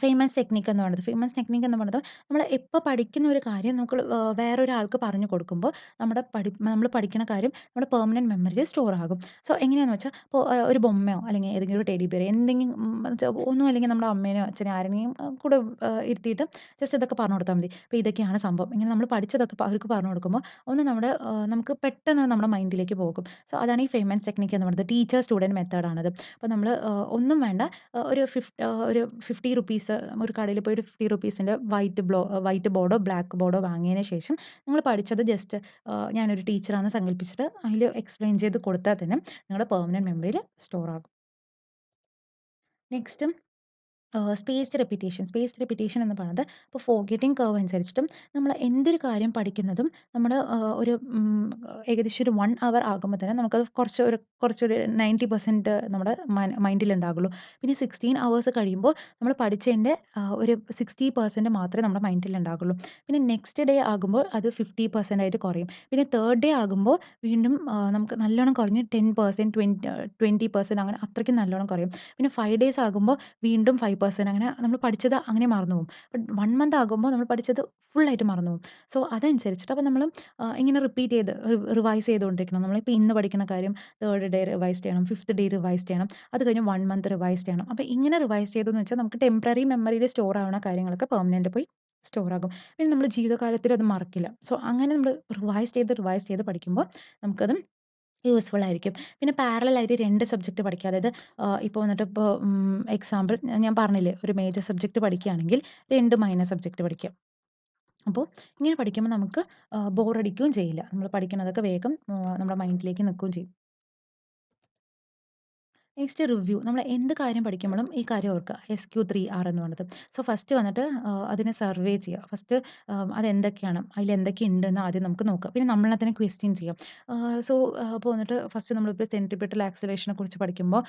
[SPEAKER 1] ഫേമസ് ടെക്നിക്ക് എന്ന് പറയുന്നത്. ഫേമസ് ടെക്നിക്ക് എന്ന് പറയുന്നത് നമ്മൾ എപ്പോൾ പഠിക്കുന്ന ഒരു കാര്യം നമുക്ക് വേറൊരാൾക്ക് പറഞ്ഞു കൊടുക്കുമ്പോൾ നമ്മൾ പഠിക്കുന്ന കാര്യം നമ്മുടെ പെർമനന്റ് മെമ്മറിയിൽ സ്റ്റോർ ആകും. സോ എങ്ങനെയാണെന്ന് വെച്ചാൽ ഇപ്പോൾ ഒരു ബൊമ്മയോ അല്ലെങ്കിൽ ഏതെങ്കിലും ഒരു ടെഡി ബിയർ എന്തെങ്കിലും ഒന്നും അല്ലെങ്കിൽ നമ്മുടെ അമ്മേനോ അച്ഛനോ ആരെങ്കിലും കൂടെ ഇരുത്തിയിട്ട് ജസ്റ്റ് ഇതൊക്കെ പറഞ്ഞു കൊടുത്താൽ മതി. അപ്പോൾ ഇതൊക്കെയാണ് സംഭവം. ഇങ്ങനെ നമ്മൾ പഠിച്ചതൊക്കെ അവർക്ക് പറഞ്ഞു കൊടുക്കുമ്പോൾ നമുക്ക് പെട്ടെന്ന് നമ്മുടെ മൈൻഡിലേക്ക് പോകും. സോ അതാണ് ഈ ഫേമസ് ടെക്നിക്ക് എന്ന് പറയുന്നത്. ടീച്ചർ സ്റ്റുഡൻറ് മെത്തേഡാണത്. അപ്പോൾ നമ്മൾ ഒന്നും വേണ്ട, ഒരു 50 റുപ്പീസ് ഒരു കടയിൽ പോയി ഒരു 50 റുപ്പീസിൻ്റെ വൈറ്റ് ബോർഡോ ബ്ലാക്ക് ബോർഡോ വാങ്ങിയതിന് ശേഷം നിങ്ങൾ പഠിച്ചത് ജസ്റ്റ് ഞാനൊരു ടീച്ചറാണെന്ന് സങ്കല്പിച്ചിട്ട് അതിൽ എക്സ്പ്ലെയിൻ ചെയ്ത് കൊടുത്താൽ തന്നെ നിങ്ങളുടെ പെർമനന്റ് മെമ്മറിയിൽ സ്റ്റോർ ആകും. നെക്സ്റ്റ് സ്പേസ്ഡ് റെപ്പിറ്റേഷൻ എന്ന് പറയുന്നത് ഇപ്പോൾ ഫോർഗെറ്റിംഗ് കർവ് അനുസരിച്ചിട്ടും നമ്മൾ എന്തൊരു കാര്യം പഠിക്കുന്നതും നമ്മൾ ഒരു ഏകദേശം ഒരു 1 അവർ ആകുമ്പോൾ തന്നെ നമുക്കത് കുറച്ചൊരു 90% നമ്മുടെ മൈൻഡിൽ ഉണ്ടാകുള്ളൂ. പിന്നെ 16 അവേഴ്സ് കഴിയുമ്പോൾ നമ്മൾ പഠിച്ചതിൻ്റെ ഒരു 60% മാത്രമേ നമ്മുടെ മൈൻഡിൽ ഉണ്ടാകുള്ളൂ. പിന്നെ നെക്സ്റ്റ് ഡേ ആകുമ്പോൾ അത് 50% ആയിട്ട് കുറയും. പിന്നെ തേർഡ് ഡേ ആകുമ്പോൾ വീണ്ടും നമുക്ക് നല്ലോണം കുറഞ്ഞ് 10%, 20% അങ്ങനെ അത്രയ്ക്കും നല്ലോണം കുറയും. പിന്നെ 5 ഡേയ്സ് ആകുമ്പോൾ വീണ്ടും 5% 50% അങ്ങനെ നമ്മൾ പഠിച്ചത് അങ്ങനെ മറന്നു പോകും. ബട്ട് 1 മന്ത് ആകുമ്പോൾ നമ്മൾ പഠിച്ചത് ഫുള്ളായിട്ട് മറന്നു പോകും. സോ അതനുസരിച്ചിട്ട് അപ്പോൾ നമ്മൾ ഇങ്ങനെ റിപ്പീറ്റ് ചെയ്ത് റിവൈസ് ചെയ്തുകൊണ്ടിരിക്കണം. നമ്മളിപ്പോൾ ഇന്ന് പഠിക്കുന്ന കാര്യം 3rd ഡേ റിവൈസ് ചെയ്യണം, 5th ഡേ റിവൈസ് ചെയ്യണം. അത് കഴിഞ്ഞ് 1 മന്ത് റിവൈസ് ചെയ്യണം. അപ്പോൾ ഇങ്ങനെ റിവൈസ് ചെയ്തെന്ന് വെച്ചാൽ നമുക്ക് ടെമ്പററി മെമ്മറിയിൽ സ്റ്റോർ ആവുന്ന കാര്യങ്ങളൊക്കെ പെർമനന്റ് പോയി സ്റ്റോർ ആകും. പിന്നെ നമ്മൾ ജീവിതകാലത്തിൽ അത് മറക്കില്ല. സോ അങ്ങനെ നമ്മൾ റിവൈസ് ചെയ്ത് പഠിക്കുമ്പോൾ നമുക്കത് യൂസ്ഫുൾ ആയിരിക്കും. പിന്നെ പാരലൽ ആയിട്ട് 2 സബ്ജക്റ്റ് പഠിക്കുക. അതായത് ഇപ്പോൾ വന്നിട്ട് ഇപ്പോൾ എക്സാമ്പിൾ ഞാൻ പറഞ്ഞില്ലേ ഒരു മേജർ സബ്ജക്റ്റ് പഠിക്കുകയാണെങ്കിൽ 2 മൈനർ സബ്ജക്റ്റ് പഠിക്കുക. അപ്പോൾ ഇങ്ങനെ പഠിക്കുമ്പോൾ നമുക്ക് ബോറടിക്കുകയും ചെയ്യില്ല. നമ്മൾ പഠിക്കുന്നതൊക്കെ വേഗം നമ്മുടെ മൈൻഡിലേക്ക് നിൽക്കുകയും ചെയ്യും. Next review. നമ്മൾ എന്ത് കാര്യം പഠിക്കുമ്പോഴും ഈ കാര്യം ഓർക്കുക. SQ3R എന്ന് പറഞ്ഞത്. സോ ഫസ്റ്റ് വന്നിട്ട് അതിനെ സർവേ ചെയ്യുക. ഫസ്റ്റ് അതെന്തൊക്കെയാണ്, അതിലെന്തൊക്കെയുണ്ടെന്ന് ആദ്യം നമുക്ക് നോക്കാം. പിന്നെ നമ്മളെ തന്നെ ക്വസ്റ്റ്യൻ ചെയ്യാം. സോ അപ്പോൾ വന്നിട്ട് ഫസ്റ്റ് നമ്മളിപ്പോൾ സെൻട്രിപെറ്റൽ ആക്സിലറേഷനെ കുറിച്ച് പഠിക്കുമ്പോൾ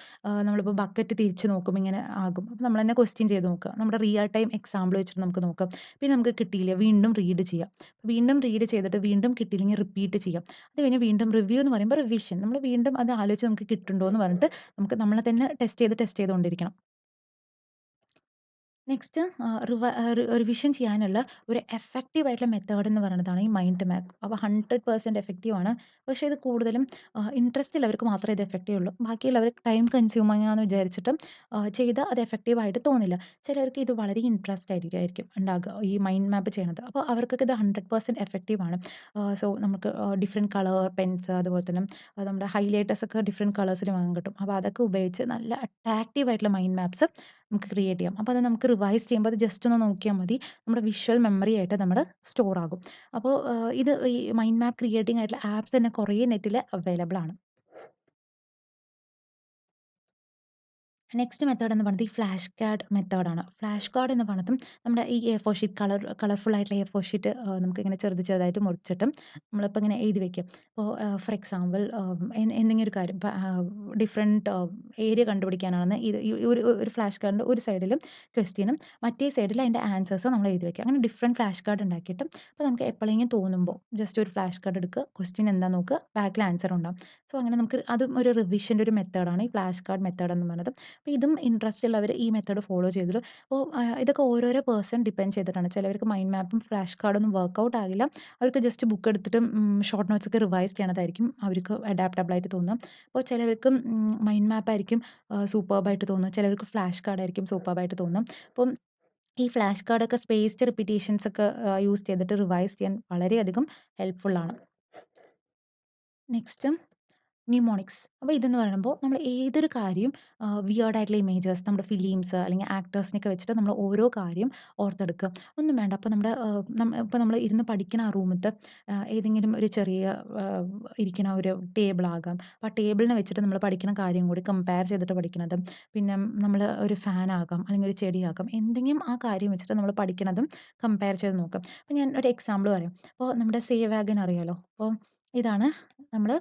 [SPEAKER 1] നമ്മളിപ്പോൾ ബക്കറ്റ് തിരിച്ച് നോക്കുമ്പോൾ ഇങ്ങനെ ആകും. അപ്പോൾ നമ്മൾ തന്നെ ക്വസ്റ്റ്യൻ ചെയ്ത് നോക്കുക. നമ്മുടെ റിയൽ ടൈം എക്സാമ്പിൾ വെച്ചിട്ട് നമുക്ക് നോക്കാം. പിന്നെ നമുക്ക് കിട്ടിയില്ല വീണ്ടും റീഡ് ചെയ്യാം. വീണ്ടും റീഡ് ചെയ്തിട്ട് വീണ്ടും കിട്ടിയില്ലെങ്കിൽ റിപ്പീറ്റ് ചെയ്യാം. അത് കഴിഞ്ഞ് വീണ്ടും റിവ്യൂ എന്ന് പറയുമ്പോൾ റിവിഷൻ. നമ്മൾ വീണ്ടും അത് ആലോചിച്ച് നമുക്ക് കിട്ടുന്നുണ്ടോ എന്ന് പറഞ്ഞിട്ട് നമുക്ക് നമ്മളെ തന്നെ ടെസ്റ്റ് ചെയ്തുകൊണ്ടിരിക്കണം. നെക്സ്റ്റ് റിവിഷൻ ചെയ്യാനുള്ള ഒരു എഫക്റ്റീവ് ആയിട്ടുള്ള മെത്തേഡ് എന്ന് പറയുന്നതാണ് ഈ മൈൻഡ് മാപ്പ്. അപ്പോൾ 100% എഫക്റ്റീവ് ആണ്. പക്ഷേ ഇത് കൂടുതലും ഇൻട്രസ്റ്റ് ഉള്ളവർക്ക് മാത്രമേ ഇത് എഫക്റ്റീവ് ഉള്ളൂ. ബാക്കിയുള്ളവർ ടൈം കൺസ്യൂമിംഗ് ആണെന്ന് വിചാരിച്ചിട്ട് ചെയ്താൽ അത് എഫക്റ്റീവ് ആയിട്ട് തോന്നില്ല. ചിലർക്ക് ഇത് വളരെ ഇൻട്രസ്റ്റ് ആയിരിക്കും ഉണ്ടാകുക ഈ മൈൻഡ് മാപ്പ് ചെയ്യണത്. അപ്പോൾ അവർക്കൊക്കെ ഇത് 100% എഫക്റ്റീവ് ആണ്. സോ നമുക്ക് ഡിഫറെൻറ്റ് കളർ പെൻസ് അതുപോലെ തന്നെ നമ്മുടെ ഹൈലൈറ്റേഴ്സ് ഒക്കെ ഡിഫറെൻറ്റ് കളേഴ്സിൽ വാങ്ങാൻ കിട്ടും. അപ്പോൾ അതൊക്കെ ഉപയോഗിച്ച് നല്ല അട്രാക്റ്റീവ് ആയിട്ടുള്ള മൈൻഡ് മാപ്സ് നമുക്ക് ക്രിയേറ്റ് ചെയ്യാം. അപ്പോൾ അത് നമുക്ക് റിവൈസ് ചെയ്യുമ്പോൾ അത് ജസ്റ്റ് ഒന്ന് നോക്കിയാൽ മതി. നമ്മുടെ വിഷ്വൽ മെമ്മറി ആയിട്ട് നമ്മുടെ സ്റ്റോർ ആകും. അപ്പോൾ ഇത് ഈ മൈൻഡ് മാപ്പ് ക്രിയേറ്റിംഗ് ആയിട്ടുള്ള ആപ്സ് തന്നെ കുറേ നെറ്റിൽ അവൈലബിൾ ആണ്. നെക്സ്റ്റ് മെത്തേഡ് എന്ന് പറയുന്നത് ഈ ഫ്ലാഷ് കാർഡ് മെത്തേഡാണ്. ഫ്ലാഷ് കാർഡ് എന്ന് പറയുന്നതും നമ്മുടെ ഈ എ4 ഷീറ്റ് കളർഫുൾ ആയിട്ടുള്ള എ4 ഷീറ്റ് നമുക്കിങ്ങനെ ചെറുതായിട്ട് മുറിച്ചിട്ടും നമ്മളിപ്പോൾ ഇങ്ങനെ എഴുതി വെക്കും. ഇപ്പോൾ ഫോർ എക്സാമ്പിൾ എന്തെങ്കിലും ഒരു കാര്യം ഇപ്പോൾ ഡിഫറെൻറ്റ് ഏരിയ കണ്ടുപിടിക്കാനാണെന്ന് ഇത് ഈ ഒരു ഫ്ലാഷ് കാർഡിൻ്റെ ഒരു സൈഡിലും ക്വസ്റ്റ്യനും മറ്റേ സൈഡിൽ അതിൻ്റെ ആൻസേഴ്സും നമ്മൾ എഴുതി വെക്കുക. അങ്ങനെ ഡിഫറെൻറ്റ് ഫ്ലാഷ് കാർഡ് ഉണ്ടാക്കിയിട്ട് അപ്പോൾ നമുക്ക് എപ്പോഴെങ്കിലും തോന്നുമ്പോൾ ജസ്റ്റ് ഒരു ഫ്ലാഷ് കാർഡ് എടുക്കുക, ക്വസ്റ്റ്യൻ എന്താണെന്ന് നോക്കുക, ബാക്കിൽ ആൻസർ ഉണ്ടാവും. സോ അങ്ങനെ നമുക്ക് അതും ഒരു റിവിഷൻ്റെ ഒരു മെത്തേഡാണ് ഈ ഫ്ലാഷ് കാർഡ് മെത്തേഡ് എന്ന് പറയുന്നത്. അപ്പോൾ ഇതും ഇൻട്രസ്റ്റ് ഉള്ളവർ ഈ മെത്തേഡ് ഫോളോ ചെയ്തോളൂ. അപ്പോൾ ഇതൊക്കെ ഓരോരോ പേഴ്സൺ ഡിപ്പെൻഡ് ചെയ്തിട്ടാണ്. ചിലവർക്ക് മൈൻഡ് മാപ്പും ഫ്ലാഷ് കാർഡൊന്നും വർക്കൗട്ട് ആകില്ല. അവർക്ക് ജസ്റ്റ് ബുക്ക് എടുത്തിട്ട് ഷോർട്ട് നോട്ട്സ് ഒക്കെ റിവൈസ് ചെയ്യണതായിരിക്കും അവർക്ക് അഡാപ്റ്റബിൾ ആയിട്ട് തോന്നുക. അപ്പോൾ ചിലവർക്ക് മൈൻഡ് മാപ്പ് ആയിരിക്കും സൂപ്പർബായിട്ട് തോന്നുക. ചിലവർക്ക് ഫ്ലാഷ് കാർഡ് ആയിരിക്കും സൂപ്പർബായിട്ട് തോന്നുക. അപ്പം ഈ ഫ്ലാഷ് കാർഡൊക്കെ സ്പേസ്ഡ് റിപ്പീറ്റേഷൻസ് ഒക്കെ യൂസ് ചെയ്തിട്ട് റിവൈസ് ചെയ്യാൻ വളരെയധികം ഹെൽപ്ഫുൾ ആണ്. Next mnemonics. അപ്പോൾ ഇതെന്ന് പറയുമ്പോൾ നമ്മൾ ഏതൊരു കാര്യം വിയേർഡ് ആയിട്ടുള്ള ഇമേജസ് നമ്മുടെ ഫിലിംസ് അല്ലെങ്കിൽ ആക്ടേഴ്സിനെയൊക്കെ വെച്ചിട്ട് നമ്മൾ ഓരോ കാര്യം ഓർത്തെടുക്കുക. ഒന്നും വേണ്ട. അപ്പോൾ നമ്മുടെ ഇപ്പോൾ നമ്മൾ ഇരുന്ന് പഠിക്കുന്ന ആ റൂമത്തെ ഏതെങ്കിലും ഒരു ചെറിയ ഇരിക്കുന്ന ഒരു ടേബിൾ ആകാം. അപ്പോൾ ആ ടേബിളിനെ വെച്ചിട്ട് നമ്മൾ പഠിക്കുന്ന കാര്യം കൂടി കമ്പയർ ചെയ്തിട്ട് പഠിക്കുന്നതും പിന്നെ നമ്മൾ ഒരു ഫാൻ ആകാം അല്ലെങ്കിൽ ഒരു ചെടിയാകാം. എന്തെങ്കിലും ആ കാര്യം വെച്ചിട്ട് നമ്മൾ പഠിക്കുന്നതും കമ്പയർ ചെയ്ത് നോക്കാം. അപ്പോൾ ഞാൻ ഒരു എക്സാമ്പിൾ പറയാം. അപ്പോൾ നമ്മുടെ സേവാഗൻ അറിയാലോ. അപ്പോൾ ഇതാണ് നമ്മൾ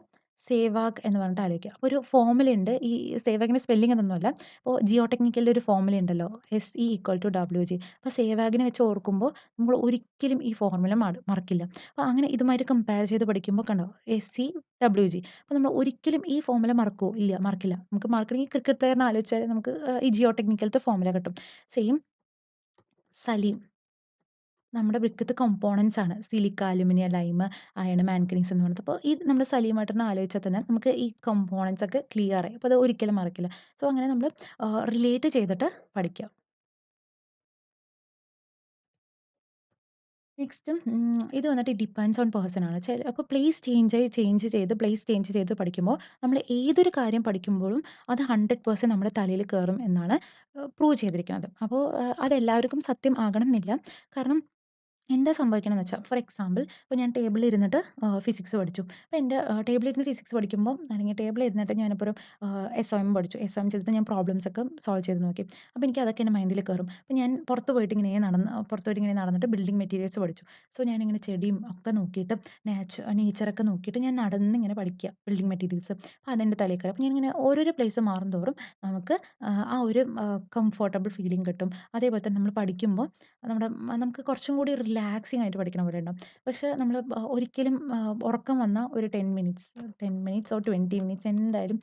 [SPEAKER 1] സേവാഗ് എന്ന് പറഞ്ഞിട്ട് ആലോചിക്കുക. അപ്പോൾ ഒരു ഫോർമുല ഉണ്ട്. ഈ സേവാഗിൻ്റെ സ്പെല്ലിംഗ് അതൊന്നുമല്ല. അപ്പോൾ ജിയോ ടെക്നിക്കലിൻ്റെ ഒരു ഫോർമുല ഉണ്ടല്ലോ. SE=WG. അപ്പോൾ സേവാഗിനെ വെച്ച് ഓർക്കുമ്പോൾ നമ്മൾ ഒരിക്കലും ഈ ഫോർമുല മറക്കില്ല. അപ്പോൾ അങ്ങനെ ഇതുമായിട്ട് കമ്പയർ ചെയ്ത് പഠിക്കുമ്പോൾ കണ്ടോ SEWG. അപ്പോൾ നമ്മൾ ഒരിക്കലും ഈ ഫോർമുല മറക്കുമോ? ഇല്ല, മറക്കില്ല. നമുക്ക് മറക്കണമെങ്കിൽ ക്രിക്കറ്റ് പ്ലെയറിനെ ആലോചിച്ചാൽ നമുക്ക് ഈ ജിയോ ടെക്നിക്കലത്തെ ഫോർമുല കിട്ടും. സെയിം സലീം. നമ്മുടെ വൃക്കത്തെ കോമ്പോണൻറ്റ്സ് ആണ്. Silica, aluminium, lime, iron, manganese എന്ന് പറയുന്നത്. അപ്പോൾ ഈ നമ്മൾ സലീമായിട്ടൊന്ന് ആലോചിച്ചാൽ തന്നെ നമുക്ക് ഈ കോമ്പോണൻറ്റ്സ് ഒക്കെ ക്ലിയർ ആയി. അപ്പോൾ അത് ഒരിക്കലും മറക്കില്ല. സോ അങ്ങനെ നമ്മൾ റിലേറ്റ് ചെയ്തിട്ട് പഠിക്കുക. നെക്സ്റ്റ് ഇത് വന്നിട്ട് ഡിപ്പെൻഡ്സ് ഓൺ പേഴ്സൺ ആണ്. അപ്പോൾ പ്ലേസ് ചേഞ്ച് ചെയ്ത് പഠിക്കുമ്പോൾ നമ്മൾ ഏതൊരു കാര്യം പഠിക്കുമ്പോഴും അത് 100% നമ്മുടെ തലയിൽ കയറും എന്നാണ് പ്രൂവ് ചെയ്തിരിക്കുന്നത്. അപ്പോൾ അതെല്ലാവർക്കും സത്യം ആകണം എന്നില്ല. കാരണം എന്താ സംഭവിക്കണമെന്ന് വെച്ചാൽ ഫോർ എക്സാമ്പിൾ ഇപ്പോൾ ഞാൻ ടേബിളിൽ ഇരുന്നിട്ട് ഫിസിക്സ് പഠിച്ചു. അപ്പോൾ എൻ്റെ ടേബിളിൽ ഇരുന്ന് ഫിസിക്സ് പഠിക്കുമ്പോൾ അല്ലെങ്കിൽ ടേബിളിൽ ഇരുന്നിട്ട് ഞാനിപ്പോൾ ഒരു SOM പഠിച്ചു. SOM ചെയ്തിട്ട് ഞാൻ പ്രോബ്ലംസ് ഒക്കെ സോൾവ് ചെയ്ത് നോക്കി. അപ്പോൾ എനിക്ക് അതൊക്കെ എൻ്റെ മൈൻഡിൽ കയറും. അപ്പോൾ ഞാൻ പുറത്ത് പോയിട്ട് ഇങ്ങനെ നടന്നിട്ട് ബിൽഡിംഗ് മെറ്റീരിയൽസ് പഠിച്ചു. സോ ഞാനിങ്ങനെ ചെടിയും ഒക്കെ നോക്കിയിട്ട് നേച്ചറൊക്കെ നോക്കിയിട്ട് ഞാൻ നടന്ന് ഇങ്ങനെ പഠിക്കുക ബിൽഡിംഗ് മെറ്റീരിയൽസ്. അപ്പോൾ അതെൻ്റെ തലയിൽ കയറും. അപ്പോൾ ഞാനിങ്ങനെ ഓരോരോ പ്ലേസ് മാറും തോറും നമുക്ക് ആ ഒരു കംഫർട്ടബിൾ ഫീലിംഗ് കിട്ടും. അതേപോലെ തന്നെ നമ്മൾ പഠിക്കുമ്പോൾ നമുക്ക് കുറച്ചും കൂടി റിലാക്സിങ് ആയിട്ട് പഠിക്കണ പോലെ ഉണ്ടാവും. പക്ഷെ നമ്മൾ ഒരിക്കലും ഉറക്കം വന്നാൽ ഒരു 10 മിനിറ്റ്സ് ഓർ 20 മിനിറ്റ്സ് എന്തായാലും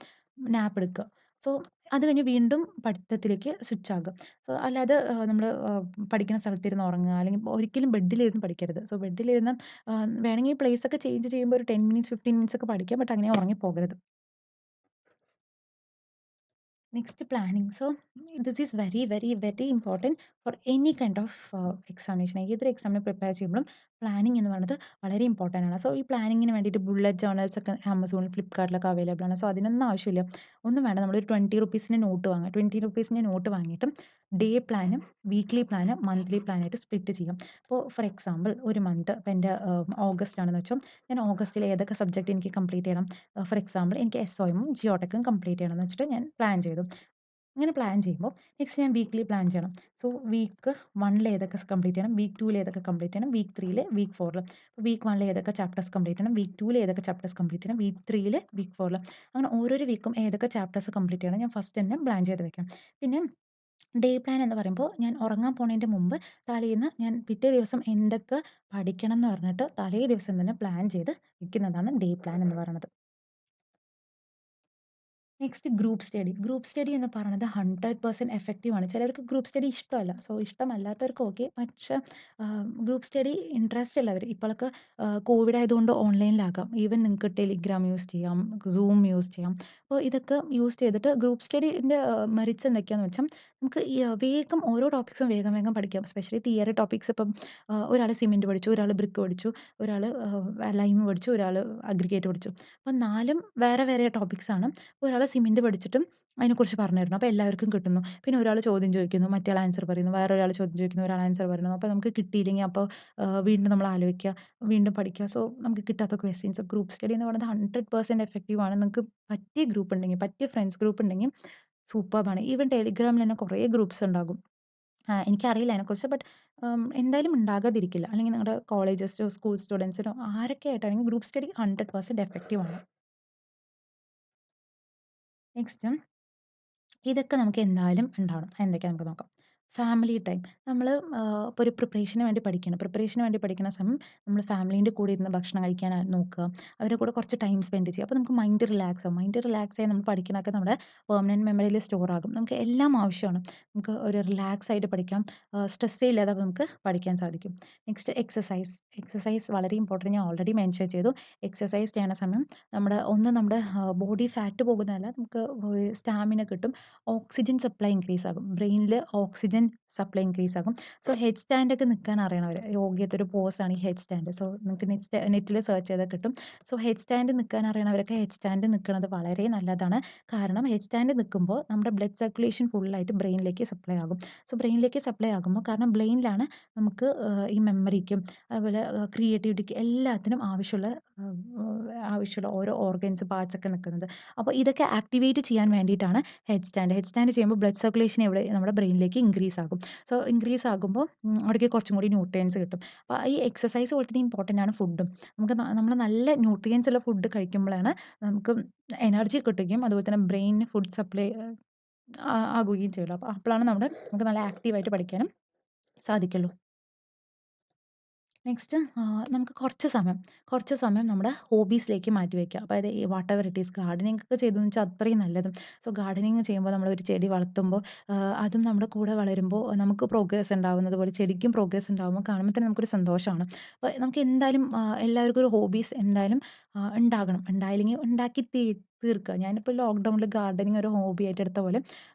[SPEAKER 1] നാപ്പ് എടുക്കുക. സോ അത് കഴിഞ്ഞ് വീണ്ടും പഠിത്തത്തിലേക്ക് സ്വിച്ച് ആകുക. സോ അല്ലാതെ നമ്മള് പഠിക്കുന്ന സ്ഥലത്തിരുന്ന് ഉറങ്ങുക, അല്ലെങ്കിൽ ഒരിക്കലും ബെഡിലിരുന്ന് പഠിക്കരുത്. സോ ബെഡിലിരുന്ന് വേണമെങ്കിൽ പ്ലേസ് ഒക്കെ ചേഞ്ച് ചെയ്യുമ്പോൾ ഒരു 10 മിനിറ്റ്സ് 15 മിനിറ്റ്സ് ഒക്കെ പഠിക്കാം. ബട്ട് അങ്ങനെ ഉറങ്ങിപ്പോകരുത്. Next, planning. So this is very, very, very important for any kind of examination. ഏതൊരു എക്സാമിന് പ്രിപ്പയർ ചെയ്യുമ്പോഴും പ്ലാനിങ് എന്ന് പറയുന്നത് വളരെ ഇമ്പോർട്ടൻ്റ് ആണ്. സോ ഈ പ്ലാനിങ്ങിന് വേണ്ടിയിട്ട് ബുള്ളറ്റ് ജേർണൽസ് ഒക്കെ ആമസോണിൽ ഫ്ലിപ്കാർട്ടിലൊക്കെ അവൈലബിൾ ആണ്. സോ അതിനൊന്നും ആവശ്യമില്ല. ഒന്നും വേണ്ട, നമ്മളൊരു 20 റുപ്പീസിൻ്റെ നോട്ട് വാങ്ങുക. 20 റുപ്പീസിൻ്റെ നോട്ട് വാങ്ങിയിട്ട് ഡേ പ്ലാനും വീക്ക്ലി പ്ലാന് മന്ത്ലി പ്ലാനായിട്ട് സ്പ്ലിറ്റ് ചെയ്യാം. അപ്പോൾ ഫോർ എക്സാമ്പിൾ ഒരു മന്ത് ഇപ്പോൾ എൻ്റെ ഓഗസ്റ്റ് ആണെന്ന് വെച്ചോ, ഞാൻ ഓഗസ്റ്റിൽ ഏതൊക്കെ സബ്ജക്റ്റ് എനിക്ക് കംപ്ലീറ്റ് ചെയ്യണം. ഫോർ എക്സാമ്പിൾ എനിക്ക് എസ് ഒ എമ്മും ജിയോടെക്കും കംപ്ലീറ്റ് ചെയ്യണം എന്ന് വെച്ചിട്ട് ഞാൻ പ്ലാൻ ചെയ്തു. അങ്ങനെ പ്ലാൻ ചെയ്യുമ്പോൾ നെക്സ്റ്റ് ഞാൻ വീക്ക്ലി പ്ലാൻ ചെയ്യണം. സോ വീക്ക് 1 ഏതൊക്കെ കംപ്ലീറ്റ് ചെയ്യണം, വീക്ക് 2 ഏതൊക്കെ കംപ്ലീറ്റ് ചെയ്യണം, വീക്ക് 3 വീക്ക് 4 വീക്ക് 1 ഏതൊക്കെ ചാപ്റ്റേഴ്സ് കംപ്ലീറ്റ് ചെയ്യണം, വീക്ക് 2 ഏതൊക്കെ ചാപ്റ്റേഴ്സ് കംപ്ലീറ്റ് ചെയ്യണം, വീക്ക് 3 വീക്ക് 4 അങ്ങനെ ഓരോരോ വീക്കും ഏതൊക്കെ ചാപ്റ്റേഴ്സ് കംപ്ലീറ്റ് ചെയ്യണം ഞാൻ ഫസ്റ്റ് തന്നെ പ്ലാൻ ചെയ്ത് വെക്കാം. പിന്നെ ഡേ പ്ലാൻ എന്ന് പറയുമ്പോൾ ഞാൻ ഉറങ്ങാൻ പോണതിൻ്റെ മുമ്പ് തലേന്ന് ഞാൻ പിറ്റേ ദിവസം എന്തൊക്കെ പഠിക്കണം എന്ന് പറഞ്ഞിട്ട് തലേ ദിവസം തന്നെ പ്ലാൻ ചെയ്ത് വെക്കുന്നതാണ് ഡേ പ്ലാൻ എന്ന് പറയുന്നത്. Next group study. Group study എന്ന് പറയുന്നത് 100% എഫക്റ്റീവ് ആണ്. ചിലർക്ക് ഗ്രൂപ്പ് സ്റ്റഡി ഇഷ്ടമല്ല. സോ ഇഷ്ടമല്ലാത്തവർക്ക് ഓക്കെ. പക്ഷേ ഗ്രൂപ്പ് സ്റ്റഡി ഇൻട്രസ്റ്റ് ഉള്ളവർ ഇപ്പോഴൊക്കെ കോവിഡ് ആയതുകൊണ്ട് ഓൺലൈനിലാകാം. ഈവൻ നിങ്ങൾക്ക് ടെലിഗ്രാം യൂസ് ചെയ്യാം, സൂം യൂസ് ചെയ്യാം. അപ്പോൾ ഇതൊക്കെ യൂസ് ചെയ്തിട്ട് ഗ്രൂപ്പ് സ്റ്റഡീൻ്റെ മെറിറ്റ്സ് എന്തൊക്കെയാണെന്ന് വെച്ചാൽ നമുക്ക് ഈ വേഗം ഓരോ ടോപ്പിക്സും വേഗം വേഗം പഠിക്കാം. എസ്പെഷ്യലി തിയറി ടോപ്പിക്സ് ഇപ്പം ഒരാൾ സിമെൻറ്റ് പഠിച്ചു, ഒരാൾ ബ്രിക്ക് പഠിച്ചു, ഒരാൾ ലൈം പഠിച്ചു, ഒരാൾ അഗ്രിഗേറ്റ് പഠിച്ചു. അപ്പം 4ഉം വേറെ വേറെ ടോപ്പിക്സ് ആണ്. ഒരാൾ സിമന്റ് പഠിച്ചിട്ടും അതിനെക്കുറിച്ച് പറഞ്ഞു തരുന്നു. അപ്പോൾ എല്ലാവർക്കും കിട്ടുന്നു. പിന്നെ ഒരാൾ ചോദ്യം ചോദിക്കുന്നു, മറ്റേ ആൾ ആൻസർ പറയുന്നു, വേറൊരാൾ ചോദ്യം ചോദിക്കുന്നു, ഒരാൾ ആൻസർ പറയുന്നു. അപ്പോൾ നമുക്ക് കിട്ടിയില്ലെങ്കിൽ അപ്പോൾ വീണ്ടും നമ്മൾ ആലോചിക്കുക, വീണ്ടും പഠിക്കുക. സോ നമുക്ക് കിട്ടാത്ത ക്വസ്റ്റ്യൻസ് ഗ്രൂപ്പ് സ്റ്റഡി എന്ന് പറയുന്നത് 100% എഫക്റ്റീവ് ആണ്. നിങ്ങൾക്ക് പറ്റിയ ഗ്രൂപ്പ് ഉണ്ടെങ്കിൽ, പറ്റിയ ഫ്രണ്ട്സ് ഗ്രൂപ്പ് ഉണ്ടെങ്കിൽ സൂപ്പർബാണ്. ഈവൻ ടെലിഗ്രാമിൽ തന്നെ കുറേ ഗ്രൂപ്പ്സ് ഉണ്ടാകും. എനിക്കറിയില്ല അതിനെക്കുറിച്ച്. ബട്ട് എന്തായാലും ഉണ്ടാകാതിരിക്കില്ല. അല്ലെങ്കിൽ നിങ്ങളുടെ കോളേജസിലോ സ്കൂൾ സ്റ്റുഡൻസിനോ ആരൊക്കെ ആയിട്ടാണെങ്കിലും ഗ്രൂപ്പ് സ്റ്റഡി 100% എഫക്റ്റീവ് ആണ്. നെക്സ്റ്റ് ഇതൊക്കെ നമുക്ക് എന്തായാലും ഉണ്ടാവണം. എന്തൊക്കെയാ നമുക്ക് നോക്കാം. Family time. നമ്മൾ ഇപ്പോൾ ഒരു പ്രിപ്പറേഷന് വേണ്ടി പഠിക്കണം. പ്രിപ്പറേഷന് വേണ്ടി പഠിക്കുന്ന സമയം നമ്മൾ ഫാമിലീൻ്റെ കൂടെ ഇരുന്ന് ഭക്ഷണം കഴിക്കാൻ നോക്കുക. അവരുടെ കൂടെ കുറച്ച് ടൈം സ്പെൻഡ് ചെയ്യുക. അപ്പോൾ നമുക്ക് മൈൻഡ് റിലാക്സ് ആവും. മൈൻഡ് റിലാക്സ് ആയി നമ്മൾ പഠിക്കണതൊക്കെ നമ്മുടെ പെർമനന്റ് മെമ്മറിയിൽ സ്റ്റോർ ആകും. നമുക്ക് എല്ലാം ആവശ്യമാണ്. നമുക്ക് ഒരു റിലാക്സ് ആയിട്ട് പഠിക്കാം. സ്ട്രെസ്സേ ഇല്ലാതെ നമുക്ക് പഠിക്കാൻ സാധിക്കും. Next exercise. എക്സസൈസ് വളരെ ഇമ്പോർട്ടൻറ്റ്. ഞാൻ ഓൾറെഡി മെൻഷൻ ചെയ്തു. എക്സസൈസ് ചെയ്യണ സമയം നമ്മുടെ ബോഡി ഫാറ്റ് പോകുന്നതല്ല, നമുക്ക് സ്റ്റാമിന കിട്ടും. ഓക്സിജൻ സപ്ലൈ ഇൻക്രീസ് ആകും. ബ്രെയിനിൽ ഓക്സിജൻ സപ്ലൈ ഇൻക്രീസ് ആകും. സോ ഹെഡ് സ്റ്റാൻഡ് ഒക്കെ നിൽക്കാൻ അറിയണവർ, യോഗയുടെ ഒരു പോസാണ് ഈ ഹെഡ് സ്റ്റാൻഡ്. സോ നിങ്ങൾക്ക് നെറ്റിൽ സെർച്ച് ചെയ്താൽ കിട്ടും. സോ ഹെഡ് സ്റ്റാൻഡ് നിൽക്കാൻ അറിയണവരൊക്കെ ഹെഡ് സ്റ്റാൻഡ് നിൽക്കുന്നത് വളരെ നല്ലതാണ്. കാരണം ഹെഡ് സ്റ്റാൻഡ് നിൽക്കുമ്പോൾ നമ്മുടെ ബ്ലഡ് സർക്കുലേഷൻ ഫുള്ളായിട്ട് ബ്രെയിനിലേക്ക് സപ്ലൈ ആകും. സോ ബ്രെയിനിലേക്ക് സപ്ലൈ ആകുമ്പോൾ, കാരണം ബ്രെയിനിലാണ് നമുക്ക് ഈ മെമ്മറിക്കും അതുപോലെ ക്രിയേറ്റിവിറ്റിക്ക് എല്ലാത്തിനും ആവശ്യമുള്ള ഓരോ ഓർഗൻസ് പാർട്സ് ഒക്കെ നിൽക്കുന്നത്. അപ്പോൾ ഇതൊക്കെ ആക്ടിവേറ്റ് ചെയ്യാൻ വേണ്ടിയിട്ടാണ് ഹെഡ് സ്റ്റാൻഡ്. ഹെഡ് സ്റ്റാൻഡ് ചെയ്യുമ്പോൾ ബ്ലഡ് സർക്കുലേഷൻ എവിടെ നമ്മുടെ ബ്രെയിനിലേക്ക് ഇൻക്രീസ് ആകും. സോ ഇൻക്രീസ് ആകുമ്പോൾ അവിടേക്ക് കുറച്ചും കൂടി ന്യൂട്രിയൻസ് കിട്ടും. അപ്പോൾ ഈ എക്സസൈസ് പോലെ തന്നെ ഇമ്പോർട്ടൻ്റ് ആണ് ഫുഡും. നമുക്ക് നമ്മൾ നല്ല ന്യൂട്രിയൻസ് ഉള്ള ഫുഡ് കഴിക്കുമ്പോഴാണ് നമുക്ക് എനർജി കിട്ടുകയും അതുപോലെ തന്നെ ബ്രെയിനിന് ഫുഡ് സപ്ലൈ ആകുകയും ചെയ്യുള്ളൂ. അപ്പോൾ അപ്പോഴാണ് നമുക്ക് നല്ല ആക്റ്റീവായിട്ട് പഠിക്കാനും സാധിക്കുള്ളൂ. നെക്സ്റ്റ് നമുക്ക് കുറച്ച് സമയം നമ്മുടെ ഹോബീസിലേക്ക് മാറ്റി വയ്ക്കുക. അതായത് what ever it is, gardening ഒക്കെ ചെയ്തതെന്ന് വെച്ചാൽ അത്രയും നല്ലതും. സോ ഗാർഡനിങ് ചെയ്യുമ്പോൾ നമ്മളൊരു ചെടി വളർത്തുമ്പോൾ അതും നമ്മുടെ കൂടെ വളരുമ്പോൾ നമുക്ക് പ്രോഗ്രസ് ഉണ്ടാവുന്നത് പോലെ ചെടിക്കും പ്രോഗ്രസ് ഉണ്ടാകുമ്പോൾ കാണുമ്പോൾ തന്നെ നമുക്കൊരു സന്തോഷമാണ്. അപ്പോൾ നമുക്ക് എന്തായാലും എല്ലാവർക്കും ഒരു ഹോബീസ് എന്തായാലും ഉണ്ടാകണം. ഉണ്ടായില്ലെങ്കിൽ ഉണ്ടാക്കി തീർക്കുക. ഞാനിപ്പോൾ ലോക്ക്ഡൗണിൽ ഗാർഡനിങ് ഒരു ഹോബി ആയിട്ട് എടുത്ത പോലെ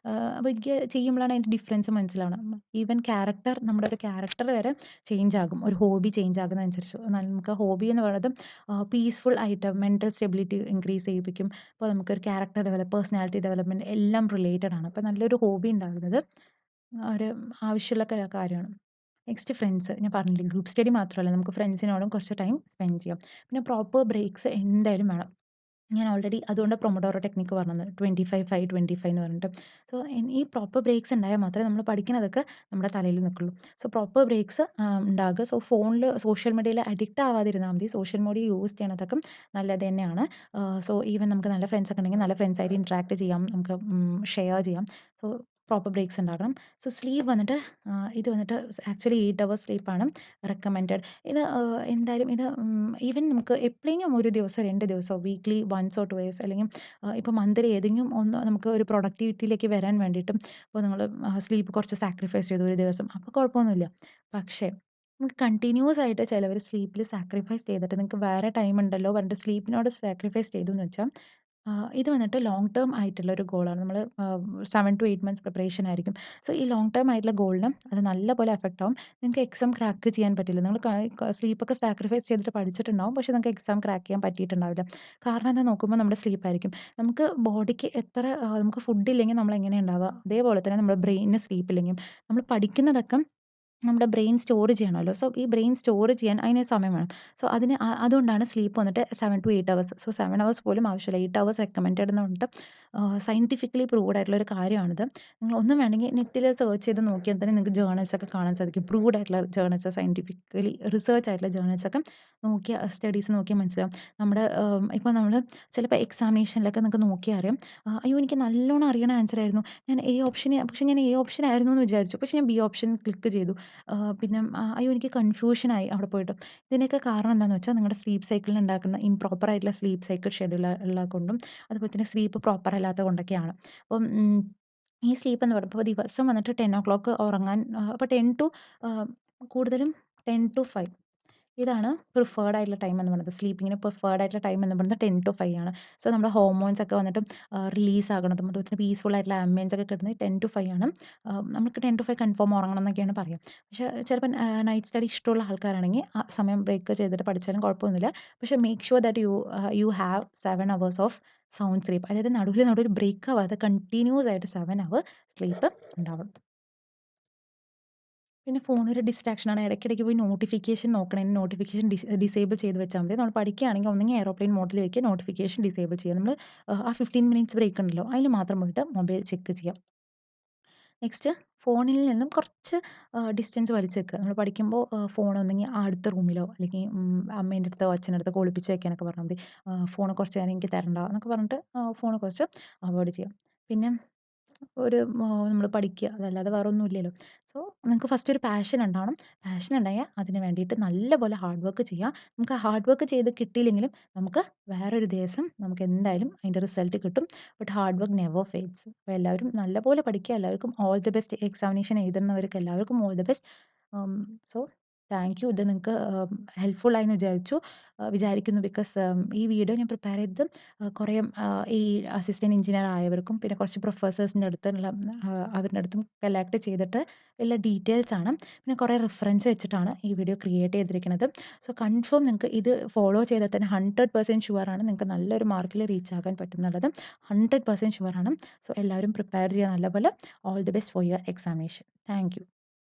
[SPEAKER 1] അപ്പോൾ എനിക്ക് ചെയ്യുമ്പോഴാണ് അതിൻ്റെ ഡിഫറൻസ് മനസ്സിലാവണം. ഈവൻ നമ്മുടെ ഒരു ക്യാരക്ടർ വരെ ചേഞ്ച് ആകും. ഒരു ഹോബി ചേഞ്ച് ആകുന്നതനുസരിച്ച്. നമുക്ക് ഹോബി എന്ന് പറയുന്നത് പീസ്ഫുൾ ആയിട്ട് മെന്റൽ സ്റ്റെബിലിറ്റി ഇൻക്രീസ് ചെയ്യിപ്പിക്കും. അപ്പോൾ നമുക്കൊരു ക്യാരക്ടർ പേഴ്സണാലിറ്റി ഡെവലപ്മെന്റ് എല്ലാം റിലേറ്റഡ് ആണ്. അപ്പോൾ നല്ലൊരു ഹോബി ഉണ്ടാകുന്നത് ഒരു ആവശ്യമുള്ള കാര്യമാണ്. Next friends. ഞാൻ പറഞ്ഞില്ലേ, ഗ്രൂപ്പ് സ്റ്റഡി മാത്രമല്ല, നമുക്ക് ഫ്രണ്ട്സിനോടും കുറച്ച് ടൈം സ്പെൻഡ് ചെയ്യാം. പിന്നെ പ്രോപ്പർ ബ്രേക്സ് എന്തായാലും വേണം. ഞാൻ ഓൾറെഡി അതുകൊണ്ട് പ്രൊമോഡോറോ ടെക്നിക്ക് പറഞ്ഞത് 25, 5, 25 എന്ന് പറഞ്ഞിട്ട്. സോ ഈ പ്രോപ്പർ ബ്രേക്സ് ഉണ്ടായാൽ മാത്രമേ നമ്മൾ പഠിക്കണതൊക്കെ നമ്മുടെ തലയിൽ നിൽക്കുള്ളൂ. സോ പ്രോപ്പർ ബ്രേക്സ് ഉണ്ടാകുക. സോ ഫോണിൽ സോഷ്യൽ മീഡിയയിൽ അഡിക്റ്റ് ആവാതിരുന്നാൽ മതി. സോഷ്യൽ മീഡിയ യൂസ് ചെയ്യണതൊക്കെ നല്ലത് തന്നെയാണ്. സോ ഈവൻ നമുക്ക് നല്ല ഫ്രണ്ട്സ് ഒക്കെ ഉണ്ടെങ്കിൽ നല്ല ഫ്രണ്ട്സായിട്ട് ഇൻട്രാക്ട് ചെയ്യാം, നമുക്ക് ഷെയർ ചെയ്യാം. സോ പ്രോപ്പർ ബ്രേക്സ് ഉണ്ടാകണം. സോ സ്ലീപ്പ് വന്നിട്ട് ഇത് വന്നിട്ട് ആക്ച്വലി 8 അവേഴ്സ് സ്ലീപ്പാണ് റെക്കമെൻഡഡ്. ഇത് എന്തായാലും ഇത് ഈവൻ നമുക്ക് എപ്പോഴെങ്കിലും ഒരു ദിവസം 2 ദിവസമോ വീക്ക്ലി വൺസ് ഓർ ട്വൈസ് അല്ലെങ്കിൽ ഇപ്പോൾ മന്ത്ലി ഏതെങ്കിലും ഒന്ന് നമുക്ക് ഒരു പ്രൊഡക്ടിവിറ്റിയിലേക്ക് വരാൻ വേണ്ടിയിട്ടും ഇപ്പോൾ നിങ്ങൾ സ്ലീപ്പ് കുറച്ച് സാക്രിഫൈസ് ചെയ്തു ഒരു ദിവസം അപ്പോൾ കുഴപ്പമൊന്നുമില്ല. പക്ഷേ നമുക്ക് കണ്ടിന്യൂസ് ആയിട്ട് ചിലവർ സ്ലീപ്പിൽ സാക്രിഫൈസ് ചെയ്തിട്ട് നിങ്ങൾക്ക് വേറെ ടൈം ഉണ്ടല്ലോ പറഞ്ഞിട്ട് സ്ലീപ്പിനോട് സാക്രിഫൈസ് ചെയ്തു എന്ന് വെച്ചാൽ ഇത് വന്നിട്ട് ലോങ് ടേം ആയിട്ടുള്ള ഒരു ഗോളാണ്. നമ്മൾ 7 ടു 8 മന്ത്സ് പ്രിപ്പറേഷൻ ആയിരിക്കും. സോ ഈ ലോങ് ടേം ആയിട്ടുള്ള ഗോളിന് അത് നല്ലപോലെ എഫക്റ്റ് ആവും. നിങ്ങൾക്ക് എക്സാം ക്രാക്ക് ചെയ്യാൻ പറ്റില്ല. നിങ്ങൾ സ്ലീപ്പൊക്കെ സാക്രിഫൈസ് ചെയ്തിട്ട് പഠിച്ചിട്ടുണ്ടാവും. പക്ഷേ നിങ്ങൾക്ക് എക്സാം ക്രാക്ക് ചെയ്യാൻ പറ്റിയിട്ടുണ്ടാവില്ല. കാരണം എന്താ നോക്കുമ്പോൾ നമ്മുടെ സ്ലീപ്പായിരിക്കും. നമുക്ക് ബോഡിക്ക് എത്ര നമുക്ക് ഫുഡ് ഇല്ലെങ്കിൽ നമ്മൾ എങ്ങനെയാണ് ഉണ്ടാവുക? അതേപോലെ തന്നെ നമ്മുടെ ബ്രെയിനിന് സ്ലീപ്പ് ഇല്ലെങ്കിൽ നമ്മൾ പഠിക്കുന്നതൊക്കെ നമ്മുടെ ബ്രെയിൻ സ്റ്റോർ ചെയ്യണമല്ലോ. സോ ഈ ബ്രെയിൻ സ്റ്റോർ ചെയ്യാൻ അതിന് സമയം വേണം. സോ അതിന് അതുകൊണ്ടാണ് സ്ലീപ്പ് വന്നിട്ട് 7 ടു 8 അവേഴ്സ്. സോ 7 അവേഴ്സ് പോലും ആവശ്യമില്ല. 8 അവേഴ്സ് റെക്കമെൻഡഡ് എന്ന് പറഞ്ഞിട്ട് സയന്റിഫിക്കലി പ്രൂവ്ഡ് ആയിട്ടുള്ള ഒരു കാര്യമാണിത്. നിങ്ങൾ ഒന്നും വേണമെങ്കിൽ നെറ്റിൽ സെർച്ച് ചെയ്ത് നോക്കിയാൽ തന്നെ നിങ്ങൾക്ക് ജേർണൽസ് ഒക്കെ കാണാൻ സാധിക്കും. പ്രൂവ്ഡ് ആയിട്ടുള്ള ജേർണൽസ് സയന്റിഫിക്കലി റിസർച്ച് ആയിട്ടുള്ള ജേർണൽസ് ഒക്കെ നോക്കിയാൽ സ്റ്റഡീസ് നോക്കിയാൽ മനസ്സിലാവും. നമ്മുടെ ഇപ്പോൾ നമ്മൾ ചിലപ്പോൾ എക്സാമിനേഷനിലൊക്കെ നിങ്ങൾക്ക് നോക്കിയാൽ അറിയാം. അയ്യോ എനിക്ക് നല്ലോണം അറിയണ ആൻസർ ആയിരുന്നു. ഞാൻ എ ഓപ്ഷൻ ആയിരുന്നു എന്ന് വിചാരിച്ചു. പക്ഷേ ഞാൻ ബി ഓപ്ഷൻ ക്ലിക്ക് ചെയ്തു. പിന്നെ അയ്യോ എനിക്ക് കൺഫ്യൂഷനായി അവിടെ പോയിട്ട്. ഇതിനൊക്കെ കാരണം എന്താണെന്ന് വെച്ചാൽ നിങ്ങളുടെ സ്ലീപ്പ് സൈക്കിളിൽ ഉണ്ടാക്കുന്ന ഇംപ്രോപ്പർ ആയിട്ടുള്ള സ്ലീപ്പ് സൈക്കിൾ ഷെഡ്യൂൾ ഉള്ളത് കൊണ്ടും അതുപോലെ തന്നെ സ്ലീപ്പ് പ്രോപ്പർ അല്ലാത്തത് കൊണ്ടൊക്കെയാണ്. അപ്പം ഈ സ്ലീപ്പ് എന്ന് പറയുമ്പോൾ ഇപ്പോൾ ദിവസം വന്നിട്ട് 10:00 ഉറങ്ങാൻ അപ്പോൾ 10 ടു കൂടുതലും 10 ടു 5 ഇതാണ് പ്രിഫേർഡ് ആയിട്ടുള്ള ടൈം എന്ന് പറയുന്നത്. സ്ലീപ്പിങ്ങിന് പ്രിഫേർഡ് ആയിട്ടുള്ള ടൈം എന്ന് പറയുന്നത് 10 ടു 5 ആണ്. സോ നമ്മുടെ ഹോർമോൺസ് ഒക്കെ വന്നിട്ട് റിലീസ് ആകണതും അതുപോലെ തന്നെ പീസ്ഫുൾ ആയിട്ടുള്ള ആംബിയൻസ് ഒക്കെ കിട്ടുന്നത് 10 ടു 5 ആണ്. നമുക്ക് 10 ടു 5 കൺഫേം ഉറങ്ങണം എന്നൊക്കെയാണ് പറയുക. പക്ഷേ ചിലപ്പോൾ നൈറ്റ് സ്റ്റഡി ഇഷ്ടമുള്ള ആൾക്കാരാണെങ്കിൽ ആ സമയം ബ്രേക്ക് ചെയ്തിട്ട് പഠിച്ചാലും കുഴപ്പമൊന്നുമില്ല. പക്ഷേ make sure that you have 7 hours of sound sleep. അതായത് നടുവിൽ ബ്രേക്ക് ആവാതെ കണ്ടിന്യൂസ് ആയിട്ട് 7 അവർ സ്ലീപ്പ് ഉണ്ടാവണം. പിന്നെ ഫോൺ ഒരു ഡിസ്ട്രാക്ഷനാണ്. ഇടയ്ക്കിടയ്ക്ക് പോയി നോട്ടിഫിക്കേഷൻ നോക്കണം. നോട്ടിഫിക്കേഷൻ ഡിസേബിൾ ചെയ്ത് വെച്ചാൽ മതി. നമ്മൾ പഠിക്കുകയാണെങ്കിൽ ഒന്നെങ്കിൽ എയ്റോപ്ലെയിൻ മോഡിൽ വെക്കുക, നോട്ടിഫിക്കേഷൻ ഡിസേബിൾ ചെയ്യുക. നമ്മൾ ആ 15 മിനിറ്റ്സ് ബ്രേക്ക് ഉണ്ടല്ലോ, അതിൽ മാത്രം പോയിട്ട് മൊബൈൽ ചെക്ക് ചെയ്യാം. നെക്സ്റ്റ് ഫോണിൽ നിന്നും കുറച്ച് ഡിസ്റ്റൻസ് വലിച്ച് വെക്കുക. നമ്മൾ പഠിക്കുമ്പോൾ ഫോൺ ഒന്നെങ്കിൽ അടുത്ത റൂമിലോ അല്ലെങ്കിൽ അമ്മേൻ്റെ അടുത്തോ അച്ഛൻ്റെ അടുത്തോ ഒളിപ്പിച്ച് വെക്കാനൊക്കെ പറഞ്ഞാൽ മതി. ഫോൺ കുറച്ച് നേരം എനിക്ക് തരണ്ട എന്നൊക്കെ പറഞ്ഞിട്ട് ഫോൺ കുറച്ച് അവോയ്ഡ് ചെയ്യാം. പിന്നെ ഒരു നമ്മൾ പഠിക്കുക അതല്ലാതെ വേറെ ഒന്നും ഇല്ലല്ലോ. സോ നിങ്ങൾക്ക് ഫസ്റ്റ് ഒരു പാഷൻ ഉണ്ടാവണം. പാഷൻ ഉണ്ടായാൽ അതിന് വേണ്ടിയിട്ട് നല്ലപോലെ ഹാർഡ് വർക്ക് ചെയ്യുക. നമുക്ക് ഹാർഡ് വർക്ക് ചെയ്ത് കിട്ടിയില്ലെങ്കിലും നമുക്ക് വേറൊരു ദിവസം നമുക്ക് എന്തായാലും അതിൻ്റെ റിസൾട്ട് കിട്ടും. But hard work never fails. അപ്പോൾ എല്ലാവരും നല്ലപോലെ പഠിക്കുക. എല്ലാവർക്കും ഓൾ ദി ബെസ്റ്റ്. എക്സാമിനേഷൻ എഴുതുന്നവർക്ക് എല്ലാവർക്കും all the best. So thank you. ഇത് നിങ്ങൾക്ക് ഹെൽപ്ഫുൾ ആയെന്ന് വിചാരിക്കുന്നു. ബിക്കോസ് ഈ വീഡിയോ ഞാൻ പ്രിപ്പയർ ചെയ്തത് കുറേ ഈ അസിസ്റ്റന്റ് എഞ്ചിനീയർ ആയവർക്കും പിന്നെ കുറച്ച് പ്രൊഫസേഴ്സിൻ്റെ അടുത്തുള്ള അവരുടെ അടുത്തും കളക്ട് ചെയ്തിട്ട് ഉള്ള ഡീറ്റെയിൽസ് ആണ്. പിന്നെ കുറേ റെഫറൻസ് വെച്ചിട്ടാണ് ഈ വീഡിയോ ക്രിയേറ്റ് ചെയ്തിരിക്കുന്നത്. സോ കൺഫേം നിങ്ങൾക്ക് ഇത് ഫോളോ ചെയ്താൽ തന്നെ 100% ഷുവറാണ് നിങ്ങൾക്ക് നല്ലൊരു മാർക്കിൽ റീച്ച് ആകാൻ പറ്റും എന്നുള്ളത് 100% ഷുവറാണ്. സോ എല്ലാവരും പ്രിപ്പയർ ചെയ്യുക നല്ലപോലെ. All the best for your examination. Thank you.